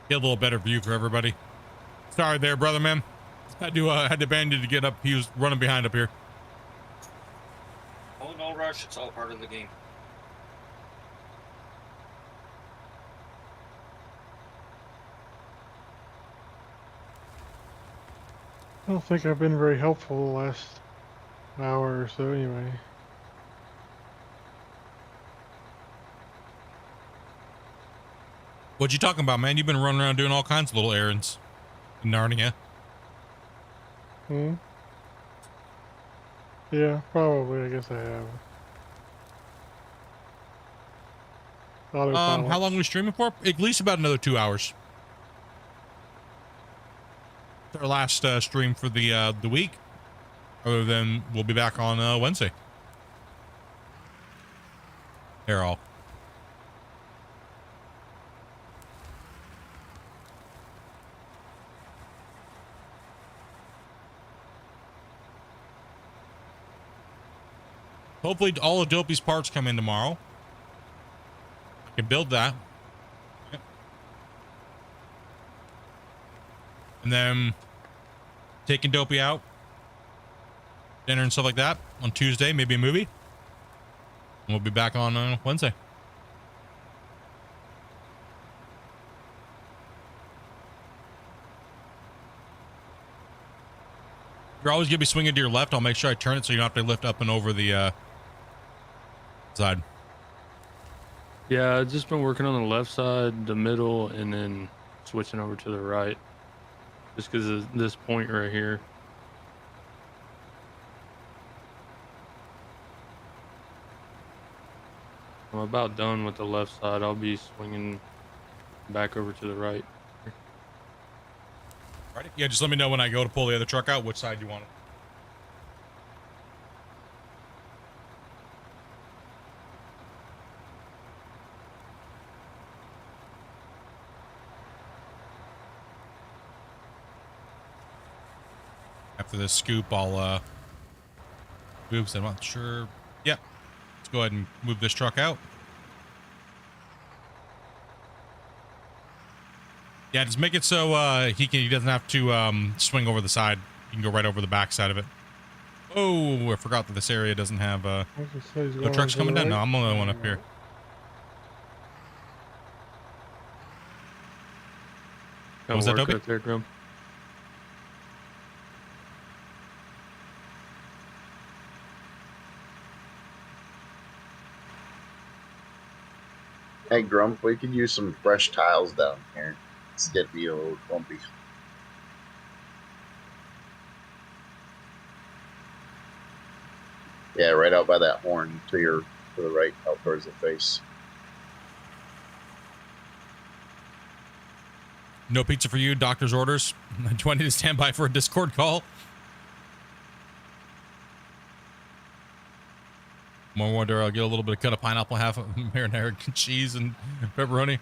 Get a little better view for everybody. Sorry there, brother, man. Had to band you to get up. He was running behind up here. Oh, no rush. It's all part of the game. I don't think I've been very helpful the last hour or so, anyway. What you talking about, man? You've been running around doing all kinds of little errands in Narnia. Hmm? Yeah, probably. I guess I have. Autopilot. How long are we streaming for? At least about another 2 hours. It's our last stream for the week. Other than we'll be back on Wednesday. Here, all. Hopefully all of Dopey's parts come in tomorrow. I can build that. Yep. And then taking Dopey out. Dinner and stuff like that on Tuesday, maybe a movie. And we'll be back on Wednesday. You're always going to be swinging to your left. I'll make sure I turn it so you don't have to lift up and over the side. Yeah, I've just been working on the left side, the middle, and then switching over to the right. Just because of this point right here. I'm about done with the left side. I'll be swinging back over to the right. Right? Yeah, just let me know when I go to pull the other truck out, which side you want it. After this scoop, I'll move, so I'm not sure. Yeah, let's go ahead and move this truck out. Yeah, just make it so he doesn't have to swing over the side. You can go right over the back side of it. Oh, I forgot that this area doesn't have no trucks coming down. No, I'm the only one up here. What was that, Toby? Right there, Grum. Hey, Grump, we could use some fresh tiles down here. It's getting to be a little clumpy. Yeah, right out by that horn to the right, out towards the face. No pizza for you. Doctor's orders. Do I need to stand by for a Discord call? More wonder. I'll get a little bit of cut of pineapple, half of marinara, cheese, and pepperoni.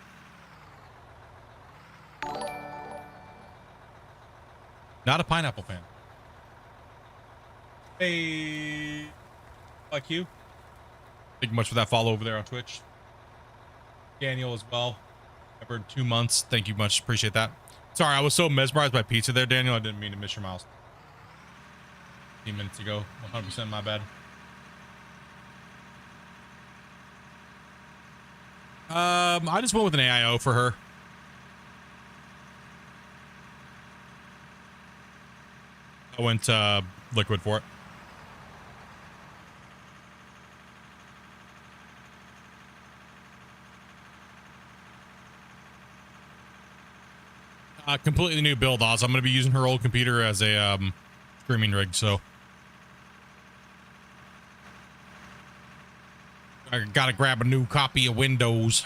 Not a pineapple fan. Hey, like you. Thank you much for that follow over there on Twitch. Daniel as well. Ever 2 months. Thank you much. Appreciate that. Sorry, I was so mesmerized by pizza there, Daniel. I didn't mean to miss your mouse. 15 minutes ago. 100% my bad. I just went with an AIO for her. I went liquid for it. Completely new build, Oz. I'm going to be using her old computer as a streaming rig, so I gotta grab a new copy of Windows.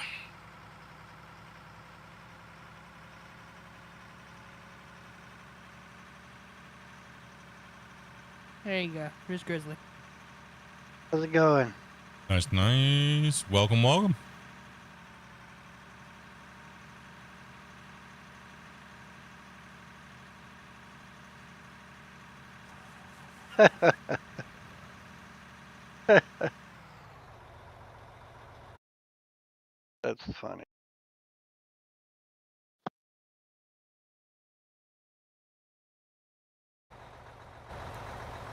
There you go. Here's Grizzly. How's it going? Nice, nice. Welcome, welcome. That's funny.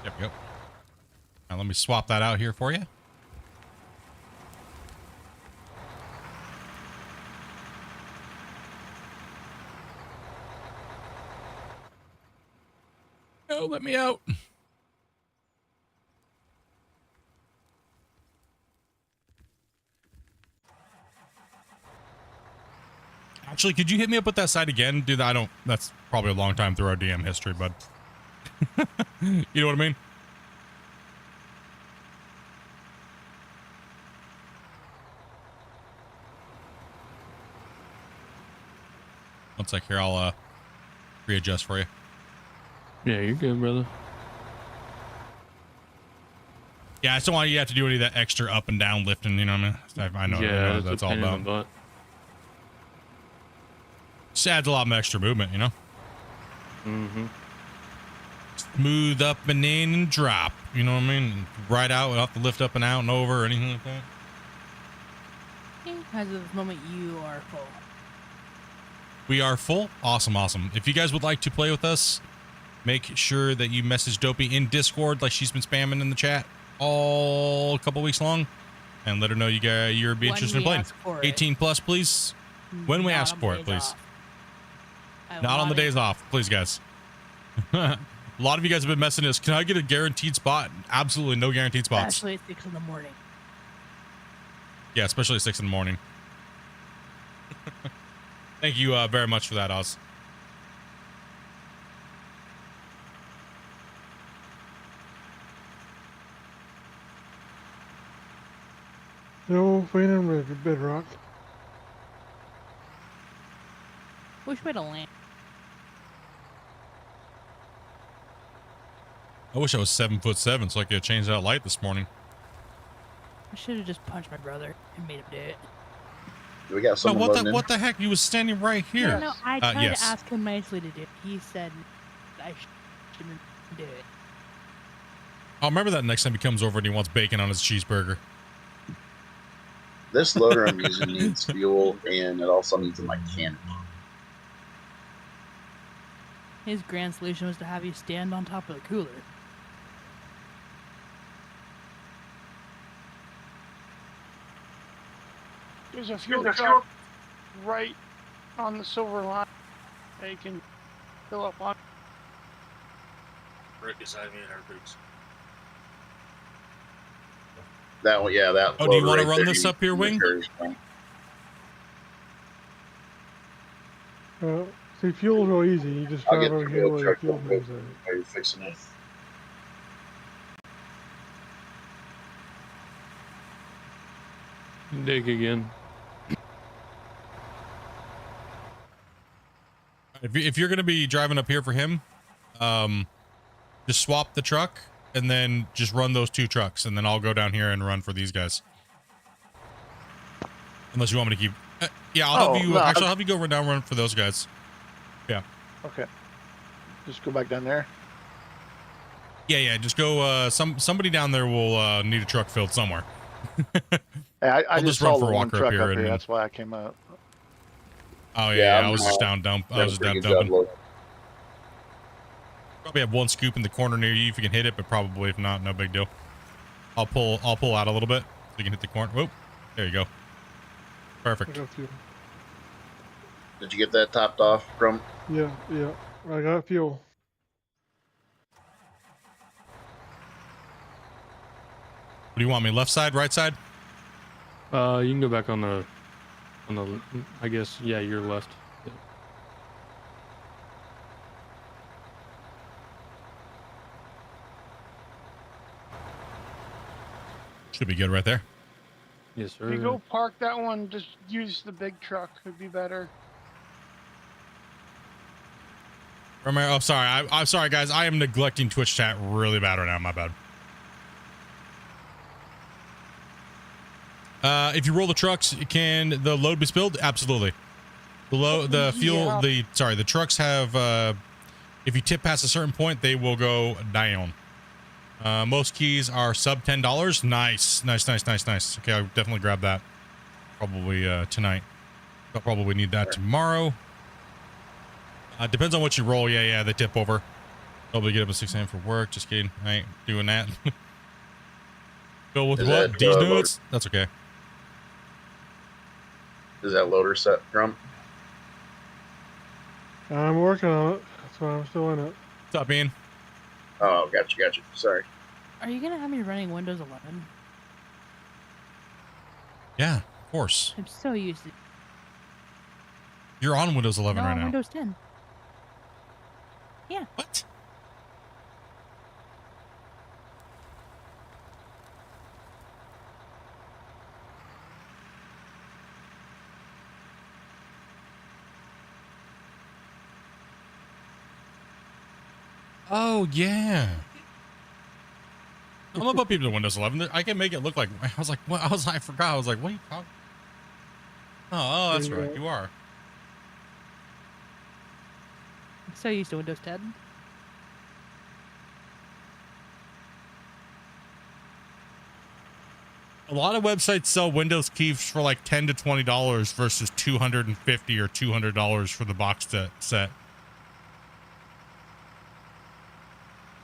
Yep. Now let me swap that out here for you. Oh, let me out. Actually, could you hit me up with that site again? Dude, that's probably a long time through our DM history, but you know what I mean? One sec here, I'll readjust for you. Yeah, you're good, brother. Yeah, I just don't want you to have to do any of that extra up and down lifting, you know what I mean? I know, Yeah, I know that's all about. Just adds a lot of extra movement, you know? Mm-hmm. Smooth up and in and drop, you know what I mean? Right out, without the lift up and out and over or anything like that. As of this moment, you are full. We are full. Awesome, awesome. If you guys would like to play with us, make sure that you message Dopey in Discord like she's been spamming in the chat all couple weeks long, and let her know you're be interested in playing. 18 plus, please. When we ask for it, please. Not on the days off, please, guys. A lot of you guys have been messaging us. Can I get a guaranteed spot? Absolutely no guaranteed spots. Especially at 6 in the morning. Yeah, especially at 6 in the morning. Thank you very much for that, Oz. No, Phantom Red Bedrock. Which way to land? I wish I was 7'7" so I could have changed that light this morning. I should have just punched my brother and made him do it. We got No, someone what loading the in? what the heck? He was standing right here. No, I tried yes. to ask him nicely to do it. He said I shouldn't do it. I'll remember that next time he comes over and he wants bacon on his cheeseburger. This loader I'm using needs fuel, and it also needs a mechanic. His grand solution was to have you stand on top of the cooler. There's a fuel truck right on the silver line that you can fill up on. Right beside me in our boots. That one, yeah, that. Oh, do you loader want to right run there this needs up here, Wing? materials from. See, fuel's real easy. You just I'll drive get over the here wheel where the truck fuel real quick bins are. while you're fixing it. Dig again. If you're going to be driving up here for him, just swap the truck and then just run those two trucks, and then I'll go down here and run for these guys. Unless you want me to keep... yeah, I'll have you... no, actually, I'll have you go run for those guys. Yeah. Okay. Just go back down there. Yeah, just go... somebody down there will need a truck filled somewhere. Hey, I I'll just just run saw for the a one walker truck up here. up here. And, That's why I came up. oh, yeah, I I'm, was just down dump. I was just down dumping. Probably have one scoop in the corner near you if you can hit it, but probably if not, no big deal. I'll pull out a little bit so you can hit the corner. Whoop. There you go. Perfect. I got fuel. Did you get that topped off from? Yeah, I got fuel. What do you want me? Left side, right side? You can go back on the, I guess, yeah, your left. Yeah. Should be good right there. Yes, sir. If you go park that one, just use the big truck. It'd be better. Oh, sorry. I'm sorry, guys. I am neglecting Twitch chat really bad right now. My bad. If you roll the trucks, can the load be spilled? Absolutely. The fuel, Yeah. the trucks have, if you tip past a certain point, they will go down. Most keys are sub $10. Nice. Okay, I'll definitely grab that. Probably tonight. I'll probably need that tomorrow. Depends on what you roll. Yeah, they tip over. Probably get up at 6 a.m. for work. Just kidding. I ain't doing that. Go with Is what? that, These loader- nuts? That's okay. Is that loader set from? I'm working on it. That's why I'm still in it. What's up, Ian? Oh, gotcha. Sorry. Are you gonna have me running Windows 11? Yeah, of course. I'm so used to. You're on Windows 11 No, right now. Windows 10. Yeah. What? Oh, yeah. I'm gonna put people to Windows 11. I can make it look like, I was like, what? I forgot. I was like, what are you talking? Oh, that's right. You are. I'm so used to Windows 10. A lot of websites sell Windows keys for like $10 to $20 versus $250 or $200 for the box set.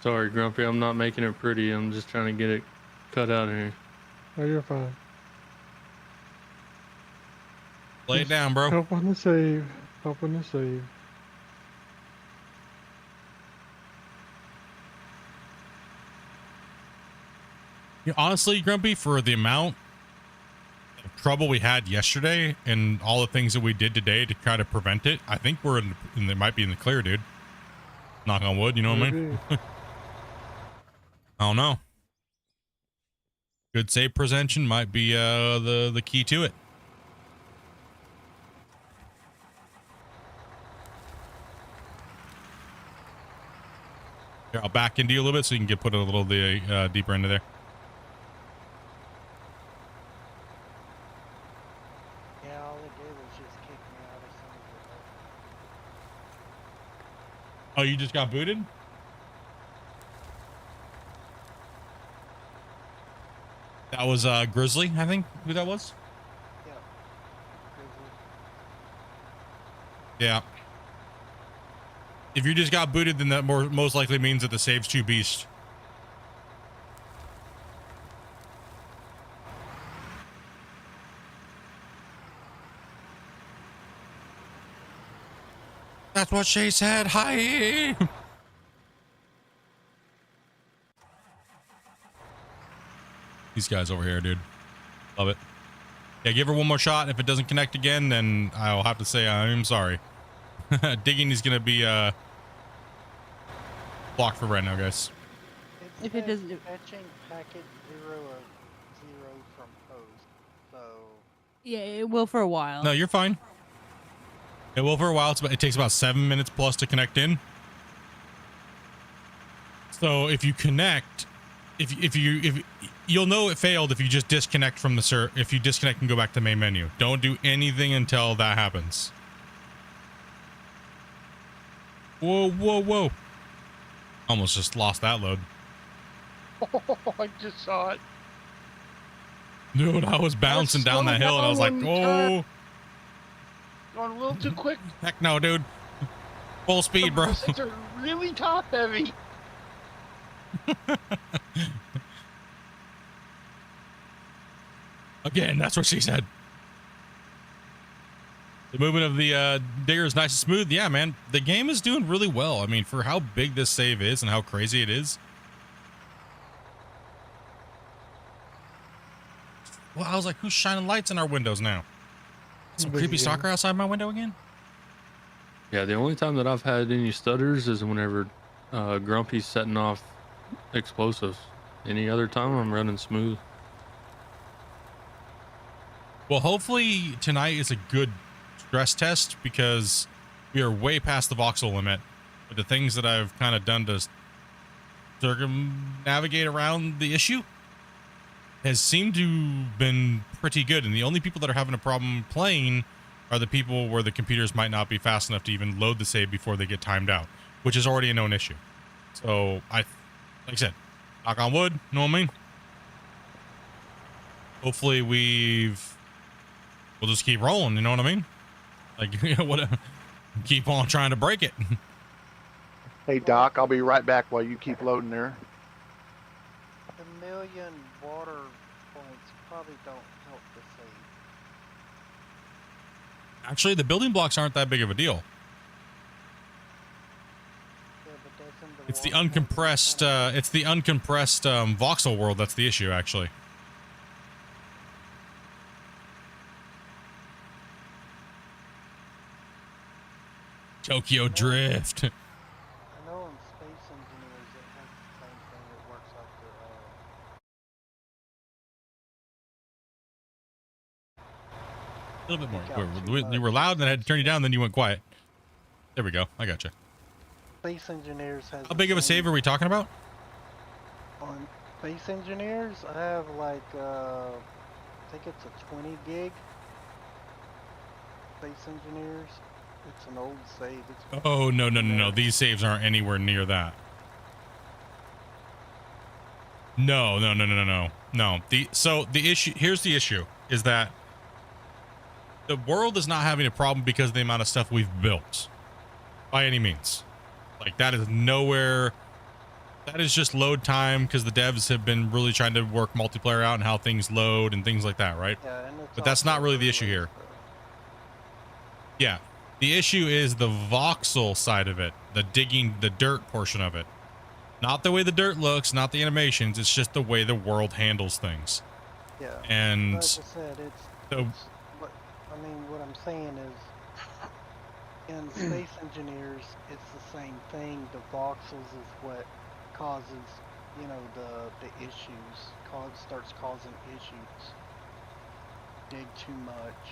Sorry, Grumpy, I'm not making it pretty. I'm just trying to get it cut out of here. Oh, you're fine. Lay it down, bro. Help on the save. Help on the save. You know, honestly, Grumpy, for the amount of trouble we had yesterday and all the things that we did today to try to prevent it, I think we're in it might be in the clear, dude. Knock on wood, you know what I mean? I don't know. Good save prevention might be the key to it. Here, I'll back into you a little bit so you can get put a little deeper into there. Yeah, all it did was just kick me out of some of Oh, you just got booted? That was Grizzly, I think, who that was? it. Yep. Yeah. If you just got booted, then that most likely means that the save's too beast. That's what she said. Hi. These guys over here, dude. Love it. Yeah, give her one more shot. If it doesn't connect again, then I'll have to say I'm sorry. Digging is gonna be blocked for right now, guys. It If it says doesn't- fetching packet 0 of 0 from host. So Yeah, it will for a while. No, you're fine. It will for a while. It takes about 7 minutes plus to connect in. So if you connect, if you'll know it failed if you just disconnect from the if you disconnect and go back to the main menu. Don't do anything until that happens. Whoa, whoa, whoa. Almost just lost that load. Oh, I just saw it. Dude, I was bouncing down that hill and I was like, oh. Going a little too quick. Heck no, dude. Full speed, bro. It's really top heavy. Again, that's what she said. The movement of the digger is nice and smooth. Yeah, man. The game is doing really well. I mean, for how big this save is and how crazy it is. Well, I was like, who's shining lights in our windows now? Some creepy stalker outside my window again? Yeah, the only time that I've had any stutters is whenever Grumpy's setting off explosives. Any other time, I'm running smooth. Well, hopefully tonight is a good stress test because we are way past the voxel limit. But the things that I've kind of done to circumnavigate around the issue has seemed to been pretty good. And the only people that are having a problem playing are the people where the computers might not be fast enough to even load the save before they get timed out, which is already a known issue. So like I said, knock on wood, know what I mean? Hopefully we'll just keep rolling, you know what I mean? Like, you know, what? Keep on trying to break it. Hey Doc, I'll be right back while you keep loading there. the million water points probably don't help the save. Actually, the building blocks aren't that big of a deal. Yeah, but doesn't the It's the water uncompressed voxel world that's the issue, actually. Tokyo Drift. I know in Space Engineers it has the same thing. It works off A the little bit more. Got too You were loud, and then I had to turn you down, then you went quiet. There we go. I gotcha. Space Engineers has. How big of a save are we talking about? On Space Engineers, I have like I think it's a 20 gig. Space Engineers. It's an old save. It's Oh, no. These saves aren't anywhere near that. No. No. Here's the issue is that the world is not having a problem because of the amount of stuff we've built by any means. Like that is nowhere. That is just load time because the devs have been really trying to work multiplayer out and how things load and things like that, right? Yeah, and it's But that's not really the issue here. Yeah. The issue is the voxel side of it, the digging the dirt portion of it. Not the way the dirt looks, not the animations, it's just the way the world handles things. Yeah. And like I said, So But I mean, what I'm saying is, in Space Engineers, it's the same thing. The voxels is what causes, you know, the issues. Starts causing issues. Dig too much.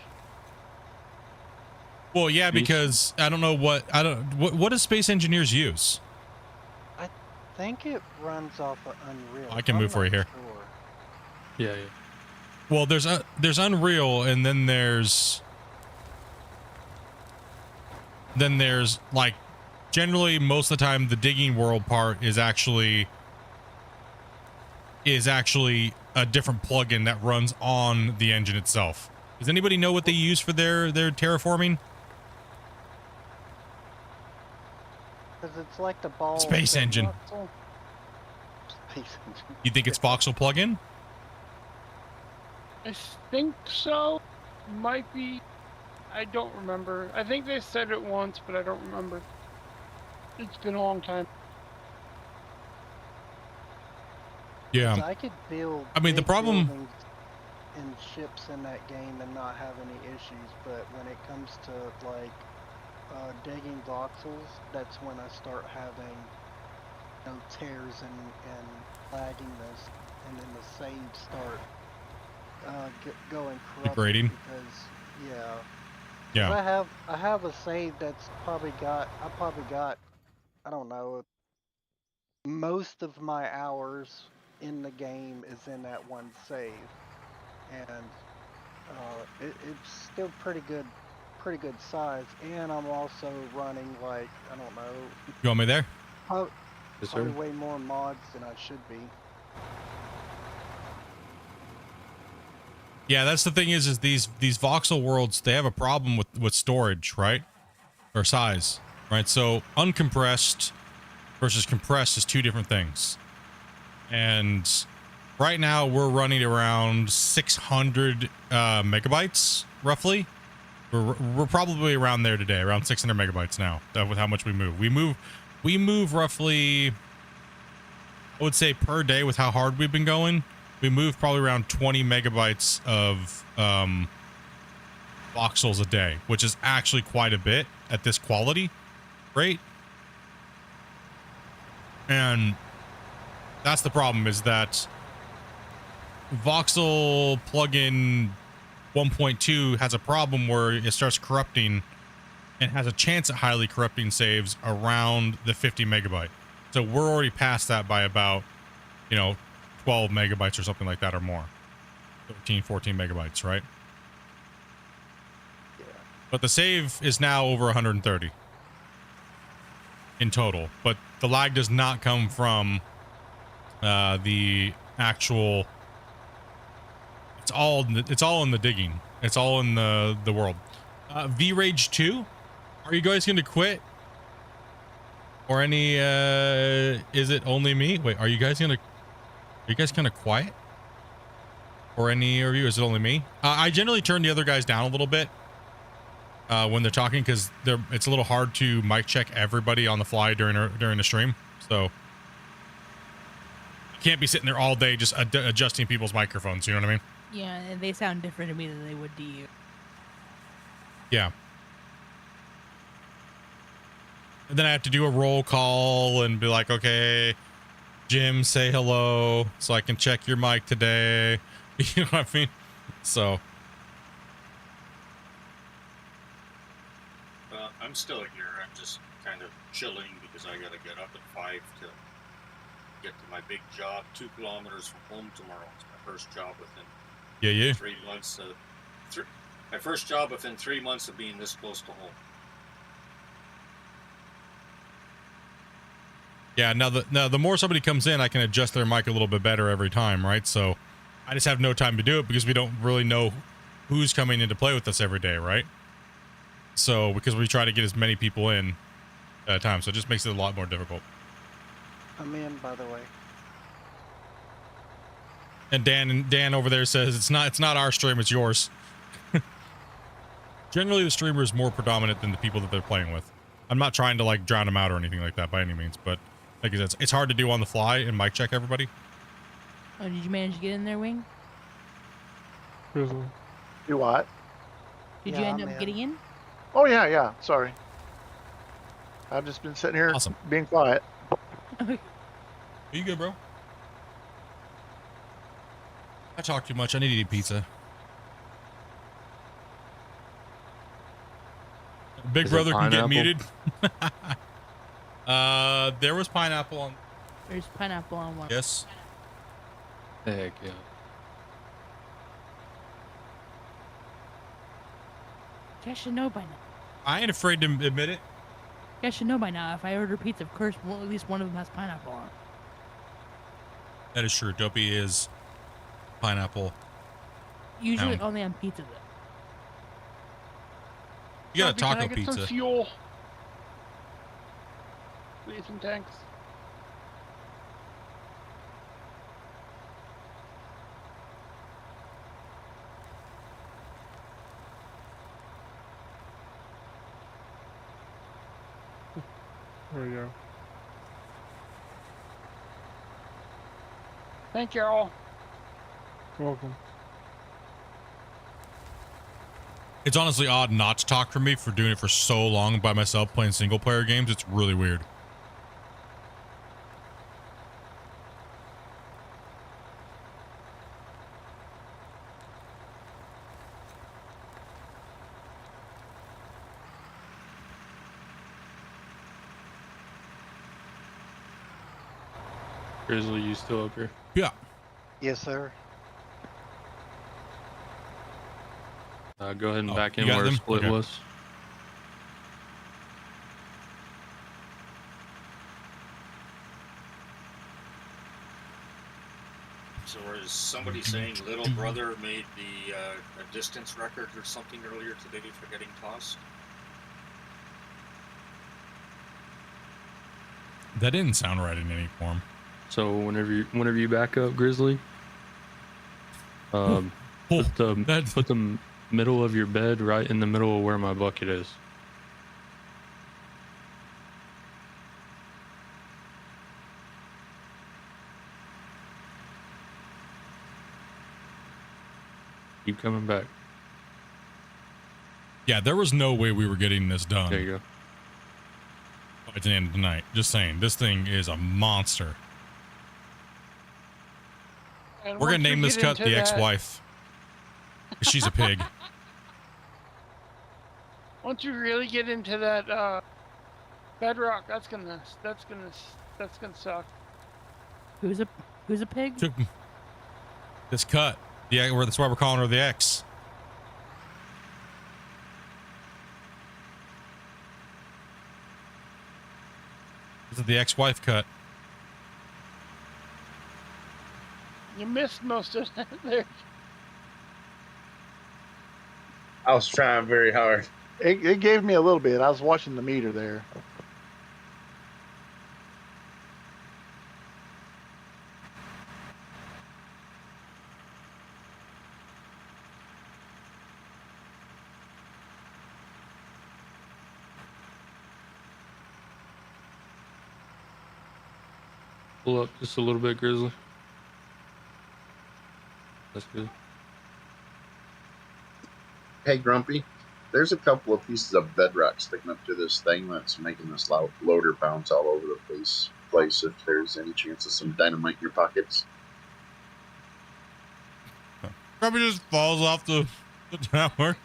well, yeah, because I don't know what does Space Engineers use? I think it runs off of Unreal. I can move for you here. Sure. Yeah. Well, there's Unreal, and then there's like generally most of the time the digging world part is actually a different plugin that runs on the engine itself. Does anybody know what they use for their terraforming? Because it's like the ball. Space Engine. Space Engine. You think it's Voxel plugin? I think so. Might be. I don't remember. I think they said it once, but I don't remember. It's been a long time. Yeah. I could build. I mean, the big problem. buildings and ships in that game and not have any issues, but when it comes to like digging voxels, that's when I start having, you know, tears and lagginess, and then the saves start going corrupt. Degrading. Because Yeah. I have a save that's probably got I don't know, most of my hours in the game is in that one save, and it's still pretty good size, and I'm also running like, I don't know. You want me there? Probably way more mods than I should be. Yeah, that's the thing is these voxel worlds, they have a problem with storage, right? Or size, right? So uncompressed versus compressed is two different things. And right now we're running around 600 megabytes, roughly. We're probably around there today, around 600 megabytes now, with how much we move. We move roughly, I would say per day with how hard we've been going. We move probably around 20 megabytes of voxels a day, which is actually quite a bit at this quality rate. And that's the problem, is that Voxel plugin 1.2 has a problem where it starts corrupting and has a chance at highly corrupting saves around the 50 megabyte. So we're already past that by about, 12 megabytes or something like that, or more. 13, 14 megabytes, right? Yeah. But the save is now over 130 in total. But the lag does not come from the actual. It's all in the digging. It's all in the world. V-Rage 2, are you guys going to quit? Or any is it only me? Wait, are you guys kind of quiet? Or any of you, is it only me? I generally turn the other guys down a little bit when they're talking, because it's a little hard to mic check everybody on the fly during the stream. So you can't be sitting there all day just adjusting people's microphones, you know what I mean? Yeah, and they sound different to me than they would to you. Yeah. And then I have to do a roll call and be like, okay, Jim, say hello so I can check your mic today. You know what I mean? So. I'm still here. I'm just kind of chilling because I got to get up at 5 to get to my big job 2 kilometers from home tomorrow. It's my first job within 3 months. My first job within 3 months of being this close to home. Yeah, now the more somebody comes in, I can adjust their mic a little bit better every time, right? So I just have no time to do it because we don't really know who's coming in to play with us every day, right? So because we try to get as many people in at a time, so it just makes it a lot more difficult. I'm in, by the way. And Dan over there says it's not our stream, it's yours. Generally, the streamer is more predominant than the people that they're playing with. I'm not trying to like drown them out or anything like that by any means, but like I said, it's hard to do on the fly and mic check everybody. Oh, did you manage to get in there, Wing? Grizzly. Do what? Did Yeah, you end I'm up in. getting in? Oh yeah, yeah. Sorry. I've just been sitting here Awesome. being quiet. Are you good, bro? I talk too much. I need to eat pizza. Big Is it brother can get pineapple? muted. There was pineapple on. There's pineapple on one. Yes. Heck yeah. You guys should know by now. I ain't afraid to admit it. You guys should know by now. If I order pizza, of course, at least one of them has pineapple on it. That is true. Dopey is pineapple. Usually Pound. only on pizza, though. You got a Bobby, can taco I get pizza. some fuel? Please, some tanks. There we go. Thank you all. Welcome. It's honestly odd not to talk for me for doing it for so long by myself playing single player games. It's really weird. Grizzly, you still up here? Yeah. Yes, sir. Go ahead and Oh, back you in got where them? Split Okay. was. So is somebody saying little brother made the a distance record or something earlier today for getting tossed? That didn't sound right in any form. So whenever you back up, Grizzly, put the middle of your bed right in the middle of where my bucket is. Keep coming back. Yeah, there was no way we were getting this done. There you go. By the end of the night. Just saying, this thing is a monster. And We're gonna once we name this get cut into the that- ex-wife. She's a pig. Once you really get into that bedrock, that's gonna suck. Who's a pig? This cut. Yeah, that's why we're calling her the X. This is the ex-wife cut. You missed most of that there. I was trying very hard. It gave me a little bit. I was watching the meter there. Pull up just a little bit, Grizzly. That's good. Hey, Grumpy, there's a couple of pieces of bedrock sticking up to this thing that's making this loader bounce all over the place. If there's any chance of some dynamite in your pockets. Probably just falls off the tower.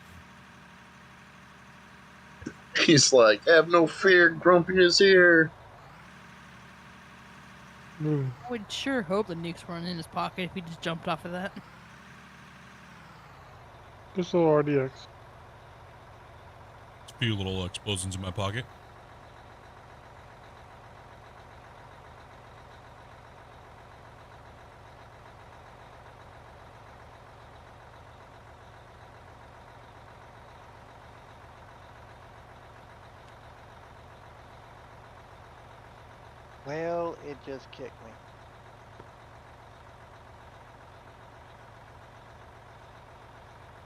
He's like, have no fear, Grumpy is here. I would sure hope the nukes weren't in his pocket if he just jumped off of that. Just a little RDX. A few little explosions in my pocket. Well, it just kicked me.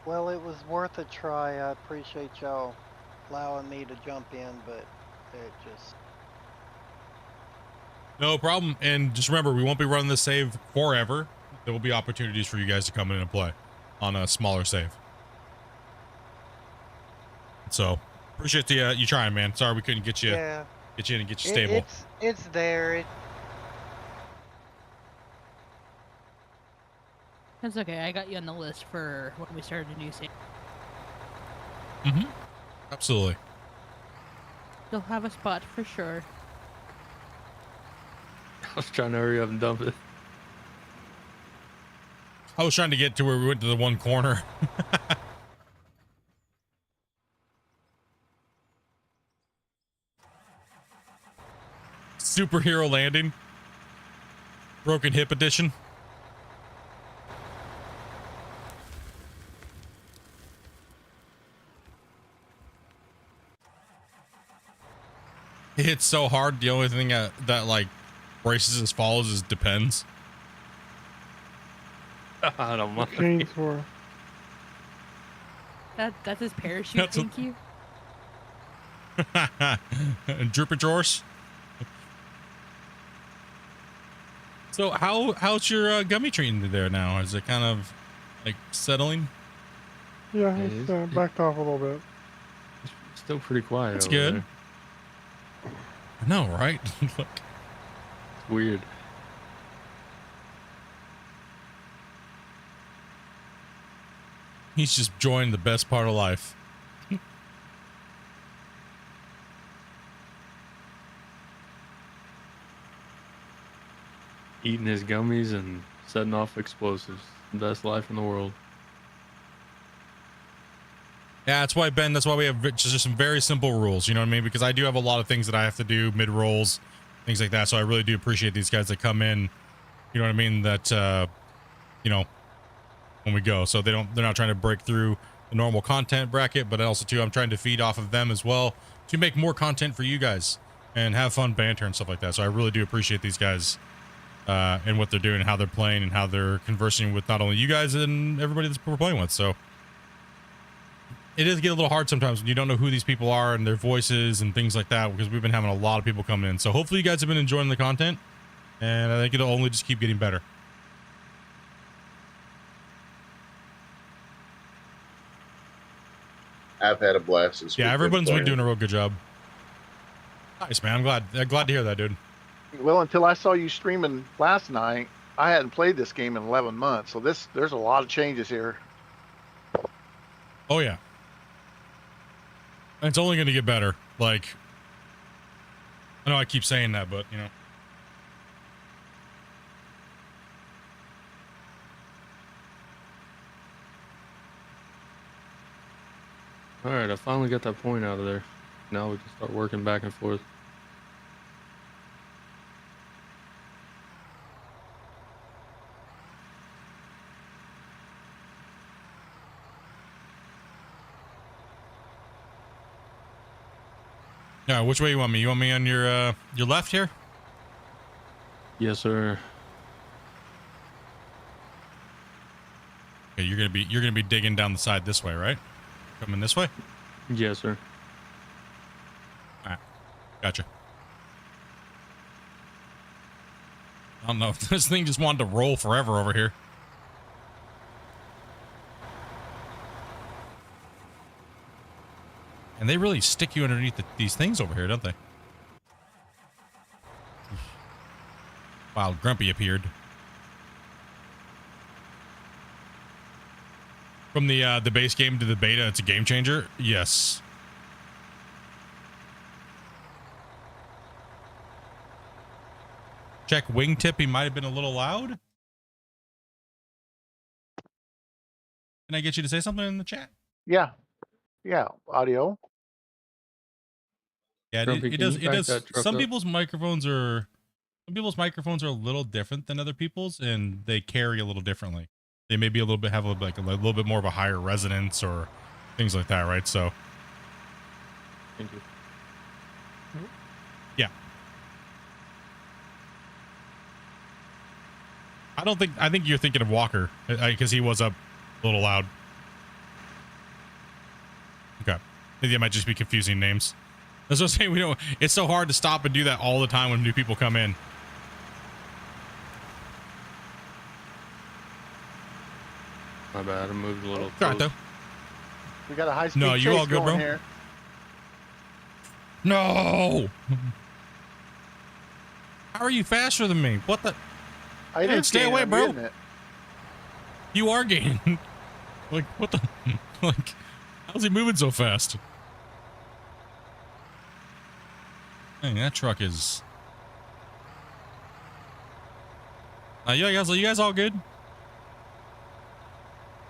Well, it was worth a try. I appreciate y'all allowing me to jump in, but it just... No problem. And just remember, we won't be running this save forever. There will be opportunities for you guys to come in and play on a smaller save. So appreciate the you trying, man. Sorry we couldn't get you Yeah. in and get you stable. It's there. That's okay. I got you on the list for when we started a new save. Mm-hmm. Absolutely. You'll have a spot for sure. I was trying to hurry up and dump it. I was trying to get to where we went to the one corner. Superhero landing. Broken hip edition. It hits so hard. The only thing that like braces his falls is depends. I don't mind. Chains for. That's his parachute. That's Thank you. Dripper drawers. So how's your gummy treating there now? Is it kind of like settling? Yeah, it's backed off a little bit. It's still pretty quiet. That's over good. there. I know, right? Look. It's weird. He's just enjoying the best part of life. Eating his gummies and setting off explosives. Best life in the world. Yeah, that's why, Ben, that's why we have just some very simple rules, you know what I mean? Because I do have a lot of things that I have to do, mid-rolls, things like that, so I really do appreciate these guys that come in, you know what I mean, that, you know, when we go. So they're not trying to break through the normal content bracket, but also, too, I'm trying to feed off of them as well to make more content for you guys and have fun banter and stuff like that. So I really do appreciate these guys and what they're doing and how they're playing and how they're conversing with not only you guys and everybody that we're playing with, so... It does get a little hard sometimes when you don't know who these people are and their voices and things like that, because we've been having a lot of people come in. So hopefully you guys have been enjoying the content, and I think it'll only just keep getting better. I've had a blast this week. Yeah, everyone's been playing. doing a real good job. Nice, man. I'm glad to hear that, dude. Well, until I saw you streaming last night, I hadn't played this game in 11 months. So there's a lot of changes here. Oh, yeah. And it's only going to get better. Like, I know I keep saying that, but, you know. All right, I finally got that point out of there. Now we can start working back and forth. Yeah, which way you want me? You want me on your left here? Yes, sir. Okay, you're gonna be digging down the side this way, right? Coming this way? Yes, sir. Alright. Gotcha. I don't know if this thing just wanted to roll forever over here. And they really stick you underneath these things over here, don't they? Wow, Grumpy appeared. From the base game to the beta, it's a game changer? Yes. Check wingtip, he might have been a little loud. Can I get you to say something in the chat? Yeah. Yeah. Audio. Yeah, Grumpy, it can does. you It back does. that truck Some up? people's microphones are a little different than other people's, and they carry a little differently. They maybe have a little bit more of a higher resonance or things like that, right? So, Thank you. yeah. I think you're thinking of Walker because he was up a little loud. Okay, maybe I might just be confusing names. That's what I'm saying. It's so hard to stop and do that all the time when new people come in. My bad. I moved a little. Right, close. though. We got a high speed No, chase you all good, going bro? here. No. How are you faster than me? What the? I Dude, did stay gain, away, I'm bro. getting it. You are gaining. Like, what the? Like, how's he moving so fast? Dang, that truck is. You guys all good?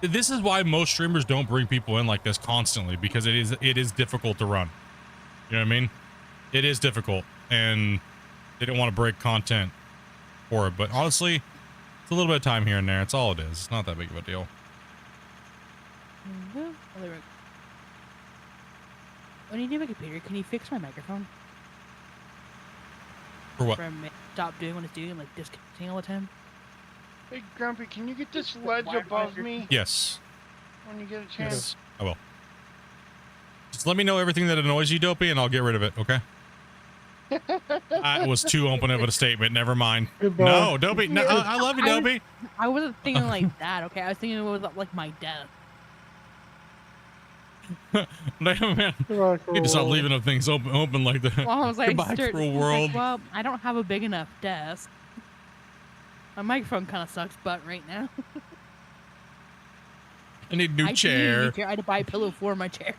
This is why most streamers don't bring people in like this constantly, because it is difficult to run. You know what I mean? It is difficult, and they don't want to break content for it. But honestly, it's a little bit of time here and there. It's all it is. It's not that big of a deal. When you do my computer, can you fix my microphone? For what? From stop doing what it's doing, like disconnecting all the time. Hey, Grumpy, can you get this ledge above me Yes. when you get a chance? I will. Just let me know everything that annoys you, Dopey, and I'll get rid of it, okay? That was too open of a statement. Never mind. Goodbye. No, Dopey. No, I love you, Dopey. I wasn't thinking like that, okay? I was thinking it was like my death. Man, you need to stop leaving up things open like that. Well, I was like, Goodbye, cruel world. well, I don't have a big enough desk. My microphone kind of sucks butt right now. I need a new I chair. I had to buy a pillow for my chair.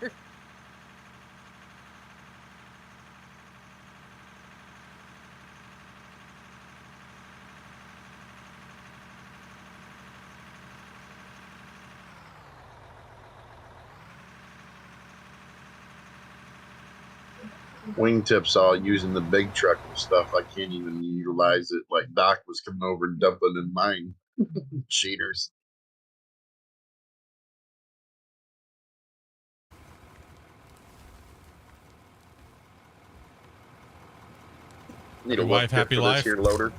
Wingtips all using the big truck and stuff. I can't even utilize it. Like Doc was coming over and dumping in mine. Cheaters. Need a Happy wife, tip happy for life. this here loader.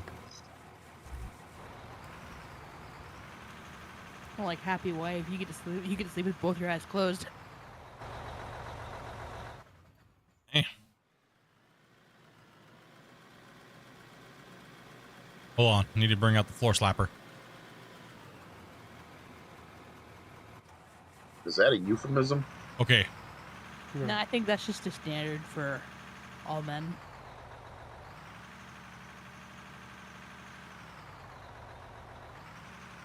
Well, like happy wife, you get to sleep with both your eyes closed. Hold on. I need to bring out the floor slapper. Is that a euphemism? Okay. No, I think that's just a standard for all men.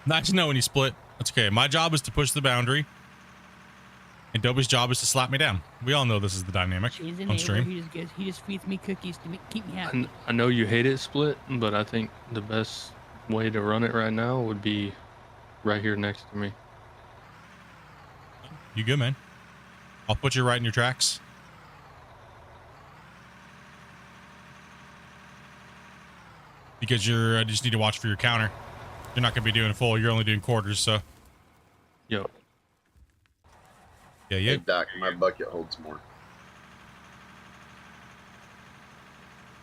Nice to know when you split. That's okay. My job is to push the boundary, and Dobie's job is to slap me down. We all know this is the dynamic He's a on neighbor. stream. He just feeds me cookies to keep me happy. I know you hate it split, but I think the best way to run it right now would be right here next to me. You good, man? I'll put you right in your tracks. Because I just need to watch for your counter. You're not going to be doing full. You're only doing quarters, so. Yep. Yeah, yeah. Hey, Doc, my bucket holds more.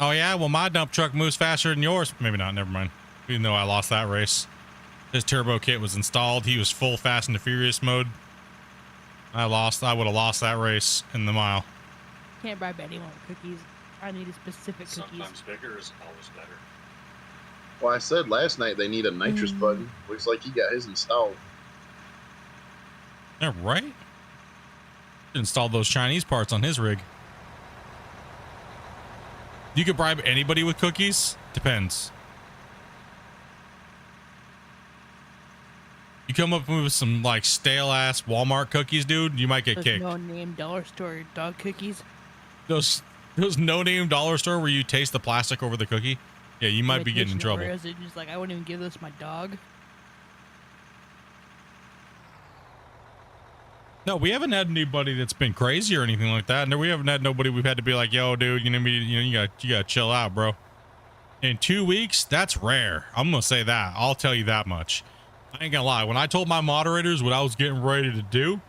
Oh, yeah? Well, my dump truck moves faster than yours. Maybe not. Never mind. Even though I lost that race. His turbo kit was installed. He was full Fast and the Furious mode. I would have lost that race in the mile. Can't bribe anyone with cookies. I need a specific cookies. Sometimes bigger is always better. Well, I said last night they need a nitrous button. Looks like he got his installed. Yeah, right? Installed those Chinese parts on his rig. You could bribe anybody with cookies? Depends. You come up with some like stale ass Walmart cookies, dude, you might get kicked. No name dollar store dog cookies. Those no name dollar store where you taste the plastic over the cookie. Yeah, you might be getting in trouble. Oreos, just like I wouldn't even give this to my dog. No, we haven't had anybody that's been crazy or anything like that. No, we haven't had nobody we've had to be like, yo, dude, you gotta chill out, bro. In 2 weeks, that's rare. I'm gonna say that. I'll tell you that much. I ain't gonna lie. When I told my moderators what I was getting ready to do,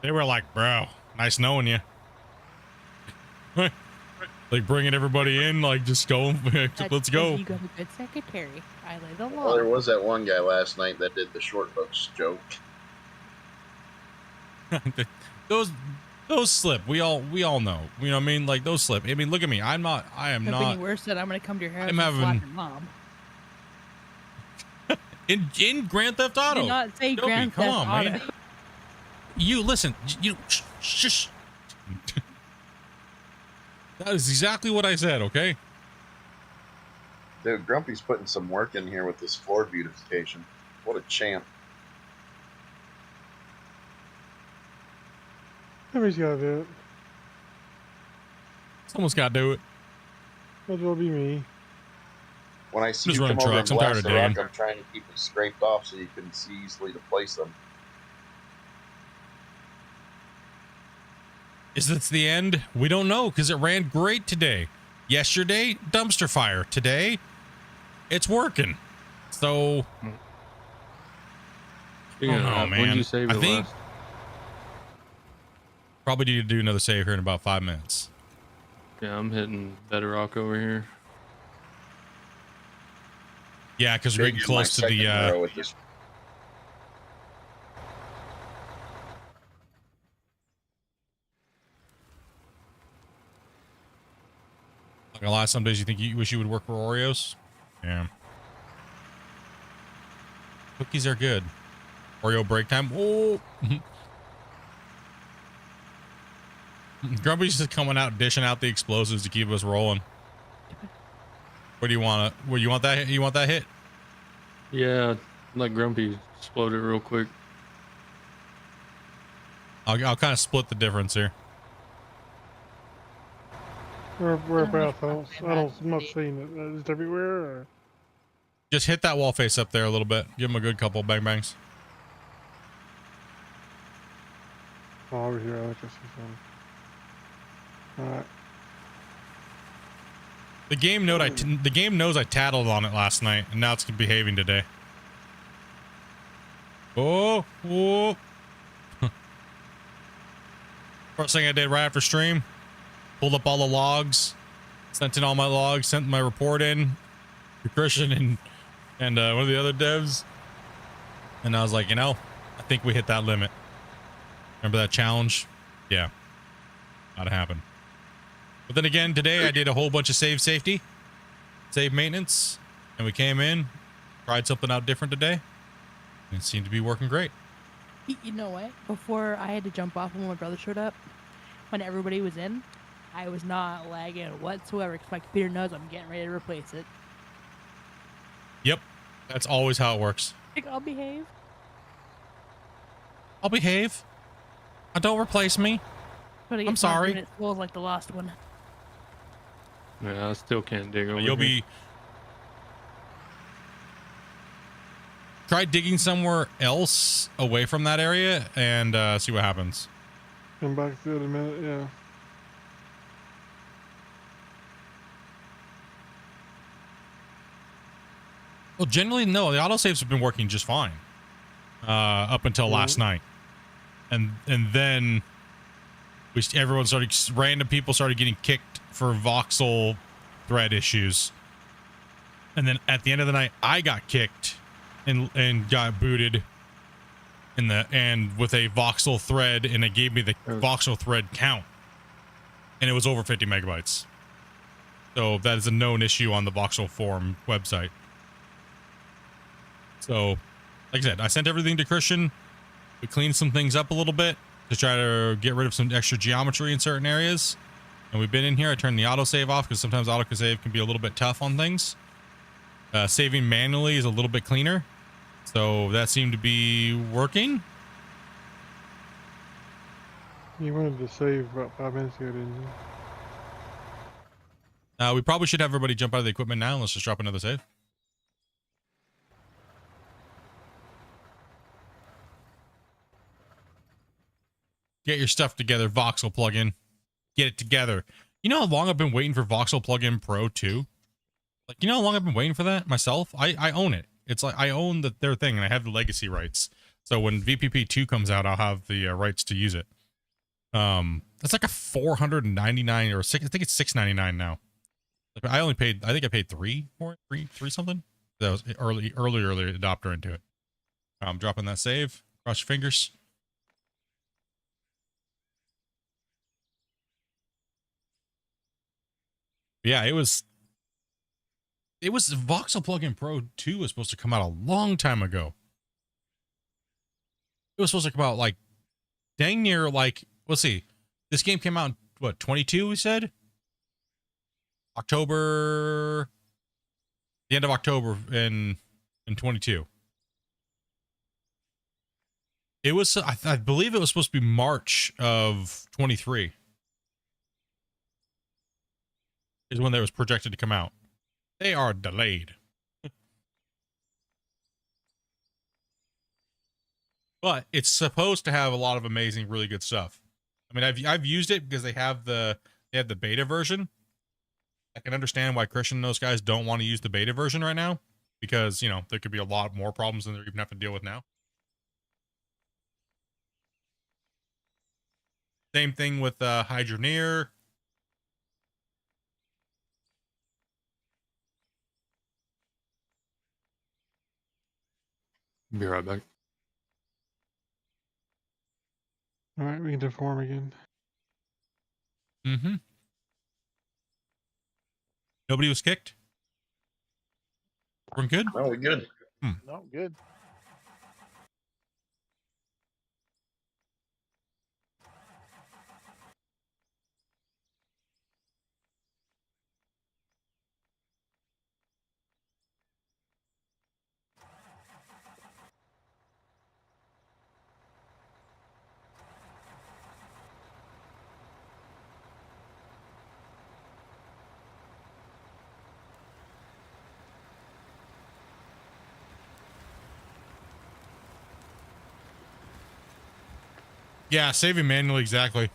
they were like, bro, nice knowing you. Like bringing everybody in, like just go, let's go. You got a good secretary. I lay the law. Well, there was that one guy last night that did the short hooks joke. those slip. We all know. You know what I mean? Like those slip. I mean, look at me. I am not. Any worse that I'm gonna come to your house I'm and slap having- your mom. in Grand Theft Auto. Do not say Dopey, Grand come Theft on, Auto. man. You listen. You shush. That is exactly what I said, okay? Dude, Grumpy's putting some work in here with this floor beautification. What a champ. Somebody's got to do it. Someone's got to do it. Might as well be me. When I see Just you come running over trucks. and I'm tired blast of the rock, digging. I'm trying to keep them scraped off so you can see easily to place them. Is this the end? We don't know because it ran great today. Yesterday, dumpster fire. Today, it's working. So, Yeah, oh man, when did you save I it think last? probably need to do another save here in about 5 minutes. Yeah, I'm hitting Bedrock over here. Yeah, because we're getting close to the. With this. Not gonna lie, some days you wish you would work for Oreos. Yeah. Cookies are good. Oreo break time. Oh. Grumpy's just coming out, dishing out the explosives to keep us rolling. What do you want? You want that? You want that hit? Yeah, let Grumpy explode it real quick. I'll kind of split the difference here. Whereabouts? I'm not seeing it. Is it everywhere? Or? Just hit that wall face up there a little bit. Give him a good couple bang bangs. Oh, over here. I think I see something. Alright. The game knows I tattled on it last night, and now it's behaving today. Oh, oh. First thing I did right after stream, pulled up all the logs, sent in all my logs, sent my report in to Christian and one of the other devs, and I was like, I think we hit that limit. Remember that challenge? Yeah, gotta happen. But then again, today I did a whole bunch of save maintenance, and we came in, tried something out different today, and it seemed to be working great. You know what? Before I had to jump off when my brother showed up, when everybody was in, I was not lagging whatsoever because my computer knows I'm getting ready to replace it. Yep, that's always how it works. Like, I'll behave. I'll behave. Don't replace me. But I'm sorry. It feels like the last one. Yeah, I still can't dig over You'll here. be. Try digging somewhere else away from that area and see what happens. Come back to it in a minute, yeah. Well, generally, no. The autosaves have been working just fine up until last night, and then random people started getting kicked for Voxel thread issues, and then at the end of the night, I got kicked and got booted and with a Voxel thread, and it gave me the Voxel thread count, and it was over 50 megabytes. So that is a known issue on the Voxel forum website. So, like I said, I sent everything to Christian. We cleaned some things up a little bit to try to get rid of some extra geometry in certain areas. And we've been in here. I turned the autosave off because sometimes autosave can be a little bit tough on things. Saving manually is a little bit cleaner. So that seemed to be working. You wanted to save about 5 minutes ago, didn't you? We probably should have everybody jump out of the equipment now. Let's just drop another save. Get your stuff together, Voxel plugin. Get it together. You know how long I've been waiting for Voxel plugin Pro 2? Like, you know how long I've been waiting for that myself? I own it. It's like I own their thing, and I have the legacy rights. So when VPP 2 comes out, I'll have the rights to use it. That's like a $499 or I think it's $699 now. Like, I think I paid $3 for it, three something. That was early adopter into it. I'm dropping that save. Cross your fingers. Yeah, it was Voxel Plugin Pro 2 was supposed to come out a long time ago. It was supposed to come out like dang near like, let's see. This game came out in what, 22 we said? October, the end of October in 22. It was, I believe it was supposed to be March of 23 is when that was projected to come out. They are delayed. But it's supposed to have a lot of amazing, really good stuff. I mean, I've used it because they have the beta version. I can understand why Christian and those guys don't want to use the beta version right now, because, you know, there could be a lot more problems than they even have to deal with now. Same thing with Hydroneer. Be right back. All right, we can deform again. Mm-hmm. Nobody was kicked? We're good? No, we're good. No, good. Yeah, saving manually, exactly.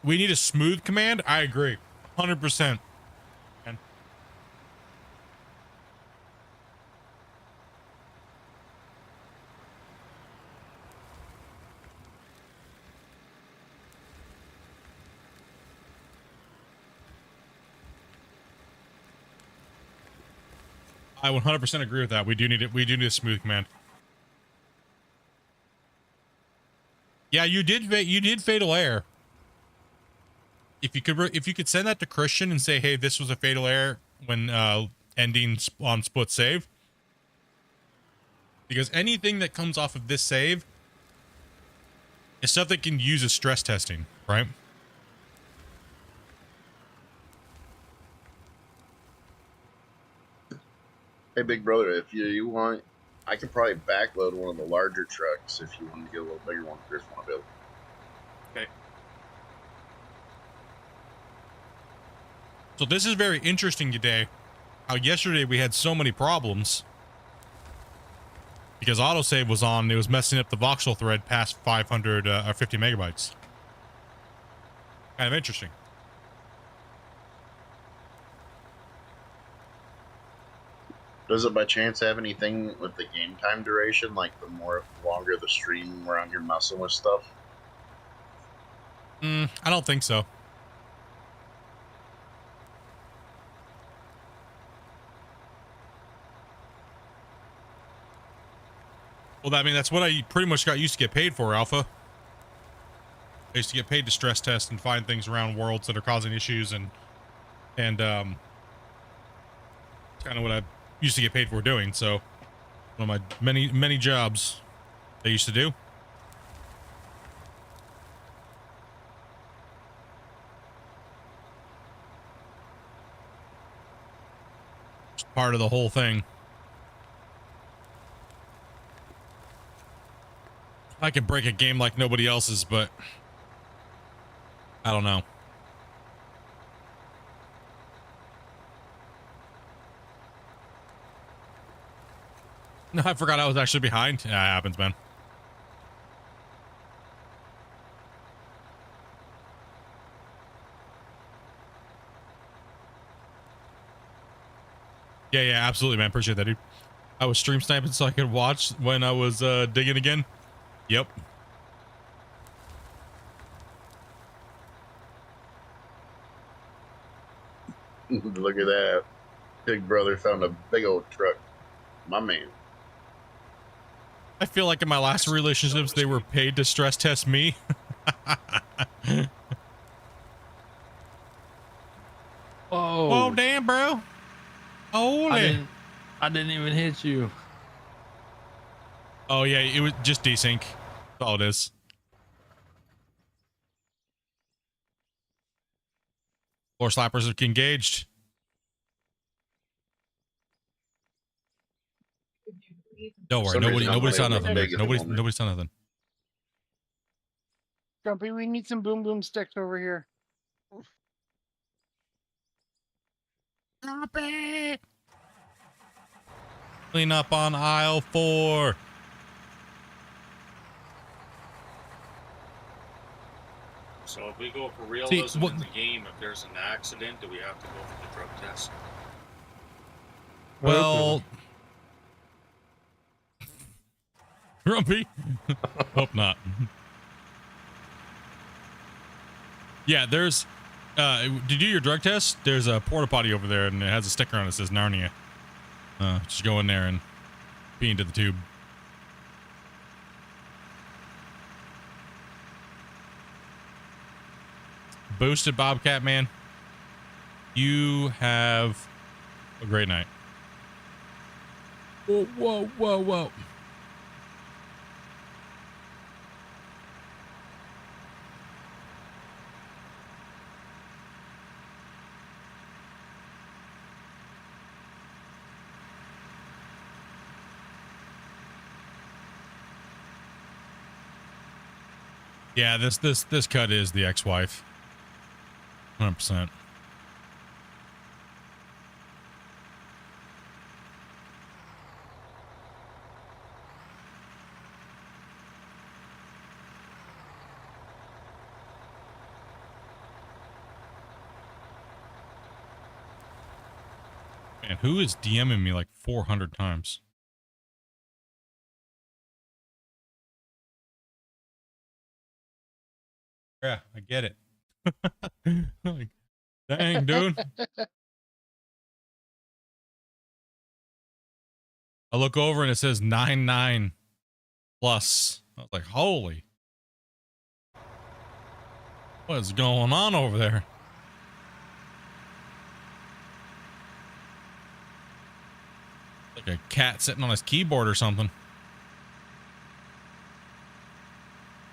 We need a smooth command? I agree. 100%. And I 100% agree with that. We do need it. We do need a smooth command. Yeah, you did fatal error. If you could send that to Christian and say, hey, this was a fatal error when ending on split save, because anything that comes off of this save is stuff that can use as stress testing, right? Hey, big brother, if you want, I can probably backload one of the larger trucks if you want to get a little bigger one. If there's one available. Okay. So this is very interesting today. How yesterday we had so many problems because autosave was on. It was messing up the Voxel thread past 500 or 50 megabytes. Kind of interesting. Does it by chance have anything with the game time duration, like the longer the stream around you're messing with stuff? I don't think so. Well, I mean, that's what I pretty much got used to get paid for, Alpha. I used to get paid to stress test and find things around worlds that are causing issues, and it's kind of what I used to get paid for doing. So one of my many jobs I used to do. Just part of the whole thing. I can break a game like nobody else's, but I don't know. No, I forgot I was actually behind. Yeah, it happens, man. Yeah, absolutely, man. Appreciate that, dude. I was stream sniping so I could watch when I was digging again. Yep. Look at that. Big brother found a big old truck. My man. I feel like in my last relationships, they were paid to stress test me. Oh, damn, bro. Holy. I didn't even hit you. Oh, yeah, it was just desync. That's all it is. Floor slappers are engaged. Don't worry, some reason, nobody saw I'm nothing. big at the moment. Nobody saw nothing. Grumpy, we need some boom boom sticks over here. Stop it! Clean up on aisle 4. So if we go for realism in the game, if there's an accident, do we have to go for the drug test? Well, Grumpy. Hope not. Yeah, there's. To do your drug test, there's a porta potty over there, and it has a sticker on it that says Narnia. Just go in there and pee into the tube. Boosted Bobcat man. You have a great night. Whoa, whoa, whoa, whoa. Yeah, this cut is the ex-wife. 100%. Man, who is DMing me like 400 times? Yeah, I get it. Like, dang, dude. I look over and it says 99 plus. I was like, holy. What is going on over there? Like a cat sitting on his keyboard or something.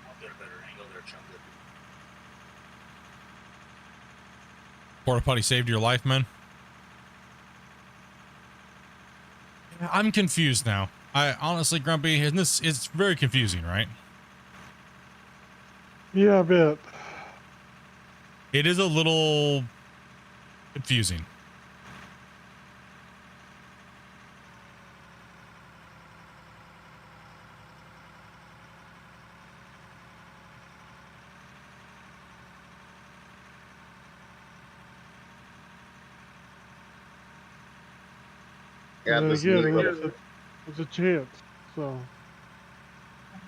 I'll get a better angle there, Chunker. Porta potty saved your life, man. I'm confused now. I honestly, Grumpy, and this is very confusing, right? Yeah, a bit. It is a little confusing. got And this again, neat little, it's a chance. So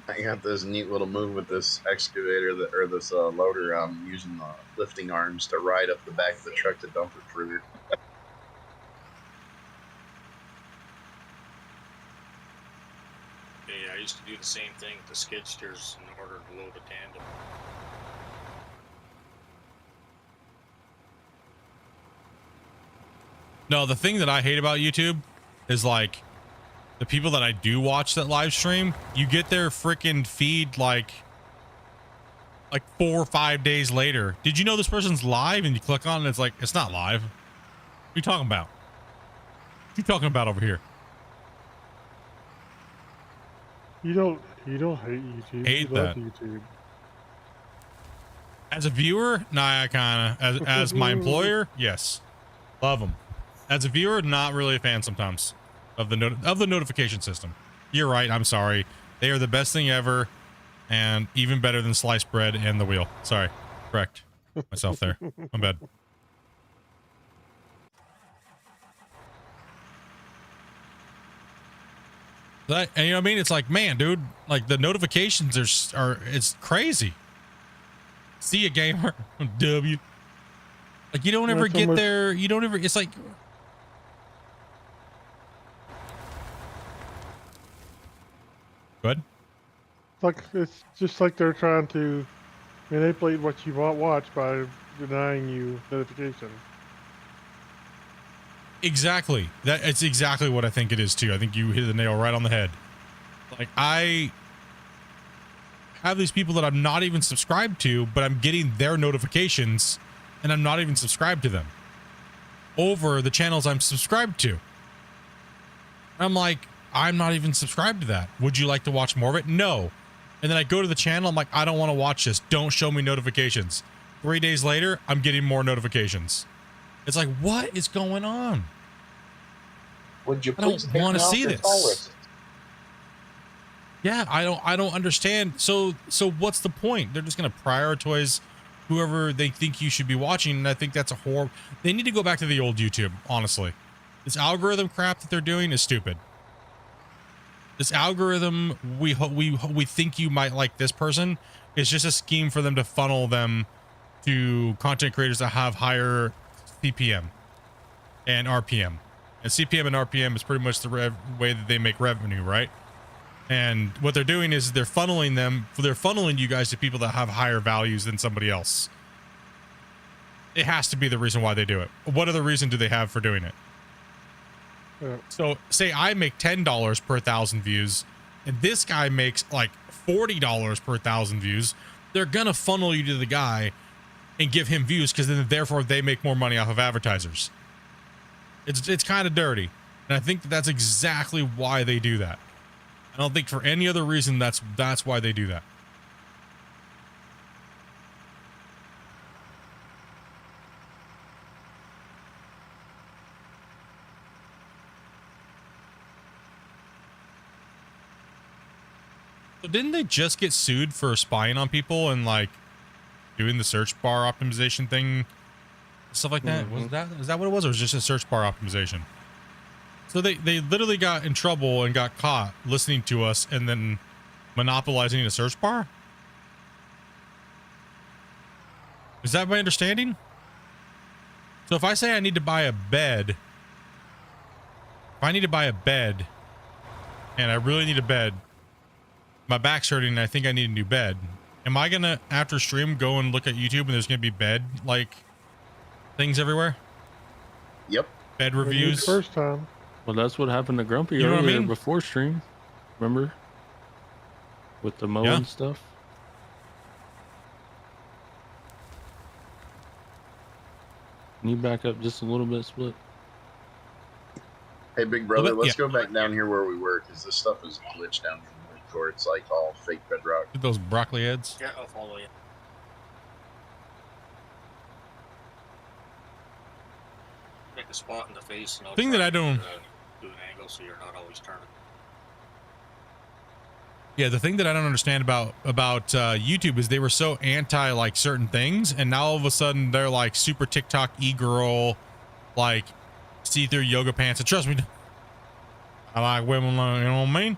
I got this neat little move with this excavator that, or this loader. I'm using the lifting arms to ride up the back of the truck to dump it further. Yeah, I used to do the same thing with the skid steers in order to load a tandem. No, the thing that I hate about YouTube is like the people that I do watch that live stream, you get their freaking feed like 4 or 5 days later. Did you know this person's live? And you click on it, and it's like, it's not live. What are you talking about? What are you talking about over here? you don't hate YouTube. Hate you love that. YouTube. As a viewer, nah, I kind of. As my employer, yes, love them. As a viewer, not really a fan sometimes of the notification system. You're right. I'm sorry. They are the best thing ever, and even better than sliced bread and the wheel. Sorry, correct myself there. My bad. And you know what I mean? It's like, man, dude, like the notifications are it's crazy. See ya, gamer. W. Like you don't ever get there. You don't ever. It's like. Good. It's just like they're trying to manipulate what you watch by denying you notification. Exactly. It's exactly what I think it is too. I think you hit the nail right on the head. Like I have these people that I'm not even subscribed to, but I'm getting their notifications, and I'm not even subscribed to them over the channels I'm subscribed to. I'm like, I'm not even subscribed to that. Would you like to watch more of it? No. And then I go to the channel. I'm like, I don't want to watch this. Don't show me notifications. 3 days later, I'm getting more notifications. It's like, what is going on? Would you I don't please want to see your this. tolerance? Yeah, I don't understand. So what's the point? They're just going to prioritize whoever they think you should be watching, and I think that's a horrible. They need to go back to the old YouTube, honestly. This algorithm crap that they're doing is stupid. This algorithm, we think you might like this person, is just a scheme for them to funnel them to content creators that have higher CPM and RPM. And CPM and RPM is pretty much the way that they make revenue, right? And what they're doing is they're funneling you guys to people that have higher values than somebody else. It has to be the reason why they do it. What other reason do they have for doing it? So say I make $10 per 1,000 views and this guy makes like $40 per 1,000 views. They're gonna funnel you to the guy and give him views, because then therefore they make more money off of advertisers. It's kind of dirty, and I think that's exactly why they do that. I don't think for any other reason that's why they do that. So didn't they just get sued for spying on people and like doing the search bar optimization thing, stuff like that? Is that what it was, or was it just a search bar optimization? So they literally got in trouble and got caught listening to us and then monopolizing a search bar? Is that my understanding? So if I say I need to buy a bed, and I really need a bed, my back's hurting and I think I need a new bed, am I gonna, after stream, go and look at YouTube and there's gonna be bed like things everywhere? Yep. Bed reviews. First time. Well, that's what happened to Grumpy You know what I earlier mean? before stream. Remember? With the mowing Yeah. stuff. Can you back up just a little bit, Split? Hey, big brother, bit, let's go back down here where we were, because this stuff is glitched down here. Or it's like all fake bedrock. Those broccoli heads. Yeah, I'll follow you. Take a spot in the face and I'll Thing try that I and, don't- do an angle so you're not always turning. Yeah, the thing that I don't understand about YouTube is they were so anti like certain things, and now all of a sudden they're like super TikTok e-girl, like see-through yoga pants. And trust me, I like women, you know what I mean?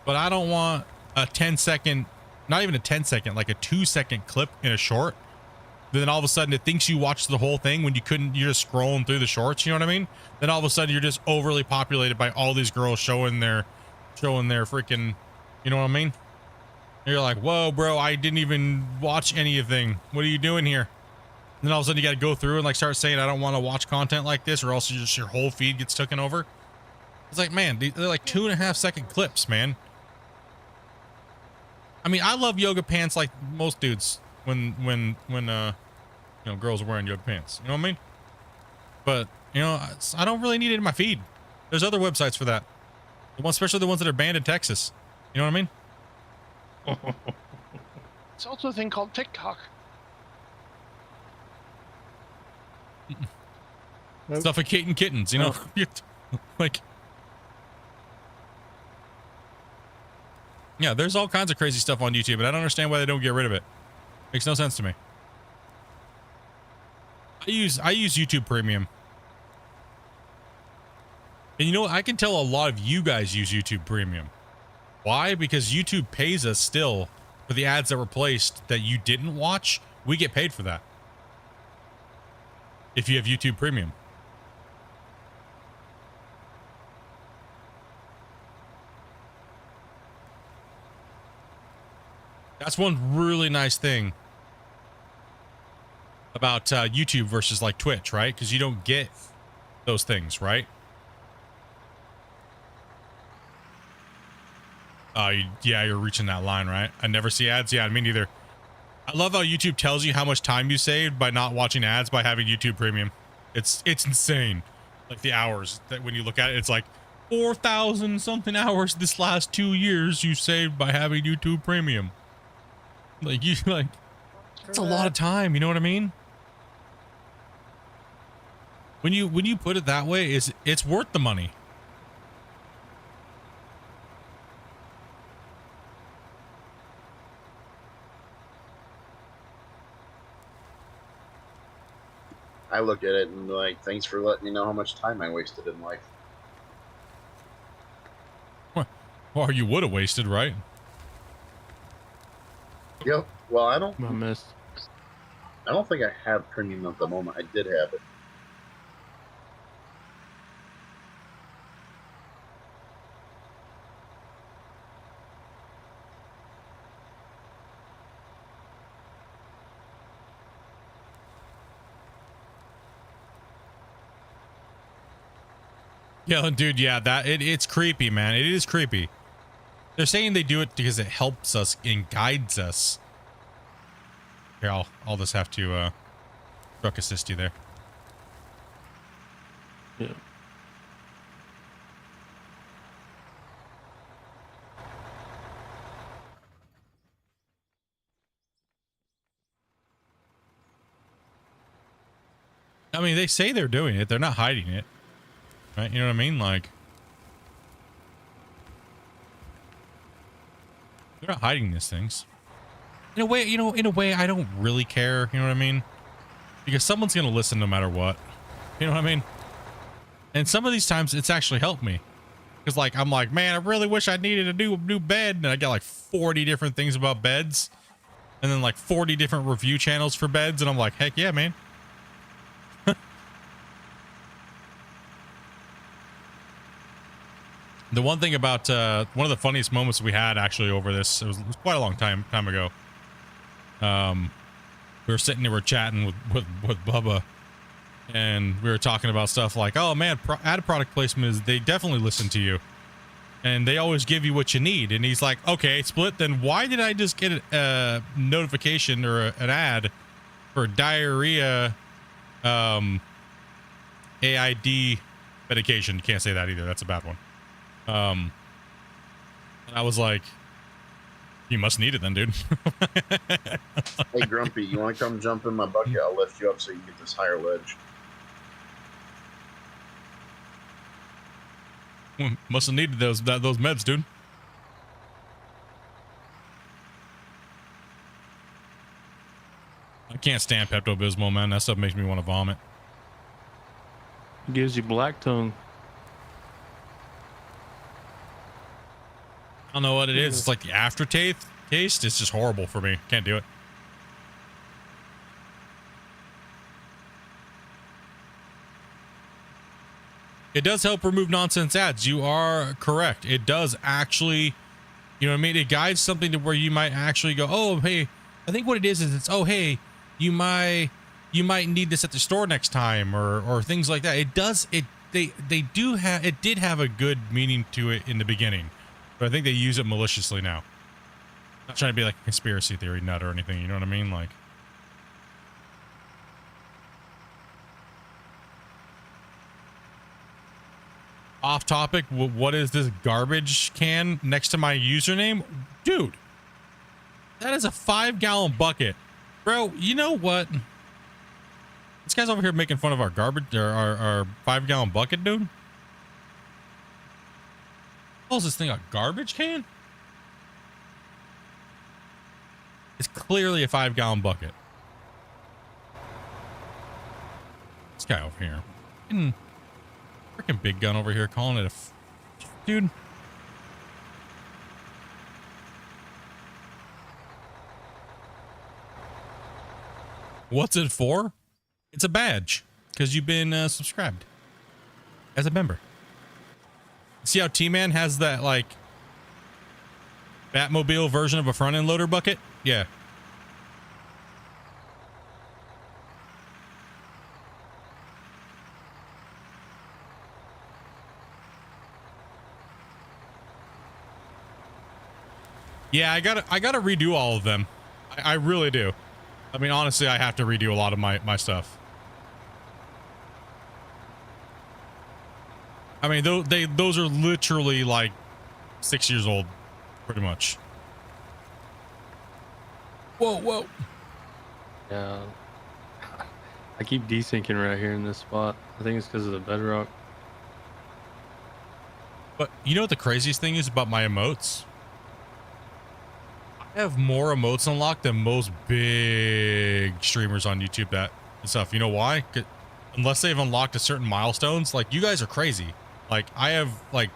But I don't want a 10-second, not even a 10-second, like a 2-second clip in a short. Then all of a sudden it thinks you watched the whole thing when you couldn't. You're just scrolling through the shorts. You know what I mean? Then all of a sudden you're just overly populated by all these girls showing their freaking, you know what I mean? And you're like, whoa, bro, I didn't even watch anything. What are you doing here? And then all of a sudden you got to go through and like start saying, I don't want to watch content like this, or else just your whole feed gets taken over. It's like, man, they're like 2.5-second clips, man. I mean, I love yoga pants like most dudes when you know, girls are wearing yoga pants. You know what I mean? But, you know, I don't really need it in my feed. There's other websites for that. The ones, especially the ones that are banned in Texas. You know what I mean? It's also a thing called TikTok. Suffocating kittens, you know? Like, yeah, there's all kinds of crazy stuff on YouTube, and I don't understand why they don't get rid of it. Makes no sense to me. I use YouTube Premium. And you know what? I can tell a lot of you guys use YouTube Premium. Why? Because YouTube pays us still for the ads that were placed that you didn't watch. We get paid for that. If you have YouTube Premium. That's one really nice thing about YouTube versus like Twitch, right? Because you don't get those things, right? Yeah, you're reaching that line, right? I never see ads. Yeah, me neither. I love how YouTube tells you how much time you saved by not watching ads by having YouTube Premium. It's insane. Like the hours that when you look at it, it's like 4,000 something hours this last 2 years you saved by having YouTube Premium. Like you like, that's a lot of time. You know what I mean? When you put it that way, it's worth the money. I look at it and be like, thanks for letting me know how much time I wasted in life. Or you would have wasted, right? Yep. Well, I don't think I have premium at the moment. I did have it. Yeah, dude, yeah, it's creepy, man. It is creepy. They're saying they do it because it helps us and guides us. Here, I'll just have to truck assist you there. Yeah. I mean, they say they're doing it. They're not hiding it. Right? You know what I mean? Like, they're not hiding these things. In a way, in a way, I don't really care. You know what I mean? Because someone's going to listen no matter what. You know what I mean? And some of these times, it's actually helped me. Because, like, I'm like, man, I really wish I needed a new bed. And I got, like, 40 different things about beds. And then, like, 40 different review channels for beds. And I'm like, heck yeah, man. The one thing about one of the funniest moments we had actually over this, it was quite a long time ago. We were sitting there, we were chatting with Bubba, and we were talking about stuff like, oh man, ad product placement is, they definitely listen to you, and they always give you what you need. And he's like, okay, Split, then why did I just get a notification or an ad for diarrhea AID medication? You can't say that either. That's a bad one. And I was like, you must need it then, dude. Hey, Grumpy, you want to come jump in my bucket? I'll lift you up so you can get this higher ledge. Must have needed those meds, dude. I can't stand Pepto-Bismol, man. That stuff makes me want to vomit. It gives you black tongue. I don't know what it is. It's like the aftertaste. It's just horrible for me. Can't do it. It does help remove nonsense ads. You are correct. It does actually, you know what I mean? It guides something to where you might actually go, oh, hey, I think what it is it's, oh, hey, you might need this at the store next time, or things like that. It does, they do have, it did have a good meaning to it in the beginning. But I think they use it maliciously now. Not trying to be like a conspiracy theory nut or anything, you know what I mean? Like, off topic, what is this garbage can next to my username? Dude, that is a 5-gallon bucket. Bro, you know what? This guy's over here making fun of our garbage, our 5-gallon bucket, dude. Calls this thing a garbage can? It's clearly a 5-gallon bucket. This guy over here. Freaking big gun over here calling it a dude. What's it for? It's a badge because you've been subscribed as a member. See how T-Man has that, like, Batmobile version of a front-end loader bucket? Yeah. Yeah, I gotta redo all of them. I really do. I mean, honestly, I have to redo a lot of my stuff. I mean, those are literally like 6 years old, pretty much. Whoa. Yeah. I keep desyncing right here in this spot. I think it's because of the bedrock. But you know what the craziest thing is about my emotes? I have more emotes unlocked than most big streamers on YouTube that and stuff. You know why? Unless they've unlocked a certain milestones, like you guys are crazy. Like I have like,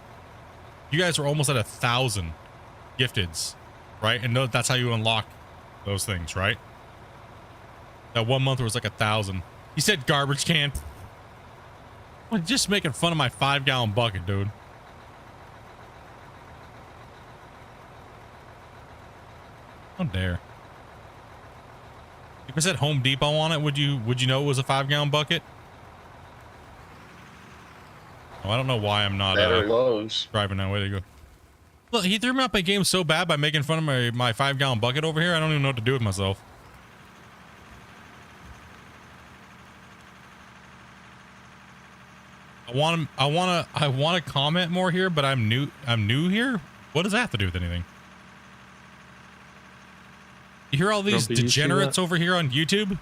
you guys are almost at 1,000 gifteds, right? And that's how you unlock those things, right? That 1 month was like 1,000. He said garbage can. Well, just making fun of my 5-gallon bucket, dude. How dare. If I said Home Depot on it, would you know it was a 5-gallon bucket? Oh, I don't know why I'm not driving that way to go. Look, he threw me out my game so bad by making fun of my 5-gallon bucket over here. I don't even know what to do with myself. I want to comment more here, but I'm new here. What does that have to do with anything? You hear all these degenerates over here on YouTube?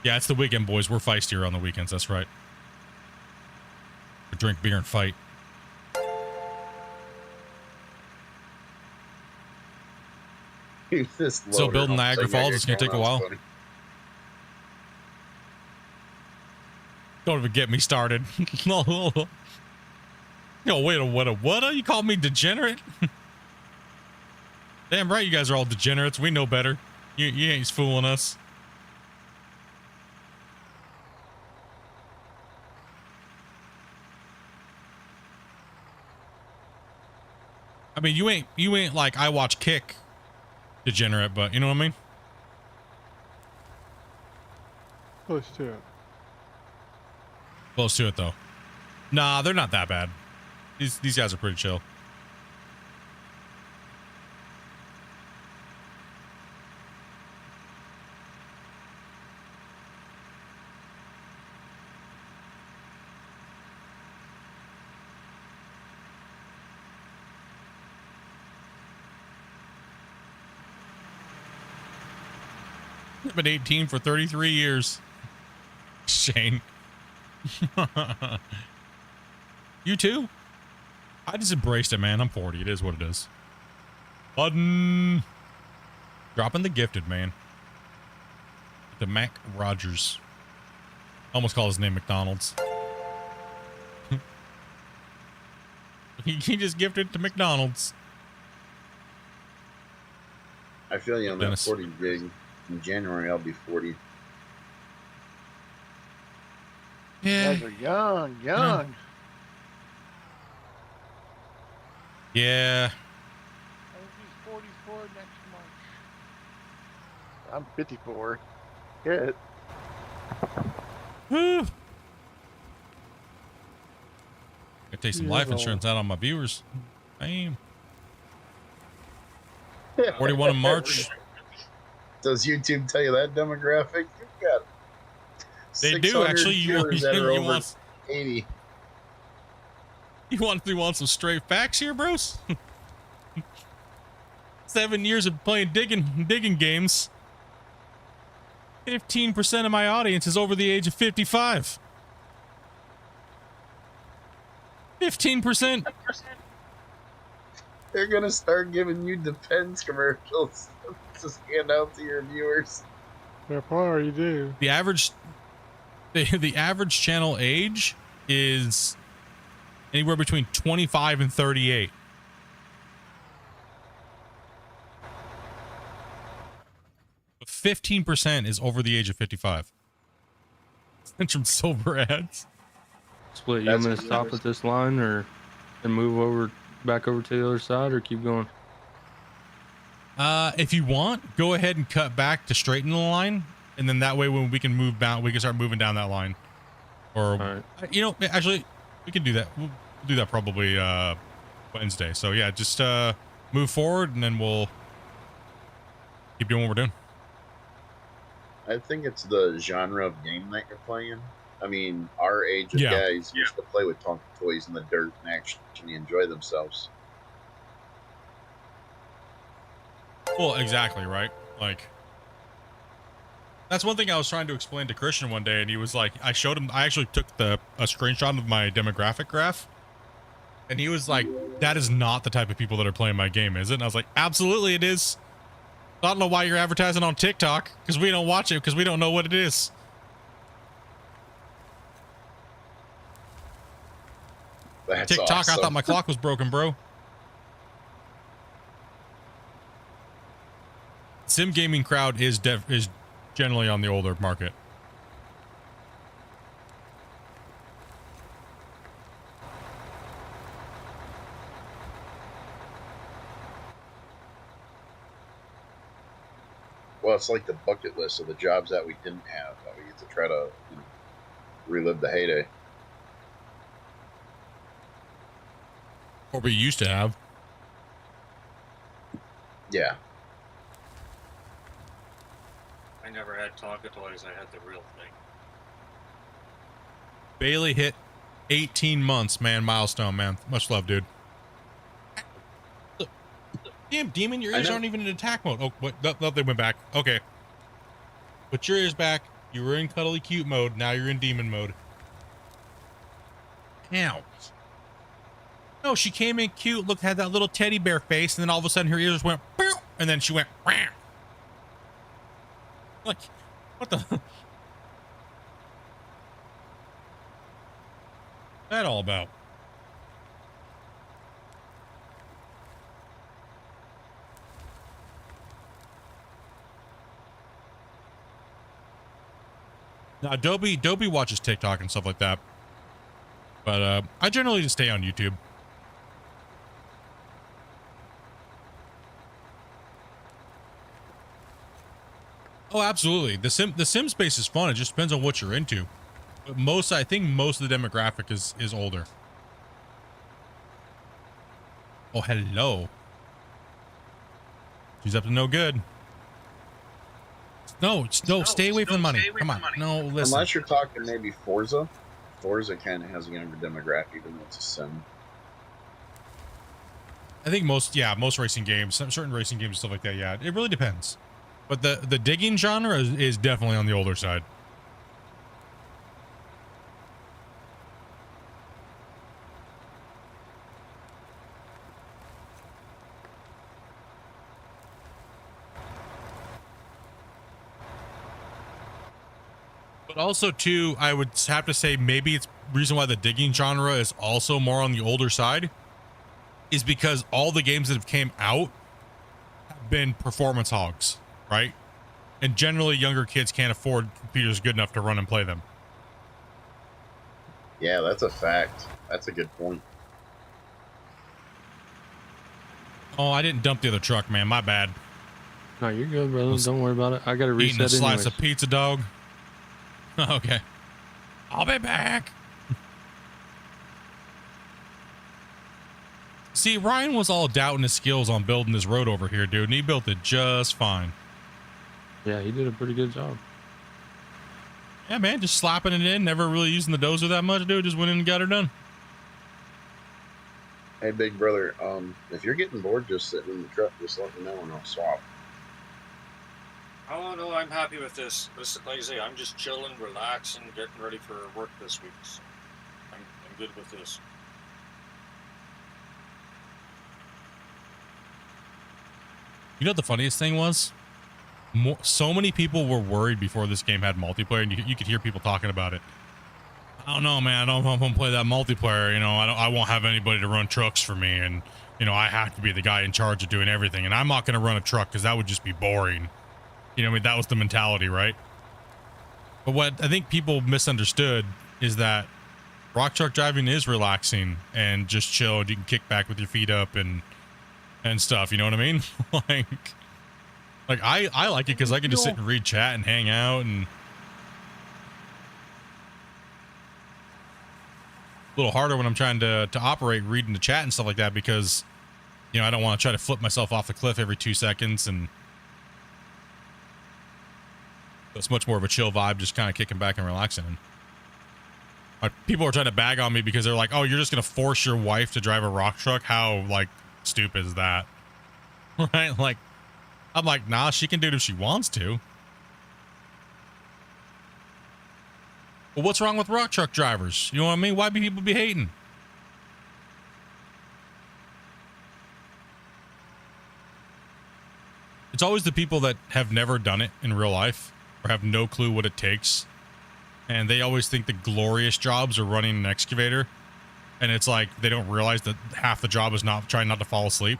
Yeah, it's the weekend, boys. We're feistier on the weekends. That's right. We drink beer and fight. Still building Niagara Falls. It's going to take a while. Don't even get me started. No. Yo, wait, what? You call me degenerate? Damn right, you guys are all degenerates. We know better. You ain't fooling us. I mean, you ain't like I watch Kick degenerate, but you know what I mean? Close to it. Close to it, though. Nah, they're not that bad. These guys are pretty chill. I've been 18 for 33 years. Shane. You too? I just embraced it, man. I'm 40. It is what it is. Button. Dropping the gifted, man. The Mac Rogers. Almost call his name McDonald's. He just gifted to McDonald's. I feel you on that Dennis. 40 gig. In January, I'll be 40. Yeah. You guys are young. Yeah. I think he's 44 next month. I'm 54. Good. Woo. Gotta take some life Years insurance out on my viewers. Damn. 41 in March. Does YouTube tell you that demographic? You've got They do, actually. You want 80. You want some straight facts here, bros? 7 years of playing digging games. 15% of my audience is over the age of 55. 15%. They're gonna start giving you Depends commercials to stand out to your viewers. They probably do. The average channel age is anywhere between 25 and 38. But 15% is over the age of 55. Sent from sober ads. Split, you want me to stop at this line and move back over to the other side, or keep going? If you want, go ahead and cut back to straighten the line, and then that way when we can move down, we can start moving down that line. Or, you know, actually, we can do that. We'll do that probably Wednesday. So yeah, just move forward and then we'll keep doing what we're doing. I think it's the genre of game that you're playing. I mean, our age of Yeah. guys used to play with Tonka toys in the dirt and actually enjoy themselves. Well, exactly, right? Like, that's one thing I was trying to explain to Christian one day, and he was like, I showed him, I actually took a screenshot of my demographic graph, and he was like, that is not the type of people that are playing my game, is it? And I was like, absolutely it is. I don't know why you're advertising on TikTok, because we don't watch it, because we don't know what it is. That's TikTok, awesome. I thought my clock was broken, bro. Sim gaming crowd is generally on the older market. Well, it's like the bucket list of the jobs that we didn't have that we get to try to relive the heyday. Or we used to have. Yeah. I never had Tonka toys. I had the real thing. Bailey hit 18 months, man. Milestone, man. Much love, dude. Damn, Demon, your ears aren't even in attack mode. Oh, what? No, they went back. Okay. Put your ears back. You were in cuddly cute mode. Now you're in demon mode. Ow. No, she came in cute. Look, had that little teddy bear face, and then all of a sudden her ears went, Pew! And then she went, Wah! Like, what the? That all about? Now, Adobe watches TikTok and stuff like that, but I generally just stay on YouTube. Oh, absolutely. The sim space is fun. It just depends on what you're into. But I think most of the demographic is older. Oh, hello. She's up to no good. No, stay away from the money. Come on. No, listen. Unless you're talking maybe Forza. Forza kind of has a younger demographic, even though it's a sim. I think most racing games, certain racing games and stuff like that, yeah, it really depends. But the digging genre is definitely on the older side. But also, too, I would have to say maybe it's reason why the digging genre is also more on the older side is because all the games that have came out have been performance hogs, right? And generally, younger kids can't afford computers good enough to run and play them. Yeah, that's a fact. That's a good point. Oh, I didn't dump the other truck, man. My bad. No, you're good, brother. Don't worry about it. I got to reset Eating a slice anyways. of pizza, dog. Okay. I'll be back. See, Ryan was all doubting his skills on building this road over here, dude, and he built it just fine. Yeah, he did a pretty good job. Yeah, man, just slapping it in, never really using the dozer that much, dude. Just went in and got her done. Hey, big brother, if you're getting bored just sitting in the truck, just let me know and I'll swap. Oh no, I'm happy with this. Listen, like I say, I'm just chilling, relaxing, getting ready for work this week. So I'm good with this. You know what the funniest thing was? So many people were worried before this game had multiplayer, and you could hear people talking about it. I don't know, man. I don't know if I'm gonna play that multiplayer. You know, I won't have anybody to run trucks for me, and you know, I have to be the guy in charge of doing everything, and I'm not gonna run a truck because that would just be boring. You know, I mean, that was the mentality, right? But what I think people misunderstood is that rock truck driving is relaxing and just chill. You can kick back with your feet up and stuff. You know what I mean? like I like it because I can just sit and read chat and hang out and little harder when I'm trying to operate, reading the chat and stuff like that, because, you know, I don't want to try to flip myself off the cliff every 2 seconds, and it's much more of a chill vibe, just kind of kicking back and relaxing. And people are trying to bag on me because they're like, "Oh, you're just gonna force your wife to drive a rock truck? How like stupid is that?" Right? Like, I'm like, nah, she can do it if she wants to. Well, what's wrong with rock truck drivers? You know what I mean? Why be people be hating? It's always the people that have never done it in real life or have no clue what it takes. And they always think the glorious jobs are running an excavator. And it's like they don't realize that half the job is not trying not to fall asleep.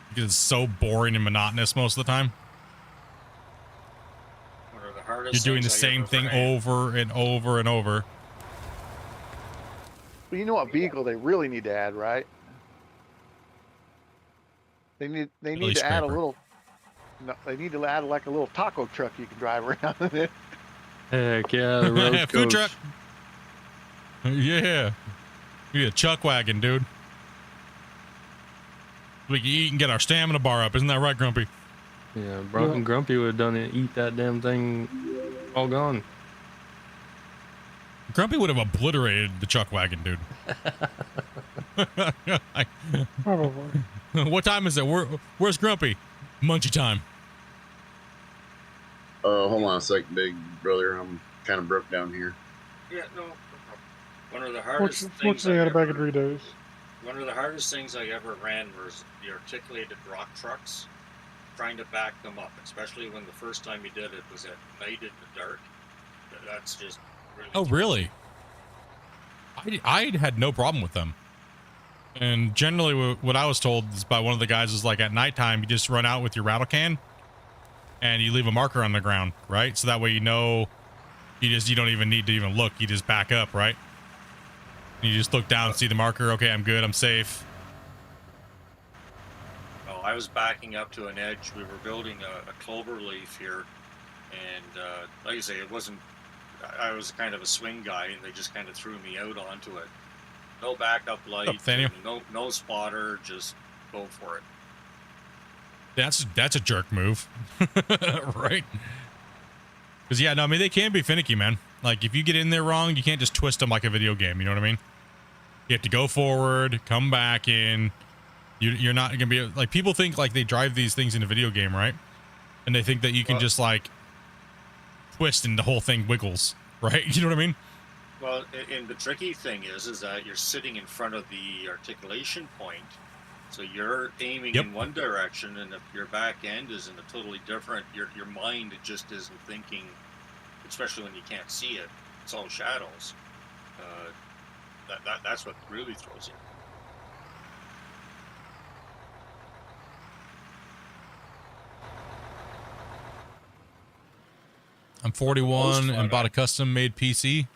Because it's so boring and monotonous most of the time. One of the hardest You're doing the things I same ever thing ran. over and over and over. But you know what vehicle they really need to add, right? They need Really to add a scraper. little. No, they need to add like a little taco truck you can drive around in it. Heck yeah, the road Food coach. truck. Yeah. You need a chuck wagon, dude. We can eat and get our stamina bar up. Isn't that right, Grumpy? Yeah, Grumpy would have done it. Eat that damn thing, all gone. Grumpy would have obliterated the chuck wagon, dude. Probably. What time is it? Where's Grumpy? Munchie time. Hold on a sec, big brother. I'm kind of broke down here. Yeah, no. One of the hardest things Fortunately, I had a bag of Doritos. One of the hardest things I ever ran was the articulated rock trucks. Trying to back them up, especially when the first time you did it was at night in the dark. That's just really. Oh, really? I had no problem with them. And generally, what I was told is by one of the guys is like at nighttime, you just run out with your rattle can and you leave a marker on the ground, right? So that way you know you don't even need to even look. You just back up, right? You just look down, see the marker. Okay, I'm good. I'm safe. Oh, I was backing up to an edge. We were building a clover leaf here, and like I say, it wasn't. I was kind of a swing guy, and they just kind of threw me out onto it. No backup light, no spotter, just go for it. That's a jerk move, right? Because yeah, no, I mean they can be finicky, man. Like if you get in there wrong, you can't just twist them like a video game. You know what I mean? You have to go forward, come back in. You're not gonna be like people think like they drive these things in a video game, right? And they think that you can just like twist and the whole thing wiggles, right? You know what I mean? Well, and the tricky thing is that you're sitting in front of the articulation point, so you're aiming in one direction, and if your back end is in a totally different, your mind just isn't thinking, especially when you can't see it. It's all shadows. That's what really throws you. I'm 41 and bought a custom-made PC.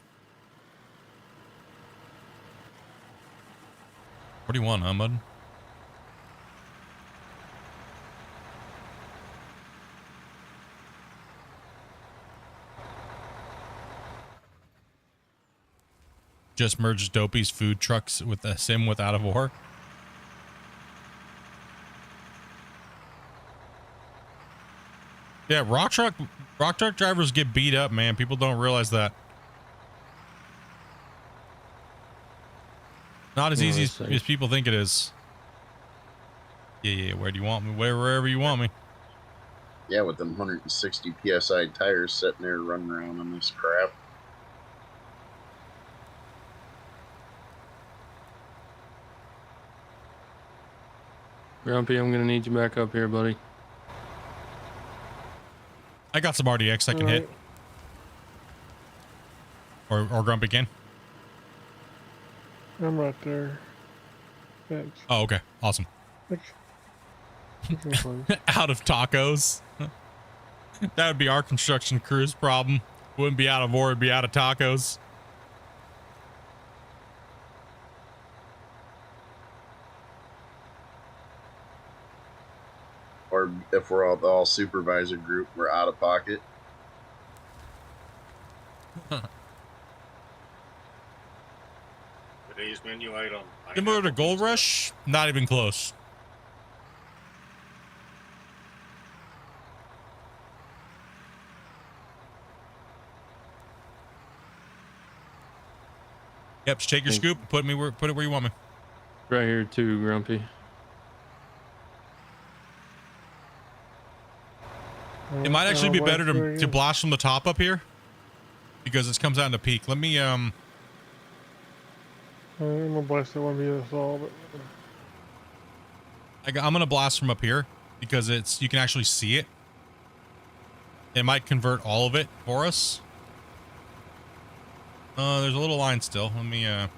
41, huh, bud? Just merged Dopey's food trucks with a sim with Out of War. Yeah, rock truck drivers get beat up, man. People don't realize that. Not as easy as people think it is. Yeah. Where do you want me? Wherever you want me. Yeah, with them 160 PSI tires sitting there running around on this crap. Grumpy, I'm gonna need you back up here, buddy. I got some RDX I can hit. Or Grumpy can. I'm right there. Thanks. Oh, okay. Awesome. Out of tacos. That would be our construction crew's problem. Wouldn't be Out of War, it'd be out of tacos. Or if we're all supervisor group, we're out of pocket. Today's menu item. Similar to Gold Rush, not even close. Yep, just take your scoop, put it where you want me. Right here too, Grumpy. It might actually be better to blast from the top up here because it comes out into peak. Let me I'm gonna blast that one via all, but I'm gonna blast from up here because you can actually see it. It might convert all of it for us. There's a little line still. Let me yeah,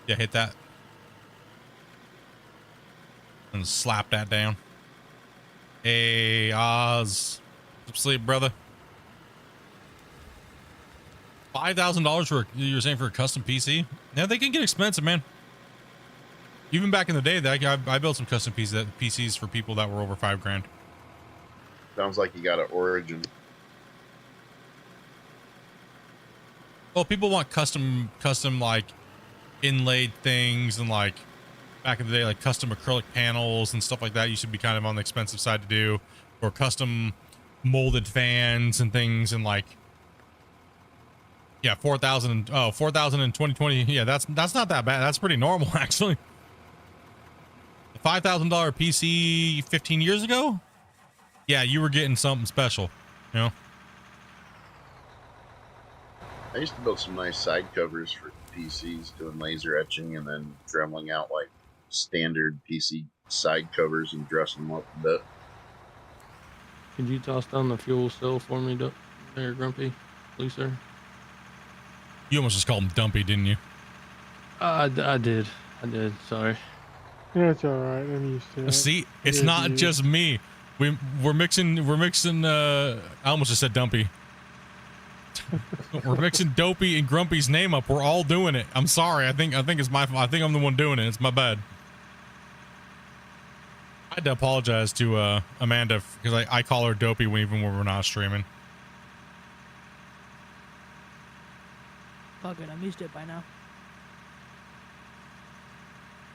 hit that and slap that down. Hey, Oz, some sleep, brother. $5,000 for you're saying for a custom PC? Yeah, they can get expensive, man. Even back in the day, I built some custom PCs for people that were over $5,000. Sounds like you got an Origin. Well, people want custom like inlaid things and like back in the day, like custom acrylic panels and stuff like that used to be kind of on the expensive side to do, or custom molded fans and things, and like, yeah, 4,000 in 2020. Yeah, that's not that bad. That's pretty normal, actually. A $5,000 PC 15 years ago? Yeah, you were getting something special, you know? I used to build some nice side covers for PCs, doing laser etching and then dremeling out like standard PC side covers and dressing them up a bit. Could you toss down the fuel cell for me, there, Grumpy? Please, sir. You almost just called him Dumpy, didn't you? I did. Sorry. yeah, it's all right. I'm used to it. See, it's not just me. We're mixing. I almost just said Dumpy. We're mixing Dopey and Grumpy's name up. We're all doing it. I'm sorry. I think it's my fault. I think I'm the one doing it. It's my bad. I had to apologize to Amanda because I call her Dopey even when we're not streaming. All good. I'm used to it by now.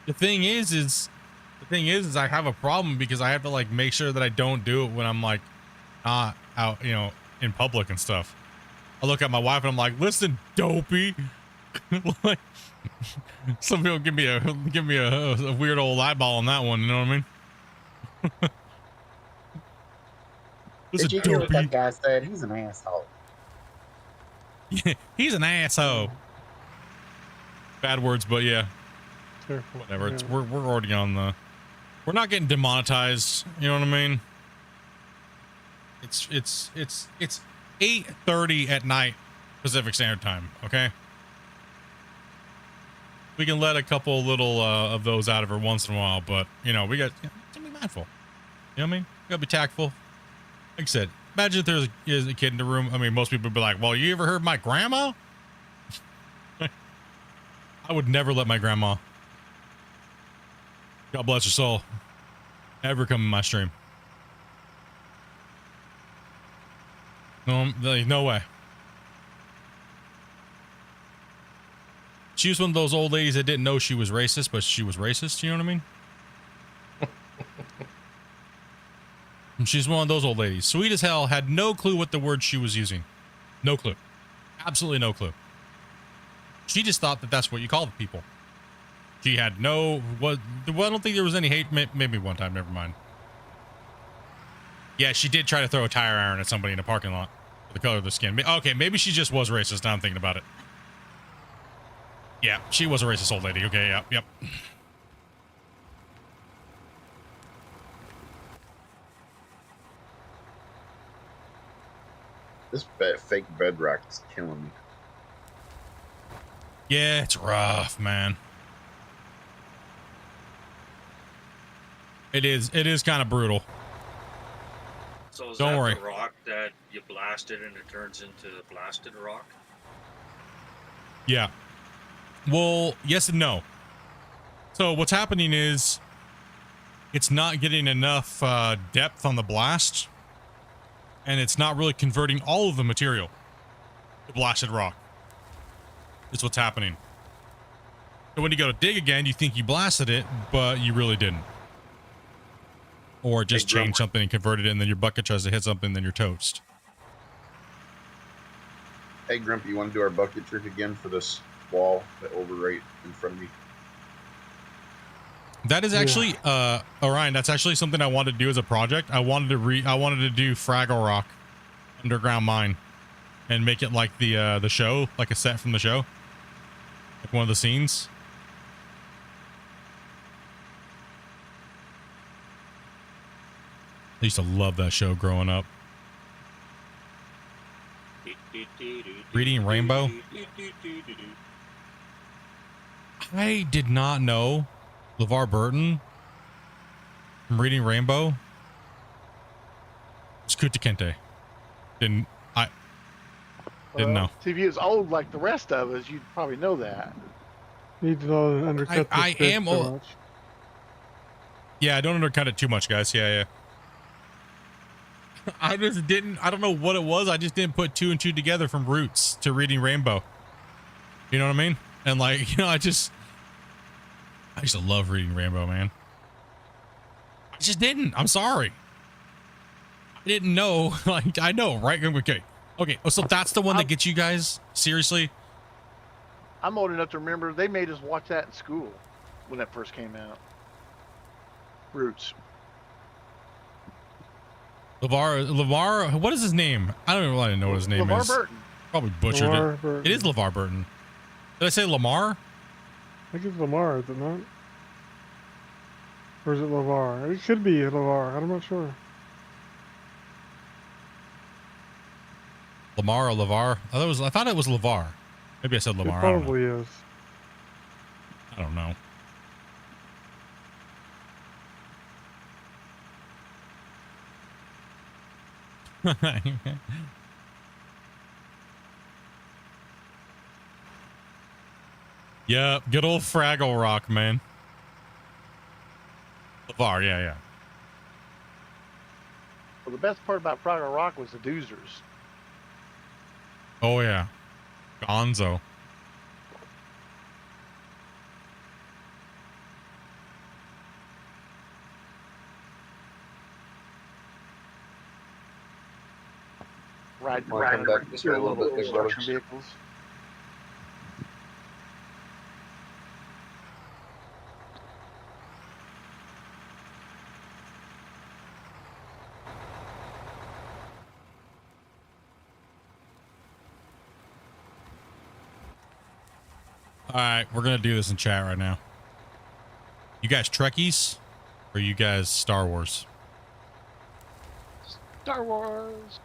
The thing is I have a problem because I have to like make sure that I don't do it when I'm like not out, in public and stuff. I look at my wife and I'm like, listen, Dopey. Like, some people give me a weird old eyeball on that one. You know what I mean? Did you hear what that guy said? He's an asshole. Yeah, he's an asshole. Bad words, but yeah. Careful. Whatever. Yeah. It's we're already on the. We're not getting demonetized. You know what I mean? It's 8:30 at night Pacific Standard Time. Okay. We can let a couple little of those out every once in a while, but we got to be mindful. You know what I mean? We gotta be tactful. Like I said, imagine if there's a kid in the room. I mean, most people would be like, "Well, you ever heard my grandma?" I would never let my grandma, God bless her soul, ever come in my stream. No way. She was one of those old ladies that didn't know she was racist, but she was racist. You know what I mean? She's one of those old ladies. Sweet as hell, had no clue what the word she was using. No clue. Absolutely no clue. She just thought that that's what you call the people. She had I don't think there was any hate. Maybe one time, never mind. Yeah, she did try to throw a tire iron at somebody in a parking lot for the color of their skin. Okay, maybe she just was racist. Now I'm thinking about it. Yeah, she was a racist old lady. Okay, yep. This fake bedrock is killing me. Yeah, it's rough, man. It is kind of brutal. So is Don't that worry. the rock that you blasted and it turns into blasted rock? Yeah. Well, yes and no. So what's happening is it's not getting enough depth on the blast, and it's not really converting all of the material to blasted rock. is what's happening. So when you go to dig again, you think you blasted it, but you really didn't. Or just changed something and converted it, and then your bucket tries to hit something, then you're toast. Hey, Grumpy, you want to do our bucket trick again for this wall that over right in front of me? That is actually, Orion, that's actually something I wanted to do as a project. I wanted to do Fraggle Rock underground mine and make it like the show, like a set from the show, like one of the scenes. I used to love that show growing up. Reading Rainbow. I did not know LeVar Burton from Reading Rainbow was Kunta Kinte. Didn't know. See, if you was old like the rest of us, you'd probably know that. Need to know to undercut I this am so old. much. Yeah, I don't undercut it too much, guys. Yeah. I don't know what it was. I just didn't put 2 and 2 together from Roots to Reading Rainbow. You know what I mean? And like, I used to love Reading Rainbow, man. I just didn't. I'm sorry. I didn't know. Like, I know, right? Okay. Oh, so that's the one that gets you guys? Seriously? I'm old enough to remember they made us watch that in school when that first came out. Roots. LeVar, what is his name? I don't even really know what his name LeVar is. Burton. Probably butchered LeVar it. Burton. It is LeVar Burton. Did I say Lamar? I think it's Lamar, is it not? Or is it LeVar? It could be LeVar. I'm not sure. Lamar or LeVar? I thought it was LeVar. Maybe I said Lamar. It probably is. I don't know. Yep, good old Fraggle Rock, man. LeVar, yeah. Well, the best part about Fraggle Rock was the doozers. Oh yeah, Gonzo. Riding back this way a little bit, big brother. construction vehicles. All right, we're gonna do this in chat right now. You guys Trekkies, or you guys Star Wars? Star Wars.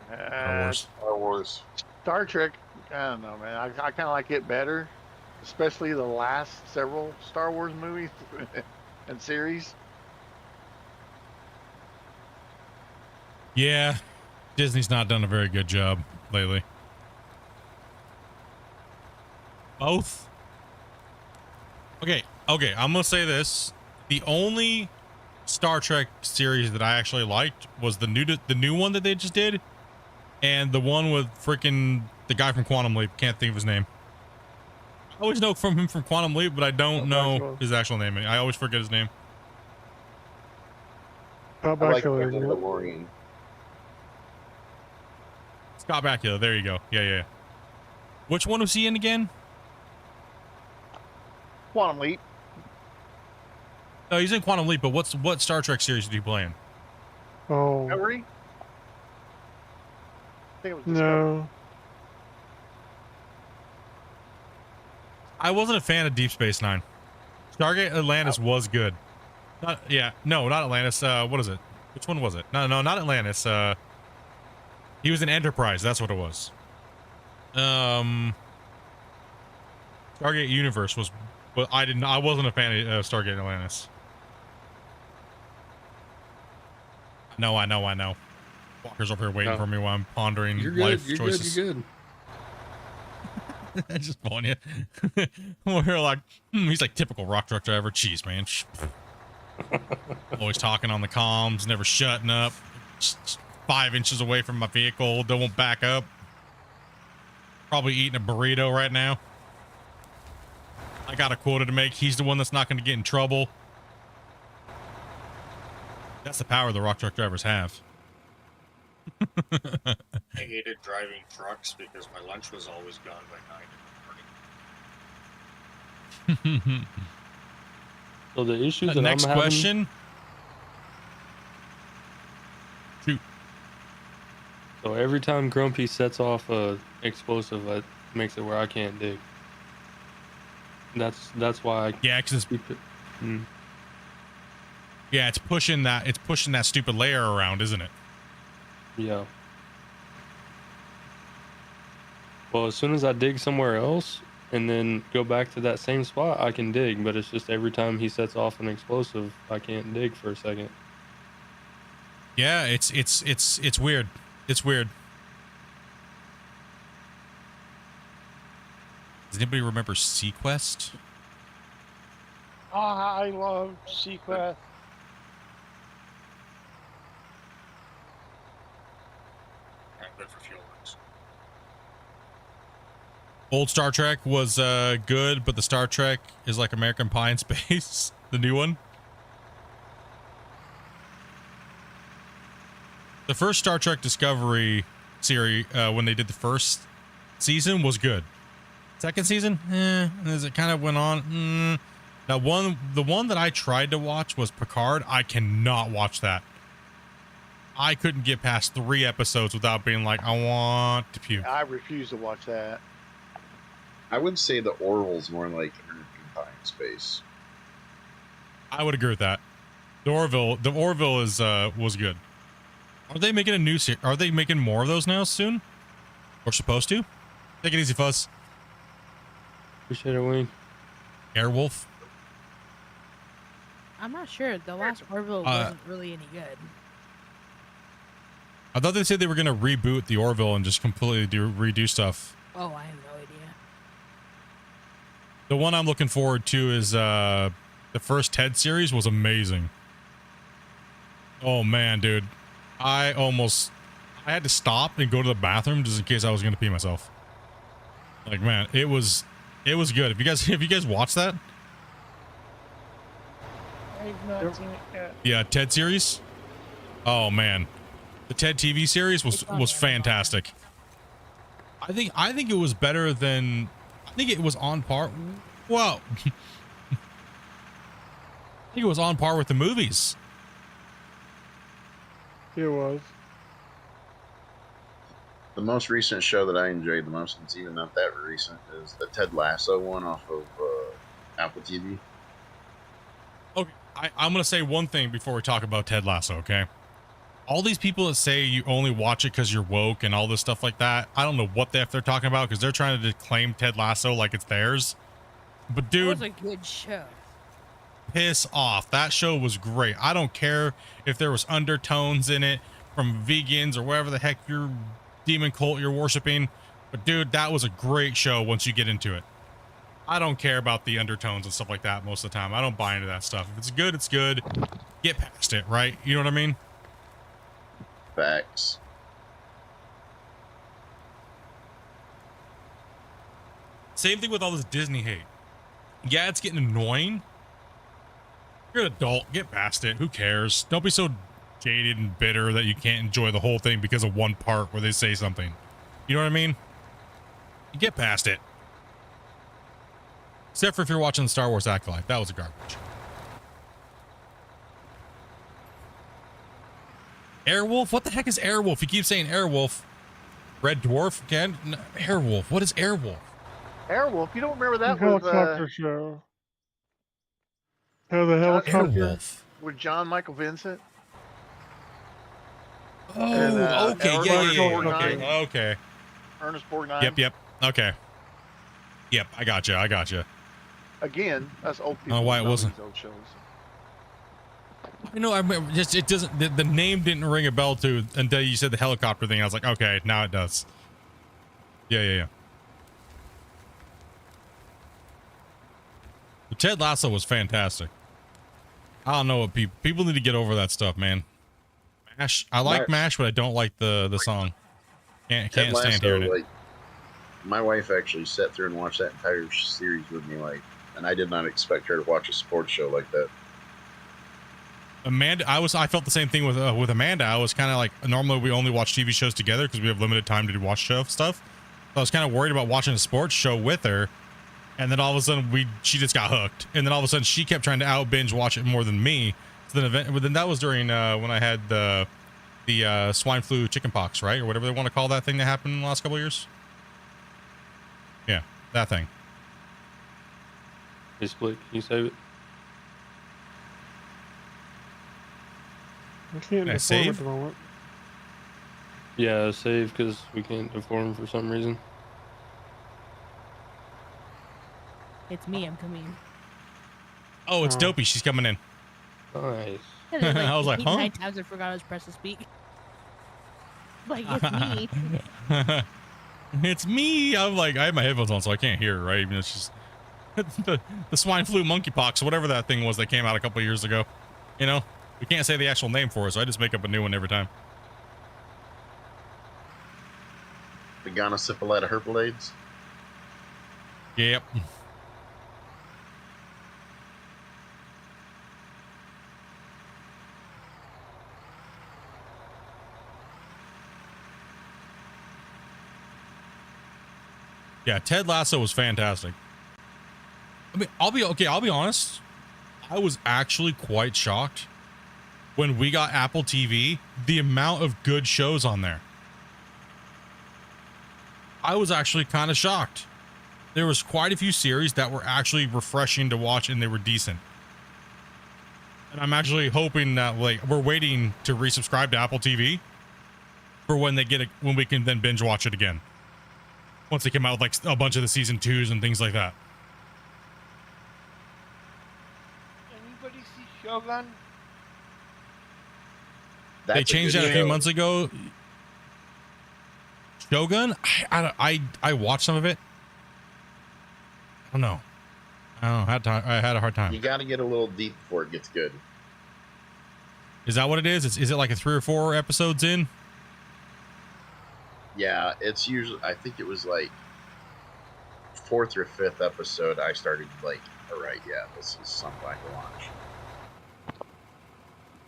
Star Wars. Star Trek, I don't know, man. I kind of like it better, especially the last several Star Wars movies and series. Yeah, Disney's not done a very good job lately. Both. Okay, I'm gonna say this. The only Star Trek series that I actually liked was the new one that they just did, and the one with freaking the guy from Quantum Leap. Can't think of his name. I always know him from Quantum Leap, but I don't know his actual name. I always forget his name. Scott I like Bakula, the yeah. DeLorean. Scott Bakula. There you go. Yeah. Which one was he in again? Quantum Leap. Oh, he's in Quantum Leap, but what Star Trek series did he play in? Oh, Discovery? I think it was Discovery. no. I wasn't a fan of Deep Space Nine. Stargate Atlantis was good. Not Atlantis. What is it? Which one was it? No, not Atlantis. He was in Enterprise. That's what it was. Stargate Universe was, but I wasn't a fan of Stargate Atlantis. No, I know. Walker's over here waiting for me while I'm pondering life choices. You're good. Just pulling you. We're like, he's like typical rock truck driver. Jeez, man. Always talking on the comms, never shutting up. Just 5 inches away from my vehicle, don't back up. Probably eating a burrito right now. I got a quota to make. He's the one that's not going to get in trouble. That's the power the rock truck drivers have. I hated driving trucks because my lunch was always gone by 9 in the morning. So the issue that Next I'm having, question. Shoot. so every time Grumpy sets off a explosive, it makes it where I can't dig. That's why I Yeah, because yeah, it's pushing that stupid layer around, isn't it? Yeah. Well, as soon as I dig somewhere else and then go back to that same spot, I can dig, but it's just every time he sets off an explosive, I can't dig for a second. Yeah, it's weird. It's weird. Does anybody remember Sequest? I love Sequest. I'm good for fuel runs. Old Star Trek was good, but the Star Trek is like American Pie in space. The new one. The first Star Trek Discovery series, when they did the first season, was good. Second season, as it kind of went on. Now, the one that I tried to watch was Picard. I cannot watch that. I couldn't get past 3 episodes without being like, I want to puke. I refuse to watch that. I would say the Orville's more like American Pie in space. I would agree with that. The Orville is was good. Are they making a new series? Are they making more of those now soon? Or supposed to? Take it easy, Fuzz. Appreciate it, Wing. Airwolf. I'm not sure. The last Orville wasn't really any good. I thought they said they were going to reboot the Orville and just completely redo stuff. Oh, I have no idea. The one I'm looking forward to is the first Ted series was amazing. Oh man, dude. I had to stop and go to the bathroom just in case I was going to pee myself. Like, man, it was good. Have you guys watched that? I've not seen it yet. Yeah, Ted series. Oh man, the Ted TV series was fantastic. I think it was better than. I think it was on par. Whoa. I think it was on par with the movies. It was. The most recent show that I enjoyed the most, and it's even not that recent, is the Ted Lasso one off of Apple TV. Okay, I'm going to say one thing before we talk about Ted Lasso, okay? All these people that say you only watch it because you're woke and all this stuff like that, I don't know what the F they're talking about because they're trying to claim Ted Lasso like it's theirs. But dude, It was a good show. Piss off. That show was great. I don't care if there was undertones in it from vegans or whatever the heck your demon cult you're worshiping. But dude, that was a great show once you get into it. I don't care about the undertones and stuff like that most of the time. I don't buy into that stuff. If it's good, it's good. Get past it, right? You know what I mean? Facts. Same thing with all this Disney hate. Yeah, it's getting annoying. You're an adult. Get past it. Who cares? Don't be so jaded and bitter that you can't enjoy the whole thing because of one part where they say something. You know what I mean? Get past it. Except for if you're watching the Star Wars Acolyte. That was a garbage. Airwolf? What the heck is Airwolf? You keep saying Airwolf. Red Dwarf again? No, Airwolf. What is Airwolf? Airwolf, you don't remember that The was helicopter show. How the helicopter? Airwolf. with John Michael Vincent? Oh, And, okay. Ernest Yeah. Borgnine. Okay. Ernest Borgnine. Yep. Okay. Yep, I gotcha. Again, that's old people. I don't know why it know wasn't. these old shows. You know, I mean, just it doesn't. The name didn't ring a bell to until you said the helicopter thing. I was like, okay, now it does. Yeah. But Ted Lasso was fantastic. I don't know what people need to get over that stuff, man. MASH. I like MASH, but I don't like the song. Can't stand hearing it. Like, My wife actually sat through and watched that entire series with me, like, and I did not expect her to watch a sports show like that. Amanda, I felt the same thing with Amanda. I was kind of like, normally we only watch TV shows together because we have limited time to watch show stuff. So I was kind of worried about watching a sports show with her, and then all of a sudden she just got hooked, and then all of a sudden she kept trying to out binge watch it more than me. So then that was during when I had the swine flu chickenpox, right, or whatever they want to call that thing that happened in the last couple of years. Yeah, that thing. Hey, Split, can you save it? I can't Yeah, perform save? at the moment. Yeah, save because we can't inform for some reason. It's me. I'm coming. Oh, it's Dopey. She's coming in. Nice. I was like, huh? 9 times I forgot I was pressed to speak. Like, it's me. It's me. I'm like, I have my headphones on, so I can't hear, right? Even it's just the swine flu, monkeypox, whatever that thing was that came out a couple years ago. You know, we can't say the actual name for it, so I just make up a new one every time. The gonosyphilida herpelades. Yep. Yeah, Ted Lasso was fantastic. I mean, I'll be honest. I was actually quite shocked when we got Apple TV, the amount of good shows on there. I was actually kind of shocked. There was quite a few series that were actually refreshing to watch, and they were decent. And I'm actually hoping that, like, we're waiting to resubscribe to Apple TV for when they get it, when we can then binge watch it again. Once they come out with like a bunch of the season 2s and things like that. Anybody see Shogun? They changed that a few months ago. Shogun? I watched some of it. I don't know. I had a hard time. You got to get a little deep before it gets good. Is that what it is? Is it like a 3 or 4 episodes in? Yeah, it's usually, I think it was like 4th or 5th episode. I started like, all right, yeah, this is something I can watch.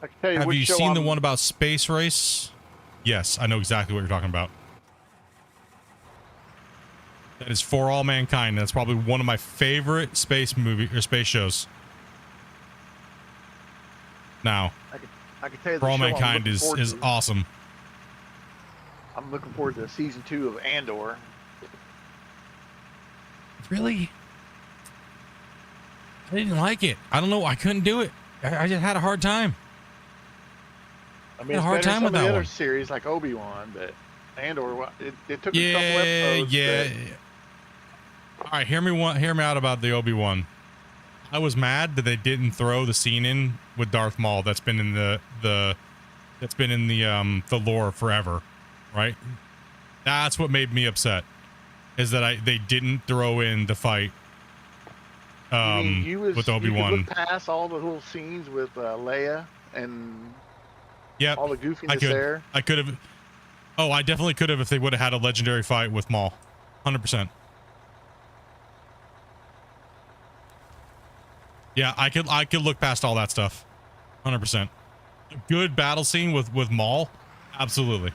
I can tell you Have which you show seen the I'm- one about Space Race? Yes, I know exactly what you're talking about. That is For All Mankind. That's probably one of my favorite space movie or space shows. Now, I can tell you For the All show I'm Mankind looking is forward to. awesome. I'm looking forward to season 2 of Andor. Really? I didn't like it. I don't know. I couldn't do it. I just had a hard time. I mean, Had a it's hard better time than with some of the that other one. series like Obi-Wan, but Andor, it took a couple Yeah, episodes. yeah. All right, hear me out about the Obi-Wan. I was mad that they didn't throw the scene in with Darth Maul that's been in the lore forever, right? That's what made me upset. Is that they didn't throw in the fight with Obi-Wan. You could look past all the little scenes with Leia and Yep. all the goofiness there. I could have. Oh, I definitely could have if they would have had a legendary fight with Maul. 100%. Yeah, I could look past all that stuff. 100%. A good battle scene with Maul. Absolutely.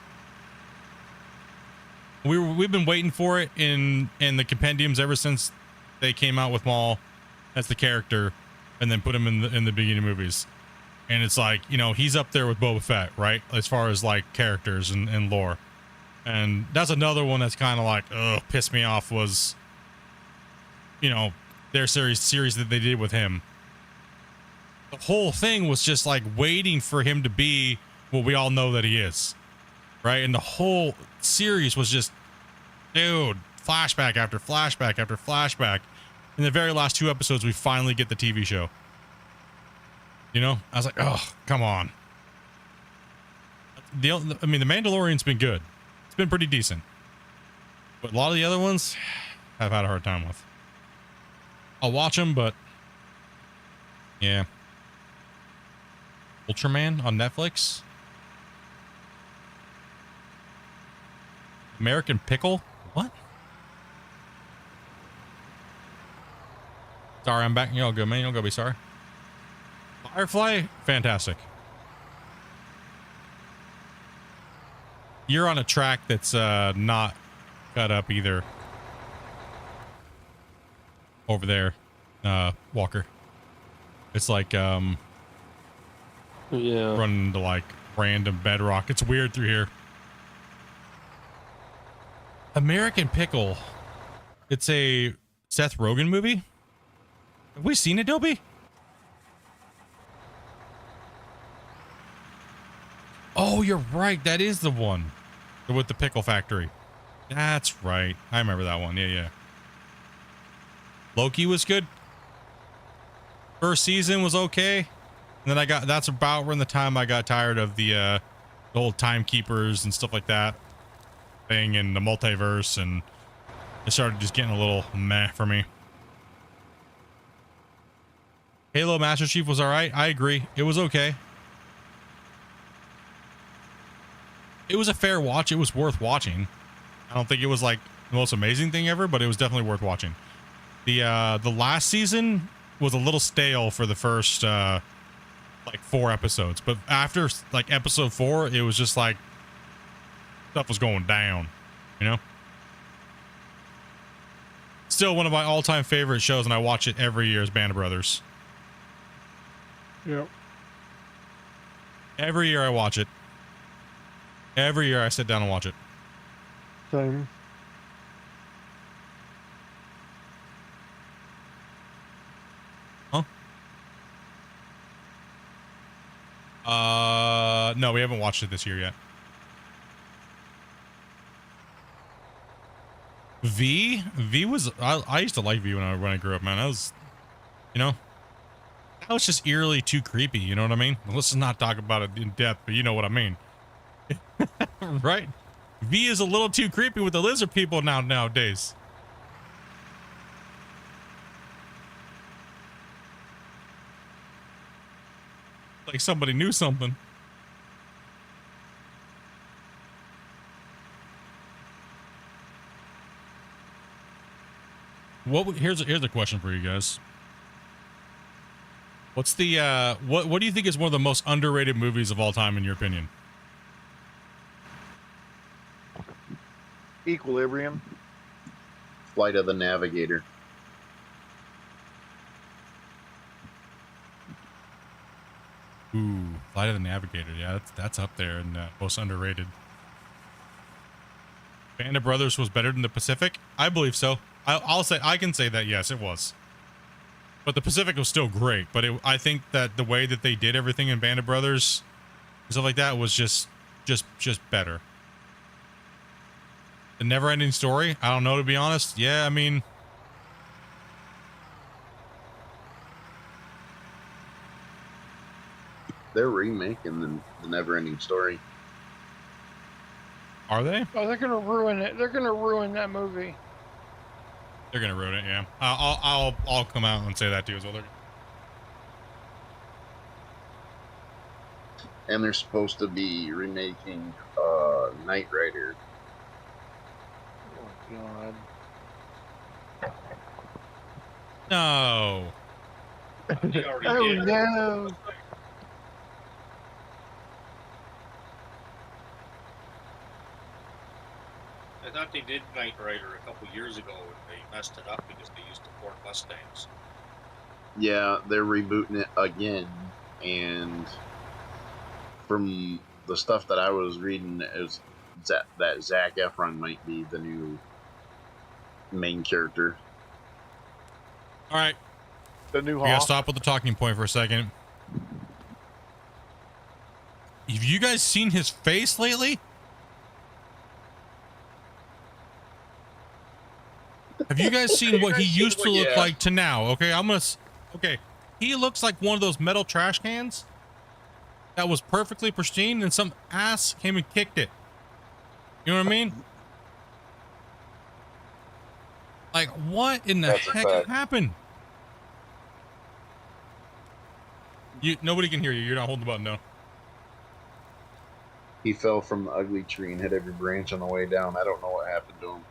We've been waiting for it in the compendiums ever since they came out with Maul as the character and then put him in the beginning movies. And it's like, you know, he's up there with Boba Fett, right? As far as like characters and lore. And that's another one that's kind of like, pissed me off was, you know, their series that they did with him. The whole thing was just like waiting for him to be what we all know that he is, right? And the whole series was just, dude, flashback after flashback after flashback. In the very last 2 episodes, we finally get the TV show. You know, I was like, oh, come on. The Mandalorian's been good. It's been pretty decent. But a lot of the other ones, I've had a hard time with. I'll watch them, but yeah. Ultraman on Netflix. American Pickle? What? Sorry, I'm back. You all good, man. You don't gotta be sorry. Firefly, fantastic. You're on a track that's not cut up either. Over there, Walker. It's like Yeah. running into like random bedrock. It's weird through here. American Pickle. It's a Seth Rogen movie. Have we seen it, Dobie? Oh, you're right. That is the one with the pickle factory. That's right. I remember that one. Yeah, yeah. Loki was good. First season was okay. And then that's about when the time I got tired of the old timekeepers and stuff like that thing and the multiverse, and it started just getting a little meh for me. Halo Master Chief was all right. I agree. It was okay. It was a fair watch. It was worth watching. I don't think it was like the most amazing thing ever, but it was definitely worth watching. The last season was a little stale for the first like 4 episodes, but after like episode 4, it was just like stuff was going down, you know? Still one of my all-time favorite shows, and I watch it every year, is Band of Brothers. Yep. Every year I watch it. Every year I sit down and watch it. Same. Huh? No, we haven't watched it this year yet. V was, I used to like V when I grew up, man. I was, you know, that was just eerily too creepy, you know what I mean? Let's not talk about it in depth, but you know what I mean. Right? V is a little too creepy with the lizard people nowadays. Like somebody knew something. Here's a question for you guys. What's the what do you think is one of the most underrated movies of all time in your opinion? Equilibrium. Flight of the Navigator. Ooh, Flight of the Navigator. Yeah, that's up there and most underrated. Band of Brothers was better than the Pacific? I believe so. I can say that, yes, it was. But the Pacific was still great. But I think that the way that they did everything in Band of Brothers and stuff like that was just better. The Never-Ending Story? I don't know, to be honest. Yeah, I mean, They're remaking the Never-Ending Story. Are they? Oh, they're gonna ruin it. They're gonna ruin that movie. They're gonna ruin it. Yeah, I'll come out and say that too as well. And they're supposed to be remaking Knight Rider. Oh God. No. Oh no. I thought they did Knight Rider a couple years ago and they messed it up because they used the Ford Mustangs. Yeah, they're rebooting it again, and from the stuff that I was reading, is that Zac Efron might be the new main character. All right. The new We gotta Hawk. stop with the talking point for a second. Have you guys seen his face lately? Have you guys seen what he used to look like to now? Okay, okay, he looks like one of those metal trash cans that was perfectly pristine and some ass came and kicked it. You know what I mean? Like, what in the heck happened? Nobody can hear you. You're not holding the button, no. He fell from the ugly tree and hit every branch on the way down. I don't know what happened to him.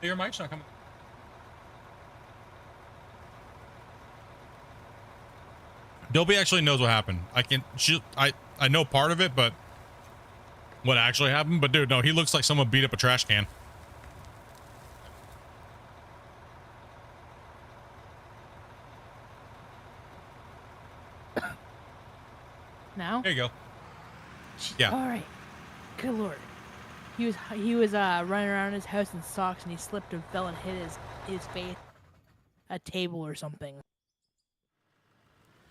Your mic's not coming. Dolby actually knows what happened. I know part of it, but what actually happened? But dude, no, he looks like someone beat up a trash can. Now? There you go. Yeah. All right. Good lord. He was running around his house in socks and he slipped and fell and hit his face a table or something.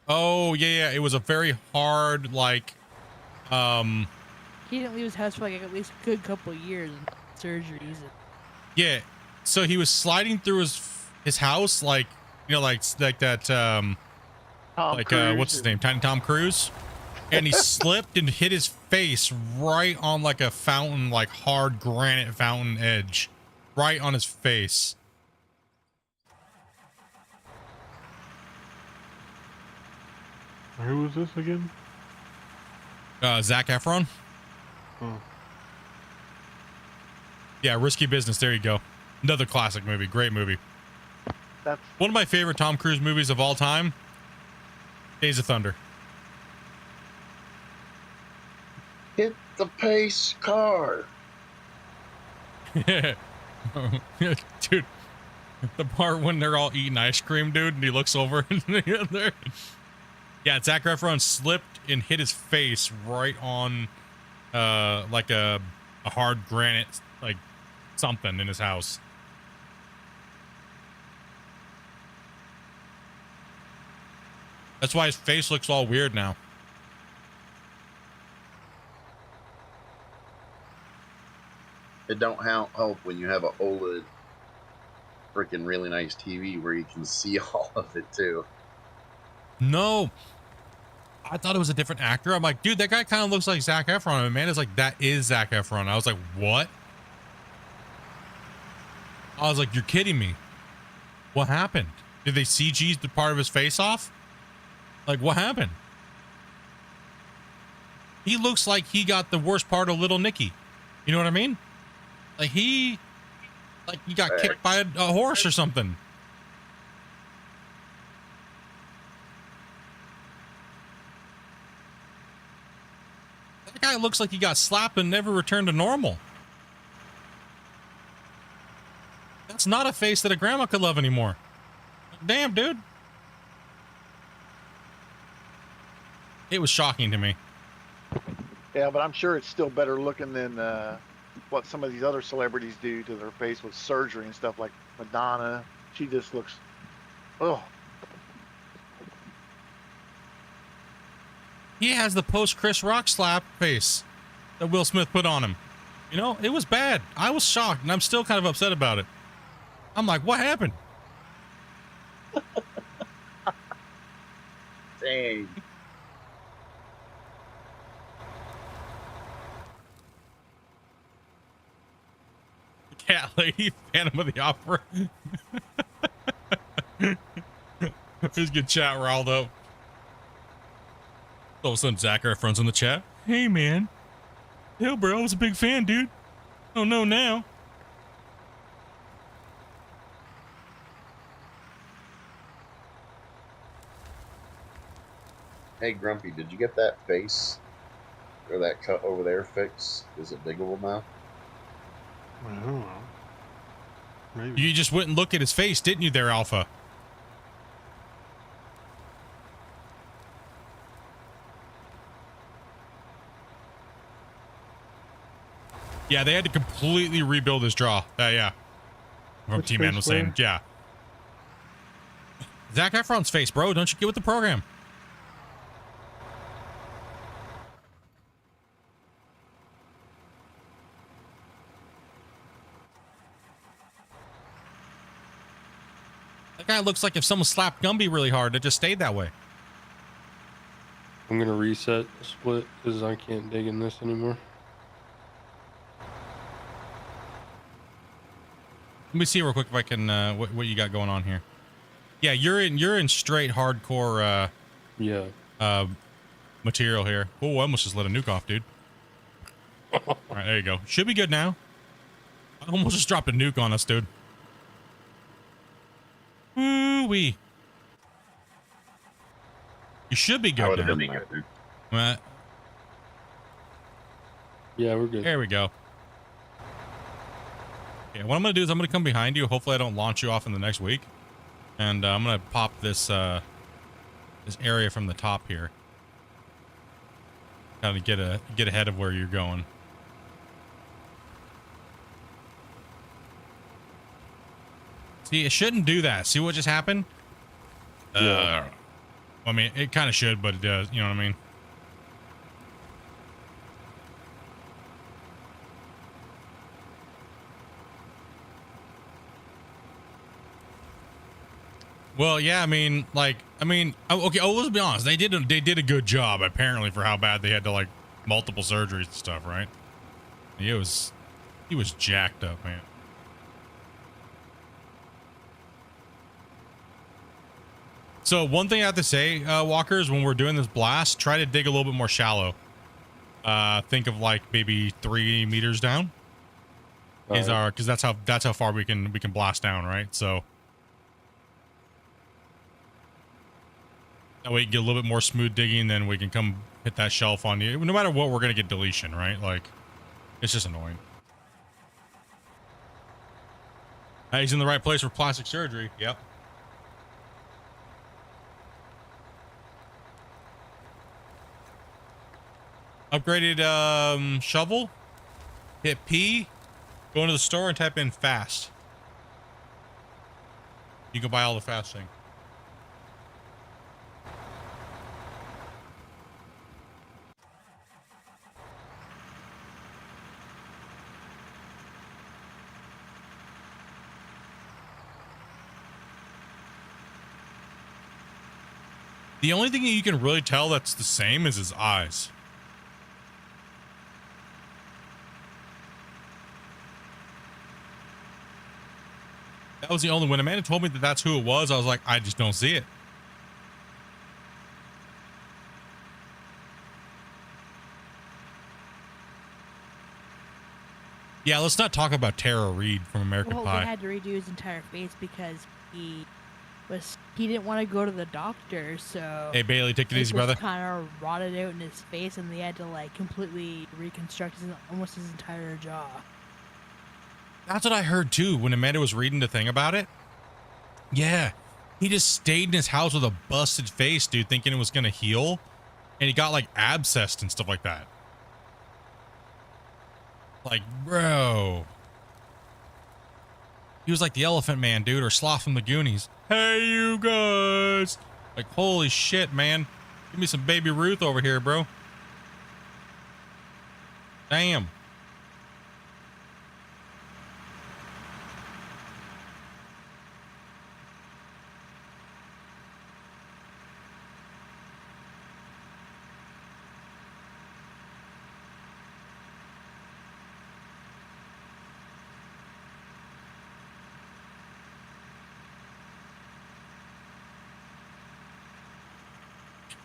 Oh yeah. It was a very hard like, He didn't leave his house for like at least a good couple of years and surgeries. Yeah. So he was sliding through his house like, you know, like that Tom what's his name? Tom Cruise. And he slipped and hit his face right on like a fountain, like hard granite fountain edge, right on his face. Who was this again? Zac Efron. Oh. Yeah, Risky Business. There you go. Another classic movie. Great movie. That's one of my favorite Tom Cruise movies of all time. Days of Thunder. Hit the pace car. Yeah. Dude, the part when they're all eating ice cream, dude, and he looks over and there. Yeah, Zac Efron slipped and hit his face right on like a hard granite, like something in his house. That's why his face looks all weird now. It don't help when you have a OLED freaking really nice TV where you can see all of it too. No, I thought it was a different actor. I'm like, dude, that guy kind of looks like Zac Efron. And man is like, that is Zac Efron. I was like, what? I was like, you're kidding me. What happened? Did they CG the part of his face off? Like, what happened? He looks like he got the worst part of Little Nicky. You know what I mean? Like he got kicked by a horse or something. That guy looks like he got slapped and never returned to normal. That's not a face that a grandma could love anymore. Damn, dude. It was shocking to me. Yeah, but I'm sure it's still better looking than what some of these other celebrities do to their face with surgery and stuff, like Madonna. She just looks, oh. He has the post Chris Rock slap face that Will Smith put on him. You know, it was bad. I was shocked, and I'm still kind of upset about it. I'm like, what happened? Dang. Cat Lady, Phantom of the Opera. There's good chat riled up. All of a sudden, Zac Efron's in the chat. Hey, man. Hell, bro, I was a big fan, dude. Oh, no, now. Hey, Grumpy, did you get that face or that cut over there fixed? Is it diggable now? I don't know. Maybe. You just wouldn't look at his face, didn't you there, Alpha? Yeah, they had to completely rebuild his jaw. Yeah. From T-Man was saying, yeah. Zac Efron's face, bro. Don't you get with the program? That guy looks like if someone slapped Gumby really hard, it just stayed that way. I'm gonna reset Split because I can't dig in this anymore. Let me see real quick if I can what you got going on here. Yeah, you're in straight hardcore material here. Oh, I almost just let a nuke off, dude. All right, there you go. Should be good now. I almost just dropped a nuke on us, dude. Woo-wee. You should be I good would have now. been good. Yeah, we're good. There we go. Yeah, what I'm gonna do is I'm gonna come behind you. Hopefully, I don't launch you off in the next week, and I'm gonna pop this this area from the top here. Kind of get ahead of where you're going. See, it shouldn't do that. See what just happened? Yeah. I mean, it kind of should, but it does. You know what I mean? Well, yeah, I mean, okay, let's be honest. They did a good job, apparently, for how bad they had to, like, multiple surgeries and stuff, right? He was jacked up, man. So one thing I have to say, walkers, when we're doing this blast, try to dig a little bit more shallow. Think of like maybe 3 meters down. Because that's how far we can blast down, right? So that way you get a little bit more smooth digging, then we can come hit that shelf on you. No matter what, we're gonna get deletion, right? Like, it's just annoying. He's in the right place for plastic surgery. Yep. Upgraded shovel. Hit P. Go into the store and type in fast. You can buy all the fast thing. The only thing that you can really tell that's the same is his eyes. That was the only, when Amanda told me that that's who it was, I was like, I just don't see it. Yeah, let's not talk about Tara Reid from American Well, Pie. they had to redo his entire face because he didn't want to go to the doctor, so Hey, Bailey, take it easy, brother. Kind of rotted out in his face, and they had to like completely reconstruct almost his entire jaw. That's what I heard too when Amanda was reading the thing about it. Yeah, he just stayed in his house with a busted face, dude, thinking it was gonna heal, and he got like abscessed and stuff like that. Like, bro, he was like the Elephant Man, dude, or Sloth from the Goonies. Hey, you guys! Like, holy shit, man! Give me some Baby Ruth over here, bro. Damn.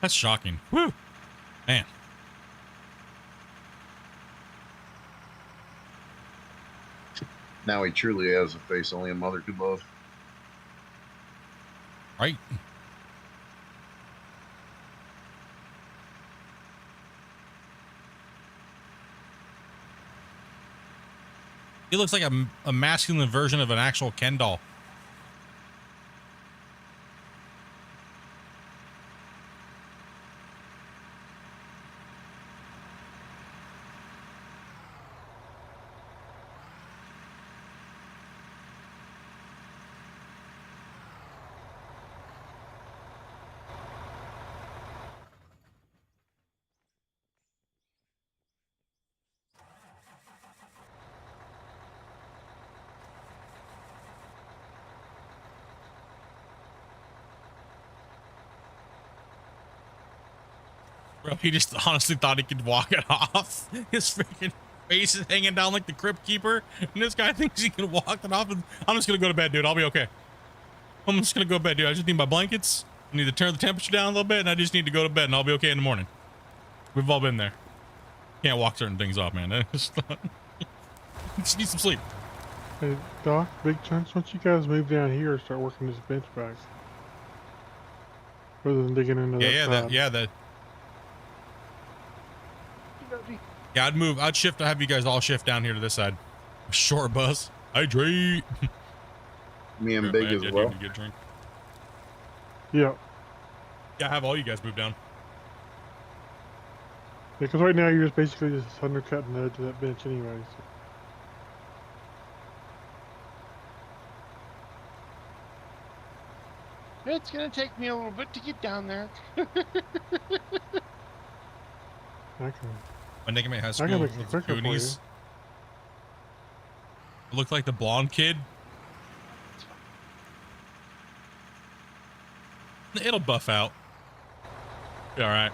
That's shocking. Woo! Man. Now he truly has a face only a mother could love. Right. He looks like a masculine version of an actual Ken doll. Bro, he just honestly thought he could walk it off. His freaking face is hanging down like the Crypt Keeper, and this guy thinks he can walk it off. And I'm just gonna go to bed, dude. I'll be okay. I'm just gonna go to bed, dude. I just need my blankets. I need to turn the temperature down a little bit, and I just need to go to bed, and I'll be okay in the morning. We've all been there. Can't walk certain things off, man. I just need some sleep. Hey, Doc, Big Chunks, once you guys move down here and start working this bench back, rather than digging into that side. Yeah, I'd move. I'd shift. I'd have you guys all shift down here to this side. Short bus. Hydrate. Me and Big as well. Get a drink. Yeah. Yeah, have all you guys move down. Yeah, because right now you're just basically just undercutting the edge of that bench anyway. So. It's gonna take me a little bit to get down there. I can. My nigga mate has I school can make it with quicker for you. Goonies. Look like the blonde kid. It'll buff out. Be all right.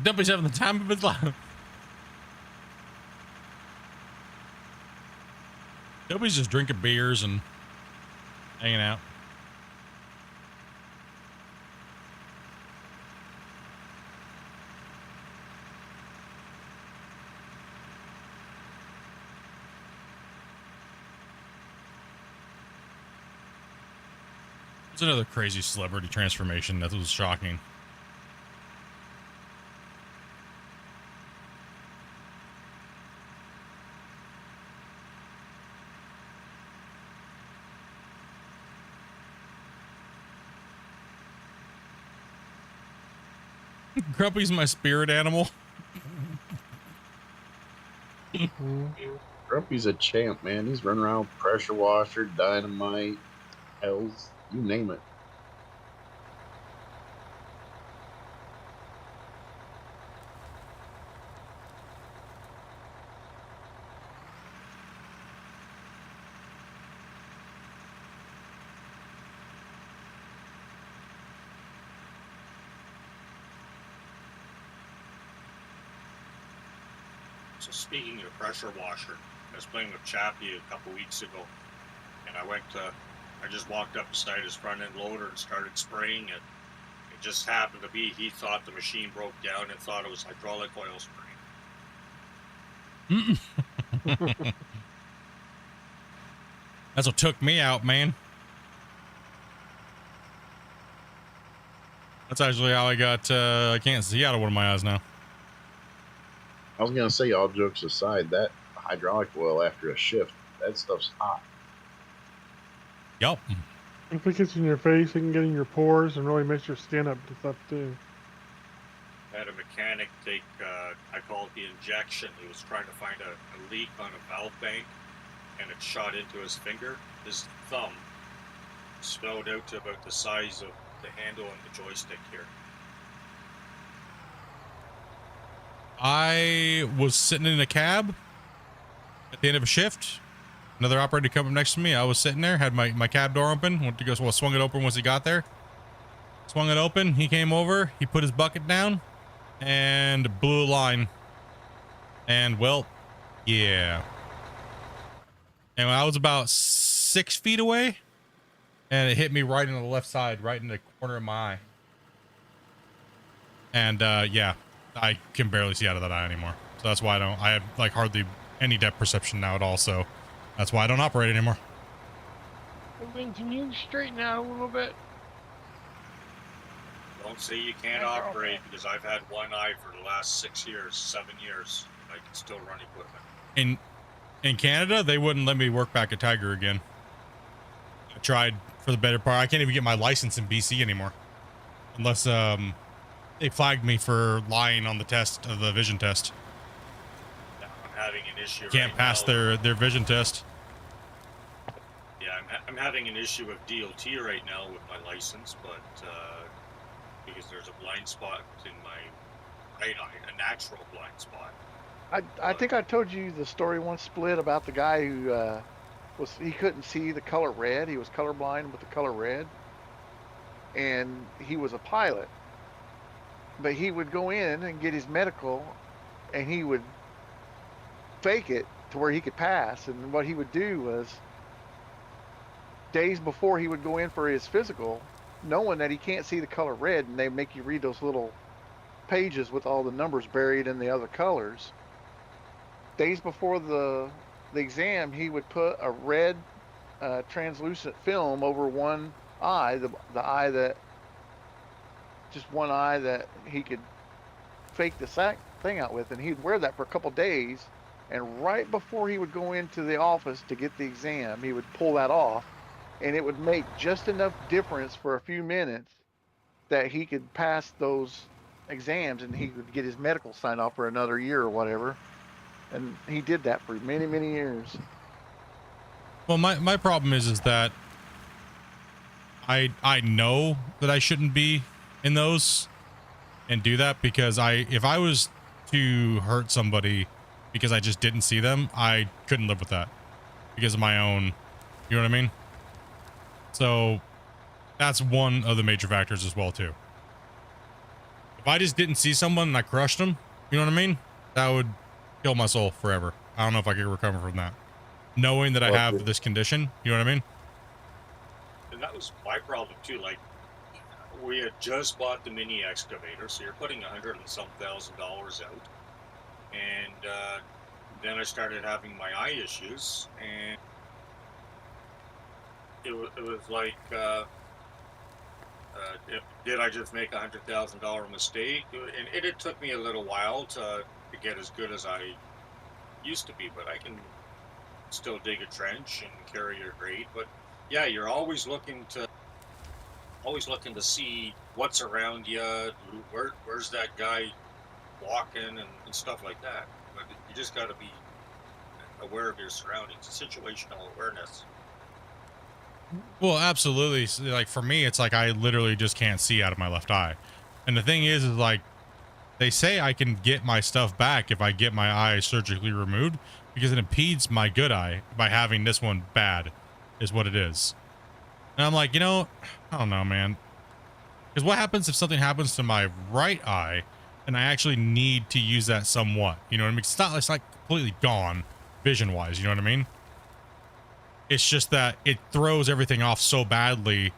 Dumpy's having the time of his life. Dumpy's just drinking beers and hanging out. It's another crazy celebrity transformation that was shocking. Grumpy's my spirit animal. Grumpy's a champ, man. He's running around with pressure washer, dynamite, hells, you name it. So speaking of pressure washer, I was playing with Chappie a couple weeks ago, and I just walked up beside his front end loader and started spraying it. It just happened to be he thought the machine broke down and thought it was hydraulic oil spraying. That's what took me out, man. That's actually how I got, I can't see out of one of my eyes now. I was going to say, all jokes aside, that hydraulic oil after a shift, that stuff's hot. Yup. If it gets in your face, it can get in your pores and really makes your skin up to stuff too. I had a mechanic take, I call it the injection. He was trying to find a leak on a valve bank, and it shot into his finger. His thumb swelled out to about the size of the handle on the joystick here. I was sitting in a cab at the end of a shift. Another operator come up next to me. I was sitting there, had my cab door open. Went to go, well, swung it open once he got there. Swung it open. He came over. He put his bucket down and blew a line. And well, yeah. And I was about 6 feet away, and it hit me right in the left side, right in the corner of my eye. And yeah. I can barely see out of that eye anymore. So that's why I have like hardly any depth perception now at all. So that's why I don't operate anymore. Can you straighten out a little bit? Don't say you can't operate, because I've had one eye for the last 6 years, 7 years. I can still run equipment. In Canada, they wouldn't let me work back at Tiger again. I tried for the better part. I can't even get my license in BC anymore. Unless, they flagged me for lying on the test of the vision test. Yeah, I'm having an issue. Can't pass their vision test. Yeah, I'm having an issue with DOT right now with my license, but because there's a blind spot in my right eye, a natural blind spot. I think I told you the story once, Split, about the guy who was he couldn't see the color red. He was colorblind with the color red, and he was a pilot. But he would go in and get his medical, and he would fake it to where he could pass. And what he would do was, days before he would go in for his physical, knowing that he can't see the color red, and they make you read those little pages with all the numbers buried in the other colors. Days before the exam, he would put a red translucent film over one eye, the eye that, just one eye that he could fake the thing out with, and he'd wear that for a couple days. And right before he would go into the office to get the exam, he would pull that off, and it would make just enough difference for a few minutes that he could pass those exams, and he could get his medical signed off for another year or whatever. And he did that for many, many years. Well, my problem is that I know that I shouldn't be in those and do that, because if I was to hurt somebody because I just didn't see them, I couldn't live with that because of my own, you know what I mean? So that's one of the major factors as well too. If I just didn't see someone and I crushed them, you know what I mean? That would kill my soul forever. I don't know if I could recover from that. Knowing that I have this condition, you know what I mean? And that was my problem too. Like, we had just bought the mini excavator, so you're putting $100 and some thousand out. And then I started having my eye issues, and it was like, did I just make $100,000 mistake? And it took me a little while to get as good as I used to be, but I can still dig a trench and carry your grade. But yeah, you're always looking to see what's around you, where's that guy walking, and stuff like that. But you just got to be aware of your surroundings, situational awareness. Well, absolutely. Like for me, it's like I literally just can't see out of my left eye. And the thing is like, they say I can get my stuff back if I get my eye surgically removed, because it impedes my good eye by having this one bad, is what it is. And I'm like, you know, I don't know, man. Because what happens if something happens to my right eye and I actually need to use that somewhat? You know what I mean? It's not completely gone vision-wise, you know what I mean? It's just that it throws everything off so badly.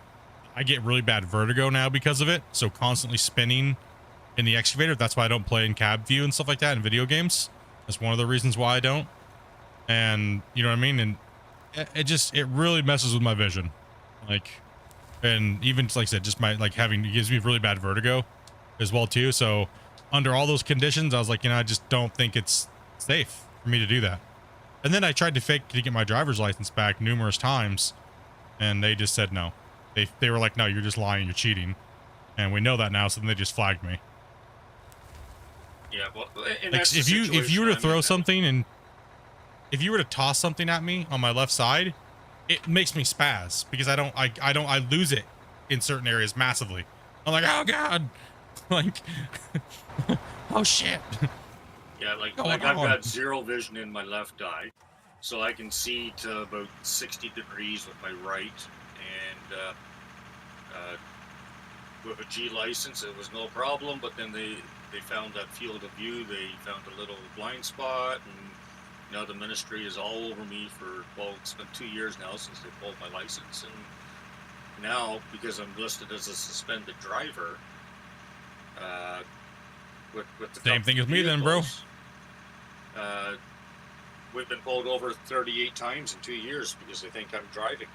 I get really bad vertigo now because of it. So constantly spinning in the excavator. That's why I don't play in cab view and stuff like that in video games. That's one of the reasons why I don't. And you know what I mean? And it really messes with my vision. Like, and even like I said, just my, like it gives me really bad vertigo as well too. So under all those conditions, I was like, you know, I just don't think it's safe for me to do that. And then I tried to fake to get my driver's license back numerous times, and they just said no. They were like, no, you're just lying, you're cheating. And we know that now, so then they just flagged me. Yeah, well, and like, that's if you were to throw something, and if you were to toss something at me on my left side, it makes me spaz because I lose it in certain areas massively. I'm like, oh god, like, oh shit. Yeah, like I've got zero vision in my left eye, so I can see to about 60 degrees with my right, and with a G license it was no problem, but then they found that field of view, they found a little blind spot, and now the ministry is all over me for, well, it's been 2 years now since they pulled my license, and now, because I'm listed as a suspended driver, with the same thing as me then, bro. We've been pulled over 38 times in 2 years because they think I'm driving.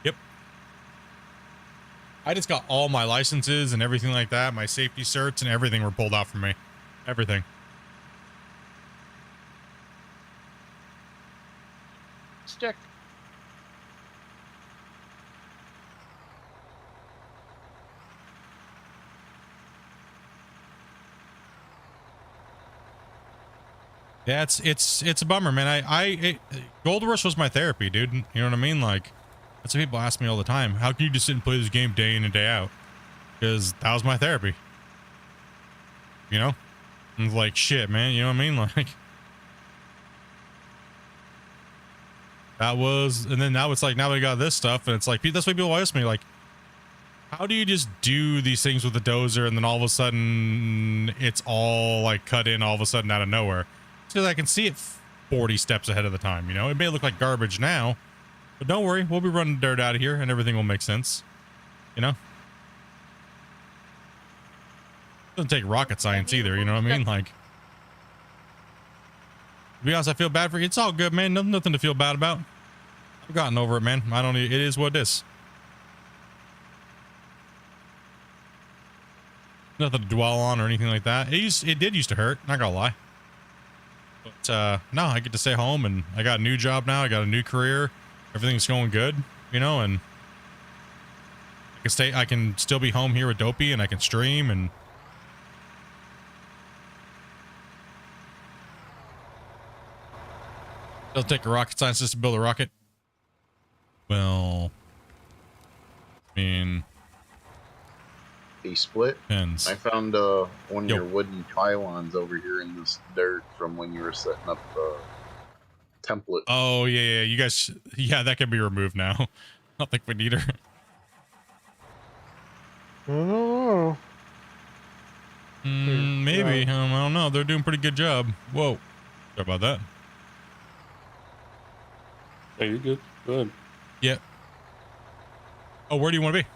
Yep. I just got all my licenses and everything like that. My safety certs and everything were pulled out from me. Everything. Stick. Yeah, it's a bummer, man. Gold Rush was my therapy, dude. You know what I mean? Like, that's what people ask me all the time. How can you just sit and play this game day in and day out? Because that was my therapy. You know? I'm like, shit, man. You know what I mean? Like, That was, and then now it's like, now we got this stuff, and it's like, that's why people ask me, like, how do you just do these things with the dozer and then all of a sudden it's all like cut in all of a sudden out of nowhere? It's because I can see it 40 steps ahead of the time, you know? It may look like garbage now, but don't worry, we'll be running dirt out of here and everything will make sense, you know? Doesn't take rocket science either, you know what I mean? Like, to be honest, I feel bad for you. It's all good, man. Nothing to feel bad about. I've gotten over it, man. I don't. It is what it is. Nothing to dwell on or anything like that. It did used to hurt. Not gonna lie. But no, I get to stay home and I got a new job now. I got a new career. Everything's going good, you know, and I can still be home here with Dopey and I can stream and. Doesn't take a rocket scientist to build a rocket. Well, I mean, a split. Depends. I found one of your wooden pylons over here in this dirt from when you were setting up the template. Oh yeah, you guys, yeah, that can be removed now. I don't think we need her. I don't know. Maybe. I don't know. They're doing a pretty good job. Whoa. Sorry about that. Oh, you're good. Go ahead. Yep. Oh, where do you want to be?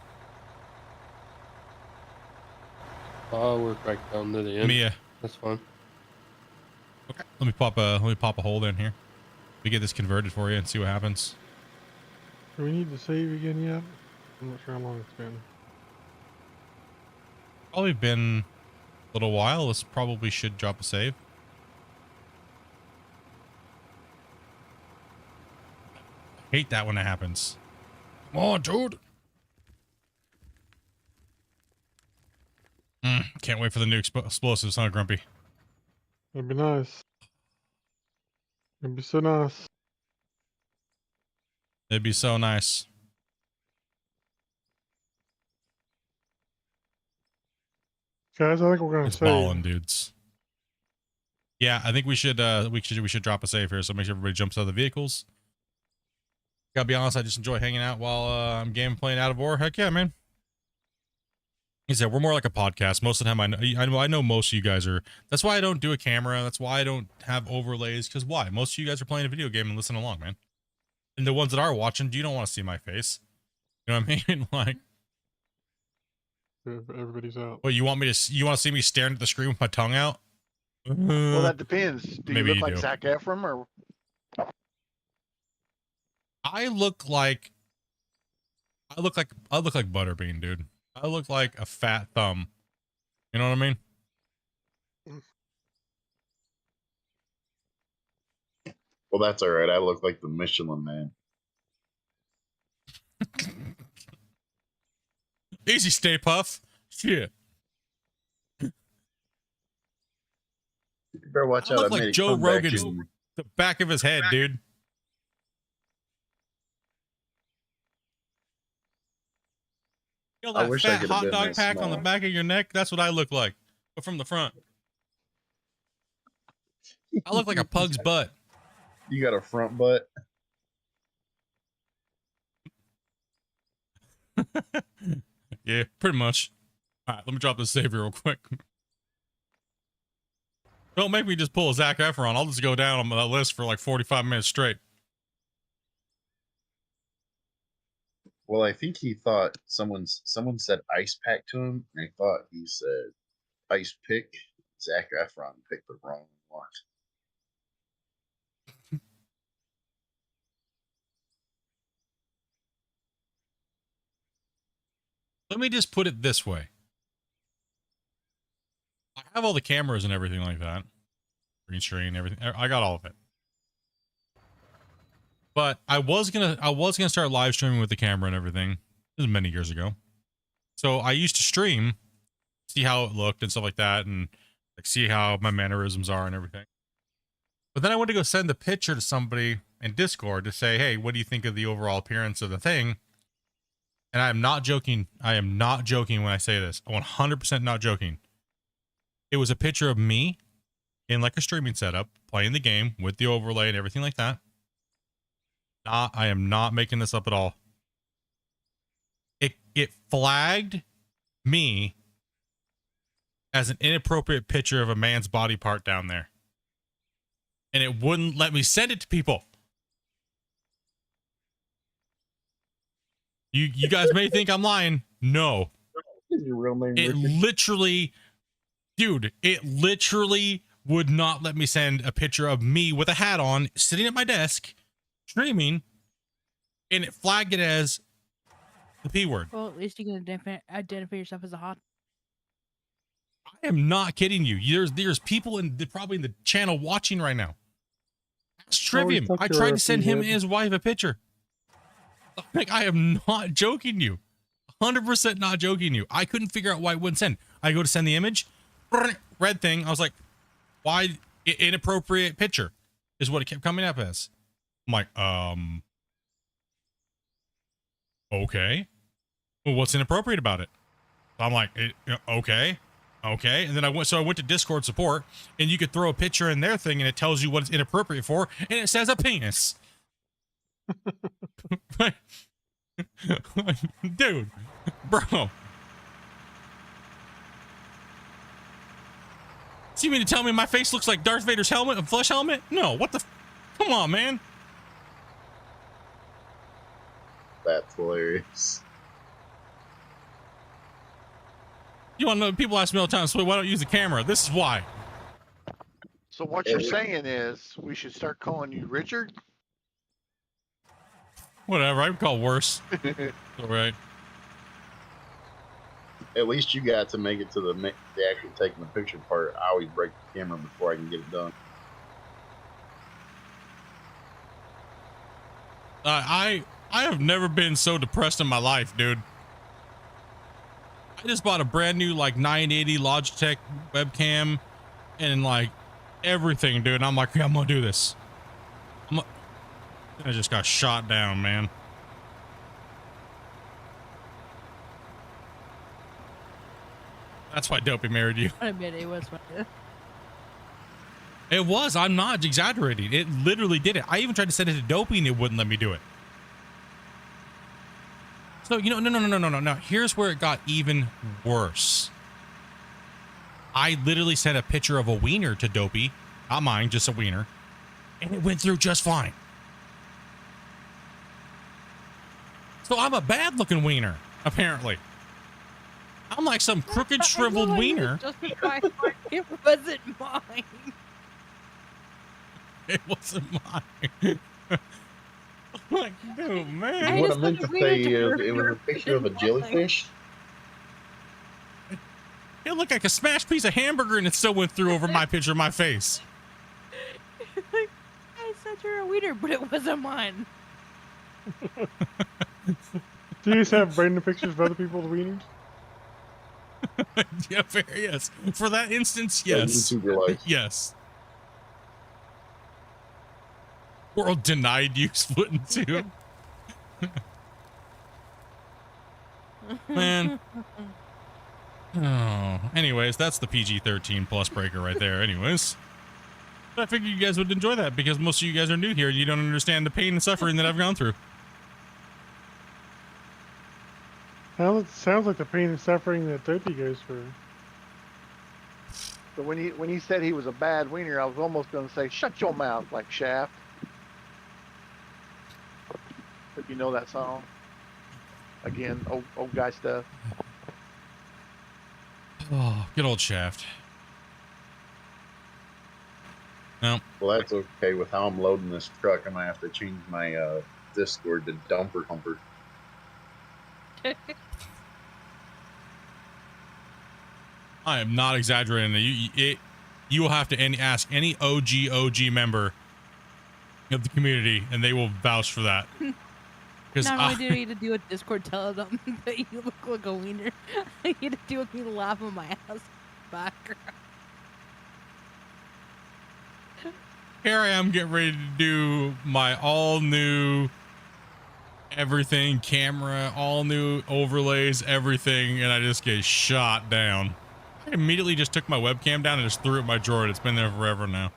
I'll work right down to the end. Mia. That's fine. Okay. Let me pop a hole in here. Let me get this converted for you and see what happens. Do we need to save again yet? I'm not sure how long it's been. Probably been a little while. This probably should drop a save. Hate that when it happens. Come on, dude. Can't wait for the new explosives, huh, Grumpy? That'd be nice. It'd be so nice. It'd be so nice. Guys, I think we're gonna It's save. balling, dudes. Yeah, I think we should drop a save here, so make sure everybody jumps out of the vehicles. Gotta be honest, I just enjoy hanging out while I'm game playing out of war. Heck yeah, man. He said we're more like a podcast. Most of the time, I know most of you guys are. That's why I don't do a camera. That's why I don't have overlays. Because why? Most of you guys are playing a video game and listening along, man. And the ones that are watching, you don't want to see my face. You know what I mean? Like, everybody's out. well, you want to see me staring at the screen with my tongue out? Well, that depends. Do Maybe you look you like do. Zac Efron or? I look like Butterbean, dude. I look like a fat thumb. You know what I mean? Well, that's all right. I look like the Michelin Man. Easy, Stay Puff. Shit. You better watch I out. look like Joe Rogan's the back of his head, dude. You know I that wish I fat could have hot been dog this pack on the small. back of your neck? That's what I look like, but from the front. I look like a pug's butt. You got a front butt. Yeah, pretty much. All right, let me drop this save real quick. Don't make me just pull a Zac Efron. I'll just go down on that list for like 45 minutes straight. Well, I think he thought someone said ice pack to him, and I thought he said ice pick. Zac Efron picked the wrong one. Let me just put it this way. I have all the cameras and everything like that. Green screen, everything. I got all of it. But I was gonna start live streaming with the camera and everything. This was many years ago. So I used to stream, see how it looked and stuff like that, and like see how my mannerisms are and everything. But then I went to go send the picture to somebody in Discord to say, hey, what do you think of the overall appearance of the thing? And I am not joking. I am not joking when I say this. I'm 100% not joking. It was a picture of me in like a streaming setup, playing the game with the overlay and everything like that. I am not making this up at all. It flagged me as an inappropriate picture of a man's body part down there. And it wouldn't let me send it to people. You guys may think I'm lying. No. Is your real name It Richard? literally, dude, it literally would not let me send a picture of me with a hat on, sitting at my desk, streaming, and it flagged it as the P word. Well, at least you can identify yourself as a hot. I am not kidding you. There's people probably in the channel watching right now. Ask Trivium. I tried to send him and his wife a picture. Like, I am not joking you. 100% not joking you. I couldn't figure out why it wouldn't send. I go to send the image, red thing. I was like, why inappropriate picture is what it kept coming up as. I'm like, okay. Well, what's inappropriate about it? I'm like, okay. Okay. And then I went to Discord support, and you could throw a picture in their thing and it tells you what it's inappropriate for, and it says a penis. Dude, bro. So you mean to tell me my face looks like Darth Vader's helmet, a flesh helmet? No, what the come on, man. That's hilarious. You want to know, people ask me all the time, so why don't you use the camera? This is why. So what you're saying is we should start calling you Richard? Whatever, I would call worse. All right. At least you got to make it to the actual taking the picture part. I always break the camera before I can get it done. I have never been so depressed in my life, dude. I just bought a brand new like 980 Logitech webcam and like everything, dude. And I'm like, yeah, I'm gonna do this. I just got shot down, man. That's why Dopey married you. I admit it was fun. It was. I'm not exaggerating. It literally did it. I even tried to send it to Dopey and it wouldn't let me do it. So, you know, no. Here's where it got even worse. I literally sent a picture of a wiener to Dopey. Not mine, just a wiener. And it went through just fine. So I'm a bad looking wiener, apparently. I'm like some crooked, shriveled wiener. It wasn't mine. It wasn't mine. Like, dude, man. What I meant to say is it was a picture of a jellyfish. It looked like a smashed piece of hamburger and it still went through over my picture of my face. I said you're a wiener, but it wasn't mine. Do you just have random pictures of other people's wieners? Yeah, yes. For that instance, yes. Yes. World denied you Splitintwo. Man. Oh. Anyways, that's the PG-13 plus breaker right there. Anyways. But I figured you guys would enjoy that because most of you guys are new here and you don't understand the pain and suffering that I've gone through. Sounds like the pain and suffering that Dopey goes through. So when he said he was a bad wiener, I was almost going to say, shut your mouth, like Shaft. If you know that song. Again, old guy stuff. Oh, good old Shaft. No. Well, that's okay. With how I'm loading this truck, I might have to change my Discord to Dumper Humper. I am not exaggerating. You will have to ask any OG member of the community, and they will vouch for that. Not only did I need to do a Discord tell them that you look like a wiener, I had to do with me laughing my ass back. Here I am getting ready to do my all new everything camera, all new overlays, everything, and I just get shot down. I immediately just took my webcam down and just threw it in my drawer. It's been there forever now.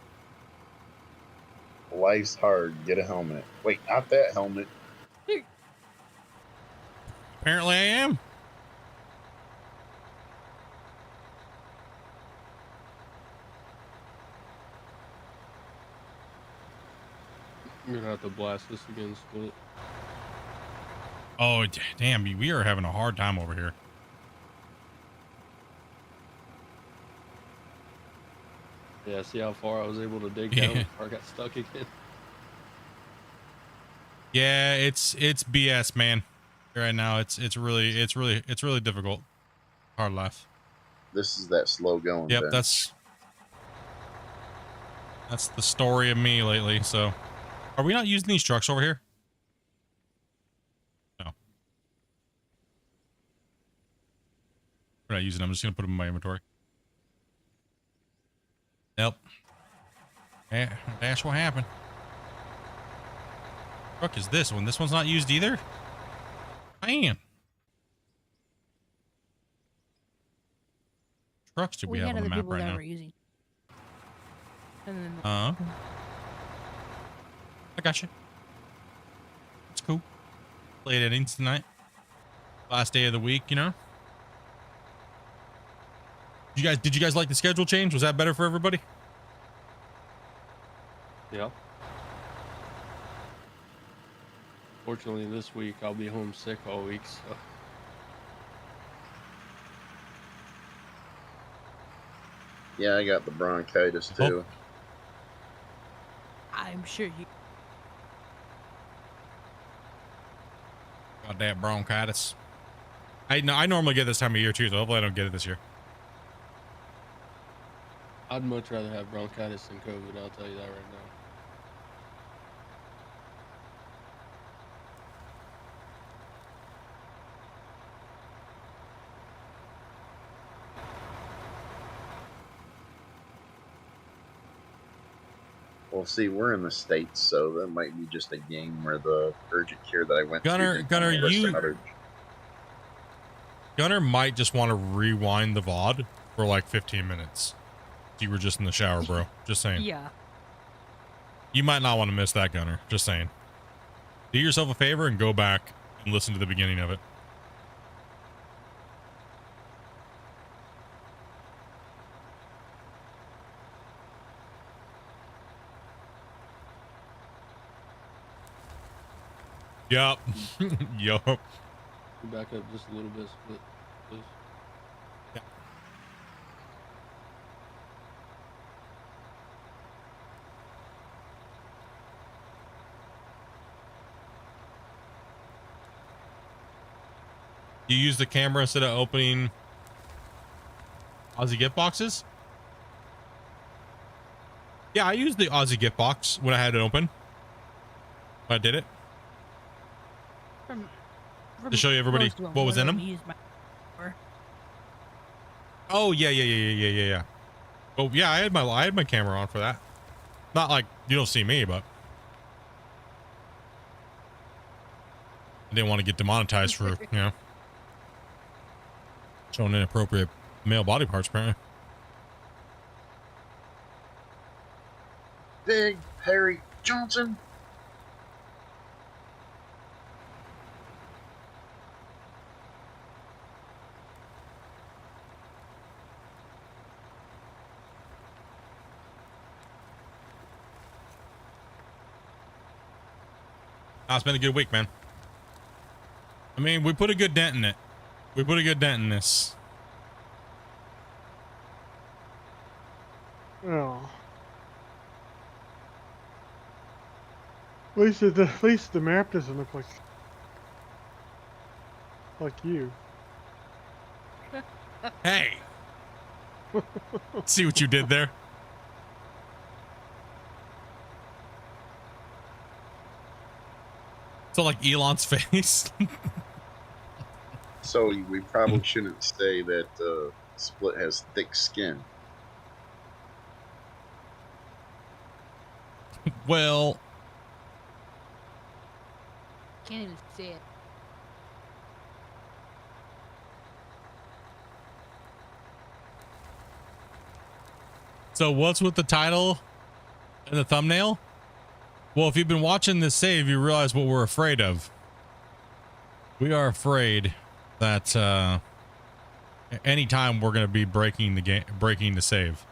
Life's hard. Get a helmet. Wait, not that helmet. Apparently I am. You're gonna have to blast this again, Split. Oh, damn. We are having a hard time over here. Yeah, see how far I was able to dig down before I got stuck again. Yeah, it's BS, man. Right now, it's really difficult. Hard life. This is that slow going. Yep, Ben. that's the story of me lately. So, are we not using these trucks over here? No, we're not using them. I'm just gonna put them in my inventory. Yep. Yeah, that's what happened. Truck is this one? This one's not used either. Man. Trucks do we have on the map right now? Using. And then I got you. It's cool. Late innings tonight. Last day of the week, you know. Did you guys like the schedule change? Was that better for everybody? Yeah. Fortunately, this week I'll be homesick all week, so. Yeah, I got the bronchitis too. I'm sure you. Goddamn bronchitis. I normally get this time of year too, so hopefully I don't get it this year. I'd much rather have bronchitis than COVID, I'll tell you that right now. Well, see, we're in the States, so that might be just a game where the urgent care that I went to. Gunner might just want to rewind the VOD for like 15 minutes. You were just in the shower, bro. Just saying. Yeah. You might not want to miss that, Gunner. Just saying. Do yourself a favor and go back and listen to the beginning of it. Yup. Yup. Back up just a little bit, Split, please. Yeah. You use the camera instead of opening Aussie gift boxes? Yeah, I used the Aussie gift box when I had it open. I did it. To show you everybody what was in them. Oh yeah. Oh yeah, I had my camera on for that. Not like you don't see me, but I didn't want to get demonetized for showing inappropriate male body parts apparently. Big Harry Johnson. It's been a good week, man. I mean, we put a good dent in it. We put a good dent in this. Oh. At least the map doesn't look like you. Hey. See what you did there? So like Elon's face. So we probably shouldn't say that Split has thick skin. Well, can't even see it. so what's with the title and the thumbnail? Well, if you've been watching this save, you realize what we're afraid of. We are afraid that anytime we're going to be breaking the save.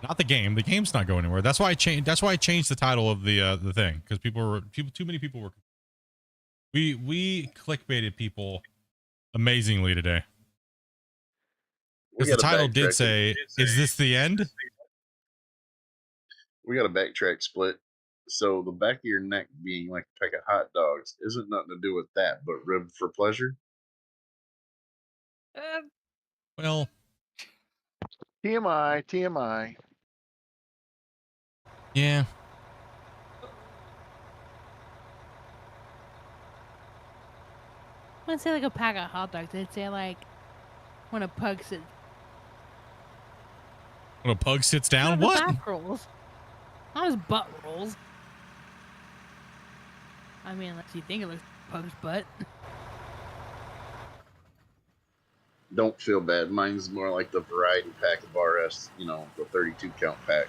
Not the game. The game's not going anywhere. That's why I changed. That's why I changed the title of the thing, because too many people were. We clickbaited people amazingly today. Because the title did say, "Is this the end?" We got a backtrack split. So the back of your neck being like a pack of hot dogs isn't nothing to do with that, but ribbed for pleasure. Well, TMI, TMI. Yeah. I wouldn't say like a pack of hot dogs. I'd say like when a pug sits. When a pug sits down, Not what? Back rolls. Not his butt rolls. I mean, unless you think it looks like a pug's butt. Don't feel bad. Mine's more like the variety pack of RS, you know, the 32 count pack.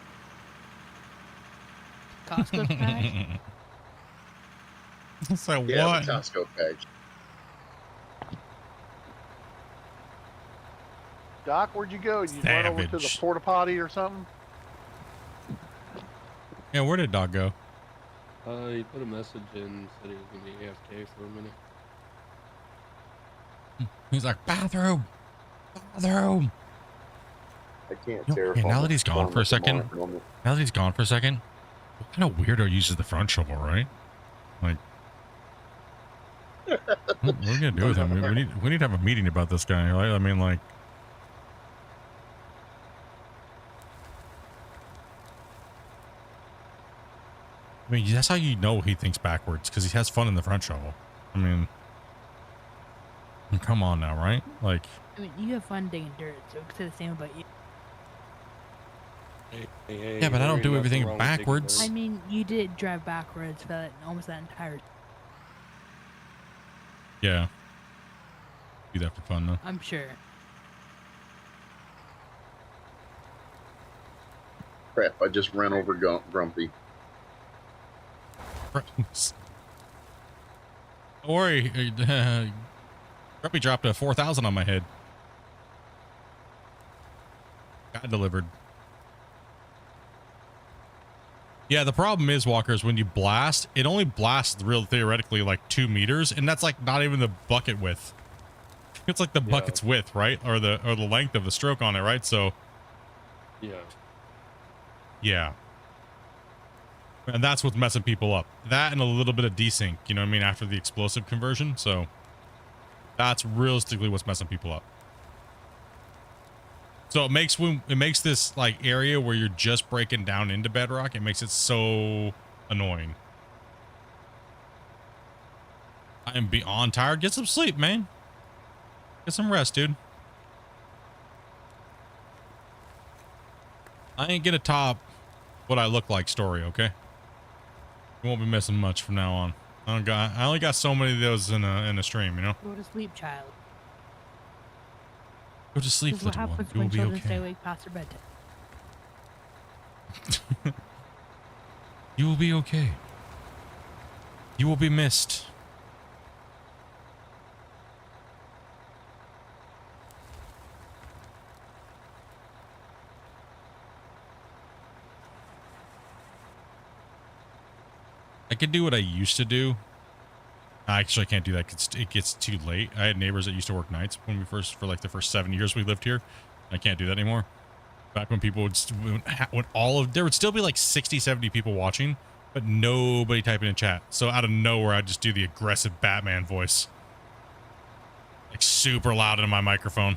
Costco pack? So yeah, what? The Costco pack. Doc, where'd you go? You run over to the Savage. porta potty or something? Yeah, where did Doc go? He put a message in, said he was going to be AFK for a minute. He's like, bathroom. Bathroom. I can't Yeah, now that he's gone for a second, what kind of weirdo uses the front shovel, right? Like, what are we gonna do with him? We need to have a meeting about this guy, right? I mean, like, that's how you know he thinks backwards, because he has fun in the front shovel. I mean, come on now, right? Like, I mean, you have fun digging dirt, so it's the same about you. Hey, yeah, but I don't do everything wrong with digging backwards. I mean, you did drive backwards for almost that entire. Yeah. Do that for fun, though. I'm sure. Crap, I just ran over Grumpy. Don't worry. Grumpy dropped a 4,000 on my head. Got delivered. Yeah, the problem is, Walkers, when you blast, it only blasts real theoretically like 2 meters, and that's like not even the bucket width. It's like the bucket's width, right? Or the length of the stroke on it, right? So yeah. And that's what's messing people up. That and a little bit of desync, you know what I mean, after the explosive conversion. So that's realistically what's messing people up. So it makes this like area where you're just breaking down into bedrock, it makes it so annoying. I am beyond tired. Get some sleep, man. Get some rest, dude. I ain't gonna top what I look like story, okay? You won't be missing much from now on. I only got so many of those in a stream, you know? Go to sleep, child. Go to sleep, This is what little one. happens You will when be children stay okay. awake past their bedtime. You will be okay. You will be missed. I could do what I used to do. Actually, I can't do that because it gets too late. I had neighbors that used to work nights when for the first 7 years we lived here. I can't do that anymore. Back when people there would still be like 60, 70 people watching, but nobody typing in chat. So out of nowhere, I'd just do the aggressive Batman voice. Like super loud into my microphone.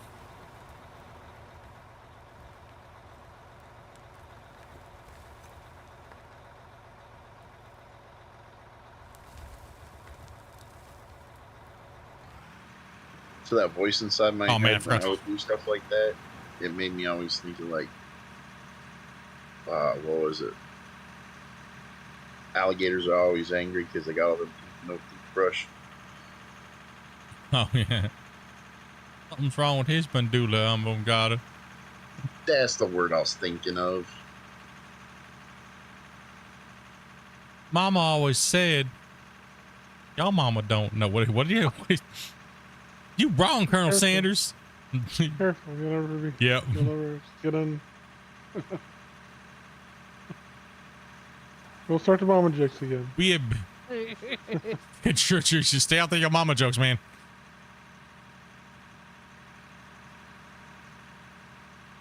So that voice inside my head, man, when I would do stuff like that, it made me always think of like, what was it? Alligators are always angry because they got all the no toothbrush. Oh yeah. Something's wrong with his bandula, Umgada. That's the word I was thinking of. Mama always said, y'all mama don't know what do you, you wrong, Colonel Careful. Sanders. Careful, get over to me. Yep. Get over, get in. We'll start the mama jokes again. We have, sure, stay out there, your mama jokes, man.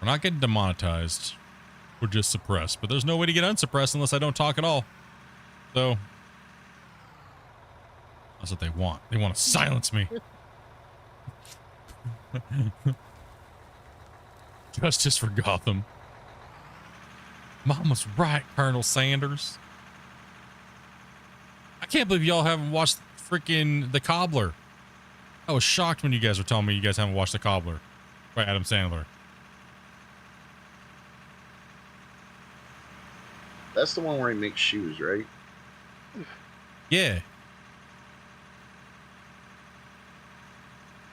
We're not getting demonetized. We're just suppressed, but there's no way to get unsuppressed unless I don't talk at all. So that's what they want. They want to silence me. Justice for Gotham. Mama's right, Colonel Sanders. I can't believe y'all haven't watched freaking The Cobbler. I was shocked when you guys were telling me you guys haven't watched The Cobbler by Adam Sandler. That's the one where he makes shoes, right? Yeah.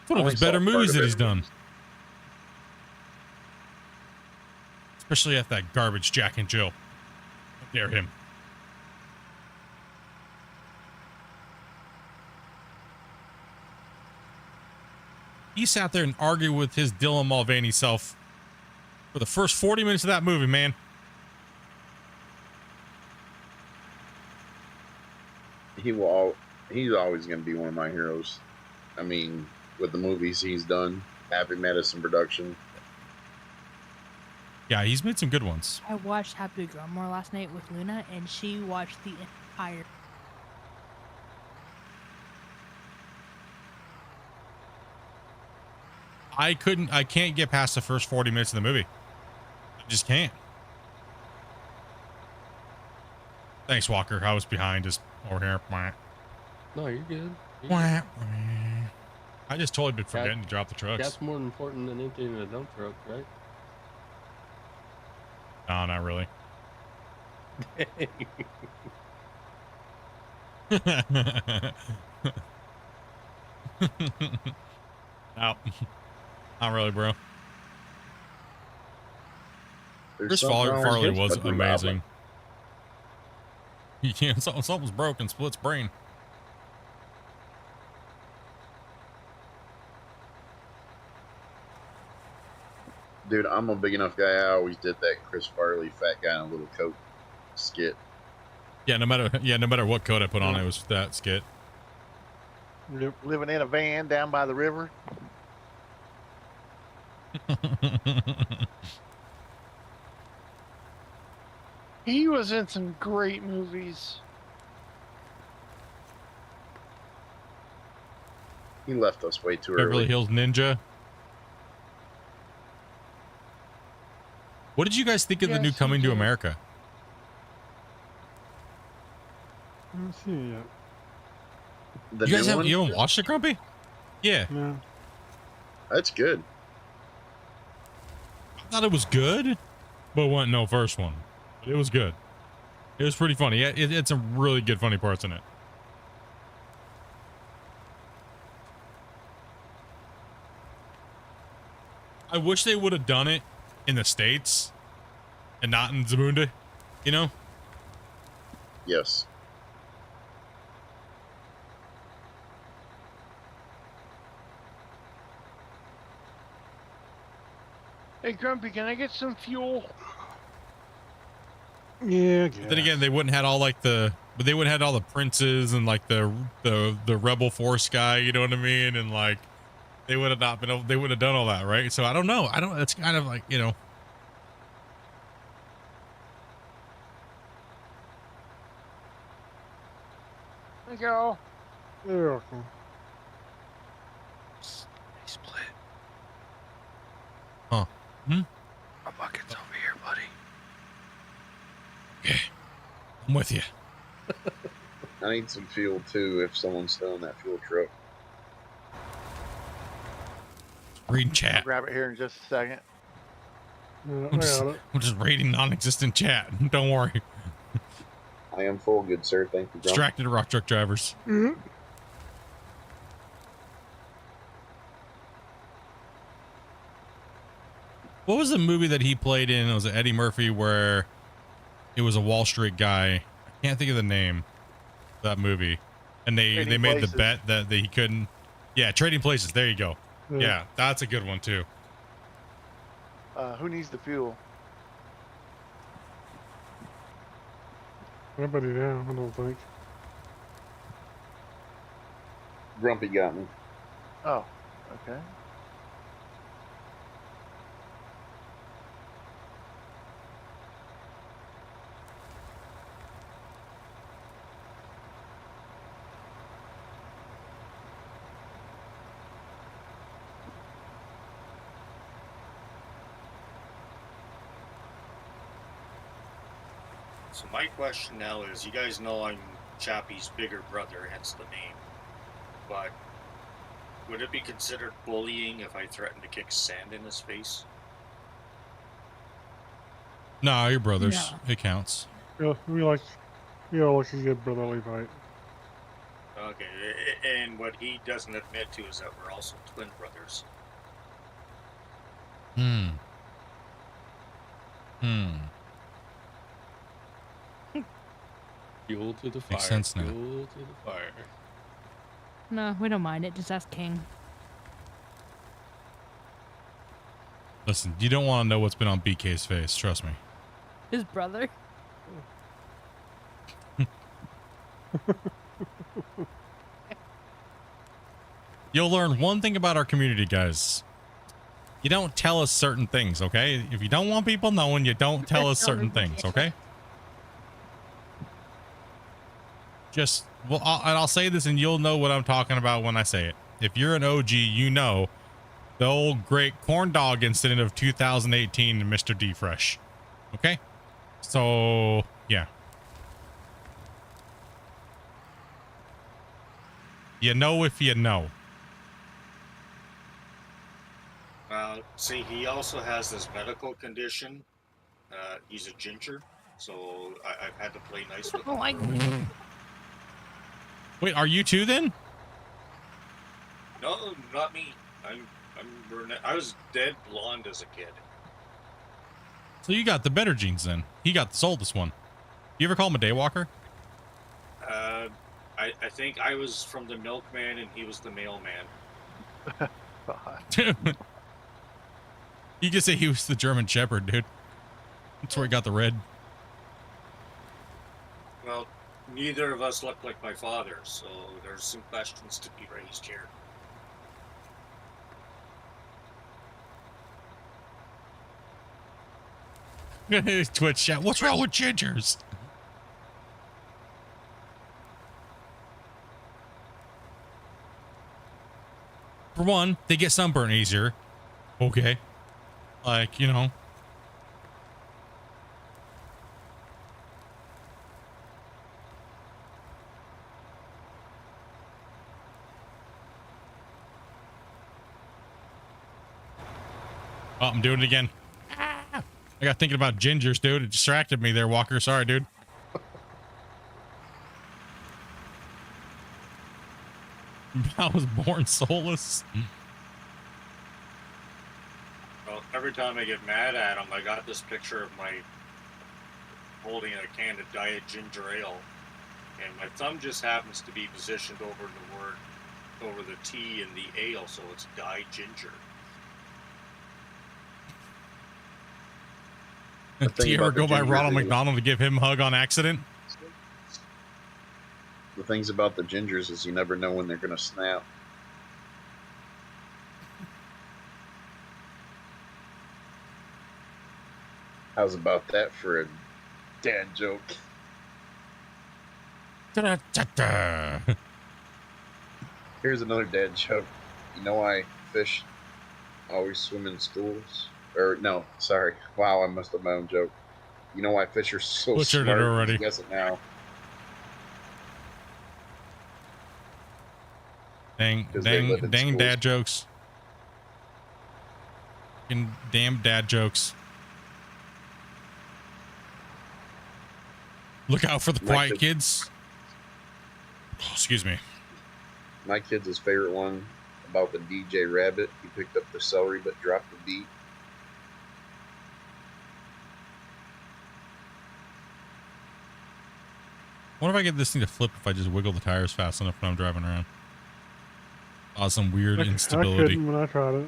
It's one of his better movies that he's done. Especially after that garbage Jack and Jill. How dare him. He sat there and argued with his Dylan Mulvaney self for the first 40 minutes of that movie, man. He's always going to be one of my heroes. I mean, with the movies he's done, Happy Madison production. Yeah, he's made some good ones. I watched Happy Gilmore last night with Luna, and she watched the entire. I can't get past the first 40 minutes of the movie. I just can't. Thanks, Walker. I was behind just over here. No, you're good. I just totally been forgetting to drop the trucks. That's more important than emptying a dump truck, right? No, not really. No, not really, bro. Chris Farley was amazing. Yeah, something's broken. Split's brain. Dude, I'm a big enough guy. I always did that Chris Farley fat guy in a little coat skit. Yeah, no matter what coat I put on, it was that skit. Yep. Living in a van down by the river. He was in some great movies. He left us way too early. Beverly Hills Ninja. What did you guys think of the new Coming to America? I haven't seen it yet. You guys haven't watched it, Grumpy? Yeah. No. That's good. I thought it was good, but wasn't no first one. But it was good. It was pretty funny. It's some really good funny parts in it. I wish they would have done it in the States and not in Zamunda, you know? Yes. Hey, Grumpy, can I get some fuel? Yeah. But then again, they wouldn't had all like the princes and like the rebel force guy, you know what I mean? And like they would have not been able, they would have done all that, right? So I don't know. It's kind of like, you know. Thank you. You're welcome. Split. Huh. Hmm? My bucket's over here, buddy. Okay. I'm with you. I need some fuel too if someone's still in that fuel truck. Reading chat. I'll grab it here in just a second. I'm just reading non-existent chat. Don't worry. I am full, good sir. Thank you, Grump. Distracted rock truck drivers. Mm-hmm. What was the movie that he played in? It was Eddie Murphy where it was a Wall Street guy. I Can't think of the name of that movie. And they Trading made Places. the bet that he couldn't. Yeah, Trading Places. There you go. Yeah. Yeah, that's a good one too. Who needs the fuel? Nobody now, I don't think. Grumpy got me. Oh, okay. So my question now is, you guys know I'm Chappie's bigger brother, hence the name. But would it be considered bullying if I threatened to kick sand in his face? Nah, your brothers. No. It counts. Yeah, we all like a good brotherly fight. Okay, and what he doesn't admit to is that we're also twin brothers. Hmm. Fuel to the fire. Makes sense now. Fuel to the fire. No, we don't mind it. Just ask King. Listen, you don't want to know what's been on BK's face. Trust me. His brother. You'll learn one thing about our community, guys. You don't tell us certain things, okay? If you don't want people knowing, you don't tell us certain things, okay? Just, well, I'll say this and you'll know what I'm talking about when I say it. If you're an OG, you know the old great corn dog incident of 2018 and Mr. D Fresh. Okay? So, yeah. You know if you know. See, he also has this medical condition. He's a ginger, so I've had to play nice with him. Wait, are you two then? No, not me. I'm brunette. I was dead blonde as a kid. So you got the better genes then. He got the oldest one. You ever call him a daywalker? I think I was from the milkman and he was the mailman. You could say he was the German Shepherd, dude. That's where he got the red. Well, neither of us look like my father, so there's some questions to be raised here. Twitch chat. What's wrong with gingers? For one, they get sunburn easier. Okay. Like, you know. Oh, I'm doing it again. I got thinking about gingers, dude. It distracted me there, Walker. Sorry, dude. I was born soulless. Well, every time I get mad at him, I got this picture of my holding a can of Diet Ginger Ale, and my thumb just happens to be positioned over the T in the ale, so it's Diet Ginger. Do you ever go by Ronald McDonald to give him a hug on accident? The things about the gingers is you never know when they're going to snap. How's about that for a dad joke? Here's another dad joke. You know why fish always swim in schools? Or no, sorry. Wow, I messed up my own joke. You know why fish are so Butchered smart? it already. Guess it now. Dang dad jokes. Fucking damn dad jokes. Look out for the quiet kids. Oh, excuse me. My kid's favorite one about the DJ Rabbit. He picked up the celery but dropped the beat. wonder if I get this thing to flip if I just wiggle the tires fast enough when I'm driving around. Cause some weird I instability. couldn't when I tried it.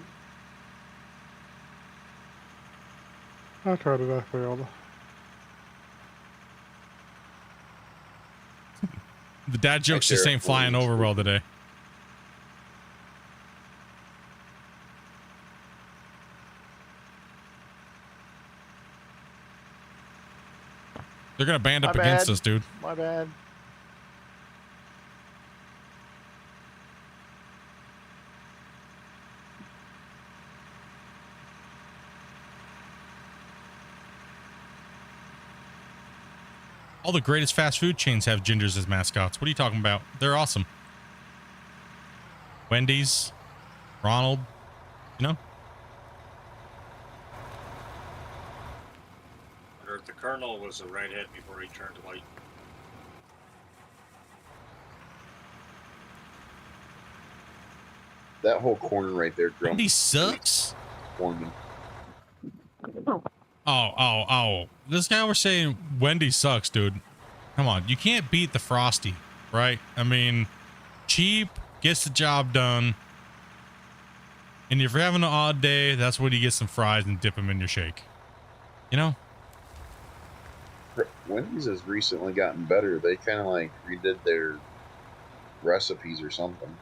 I failed. The dad jokes just ain't flying over well today. They're gonna band up against us, dude. My bad. All the greatest fast food chains have gingers as mascots. What are you talking about? They're awesome. Wendy's, Ronald, you know? Or the Colonel was a redhead before he turned white. That whole corner right there, Wendy's sucks. Foreman. Oh. This guy was saying Wendy's sucks, dude. Come on. You can't beat the Frosty, right? I mean, cheap, gets the job done. And if you're having an odd day, that's when you get some fries and dip them in your shake. You know? Wendy's has recently gotten better. They kind of like redid their recipes or something.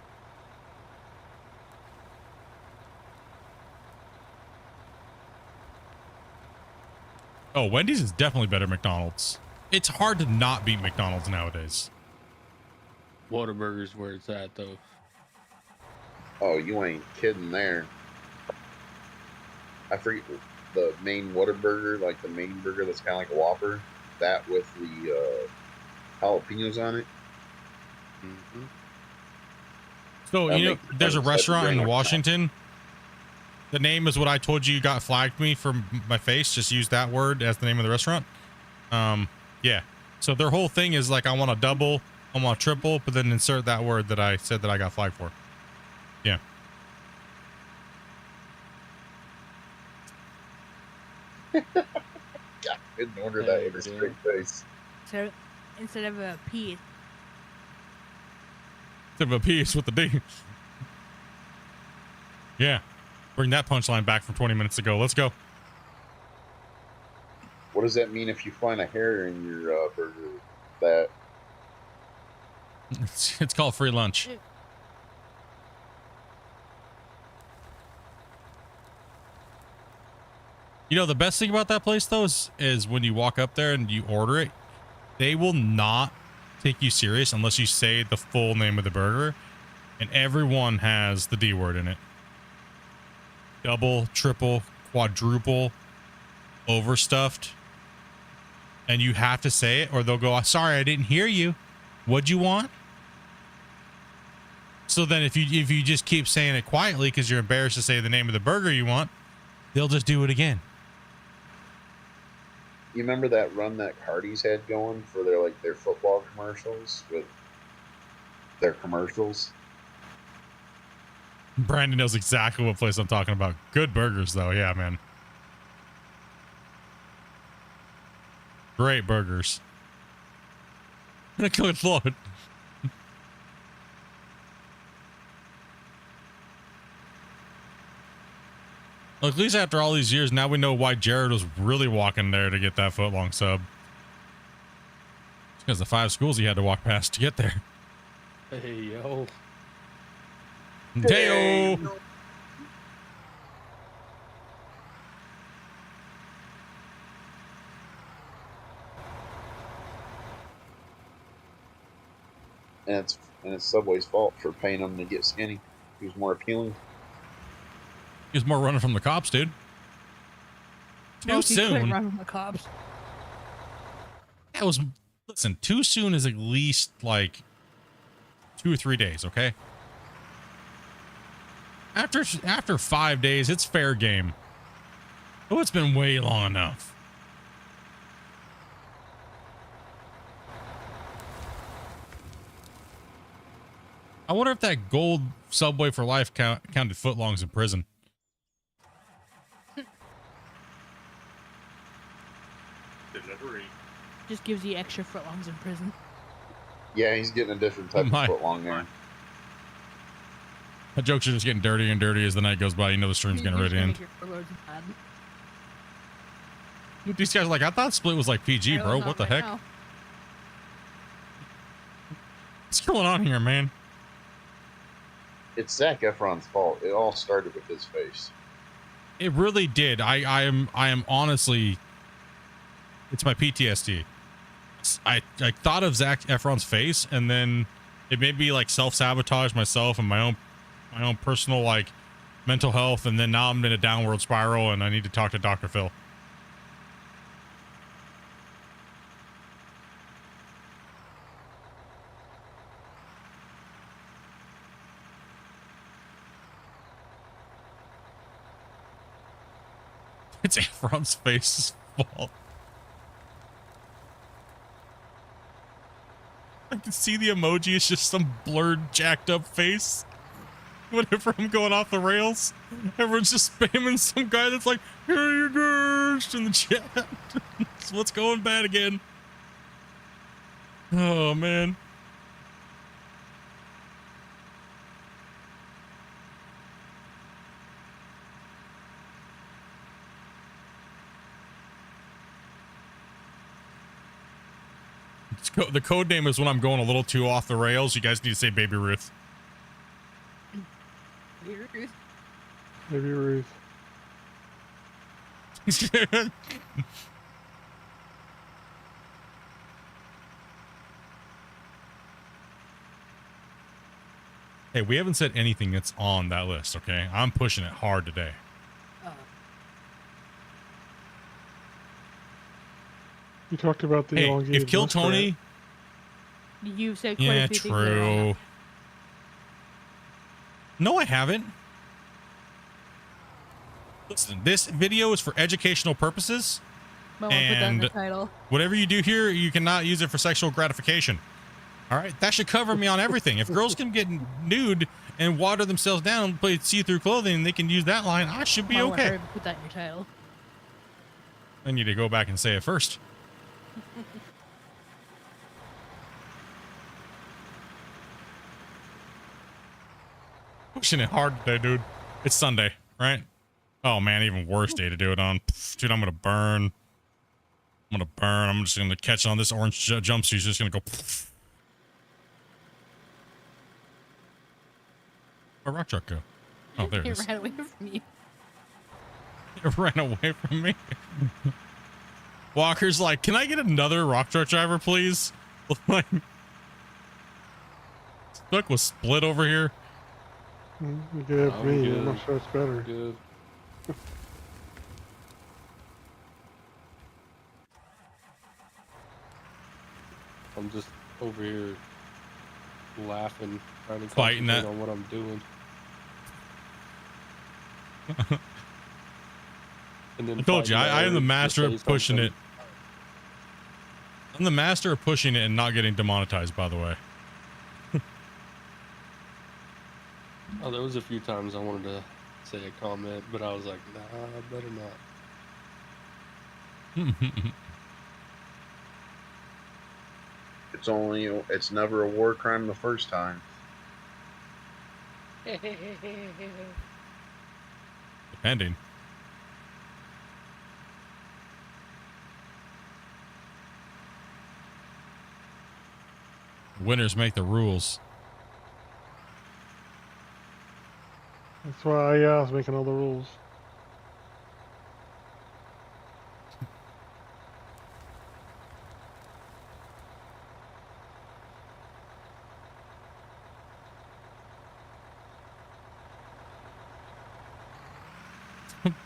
Oh, Wendy's is definitely better than McDonald's. It's hard to not beat McDonald's nowadays. Whataburger's where it's at, though. Oh, you ain't kidding there. I forget the main Whataburger, like the main burger that's kind of like a Whopper. That with the jalapenos on it. Mm-hmm. So, you know, there's a restaurant in Washington. The name is what I told you got flagged me from my face. Just use that word as the name of the restaurant. Yeah. So their whole thing is like, I want a double, I want a triple, but then insert that word that I said that I got flagged for. Yeah. God, I didn't order that with a straight face. So instead of a P. Instead of a P, it's with the D. Yeah. Bring that punchline back from 20 minutes ago. Let's go. What does that mean if you find a hair in your burger? That it's called free lunch. You know, the best thing about that place, though, is when you walk up there and you order it, they will not take you serious unless you say the full name of the burger, and everyone has the D word in it. Double, triple, quadruple, overstuffed. And you have to say it or they'll go, sorry, I didn't hear you. What'd you want? So then if you just keep saying it quietly because you're embarrassed to say the name of the burger you want, they'll just do it again. You remember that run that Hardee's had going for their football commercials with their commercials? Brandon knows exactly what place I'm talking about. Good burgers, though. Yeah, man. Great burgers. Good Lord. Look, at least after all these years, now we know why Jared was really walking there to get that footlong sub. It's because the 5 schools he had to walk past to get there. Hey, yo. Hey-o. And it's Subway's fault for paying him to get skinny. He was more appealing. He was more running from the cops, dude. Too soon. Run from the cops. That was, listen, too soon is at least like 2 or 3 days, okay? After 5 days, it's fair game. Oh, it's been way long enough. I wonder if that gold Subway for life counted footlongs in prison. Delivery. Just gives you extra footlongs in prison. Yeah, he's getting a different type of foot long there. My jokes are just getting dirtier and dirtier as the night goes by. You know the stream's getting ready to end. Dude, these guys are like, I thought Split was like PG, bro. What the heck? What's going on here, man? It's Zac Efron's fault. It all started with his face. It really did. I am honestly, it's my PTSD. I thought of Zac Efron's face, and then it made me like self-sabotage myself and my own personal like mental health, and then now I'm in a downward spiral, and I need to talk to Dr. Phil. It's Efron's face's fault. I can see the emoji. It's just some blurred, jacked up face. Whenever I'm going off the rails, everyone's just spamming some guy that's like, "Here you go," in the chat. It's what's going bad again. Oh man. The code name is when I'm going a little too off the rails. You guys need to say Baby Ruth. Baby Ruth. Hey, we haven't said anything that's on that list, okay? I'm pushing it hard today. You talked about the elongated if Kill muskrat. Tony... You said quite Yeah, a few things that are wrong. true. No, I haven't. Listen, this video is for educational purposes. But we'll put that in the And title. whatever you do here, you cannot use it for sexual gratification. All right, that should cover me on everything. If girls can get nude and water themselves down and play see-through clothing, and they can use that line, I should be Might wanna hurry okay. up and put that in your title. I need to go back and say it first. Pushing it hard today, dude. It's Sunday, right? Oh man, even worse day to do it on. Pff, dude, I'm gonna burn. I'm just gonna catch on this orange jumpsuit. It's just gonna go. Pff. Where'd rock truck go? Oh, there it It is. ran away from you. It ran away from me. Walker's like, can I get another rock truck driver, please? Like, stuck with Split over here. You could have I'm me. good. I'm not sure it's better. Good. I'm just over here laughing, trying to Fighting concentrate that. on what I'm doing. And then I told you, fighting I am the urge to master say of pushing something. it. I'm the master of pushing it and not getting demonetized, by the way. Oh, there was a few times I wanted to say a comment, but I was like, nah, I better not. It's never a war crime the first time. Depending. Winners make the rules. That's why I was making all the rules.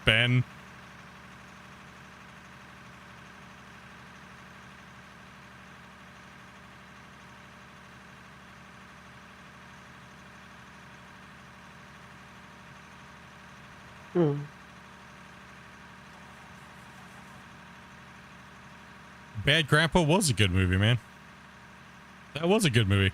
Ben. Bad Grandpa was a good movie, man. That was a good movie.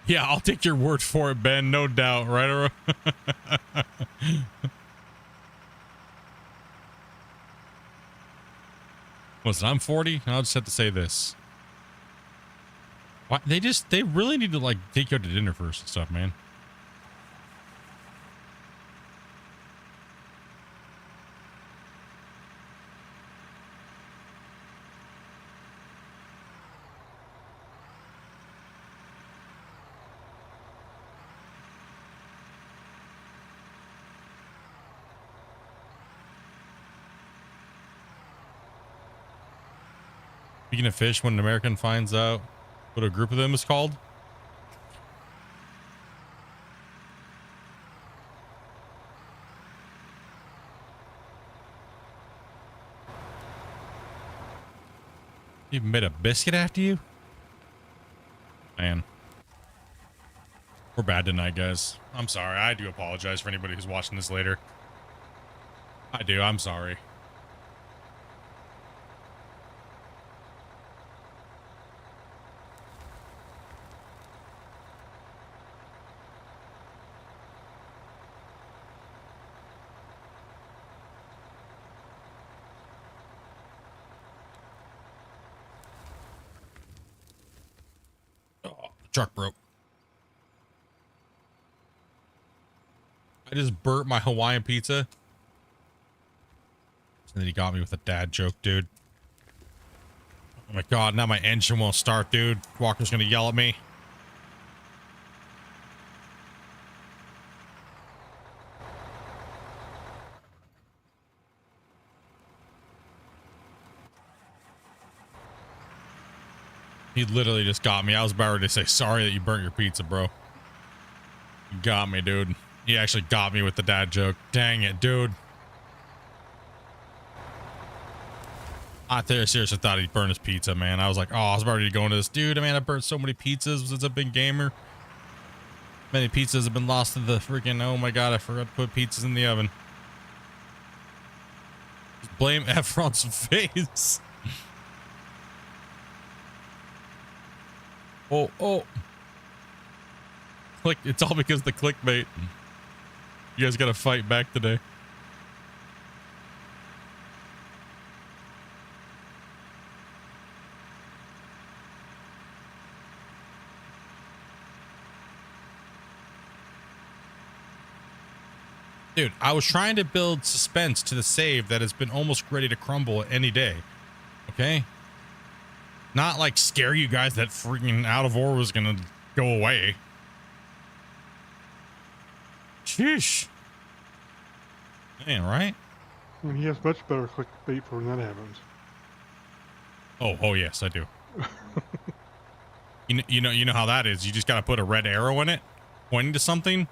Yeah, I'll take your word for it, Ben. No doubt, right? Listen, I'm 40. I'll just have to say this. Why, they really need to like take you out to dinner first and stuff, man. Speaking of fish, when an American finds out what a group of them is called. You made a biscuit after you? Man. We're bad tonight, guys. I'm sorry. I do apologize for anybody who's watching this later. I do. I'm sorry. Truck broke. I just burnt my Hawaiian pizza. And then he got me with a dad joke, dude. Oh my god, now my engine won't start, dude. Walker's gonna yell at me. He literally just got me. I was about ready to say sorry that you burnt your pizza, bro. You got me, dude. He actually got me with the dad joke. Dang it, dude. I seriously thought he burned his pizza, man. I was like, oh, I was about ready to go into this. Dude, man, I've burnt so many pizzas since I've been gamer. Many pizzas have been lost to the freaking, oh my god, I forgot to put pizzas in the oven. Just blame Efron's face. Oh. Click. It's all because of the clickbait. You guys got to fight back today. Dude, I was trying to build suspense to the save that has been almost ready to crumble any day. Okay? Not like scare you guys that freaking out of war was gonna go away. Sheesh. Man, right? And he has much better clickbait for when that happens. Oh yes, I do. you know how that is. You just gotta put a red arrow in it, pointing to something,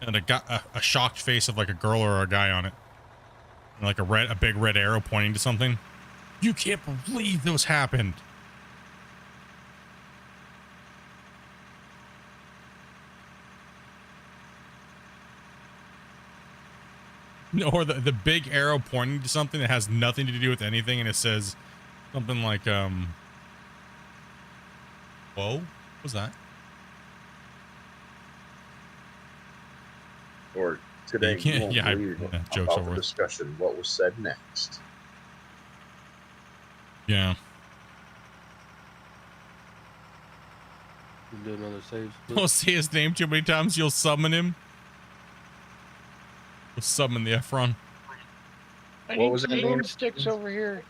and a shocked face of like a girl or a guy on it, and like a big red arrow pointing to something. You can't believe those happened. No, or the big arrow pointing to something that has nothing to do with anything, and it says something like, whoa, what was that? Or today, you won't yeah, believe joke's about over the with. discussion. What was said next? Yeah. Do another save. Don't say his name too many times, you'll summon him. We'll summon the Efron. I What need was that name? sticks over here.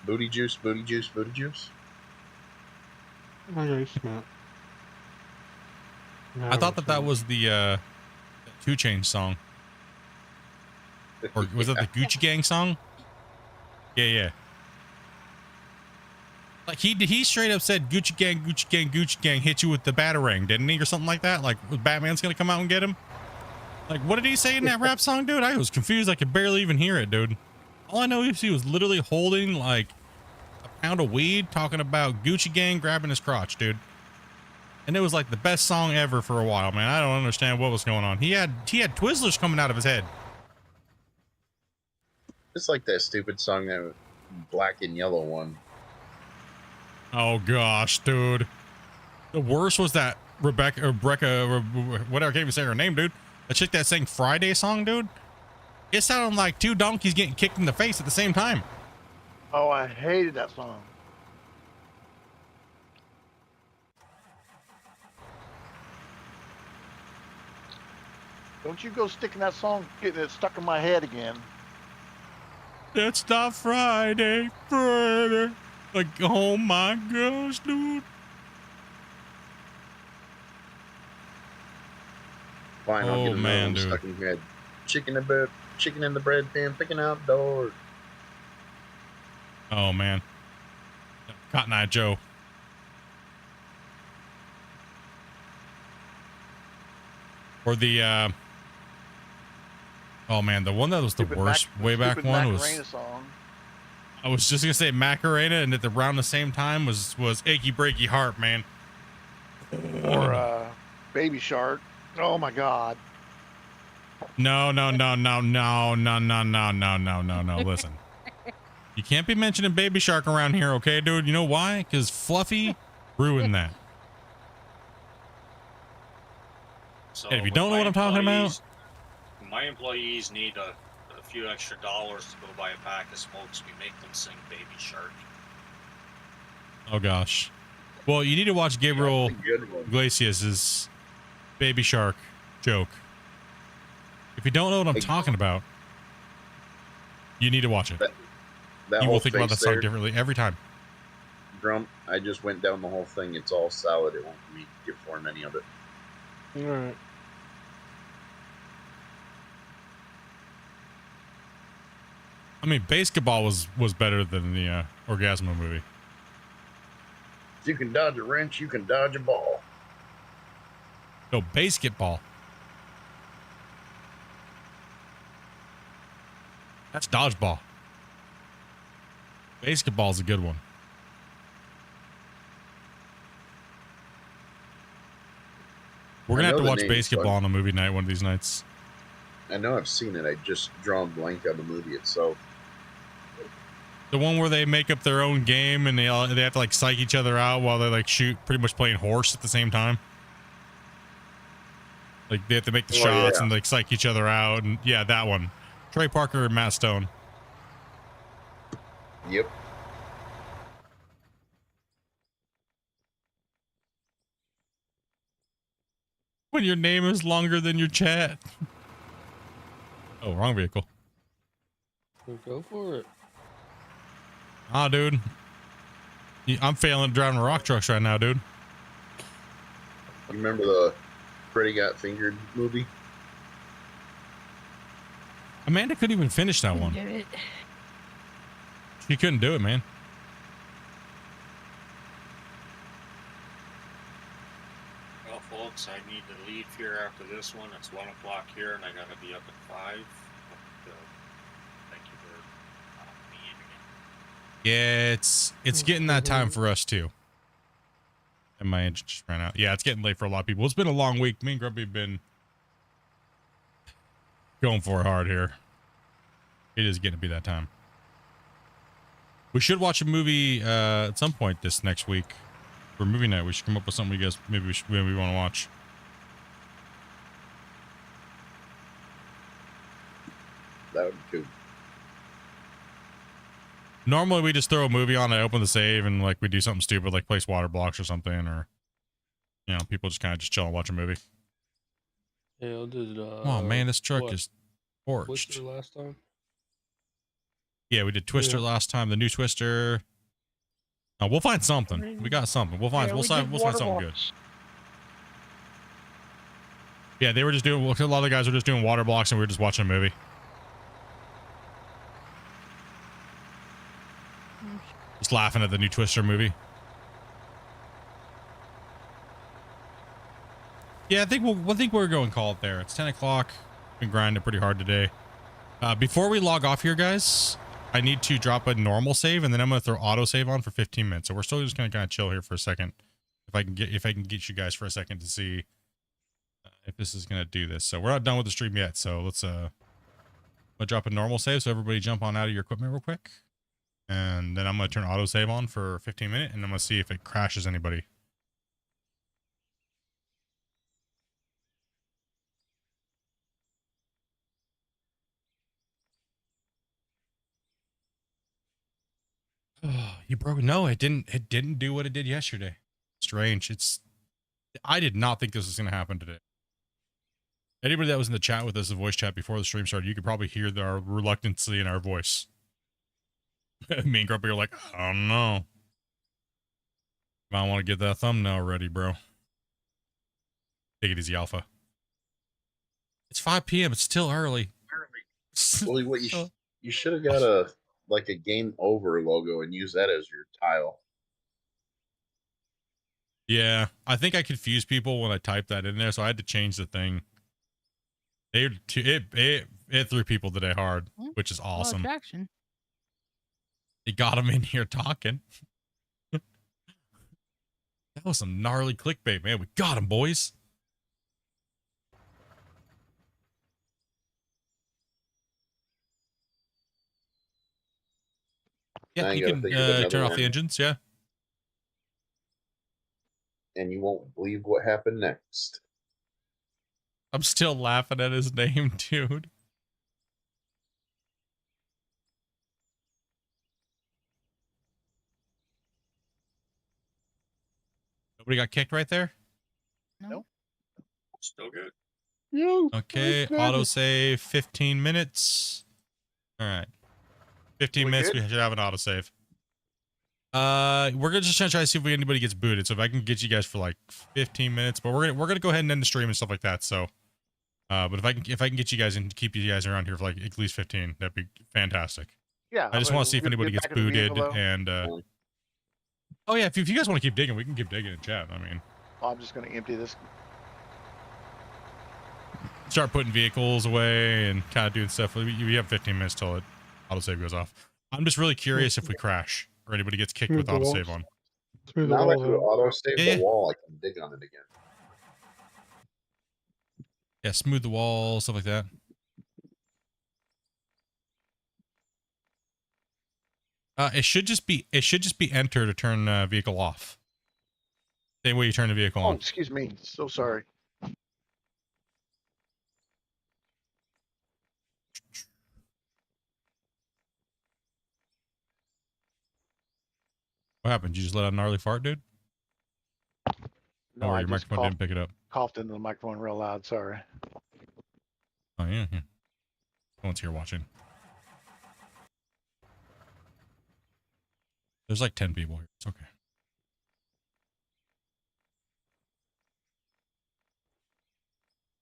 Booty juice, booty juice, booty juice. Okay, Matt. I thought that was the 2 Chainz song. Or was that the Gucci Gang song? Yeah. Like he straight up said Gucci Gang, Gucci Gang, Gucci Gang hit you with the batarang, didn't he, or something like that? Like Batman's gonna come out and get him. Like, what did he say in that rap song, dude? I was confused. I could barely even hear it, dude. All I know is he was literally holding like a pound of weed, talking about Gucci Gang grabbing his crotch, dude. And it was like the best song ever for a while, man. I don't understand what was going on. He had Twizzlers coming out of his head. It's like that stupid song, that black and yellow one. Oh gosh, dude. The worst was that Rebecca, whatever, I can't even say her name, dude. The chick that sang Friday song, dude. It sounded like 2 donkeys getting kicked in the face at the same time. Oh, I hated that song. Don't you go sticking that song, getting it stuck in my head again. It's not Friday, Friday. Like, oh my gosh, dude. Fine, I'll Oh, get another man, one dude. stuck in your head. Chicken in the bread pan, picking outdoors. Oh, man. Cotton Eye Joe. Or the, oh, man, the one that was the worst way back one Macarena was... song. I was just going to say Macarena, and at around the same time was Achy Breaky Heart, man. Or Baby Shark. Oh, my God. No. Listen. You can't be mentioning Baby Shark around here, okay, dude? You know why? Because Fluffy ruined that. So And if you when don't know my what I'm talking about, my employees need a few extra dollars to go buy a pack of smokes. We make them sing Baby Shark. oh gosh. Well, you need to watch Gabriel Iglesias's Baby Shark joke. If you don't know what I'm talking about, you need to watch it. That You whole will think about face that song there, differently every time. Grump, I just went down the whole thing. It's all salad. It won't let me get form any of it. All right. I mean, Basketball was better than the Orgasmo movie. If you can dodge a wrench, you can dodge a ball. No, Basketball. That's dodgeball. Basketball's a good one. We're gonna have to watch Basketball on a movie night one of these nights. I know I've seen it. I just draw a blank on the movie itself. The one where they make up their own game and they have to like psych each other out while they like shoot, pretty much playing horse at the same time. Like they have to make the shots and like psych each other out, and yeah, that one. Trey Parker and Matt Stone. Yep. When your name is longer than your chat. Oh, wrong vehicle. Well, go for it. Ah, dude. I'm failing at driving rock trucks right now, dude. You remember the Freddy Got Fingered movie? Amanda couldn't even finish that one. She couldn't do it, man. Well, folks, I need to leave here after this one. It's 1 o'clock here, and I gotta be up at 5. But, thank you for me in again. Yeah, it's getting that time for us too. And my engine just ran out. Yeah, it's getting late for a lot of people. It's been a long week. Me and Grumpy have been going for it hard here. It is getting to be that time. We should watch a movie at some point this next week for movie night. We should come up with something you guys maybe we want to watch. That would be cool. Normally we just throw a movie on, I open the save, and like we do something stupid like place water blocks or something, or you know, people just kind of just chill and watch a movie. Yeah, I did. Oh man, this truck is torched. Twister last time. Yeah, we did Twister last time. The new Twister. Oh, we'll find something. We got something. We'll find. Yeah, we'll find something good. blocks. Yeah, they were just doing. A lot of the guys were just doing water blocks, and we were just watching a movie. Just laughing at the new Twister movie. Yeah, I think we're going to call it there. It's 10 o'clock. Been grinding pretty hard today. Before we log off here, guys, I need to drop a normal save, and then I'm going to throw auto save on for 15 minutes. So we're still just going to kind of chill here for a second. If I can get you guys for a second to see if this is going to do this. So we're not done with the stream yet. So let's drop a normal save. So everybody jump on out of your equipment real quick. And then I'm going to turn auto save on for 15 minutes, and I'm going to see if it crashes anybody. You broke? No, it didn't. It didn't do what it did yesterday. Strange. I did not think this was going to happen today. Anybody that was in the chat with us, the voice chat before the stream started, you could probably hear our reluctancy in our voice. Me and Grumpy are like, oh no. I want to get that thumbnail ready, bro. Take it easy, Alpha. It's 5 p.m. It's still early. Well, what you should have got a game over logo and use that as your tile. Yeah, I think I confused people when I typed that in there, so I had to change the thing. It threw people today hard, which is awesome. Attraction. It got them in here talking. That was some gnarly clickbait, man. We got them, boys. Yeah, you can turn off the engines, yeah. And you won't believe what happened next. I'm still laughing at his name, dude. Nobody got kicked right there? No. Still good. No. Okay, autosave 15 minutes. All right. 15 minutes, we should have an autosave. We're gonna just try to see if anybody gets booted. So if I can get you guys for like 15 minutes, but we're gonna go ahead and end the stream and stuff like that. So, but if I can get you guys and keep you guys around here for like at least 15, that'd be fantastic. Yeah. I just want to see if anybody gets booted and. Oh yeah, if you guys want to keep digging, we can keep digging in chat. I mean, I'm just gonna empty this. Start putting vehicles away and kind of doing stuff. We have 15 minutes till it autosave goes off. I'm just really curious if we crash or anybody gets kicked with autosave on. Now that I could autosave the wall, I can dig on it again. Yeah, smooth the wall, stuff like that. It should just be enter to turn vehicle off. Same way you turn the vehicle on. Excuse me. So sorry. What happened? Did you just let out a gnarly fart, dude? No, Or I your just microphone didn't pick it up. Coughed into the microphone real loud. Sorry. Oh yeah. No one's here watching. There's like 10 people here. It's okay.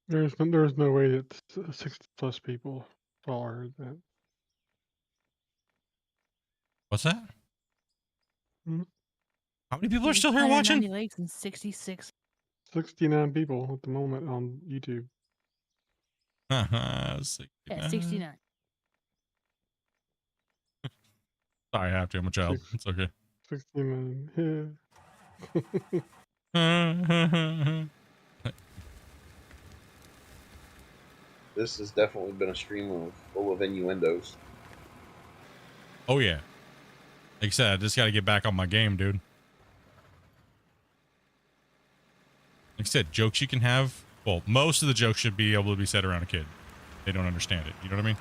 There's no way that 60+ people followed that. What's that? Hmm? How many people are still here watching? 90 likes and 66. 69 people at the moment on YouTube. Yeah, 69. Sorry, I have to. I'm a child. It's okay. 69. This has definitely been a stream full of innuendos. Oh yeah. Like I said, I just got to get back on my game, dude. Like I said, jokes you can have. Well, most of the jokes should be able to be said around a kid. They don't understand it. You know what I mean?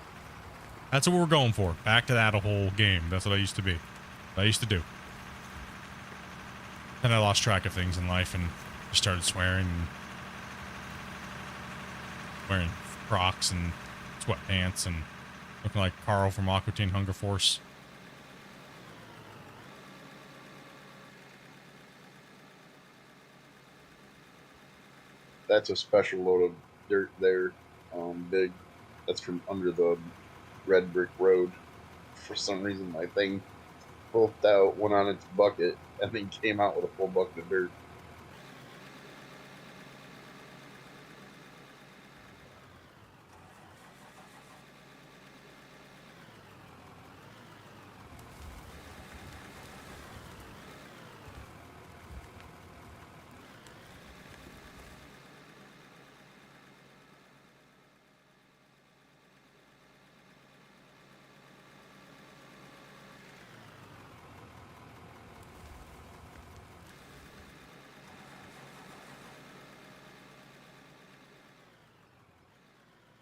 That's what we're going for. Back to that whole game. That's what I used to be. What I used to do. Then I lost track of things in life and just started swearing and wearing Crocs and sweatpants and looking like Carl from Aqua Teen Hunger Force. That's a special load of dirt there, big. That's from under the red brick road. For some reason, my thing pulled out, went on its bucket, and then came out with a full bucket of dirt.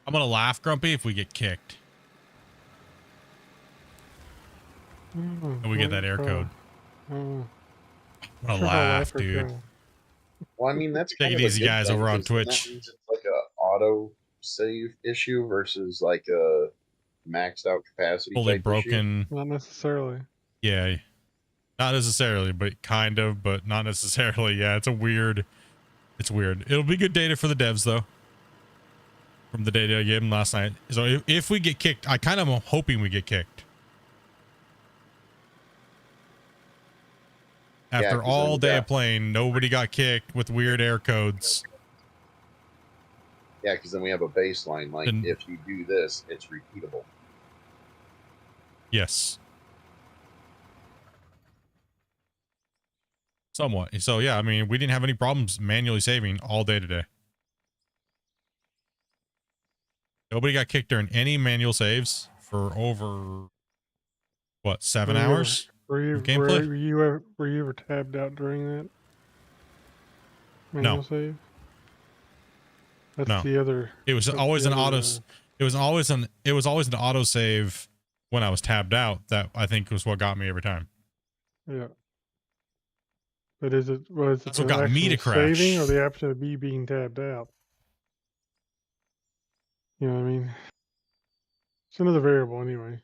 I'm gonna laugh, Grumpy, if we get kicked. And we get that air code. I'm What a sure how laugh, effort dude. go. Well, I mean, that's Take kind it of a easy, good guys, thing, over on 'cause then that Twitch. means it's like a auto save issue versus like a maxed out capacity Fully type issue. broken. Not necessarily. Yeah. Not necessarily, but kind of, but not necessarily. Yeah, it's weird. It'll be good data for the devs, though. From the data I gave them last night. So if we get kicked, I kind of am hoping we get kicked. After 'cause all then day yeah. of playing, nobody got kicked with weird air codes. Yeah, because then we have a baseline. Like, And- if you do this, it's repeatable. Yes. Somewhat. So yeah, I mean, we didn't have any problems manually saving all day today. Nobody got kicked during any manual saves for over, what, 7 hours Were you, of gameplay? were you ever tabbed out during that? No. Manual save? That's No. the other. It was that's always the an other, auto. It was always an auto save when I was tabbed out. That I think was what got me every time. Yeah. But was it That's the what got me to actual crash. saving or the option of me being tabbed out? You know what I mean? It's another variable anyway.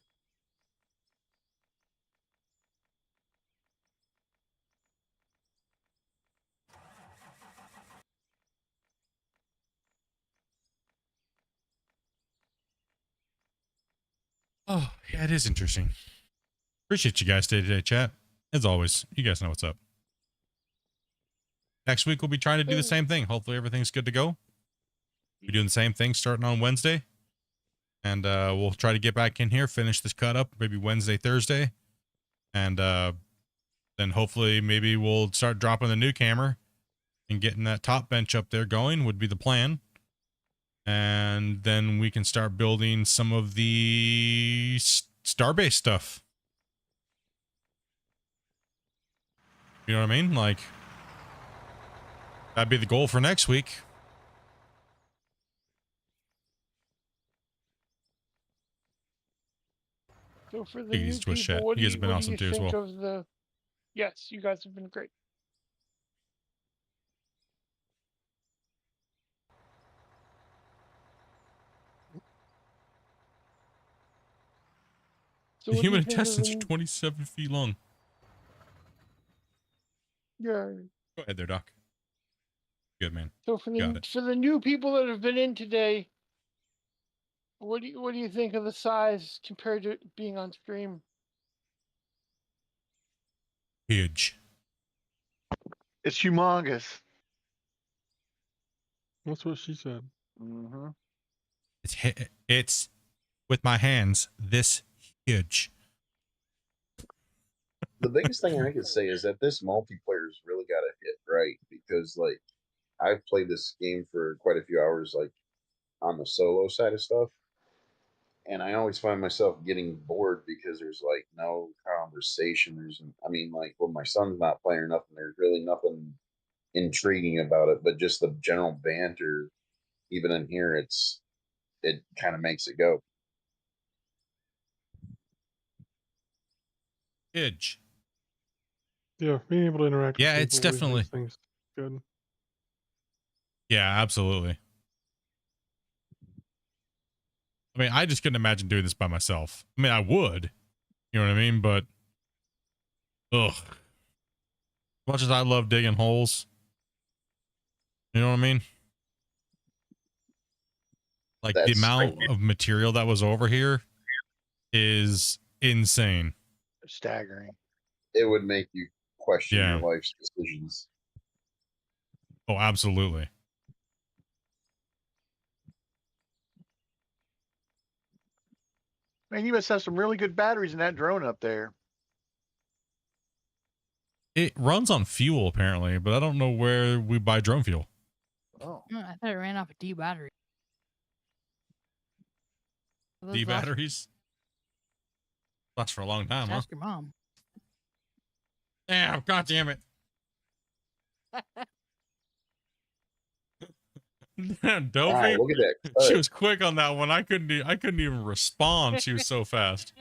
Oh, yeah, it is interesting. Appreciate you guys today, chat. As always, you guys know what's up. Next week, we'll be trying to do the same thing. Hopefully, everything's good to go. We're doing the same thing starting on Wednesday. And we'll try to get back in here, finish this cut up, maybe Wednesday, Thursday. And then hopefully, maybe we'll start dropping the new camera and getting that top bench up there going would be the plan. And then we can start building some of the Starbase stuff. You know what I mean? Like, that'd be the goal for next week. So for the Take it new easy, Twitch people, chat. what You do guys you, have been what do awesome you too as think well. of the? Yes, you guys have been great. So The what do you human think of intestines are the? 27 feet long. Yeah. Go ahead there, Doc. Good, man. So for the new people that have been in today, what do you think of the size compared to being on stream? Huge. It's humongous. That's what she said. Mm-hmm. It's with my hands this huge. The biggest thing I could say is that this multiplayer's really got to hit right, because like I've played this game for quite a few hours, like on the solo side of stuff, and I always find myself getting bored because there's like no conversation. I mean, like when my son's not playing or nothing, there's really nothing intriguing about it, but just the general banter, even in here, it kind of makes it go. Huge. Yeah, being able to interact Yeah, with it's people always definitely. makes things good. Yeah, absolutely. I mean, I just couldn't imagine doing this by myself. I mean, I would. You know what I mean? But, ugh. As much as I love digging holes, you know what I mean? Like, the amount of material that was over here is insane. Staggering. It would make you question Yeah. your life's decisions. Oh, absolutely. Man, you must have some really good batteries in that drone up there. It runs on fuel, apparently, but I don't know where we buy drone fuel. Oh. I thought it ran off a D battery. D batteries? Lasts for a long time, huh? Ask your mom. Damn, God damn it. Dopey. Wow, look at that. She was quick on that one. I couldn't even respond. She was so fast.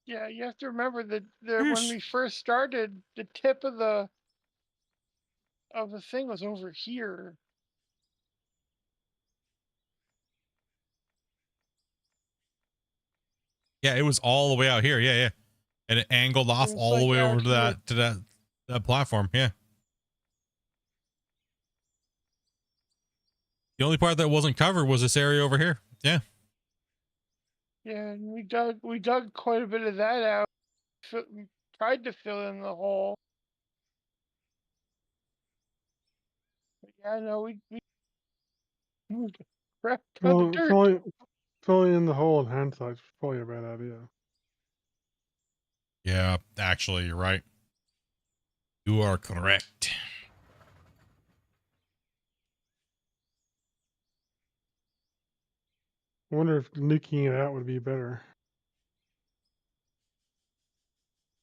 Yeah, you have to remember that when we first started, the tip of the thing was over here. Yeah, it was all the way out here. Yeah, yeah. And it angled off was all the like way over out to here. that platform. Yeah. The only part that wasn't covered was this area over here. Yeah. Yeah, and we dug quite a bit of that out. Tried to fill in the hole. But yeah, no, we moved a crap ton of dirt. Filling in the hole in hindsight is probably a bad idea. Yeah, actually, you're right. You are correct. I wonder if nuking it out would be better.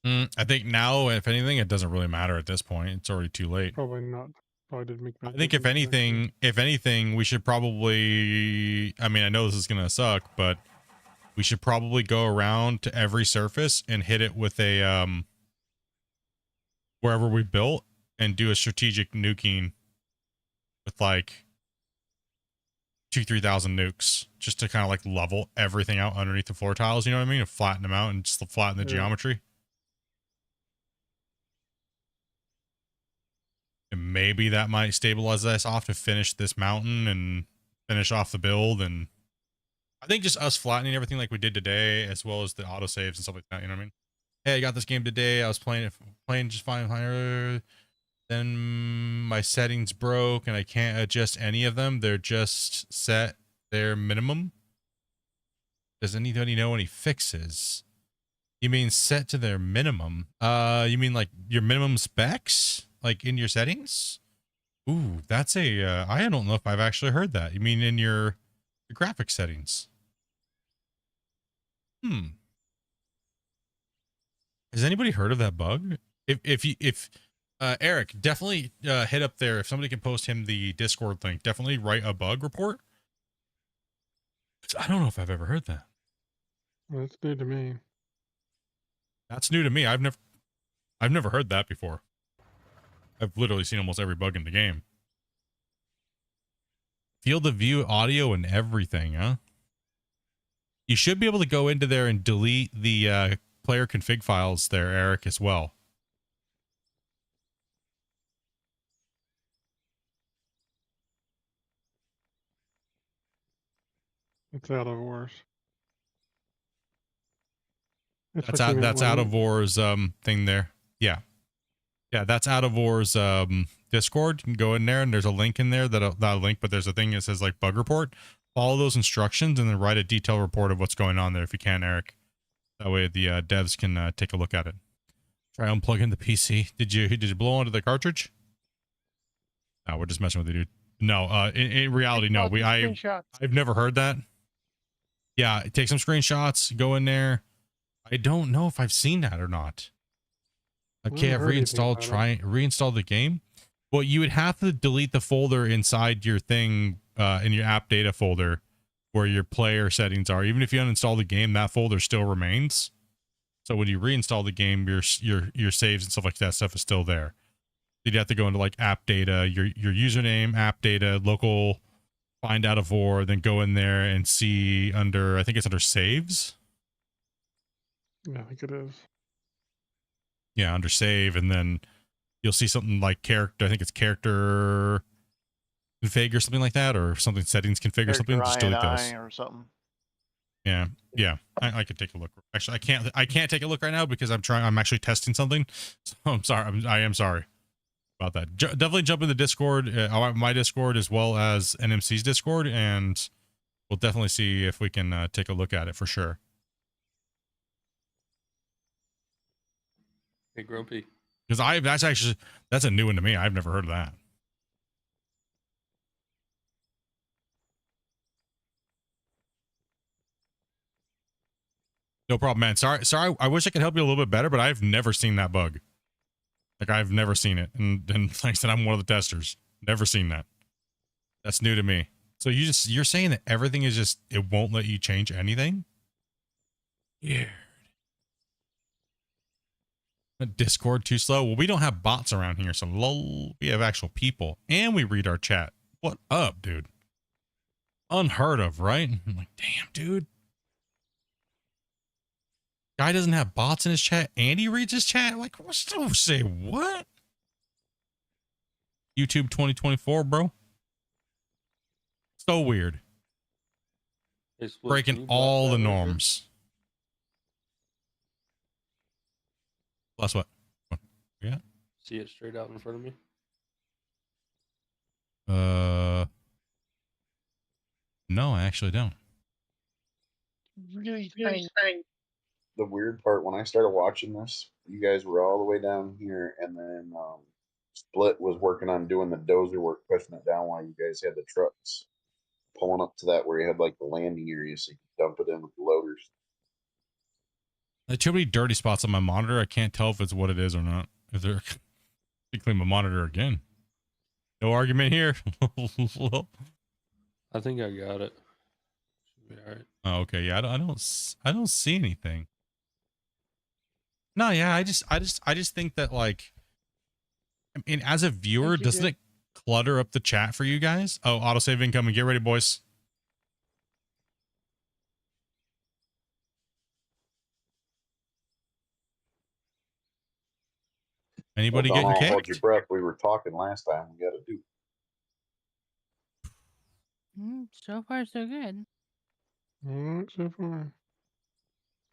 I think now, if anything, it doesn't really matter at this point. It's already too late. Probably not. Probably did make no I think if difference, actually. anything, we should probably, I mean, I know this is going to suck, but we should probably go around to every surface and hit it with a, wherever we built and do a strategic nuking with like 3,000 nukes just to kind of like level everything out underneath the floor tiles. You know what I mean? And flatten them out and just flatten the geometry. And maybe that might stabilize us off to finish this mountain and finish off the build. And I think just us flattening everything like we did today, as well as the autosaves and stuff like that. You know what I mean? Hey, I got this game today. I was playing just fine. Then my settings broke and I can't adjust any of them. They're just set their minimum. Does anybody know any fixes? You mean set to their minimum? You mean like your minimum specs? Like in your settings? Ooh, that's a, I don't know if I've actually heard that. You mean in your graphic settings? Has anybody heard of that bug? If Eric, definitely hit up there. If somebody can post him the Discord link, definitely write a bug report. I don't know if I've ever heard that. Well, that's new to me. That's new to me. I've never heard that before. I've literally seen almost every bug in the game. Field of view, audio, and everything, huh? You should be able to go into there and delete the player config files there, Eric, as well. It's out of Wars. That's out of War's thing there. Yeah. Yeah, that's out of War's Discord. You can go in there and there's a link in there not a link, but there's a thing that says like bug report. Follow those instructions and then write a detailed report of what's going on there if you can, Eric. That way the devs can take a look at it. Try unplugging the PC. Did you blow onto the cartridge? No, we're just messing with you, dude. No, in reality, no. I've never heard that. Yeah, take some screenshots, go in there. I don't know if I've seen that or not. Okay, I've reinstalled, reinstall the game. Well, you would have to delete the folder inside your thing, in your app data folder where your player settings are. Even if you uninstall the game, that folder still remains. So when you reinstall the game, your saves and stuff like that stuff is still there. You'd have to go into like app data, your username, app data, local, find out of war, then go in there and see under, I think it's under saves. Yeah, I think it is. Yeah, under save, and then you'll see something like character. I think it's character config or something like that, or something settings config or something. Just delete those or something. Yeah, yeah. I could take a look. Actually, I can't take a look right now because I'm actually testing something. So I'm sorry. I am sorry about that. Definitely jump in the Discord, my Discord as well as NMC's Discord, and we'll definitely see if we can take a look at it for sure. Hey, Grumpy. Because that's a new one to me. I've never heard of that. No problem, man. Sorry. I wish I could help you a little bit better, but I've never seen that bug. Like, I've never seen it. And like I said, I'm one of the testers. Never seen that. That's new to me. So you're saying that everything is just, it won't let you change anything? Yeah. Discord too slow. Well, we don't have bots around here, so lol, we have actual people, and we read our chat. What up, dude? Unheard of, right? I'm like, damn, dude. Guy doesn't have bots in his chat, and he reads his chat. Like, say what? YouTube 2024, bro. So weird. Hey, Split, can Breaking you bless all that the right there? norms. Plus what? Yeah. See it straight out in front of me? No, I actually don't. Really tiny. The weird part, when I started watching this, you guys were all the way down here, and then Split was working on doing the dozer work, pushing it down while you guys had the trucks pulling up to that where you had like the landing area so you could dump it in with the loaders. There are too many dirty spots on my monitor. I can't tell if it's what it is or not. If they're clean my monitor again. No argument here. I think I got it. Should be all right. Oh, okay. Yeah, I don't see anything. No, yeah, I just think that, like, I mean, as a viewer, doesn't it clutter up the chat for you guys? Oh, autosave incoming. Get ready, boys. Anybody Well, getting don't hold kicked? your breath. We were talking last time. We got to do. So far, so good. So far.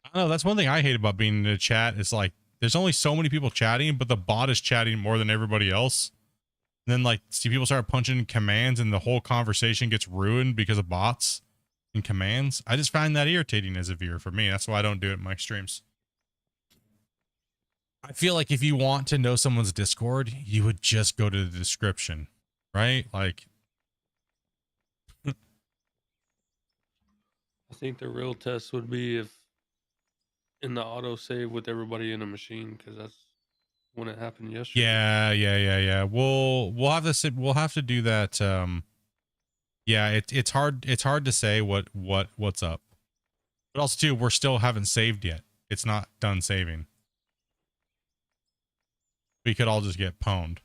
I don't know. That's one thing I hate about being in the chat. It's like there's only so many people chatting, but the bot is chatting more than everybody else. And then, like, see people start punching commands and the whole conversation gets ruined because of bots and commands. I just find that irritating as a viewer for me. That's why I don't do it in my streams. I feel like if you want to know someone's Discord, you would just go to the description, right? Like, I think the real test would be if in the autosave with everybody in a machine, because that's when it happened yesterday. yeah. We'll have to do that. Yeah, it's hard to say what's up. But also too, we're still haven't saved yet. It's not done saving. We could all just get pwned.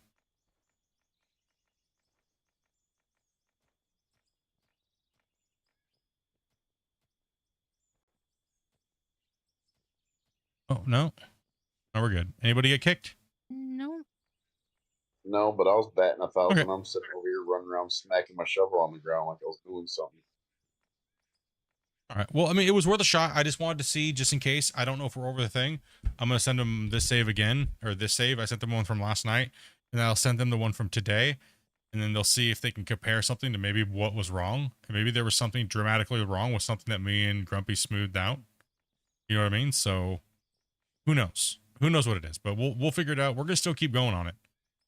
Oh, no. No, we're good. Anybody get kicked? No. No, but I was batting 1,000. Okay. I'm sitting over here running around smacking my shovel on the ground like I was doing something. All right. Well, I mean, it was worth a shot. I just wanted to see, just in case. I don't know if we're over the thing. I'm going to send them this save again, or this save. I sent them one from last night, and then I'll send them the one from today, and then they'll see if they can compare something to maybe what was wrong. And maybe there was something dramatically wrong with something that me and Grumpy smoothed out. You know what I mean? So who knows? Who knows what it is? But we'll figure it out. We're going to still keep going on it.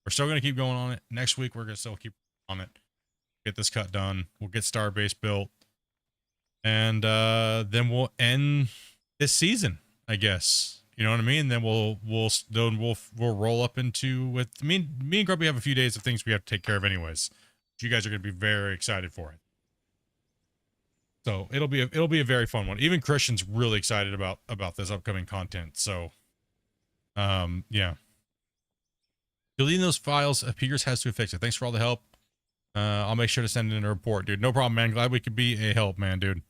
We're still going to keep going on it. Next week, we're going to still keep on it. Get this cut done. We'll get Starbase built. And then we'll end this season, I guess. You know what I mean? Then we'll roll up into with me and Grumpy have a few days of things we have to take care of anyways. You guys are going to be very excited for it. So it'll be a very fun one. Even Christian's really excited about this upcoming content. So yeah. Deleting those files, Peters has to fix it. Thanks for all the help. I'll make sure to send in a report, dude. No problem, man. Glad we could be a help, man, dude.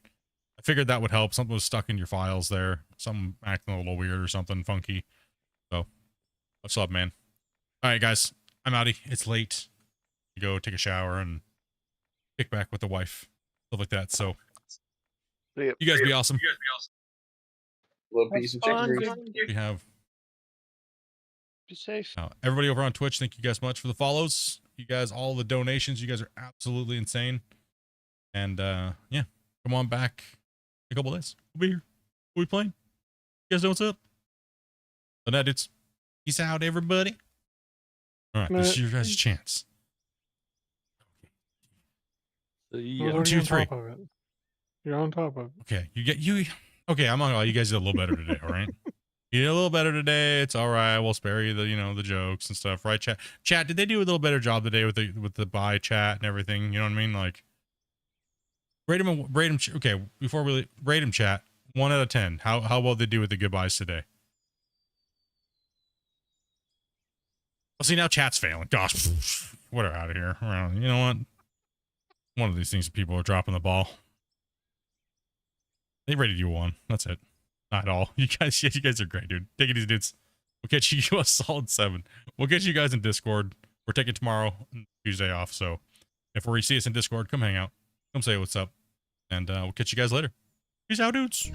I figured that would help. Something was stuck in your files there. Something acting a little weird or something funky. So, what's up, man? All right, guys. I'm outie. It's late. Go take a shower and kick back with the wife. Stuff like that. So, you guys be awesome. Little piece of chicken grease. We have. Be safe. Everybody over on Twitch, thank you guys much for the follows. You guys, all the donations. You guys are absolutely insane. And yeah, come on back in a couple days. We'll be here. We'll be playing. You guys know what's up. So that dudes. Peace out, everybody. All right, this is your guys' chance. So You're 1, 2, 3. You're on top of it. Okay, okay, I'm not gonna lie, you guys did a little better today, all right? You did a little better today. It's all right. We'll spare you the, the jokes and stuff, right? Chat, did they do a little better job today with the buy chat and everything? You know what I mean? Like, rate them. Okay, before we rate them, chat. 1 out of 10. How well they do with the goodbyes today? Well, see, now chat's failing. Gosh, we're out of here. You know what? One of these things, people are dropping the ball. They rated you 1. That's it. Not all. You guys are great, dude. Take it easy, dudes. We'll catch you a solid 7. We'll get you guys in Discord. We're taking tomorrow, Tuesday off. So if you see us in Discord, come hang out. Come say what's up. And we'll catch you guys later. Peace out, dudes.